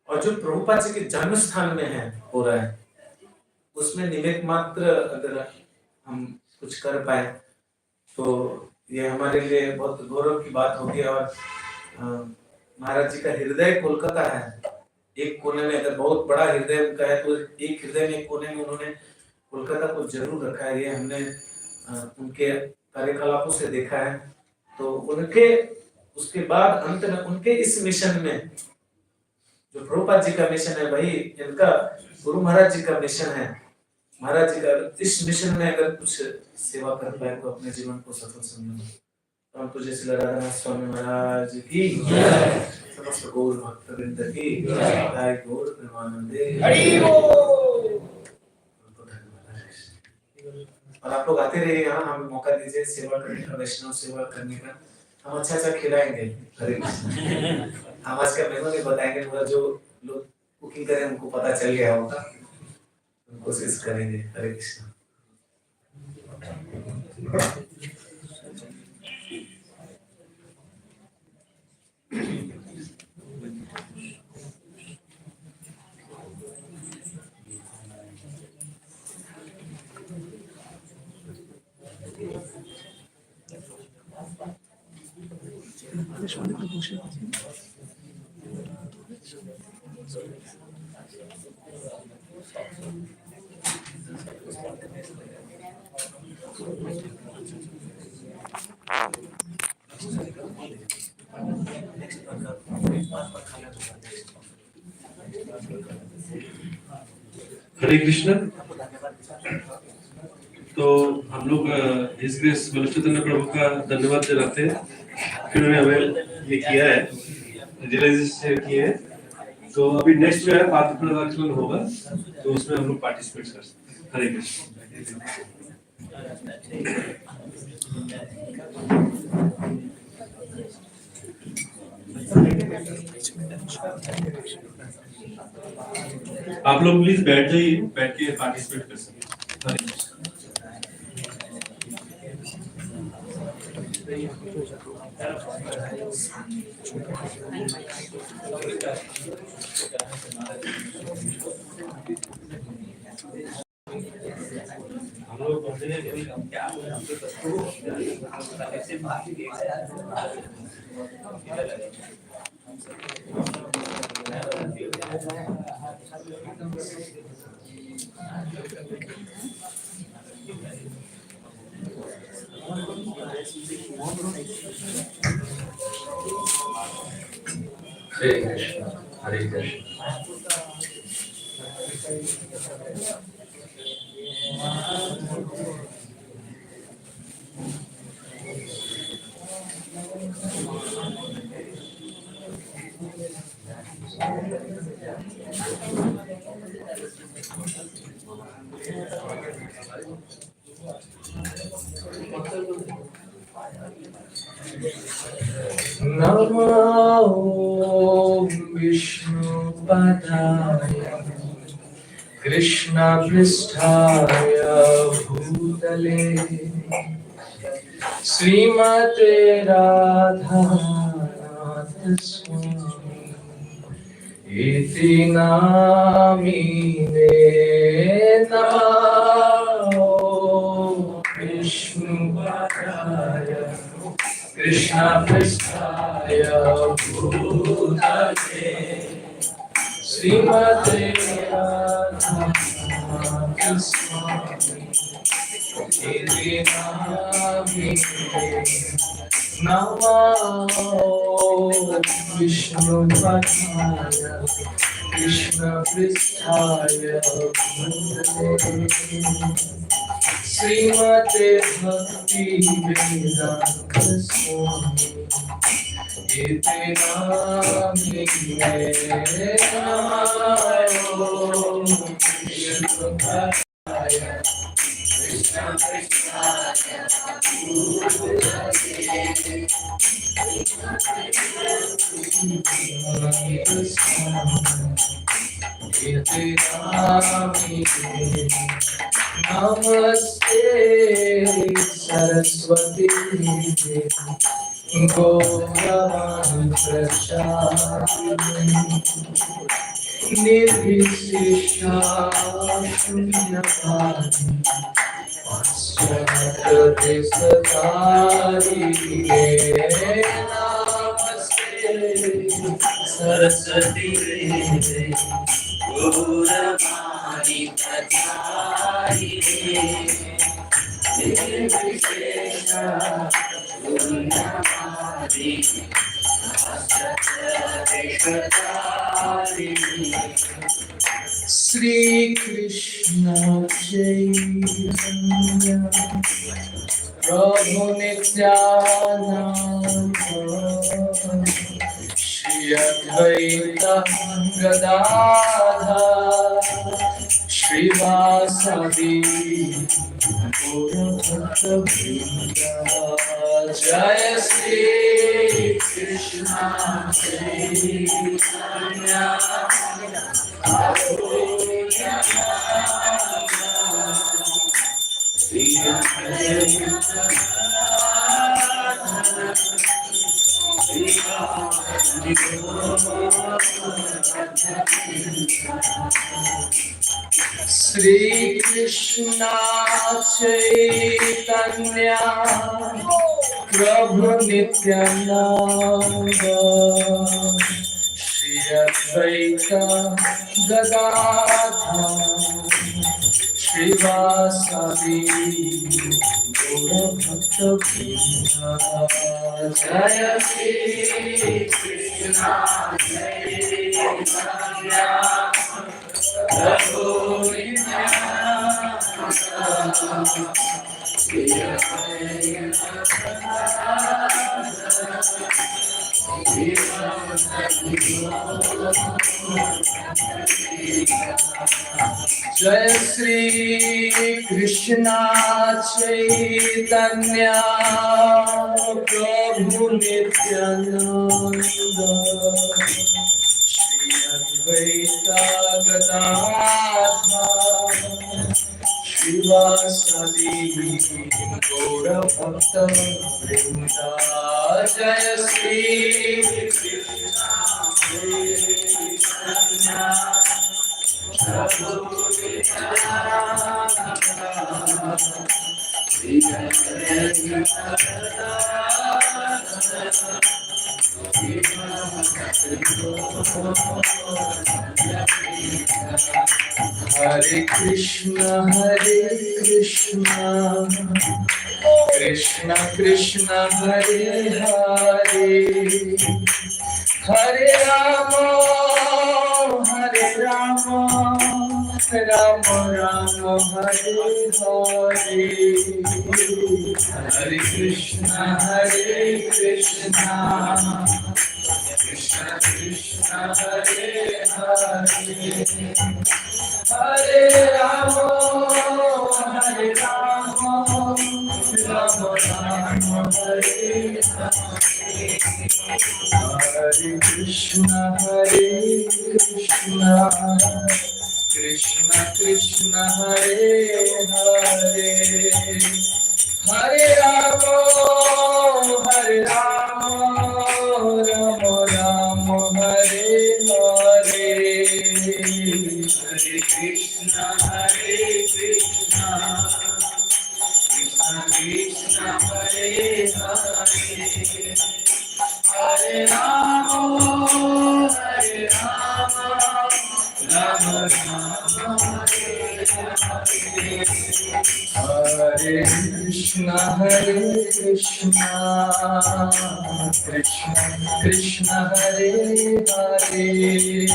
और जो प्रभुपाद जी के जन्म स्थान में है हो रहा है, उसमें निमित्त मात्र अगर हम कुछ कर पाए तो ये हमारे लिए बहुत गौरव की बात होगी। और महाराज जी का हृदय कोलकाता है, एक कोने में, अगर बहुत बड़ा हृदय उनका है तो एक हृदय में, एक कोने में उन्होंने कोलकाता को जरूर रखा है। ये हमने उनके कार्यकलापों से देखा है। तो उनके उसके बाद अंत में उनके इस मिशन में, जो प्रभुपाद जी का मिशन है, वही इनका गुरु महाराज जी का मिशन है। महाराज जी का इस मिशन में अगर कुछ सेवा कर पाए तो अपने जीवन को सफल समझो। हम पूज्य श्री राधानाथ स्वामी महाराज की जय, समस्त गौर भक्तवृंद की जय, गौर प्रेमानंदे हरि बोल। और आप लोग आते रहिए यहाँ, हमें मौका दीजिए सेवा करने का, वैष्णव सेवा करने का। हम अच्छा अच्छा खिलाएंगे। हरे कृष्ण। हम आज का मेनू नहीं बताएंगे, मगर जो लोग कुकिंग करें उनको पता चल गया होगा, कोशिश करेंगे। हरे कृष्ण। हरे कृष्ण। तो हम लोग इस ग्रेस चैतन्य प्रभु का धन्यवाद दिलाते हैं कि उन्होंने हमें ये किया है, रियलाइज किए हैं। तो अभी नेक्स्ट जो है पात्र प्रदान होगा, तो उसमें हम लोग पार्टिसिपेट कर सकते हैं। हरे कृष्ण। आप लोग प्लीज बैठ जाइए, बैठ के पार्टिसिपेट कर सकते हैं। हरे कृष्ण। हरे कृष्ण। नमो विष्णुपदाय कृष्णपृष्ठाय भूतले श्रीमते राधानाथ स्वामी इति नामिने नमो विष्णुपदाय कृष्णपृष्ठाय भूतले श्रीमते राधानाथ स्वामी इति नामिने नमो विष्णुपदाय कृष्णपृष्ठाय भूतले श्रीमते भक्ति वेदांत स्वामी इति नामिने नमो विष्णुपदाय कृष्णपृष्ठाय नमस्ते सरस्वती गौरवाणी निर्विशेषा शून्यवादी Saraswati गौरवाणी Shri Krishna Chaitanya Prabhu Nityananda Shri Advaita Gadadhara Shri Vasadi Jaya Shri Krishna Chaitanya Shri Krishna Chaitanya Prabhu Nityananda Shri Advaita Gadadhara Shri Vasadi Gaura Bhakta Vrinda Jaya Shri Krishna Chaitanya Prabhu Nityananda Shri Jai Shri Krishna Chaitanya Prabhu Nityananda Shri Advaita Gadadhara Shri Vasadi Gaura Bhakta Vrinda Jai Shri Krishna Chaitanya Prabhu Hare Krishna Krishna Krishna Hare Hare Hare Rama Rama Rama Hare Hare Hare Krishna Krishna Krishna Hare Hare Hare Rama Rama Rama Hare Hare Hare Krishna Krishna Krishna Hare Hare Hare Rama Rama Rama Hare Hare Hare Krishna Krishna Krishna Krishna Hare Hare Hare Krishna Hare Hare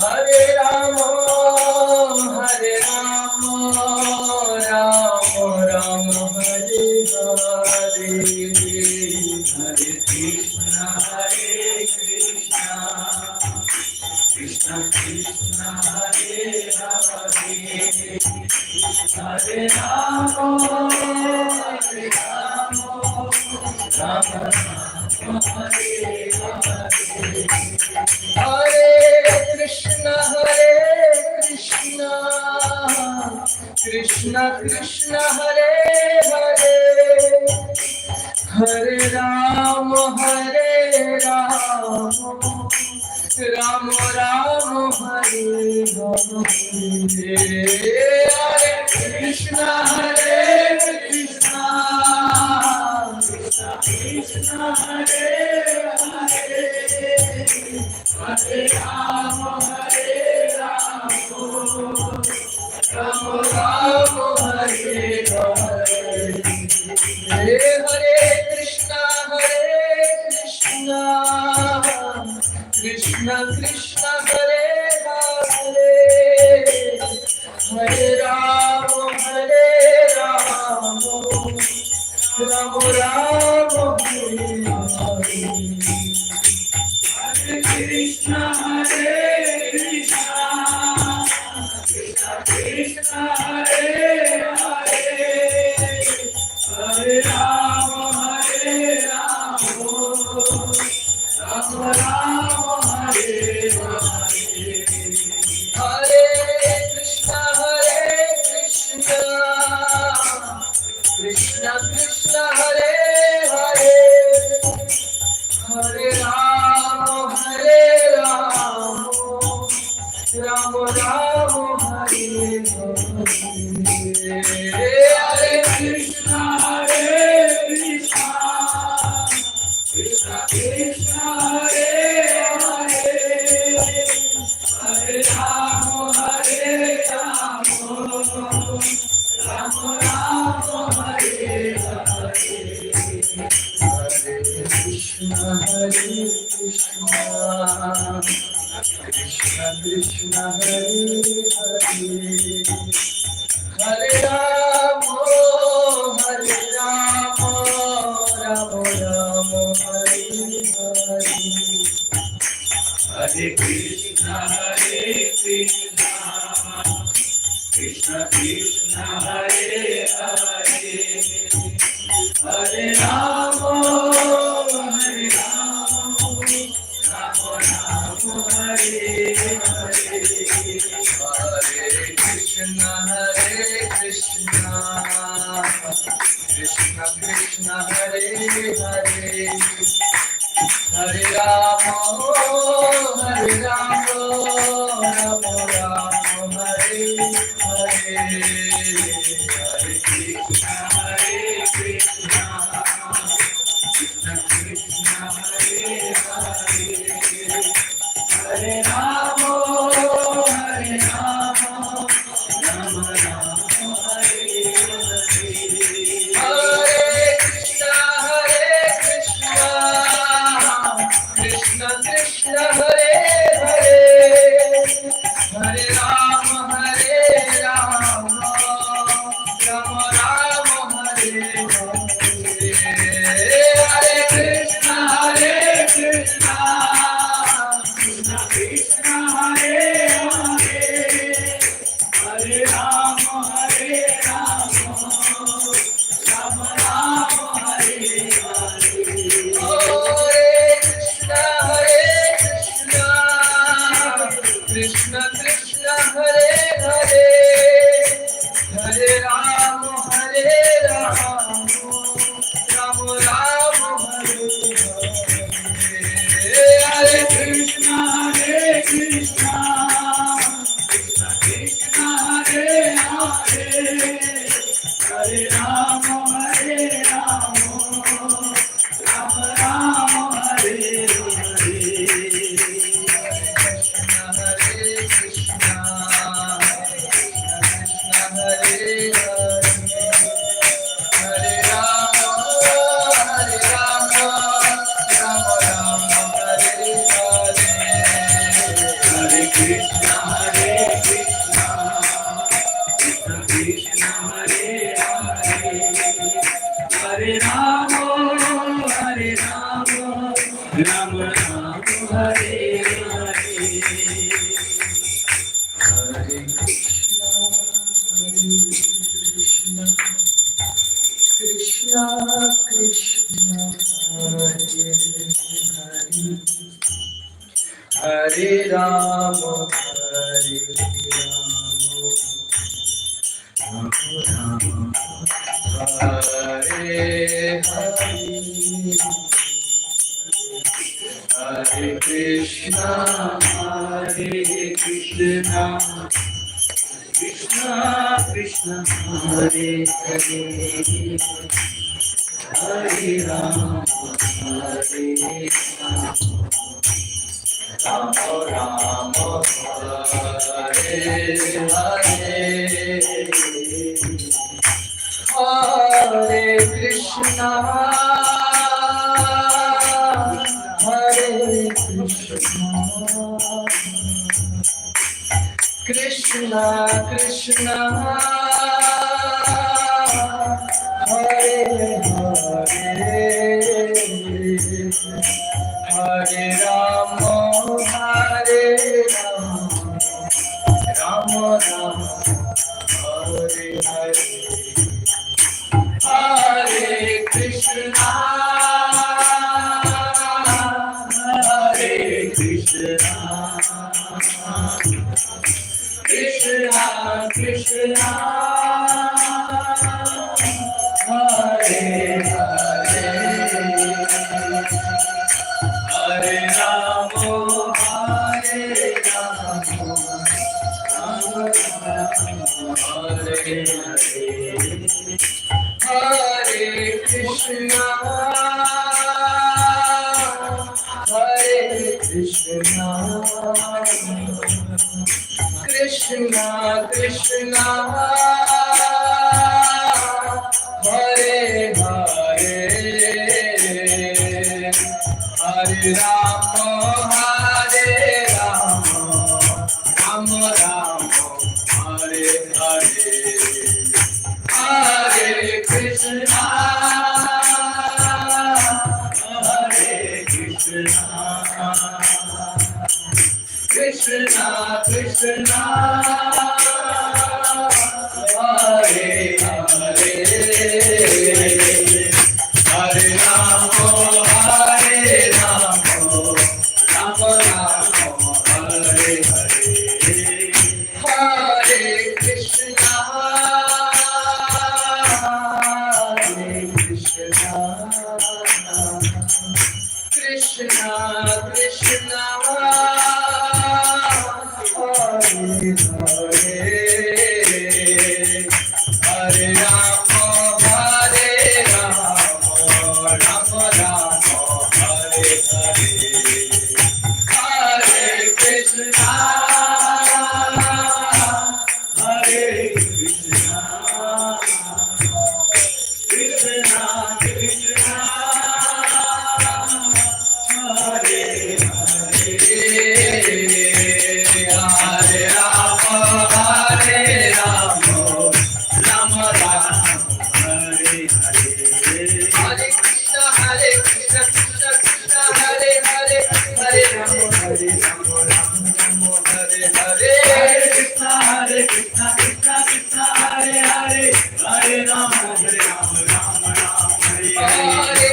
Hare Rama Hare Rama Rama Rama Hare Hare Hare Krishna Krishna Krishna Hare Hare Hare Rama Rama Hare Hare Hare Krishna Krishna Krishna Hare Hare Hare Rama Rama Rama Hare Hare Hare Krishna Krishna Krishna Hare Hare Hare Rama Rama Rama Hare Hare Hare Krishna Krishna Krishna Hare Hare Hare Rama Rama Rama Hare Hare Hare Krishna Krishna Krishna Hare Hare Hare Rama Rama Rama Hare Hare Hare Krishna Krishna Krishna Hare Hare Hare Rama Rama Rama Hare Hare Hare Krishna Krishna Krishna Hare Hare Hare Rama Rama Rama Hare Hare Hare Krishna Krishna Krishna Hare Hare Hare Rama Rama Rama Hare Hare Hare Krishna Krishna Krishna Hare Hare Hare Rama Rama Rama Hare Hare Hare Krishna Krishna Krishna Hare Hare Hare Rama Rama Rama Hare Hare Hare Krishna Krishna Krishna Hare Hare Hare Rama Rama Rama Hare Hare Hare Krishna Krishna Krishna Hare Hare Hare Rama Rama Rama Hare Hare Hare Krishna Krishna Krishna Hare Hare Hare Rama Rama Rama Hare Hare Krishna Krishna Hare Hare Hare Rama Rama Rama Hare Hare Hare Krishna Krishna Krishna Hare Hare Hare Rama Rama Rama Hare Krishna Krishna Hare Hare Hare Rama Hare Rama Hare Hare Hare Krishna Krishna Krishna Hare Hare Hare Rama Hare Rama Rama Hare Hare Hare Krishna Krishna Krishna Hare Hare Hare Rama Hare Rama Rama Hare Hare Hare Krishna Hare Krishna Krishna Krishna Hare Hare Hare Rama Hare Rama Rama Rama Hare Hare Hare Krishna Hare Krishna Krishna Krishna Hare Hare Hare Rama Hare Rama Rama Rama Hare Hare Hare Krishna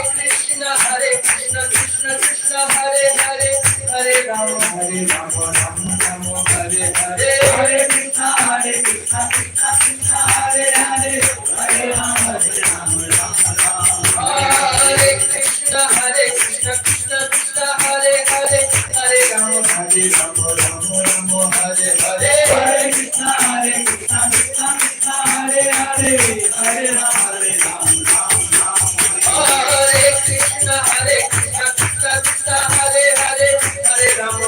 Hare Krishna Krishna Krishna Hare Hare Hare Rama Hare Rama Rama Rama Hare Hare Hare Krishna Hare Krishna Krishna Krishna Hare Hare Rama Hare Rama Rama Rama Hare Hare Hare Krishna Hare Krishna Krishna Krishna Hare Hare Hare Rama Hare Rama Rama Rama Hare Hare Hare Krishna Krishna Krishna Hare Hare Hare Rama Rama Rama Hare Hare Hare Krishna Krishna Krishna Hare Hare Hare Rama Rama Rama Hare Hare Krishna Krishna Krishna Hare Hare Hare Rama Rama Rama Hare Hare Hare Krishna Krishna Krishna Hare Hare Hare Rama Rama Rama Hare Krishna Krishna Krishna Hare Hare Hare Rama Rama Rama Hare Hare Hare Krishna Krishna Krishna Hare Hare Hare Rama Rama Rama Hare Krishna Krishna Krishna Hare Hare Hare Rama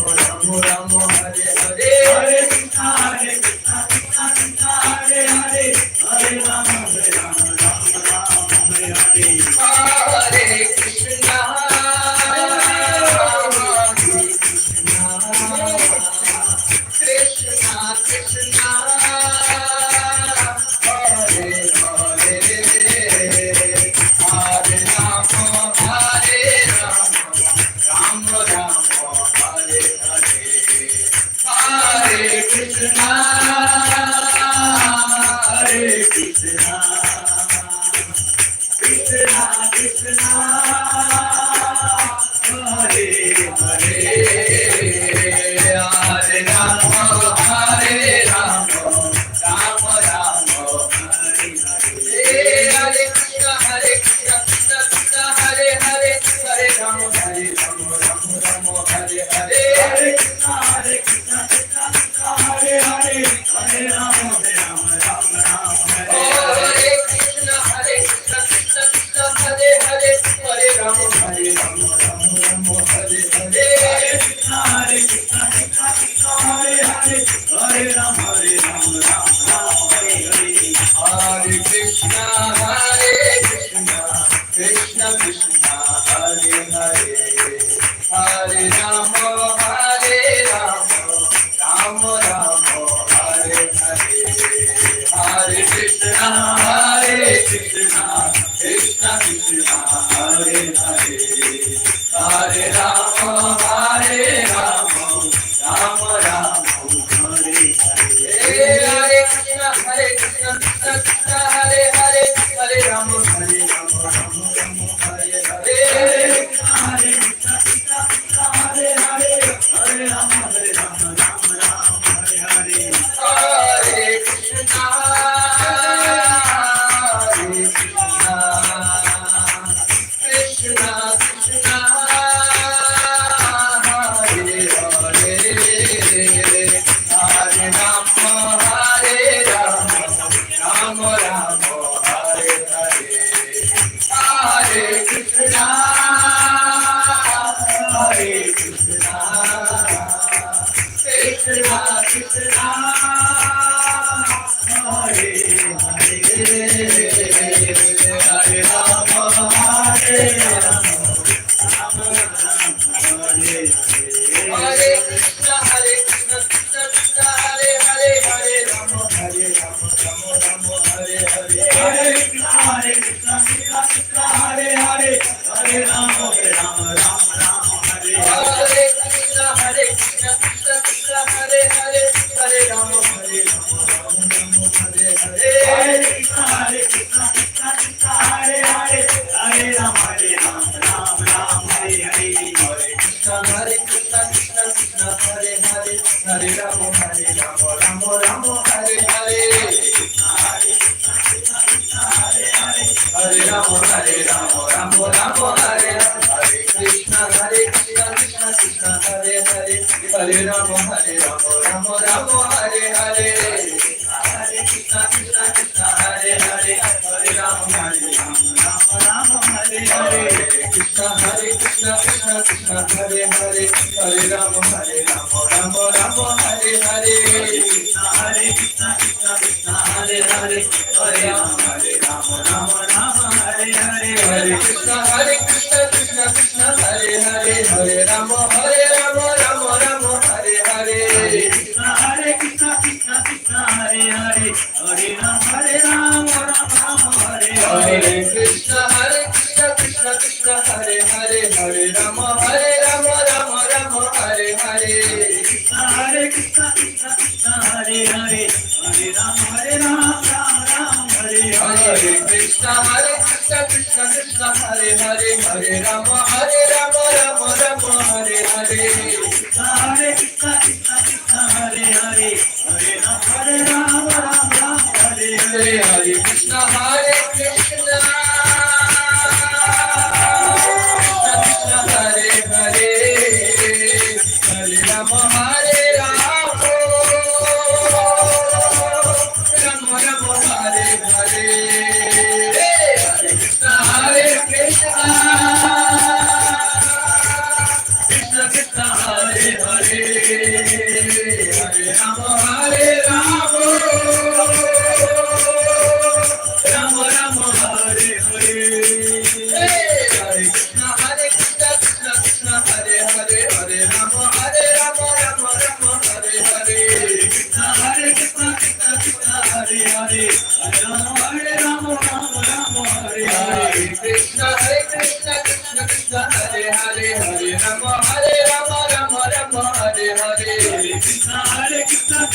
Rama Rama Hare Hare Hare Krishna Krishna Krishna Hare Hare Hare Rama Rama Rama Hare Hare Hare Krishna Hare Krishna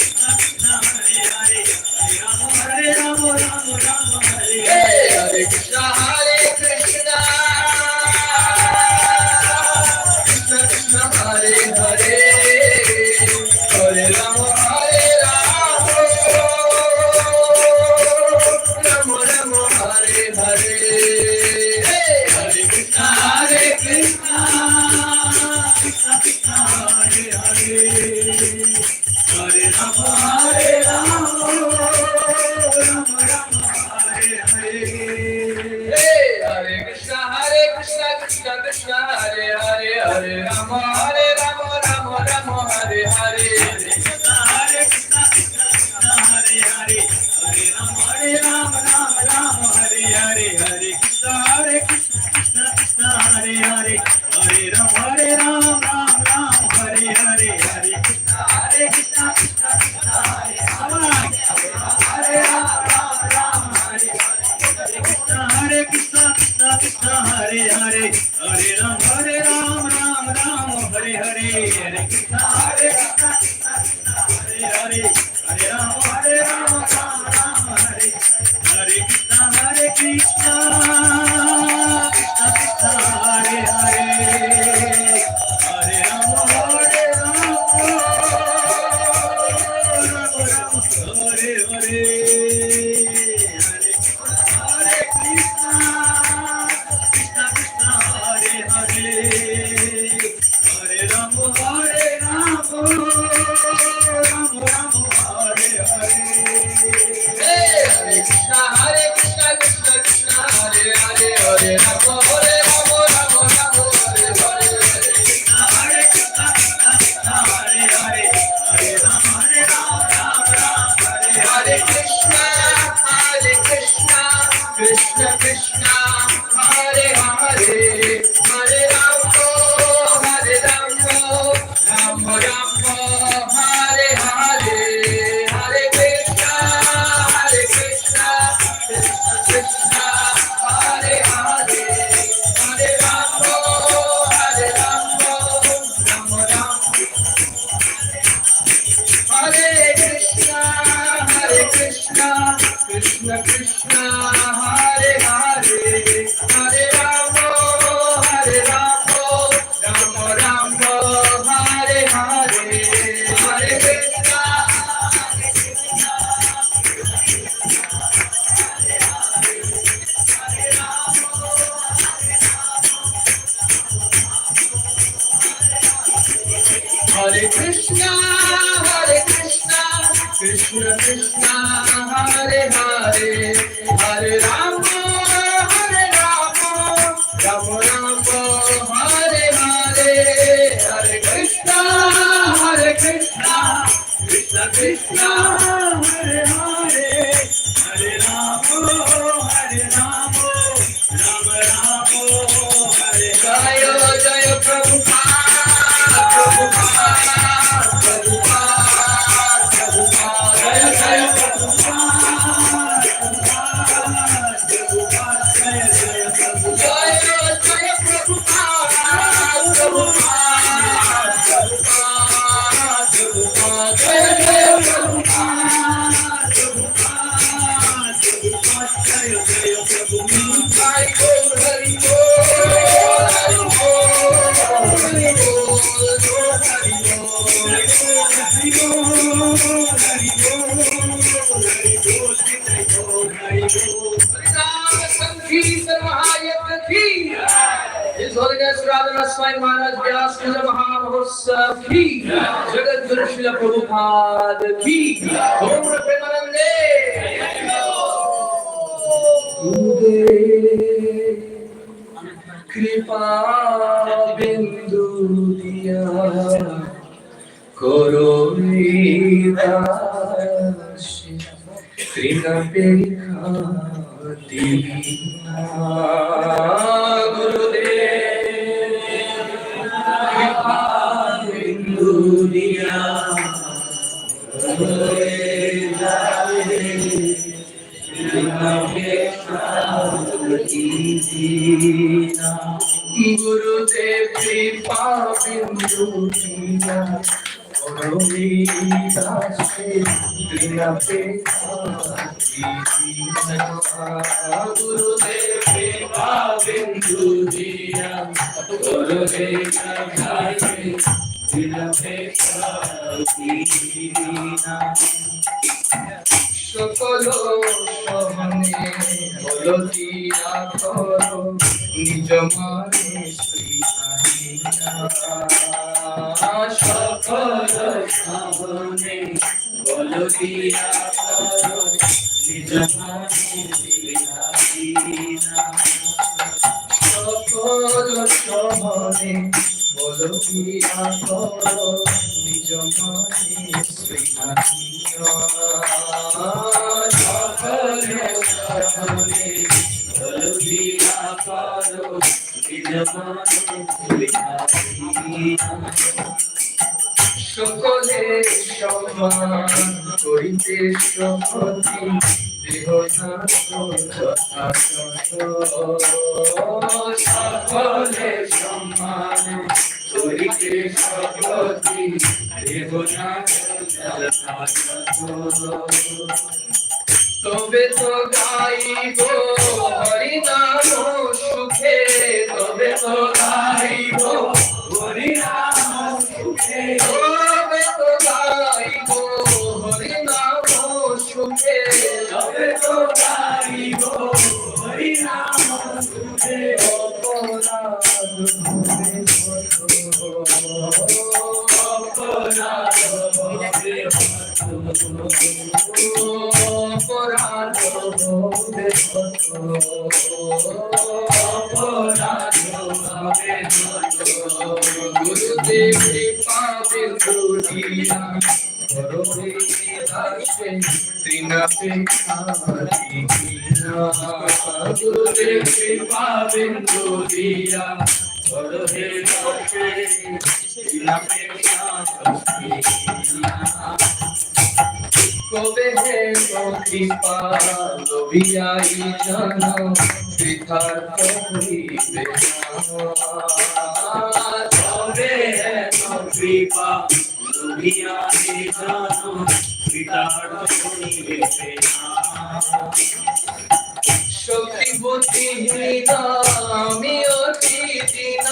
His Holiness Radhanath Swami Maharaj Vyas Puja Mahamahotsav ki Jagat Guru Srila Prabhupada ki Om Premanande Kripa Bindu Diya Koronidashi Krika Pekha Divina Gurudev Kripa Bindu Diya Gurudev Kripa Bindu Diya সকল সহনে বলো দিয়া করো নিজ মানে সকল সহনে বলো দিয়া করো নিজ মানে সকল সহনে বলো দিয়া করো নিজ মানে সকলে সম্মান করিতে সম্পত্তি দেহ সকলে সম্মান করিতে সম্পত্তি দেহ তবে তো গাইব হরি নাম সুখে তবে তো গাইব হরি নাম সুখে তবে তো গাইব হরি নাম সুখে তবে তো গাইব হরি নাম সুখে অপরাধ গুরুদেব কৃপা বিন্দু দিয়া গুরুদেব কৃপা বিন্দু দিয়া কবে হে কৃপা লোভিয়াই জন কৃতার্থ হইবে কবে হে কৃপা লোভিয়াই জন কৃতার্থ হইবে শক্তি বুদ্ধিহীন আমি অতি দীন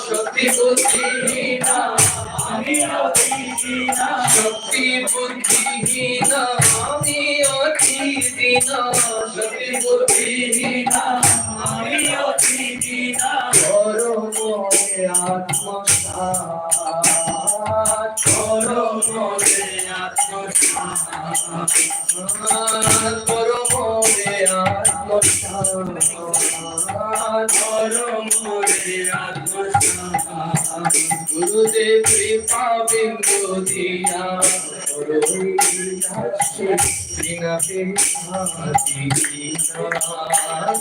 শক্তি বুদ্ধিহীন আমি অতি দীন শক্তি বুদ্ধিহীন আমি অতি দীন শক্তি বুদ্ধিহীন আমি অতি দীন করো মোরে আত্মসাৎ করো মোরে আত্মসাৎ করো মোরে গুরুদেব কৃপা বিন্দু দিয়া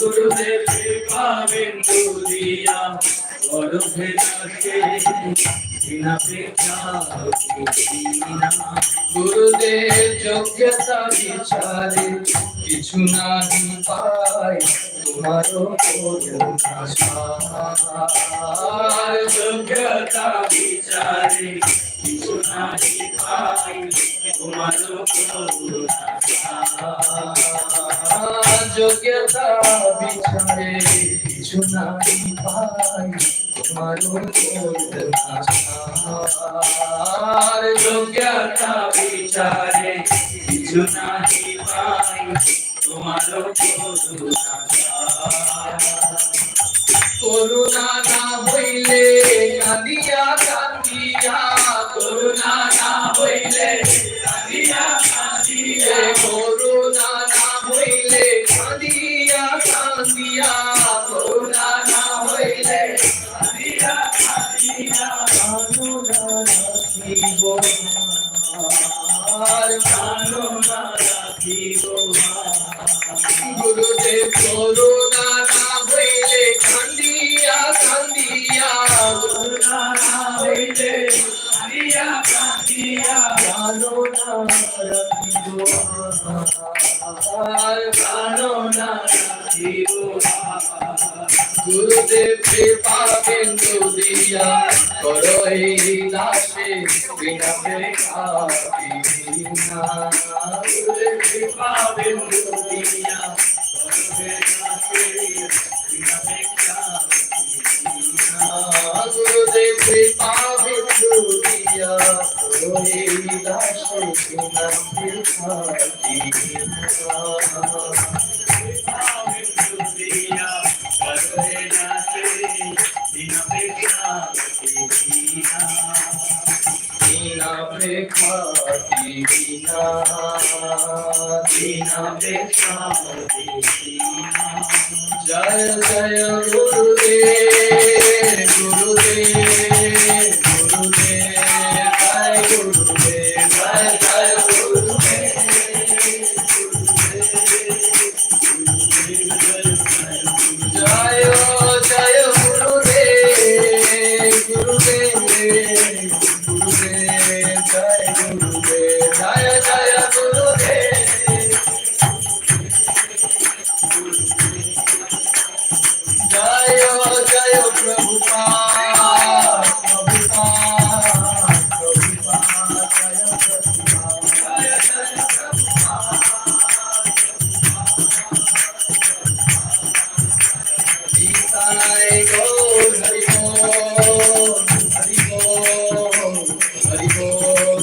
গুরুদেব কৃপা বিন্দু দিয়া গুরুদেব যোগ্যতা বিচারে কিছু নাহি পাই তোমার যোগ্যতা বিচারে কিছু নাহি পাই তোমার যোগ্যতা বিচারে কিছু নাহি পাই তোমার যোগ্যতা বিচারে কিছু নাহি পাই তোমার করুণা না হইলে কাঁদিয়া কাঁদিয়া করুণা না হইলে কাঁদিয়া কাঁদিয়া করুণা না হইলে কাঁদিয়া কাঁদিয়া করুণা না হইলে কাঁদিয়া কাঁদিয়া কানুনা রাখিব কানুনা রাখিব গুরুদেব করুণা না হইলে কান্দিয়া কান্দিয়া করুণা না হইলে কান্দিয়া কান্দিয়া কানুনা রাখিব কানুনা রাখিব গুরুদেব কৃপা বিন্দু দিয়া করো এই দাসে दासे बिना देखा बिना गुरुदेव कृपा बिंदु दिया गुरुदेव कृपा बिंदु दिया कोई दासे बिना देखा जय जय गुरुदेव गुरुदेव गुरुदेव जय गुरुदेव जय जय गुरुदेव जय जय गुरुदेव गुरुदेव गुरुदेव जय गुरुदेव जय जय गुरुदेव जय जय प्रभुपाद प्रभुपाद प्रभुपाद जय प्रभुपाद जय जय गीताय गौर हरि बोल हरि बोल हरि बोल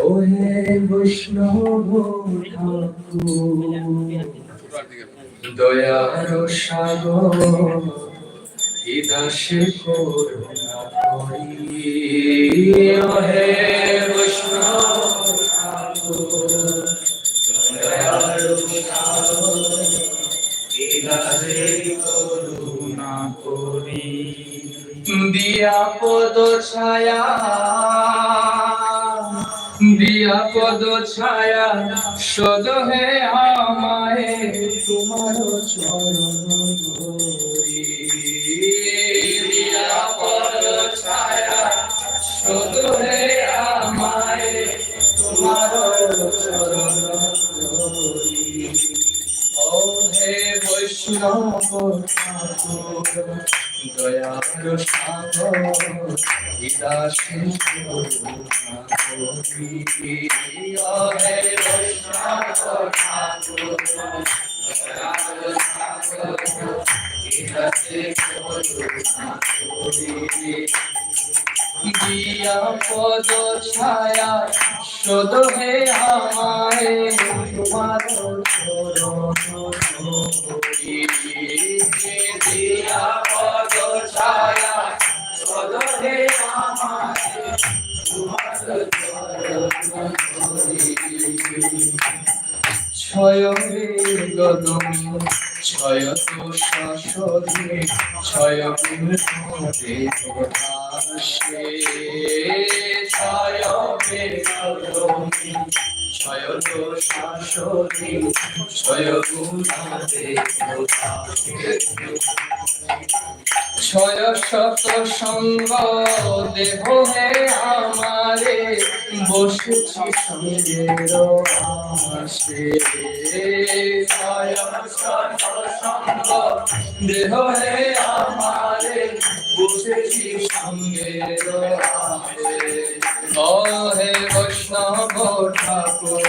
ओहे वैष्णव ठाकुर दयार सागर इदासे করুণা করি ওহে বৈষ্ণব ঠাকুর দয়ার সাগর ইদাসে করুণা করি দিয়া পদ ছায়া দিয়া পদ ছায়া সদ হে আমায় তোমার চরণ ধরি দিয়া পদ ছায়া সদ হে আমায় তোমার চরণ ধরি ও হে বৈষ্ণব ঠাকুর দয়ার সাগর ইদাসে করুণা করি ও হে বৈষ্ণব ঠাকুর দয়ার সাগর ইদাসে করুণা করি দিয়া পদ ছায়া সদ হে আমায় তোমার চরণ ধরি দিয়া পদ ছায়া সদ হে আমায় তোমার চরণ ধরি ছয় গদম ছয় শাসনে ছয় গুণে প্রকাশে ছয় গদম ছয় শাসনে ছয় গুণে প্রকাশে ছয় শত সঙ্গ দেহ হে আমারে বসেছি সঙ্গের আসে ছয় শত সঙ্গ দেহ হে আমারে বসেছি সঙ্গের আসে ও হে বৈষ্ণব ঠাকুর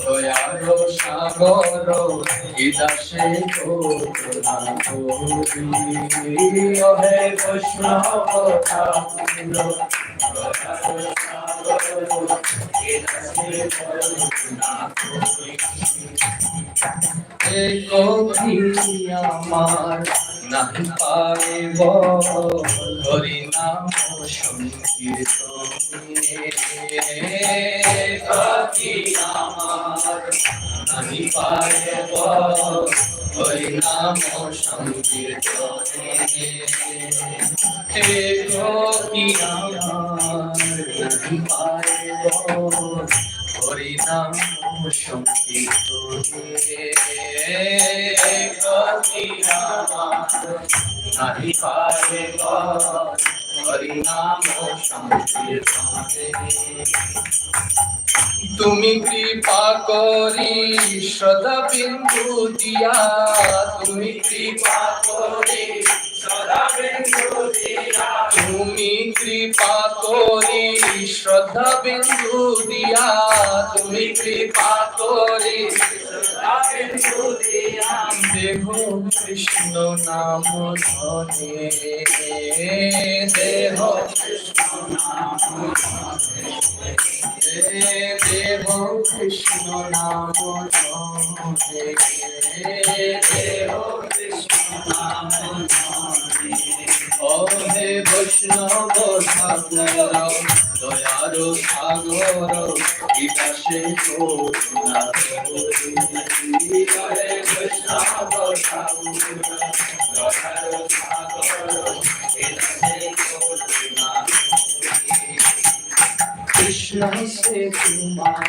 দয়ার সাগর ইদাসে করুণা করি ও হে বৈষ্ণব ঠাকুর দয়ার সাগর ইদাসে করুণা করি একটি আমার নাহি পাইব হরি নাম সংকীর্তনে একটি আমার নাহি পাইব হরি নাম সংকীর্তনে একটি আমার নাহি পাইব হরি নাম সংকীর্তনে একটি আমার নাহি পাইব হরি নাম সংকীর্তনে তুমি কৃপা করি শ্রদ্ধা বিন্দু দিয়া, তুমি কৃপা করি শ্রদ্ধা বিন্দু দিয়া, তুমি কৃপা করি শ্রদ্ধা বিন্দু দিয়া, তুমি কৃপা করি শ্রদ্ধা বিন্দু দিয়া, দেহ কৃষ্ণ নাম ধনে, দেহ কৃষ্ণ নাম ধনে, দেব কৃষ্ণ নাম ধনে, দেব কৃষ্ণ নাম ধনে। ও হে বৈষ্ণব ঠাকুর দয়ার সাগর, বিকাশে করুণা করি। হে বৈষ্ণব ঠাকুর দয়ার সাগর, বিকাশে করুণা করি। কৃষ্ণ সে তোমার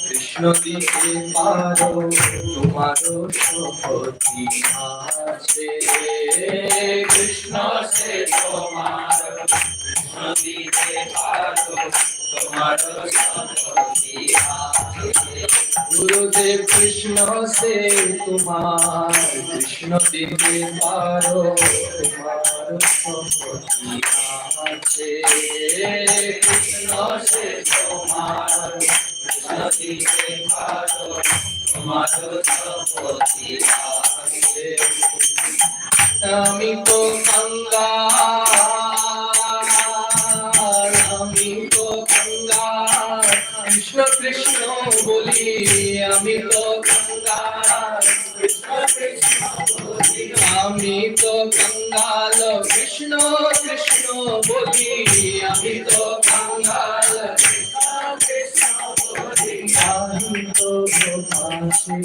কৃষ্ণ দিতে পারো, তোমারও শক্তি আছে। কৃষ্ণ সে তোমার কৃষ্ণ দিতে পারো, তোমারও শক্তি আছে। গুরুদেব কৃষ্ণ সে তোমার কৃষ্ণ দিতে পারো, তোমারও শক্তি আছে। কৃষ্ণ সে তোমার কৃষ্ণ দিতে পারো, তোমারও শক্তি আছে। আমি তো কঙ্গাল, আমি তো কঙ্গাল, কৃষ্ণ কৃষ্ণ বলি, আমি তো কঙ্গাল, কৃষ্ণ কৃষ্ণ বলি, আমি তো কঙ্গাল, কৃষ্ণ কৃষ্ণ বলি, আমি তো কঙ্গাল, কৃষ্ণ কৃষ্ণ বলি। আমি তো গোপাশে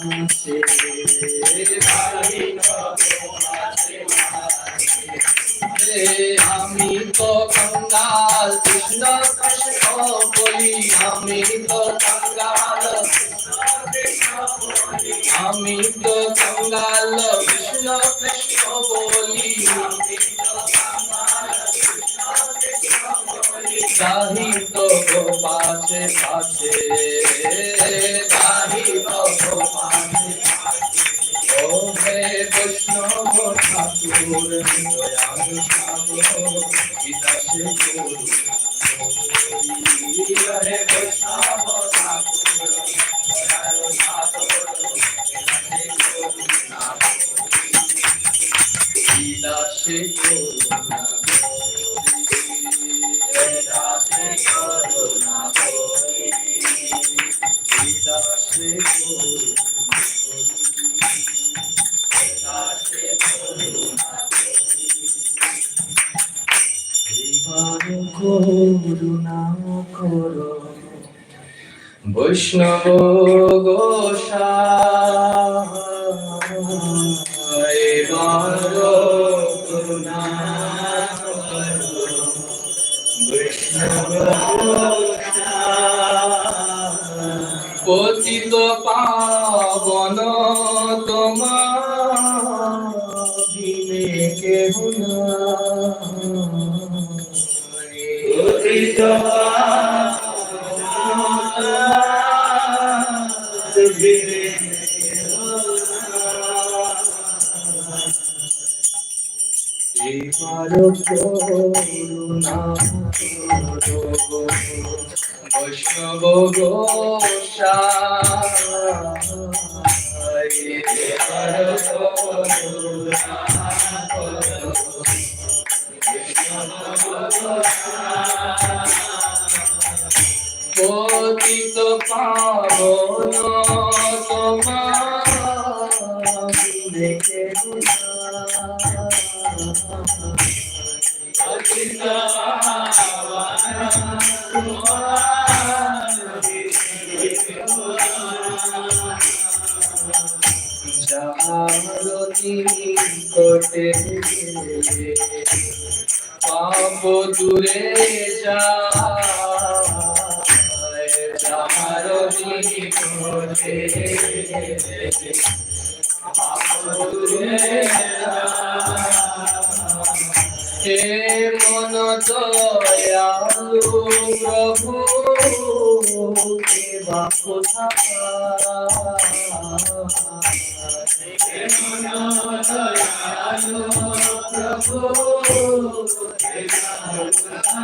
আসে, আমি তো গোপাশে আসে, আমি তো কঙ্গাল, কৃষ্ণ কৃষ্ণ বলি, আমি তো কঙ্গাল, আমি তো কঙ্গাল, কৃষ্ণ কৃষ্ণ বলি, তাহি তো গোপাশে পাশে, তাহি তো গোপাশে পাশে। ও হে বৈষ্ণব ঠাকুর দয়াল সাগর, বিকাশে করুণা করি। হে বৈষ্ণব ঠাকুর দয়াল সাগর, বিকাশে করুণা করি, বিকাশে করুণা করি, বিকাশে করুণা করি, বিকাশে করুণা করো বৈষ্ণব গোসাই, করুণা করো বৈষ্ণব গোসাই। পতিত পাবন তোমার বিনে কেহ নাই, পতিত বিনে কেহ নাই। করুণা করো বৈষ্ণব গোসাই, করুণা করো বৈষ্ণব গোসাই। পতিত পাবন তোমার দেখে পতিত যাহারতি কোটে পাপ দূরে যায়, যাহারতি কোটে পাপ দূরে যায়। हे मन दयालु प्रभु के बापुथा हे मन दयालु प्रभु के बापुथा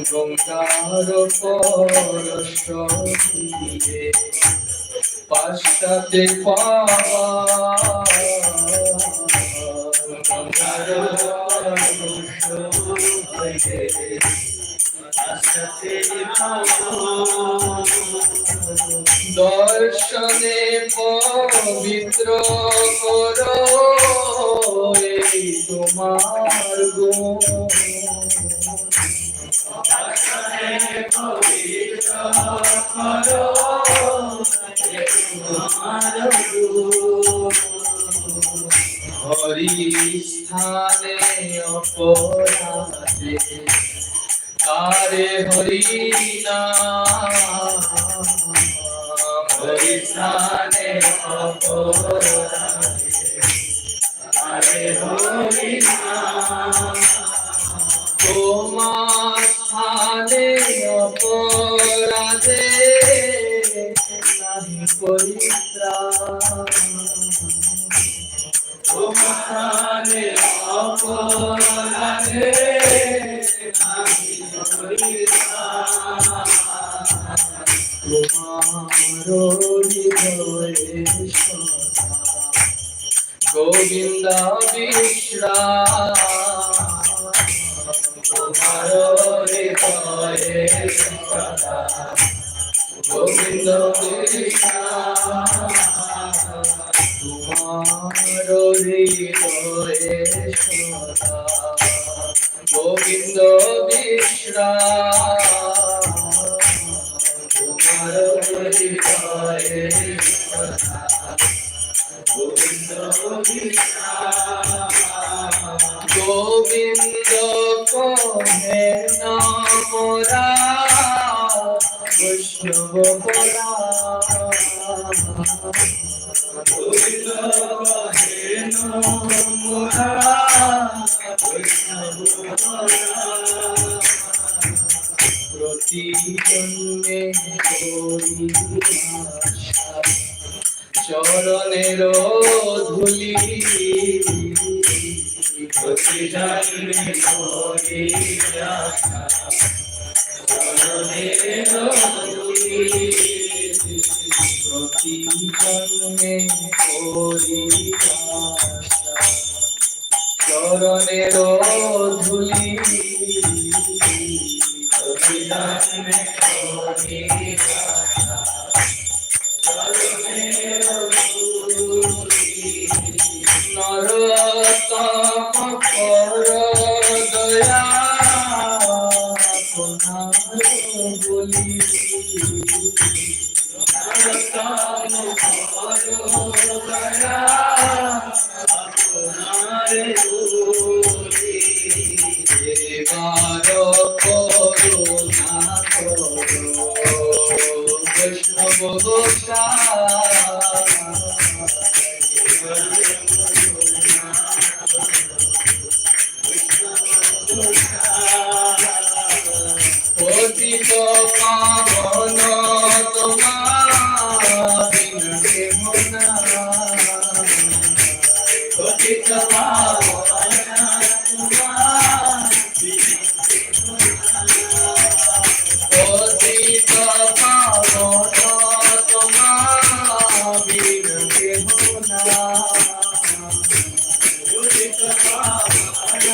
गंगार परश दिए पाश्चात्य गंगार दर्शने पवित्र करो এই তোমার গুণ হরি স্থানে অপরাধে কারে হরি নাম হরি স্থানে অপরাধে কারে হরি নাম তোমার স্থানে অপরাধে নাহি পরিত্রাণ তোমার স্থানে অপরাধে নাহি পরিত্রাণ তোমার হৃদয়ে সদা গোবিন্দ বিশ্রাম তোমার হৃদয়ে সদা গোবিন্দ বিশ্রাম তোমার হৃদয়ে সদা গোবিন্দ বিশ্রাম তোমার হৃদয়ে সদা গোবিন্দ গোবিন্দ কহে নামরা বৈষ্ণব পরা গোবিন্দ কহে নামরা বৈষ্ণব পরা প্রতি জন্মে করি আশা চরণের ধুলি প্রতি জন্মে করি আশা চরণের ধুলি প্রতি জন্মে করি আশা চরণের ধুলি প্রতি জন্মে করি আশা নরতম কর দয়া আপনার বলি নরতম কর দয়া আপনার বলি দেবার করুণা করো বৈষ্ণব পতিত পাবন তোমার বিনতে হোনা পতিত পাবন তোমার পতিত পাবন তোমার বিনতে হোনা পতিত পাবন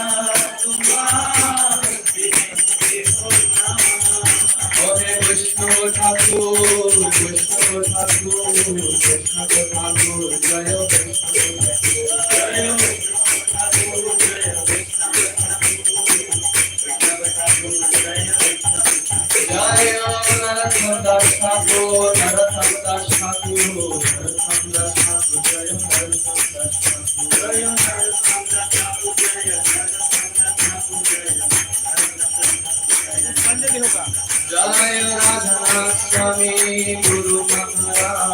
তোমার Krishna Thakur, Krishna Thakur, Krishna Thakur, Jaya Krishna Thakur, Jaya Narottam Das Thakur, Narottam Das Thakur, Narottam Das Thakur, Jaya Narottam Das Thakur, Jaya Narottam Das Thakur, Jaya जय राधनाथ स्वामी गुरु महाराज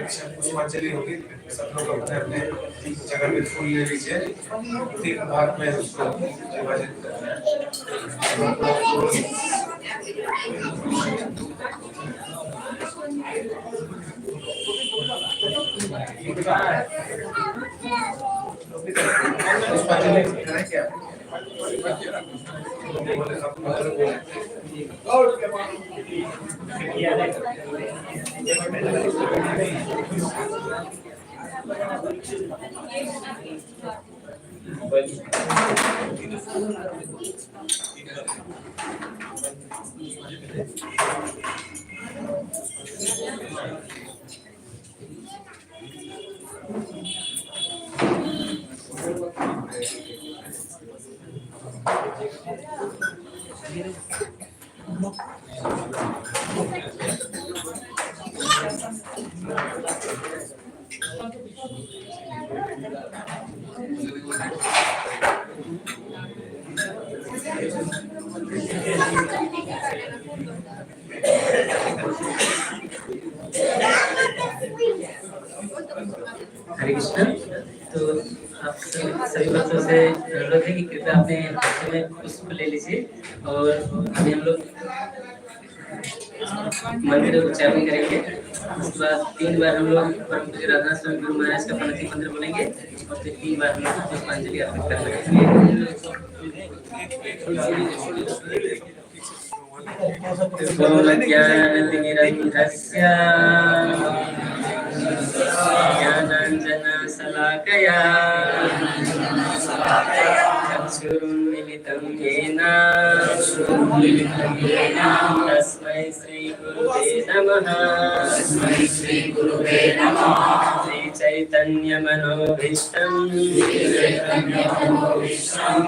पुष्पांजलि होगी, सब लोग अपने अपने जगह पे फूल ले लीजिए, तीन भाग में उसको विभाजित करना है। पुष्पांजलि करें क्या? हरे कृष्ण। तो आप सभी बच्चों से अनुरोध है कि कृपया अपने हाथों में पुष्प ले लीजिए और अभी हम लोग मंत्र उच्चारण करेंगे। उसके बाद 3 बार हम लोग परम पूज्य राधानाथ स्वामी गुरु महाराज का प्रणति मंत्र बोलेंगे और फिर 3 बार हम लोग पुष्पांजलि अर्पित करेंगे। ज्ञानतिमिरन्धस्य ज्ञानाञ्जनशलाकया चक्षुरुन्मिलितं येन तस्मै श्रीगुरुवे नमः। श्रीचैतन्यमनोभीष्टं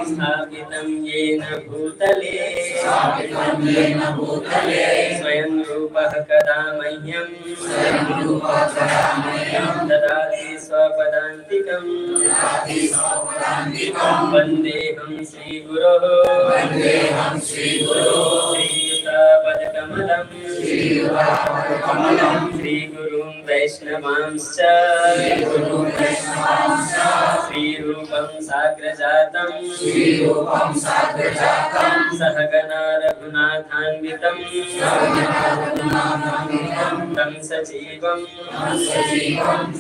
स्थापितं येन भूतले स्वयं रूपः कदा मह्यं ददाति स्वपदान्तिकं वन्देऽहं श्रीगुरोः श्रीयुतापदकमलं श्रीगुरुं वैष्णवांश्च श्रीरूपं साग्रजातं सहगना रघुनाथान्वितं तं सजीवं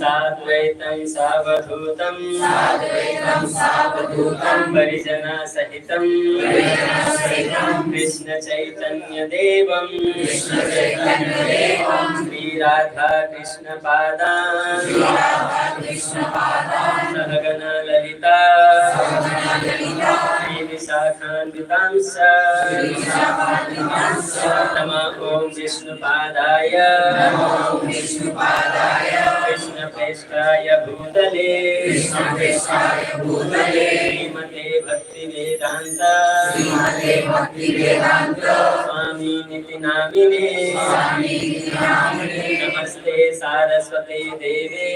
साद्वैतं सावधूतं परिजनसहितं कृष्णचैतन्यदेवं श्रीराधा कृष्णपादान् सहगना ललिता श्रीविशाखान्वितांश्च नमो ॐ विष्णुपादाय कृष्णप्रेष्ठाय भूतले श्रीमते भक्तिवेदान्त स्वामिनिति नामिने नमस्ते सारस्वते देवे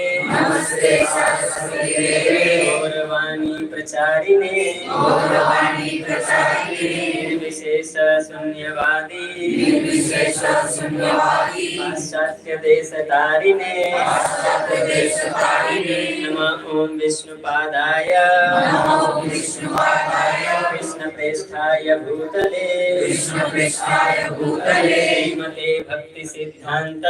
गौरवाणी प्रचारिणे निर्विशेष शून्यवादी पाश्चात्य देश तारिणे नमः ॐ विष्णुपादाय कृष्णप्रेष्ठाय भूतले श्रीमते भक्ति सिद्धांत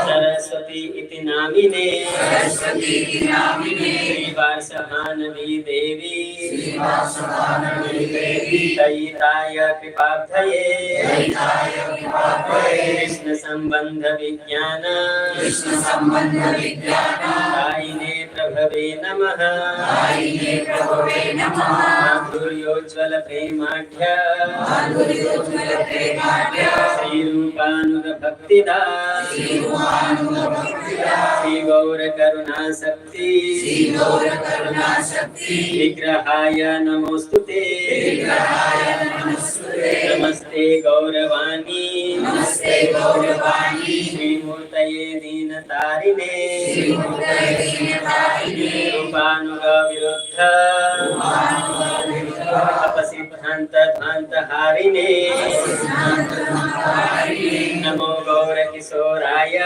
सरस्वती इति नामिने श्रीवासहानवी देवी दयिताय कृपाब्धये कृष्ण संबंध विज्ञान दायिने प्रभवे नमः माधुर्योज्ज्वल प्रेमाढ्य श्रीरूपानुग भक्तिदा श्री गौर करुणा शक्ति विग्रहाय नमोस्तुते नमस्ते गौरवाणी श्रीमूर्तये दीनतारिणे रूपानुग विरुद्ध तपसि सिद्धान्तध्वान्तहारिणे नमो गौरकिशोराय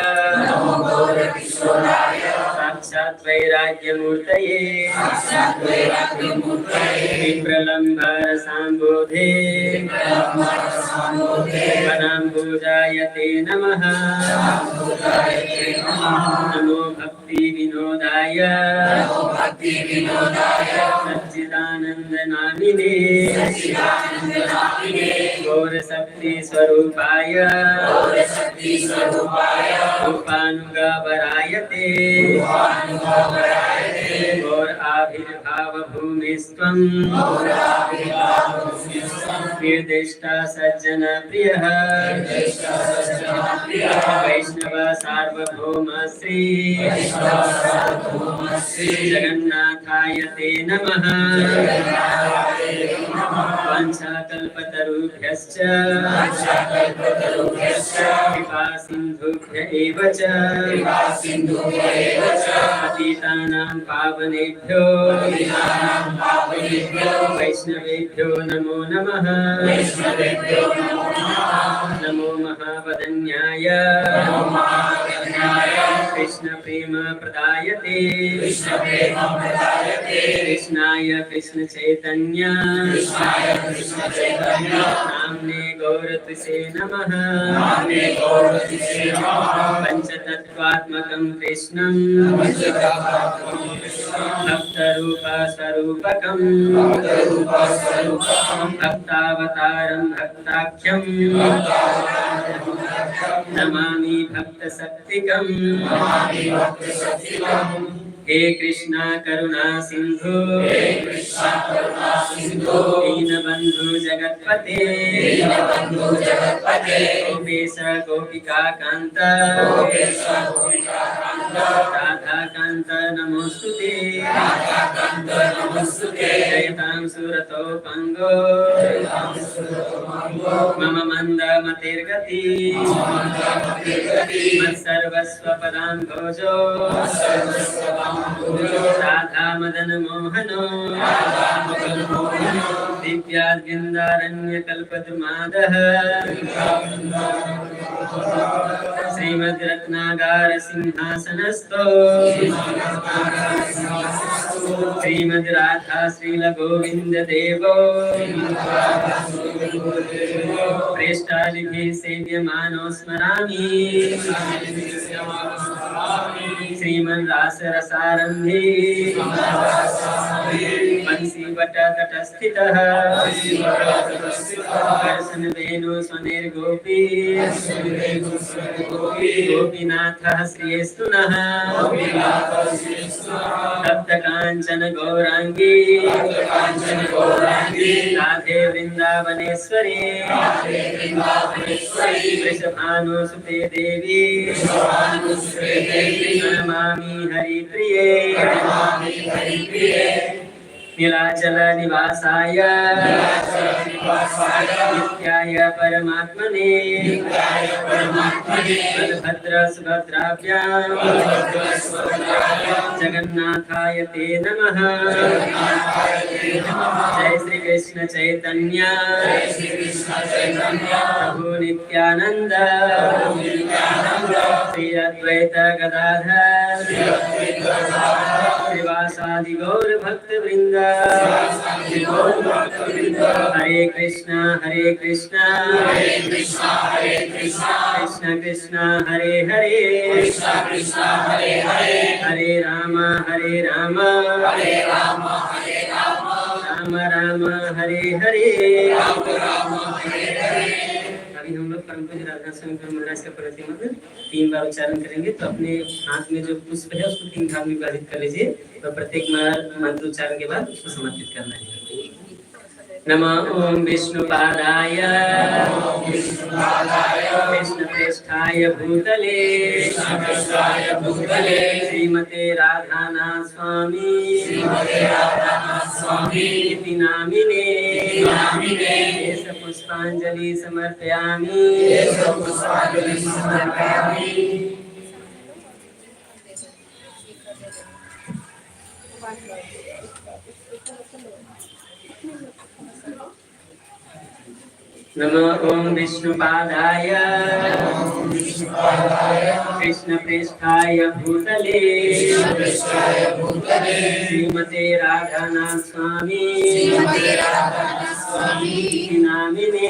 साक्षात् वैराग्यमूर्तये विप्रलम्बरसाम्बोधे वनाम्बुजाय ते नमः नमो भक्तिविनोदाय सच्चिदानन्दनामिने गौरशक्तिस्वरूपाय रूपानुगावराय ते गौर आविर्भावभूमिस्त्वं निर्दिष्टा सज्जन प्रियः वैष्णव सार्वभौम श्री जगन्नाथाय ते नमः वाञ्छाकल्पतरुभ्यश्च कृपासिन्धुभ्य एव च पतितानां पावनेभ्यो वैष्णवेभ्यो नमो नमः नमो महावदन्याय कृष्ण प्रेम प्रदायते कृष्णाय कृष्ण चैतन्य नाम्ने गौरतुसे नमः पंचतत्त्वात्मकं कृष्णं भक्तरूपस्वरूपकं भक्तावतारं भक्ताख्यं नमामि भक्तशक्तिकम् हे कृष्णा करुणा सिंधु दीनबंधु जगत्पते गोपेश गोपिका कांत राधा कांत नमोस्तुते जयतां सुरतो पंगो मम मंद मतिर्गति मत्सर्वस्व पदां भोजो राधा मदन मोहनो दिव्याद्विन्दारण्यकल्पद्रुमादः श्रीमद् रत्नागार सिंहासनस्थो श्रीमद् राधा श्रील गोविंद देवो प्रेष्ठालिभिः सेव्यमानो स्मरामि श्रीमद् रासरसारम्भे बंसीवटतटस्थितः कर्शन वेणु स्वनिर्गोपी गोपीनाथः श्रियस्तु नः तप्त कांचन गौरांगी राधे वृंदावनेश्वरी वृषभानुसुते देवी नमामि हरिप्रिये नीलाचल निवासाय नित्याय परमात्मने बलभद्र सुभद्राभ्यां जगन्नाथाय ते नमः जय श्री कृष्ण चैतन्य प्रभु नित्यानंद श्री अद्वैत गदाधर श्रीवासादि गौर भक्त वृंद हरे कृष्णा कृष्ण कृष्ण हरे हरे हरे राम राम राम हरे हरे। अभी हम लोग परम पूज्य राधा स्वामी महाराज का प्रतिमत 3 बार उच्चारण करेंगे, तो अपने हाथ में जो पुष्प है उसको 3 भाग में विभाजित कर लीजिए और प्रत्येक मंत्र उच्चारण के बाद उसको समर्पित करना है। नमः ओम विष्णुपादाय कृष्णप्रेष्ठाय भूतले श्रीमते राधानाथ स्वामी इति नामिने एष पुष्पांजलि समर्पयामि। नमो ओम विष्णुपादाय कृष्णप्रेष्ठाय भूतले श्रीमते राधानाथ स्वामी नामिने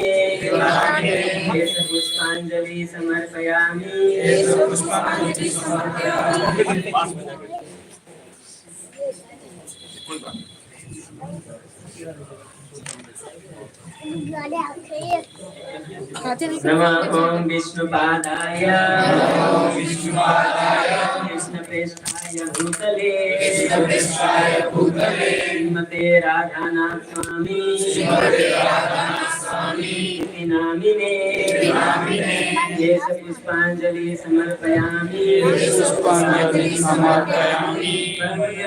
पुष्पांजलि समर्पयामि। नमः ओम विष्णुपादाय कृष्णप्रेष्ठाय भूतले श्रीमते राधानाथ स्वामी नामिने पुष्पांजलि समर्पयामि।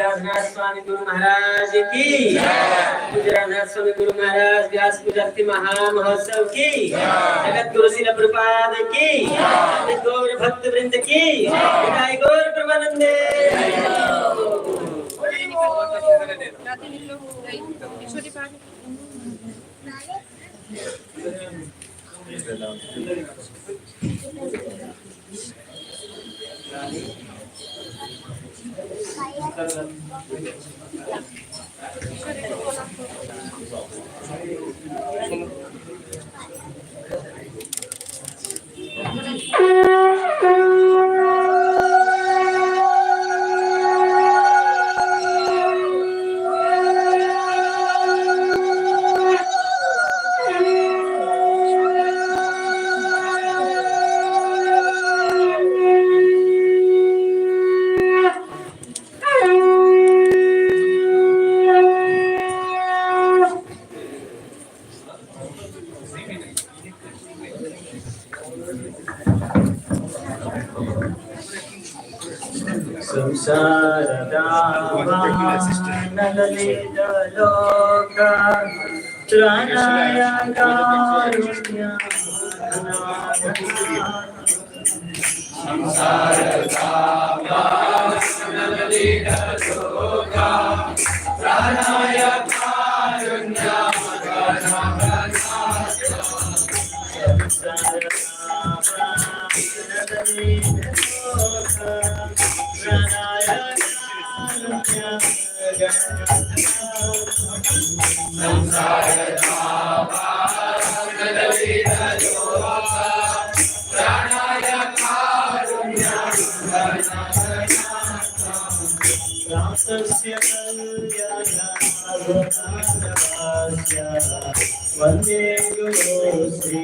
राधनाथ स्वामी गुरु महाराज की, राधनाथ स्वामी गुरु महाराज व्यास पूजति महामहोत्सव की, जगत गुरु श्रील प्रभुपाद की, गौर भक्त वृंद की, विदाई गौर प्रमानंदे। वंदे गुरु Shri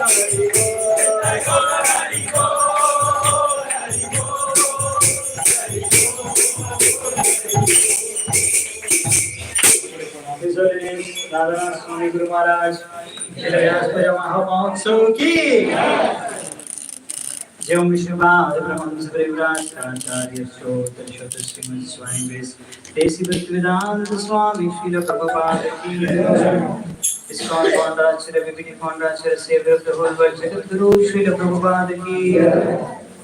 His Holiness Radhanath Swami Guru Maharaj Vyas Puja Mahotsav ki Jai Vishnupada Brahman's Viras Acharya Shotra Shotra Srimad Swami Vis Desi Bhaktivedanta Swami Srila Prabhupada ki ISKCON Founder Vipini Founder Savior of the whole world Jagat Guru Srila Prabhupada ki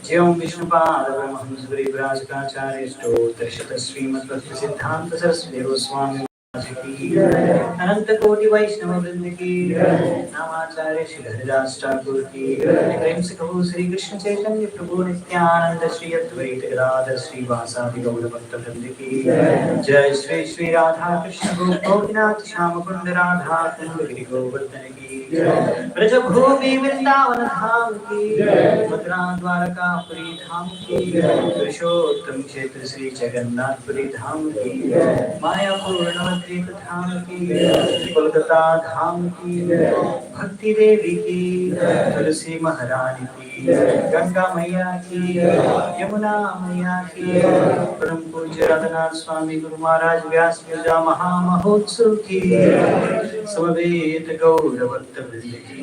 Jai Vishnupada Brahman's Viras Acharya Shotra Shotra Srimad Bhakti Siddhanta Saraswati Goswami अनंत कोटि वैष्णव वृंद की नामाचार्य श्री हरिदास ठाकुर की प्रेम से कहो श्री कृष्ण चैतन्य प्रभु नित्यानंद श्री अद्वैत गदाधर श्री वासादि गौर भक्त वृंद की जय श्री श्री राधा कृष्ण गोपीनाथ श्याम कुंड राधा कुंड गिरि गोवर्धन की ब्रज भूमि वृंदावन धाम की मथुरा द्वारकापुरी धाम की पुरुषोत्तम क्षेत्र श्री जगन्नाथपुरी धाम की मायापुर नवद्वीप धाम की कोलकाता धाम की भक्ति देवी की तुलसी महारानी की गंगा मैया की यमुना मैया की परम पूज्य राधानाथ स्वामी गुरु महाराज व्यास पूजा महामहोत्सव की समवेत गौर भक्त वृंद की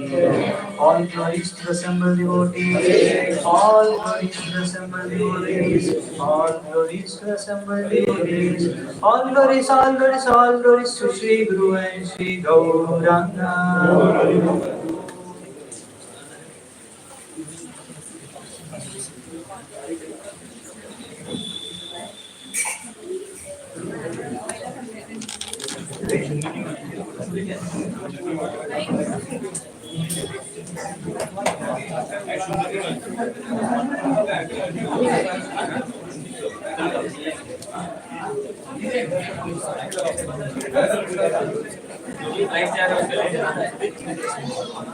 all glories to the assembled devotees, all glories to the assembled devotees, all glories to the assembled devotees, all glories, all glories, all glories to Shri Guru and Shri Gauranga.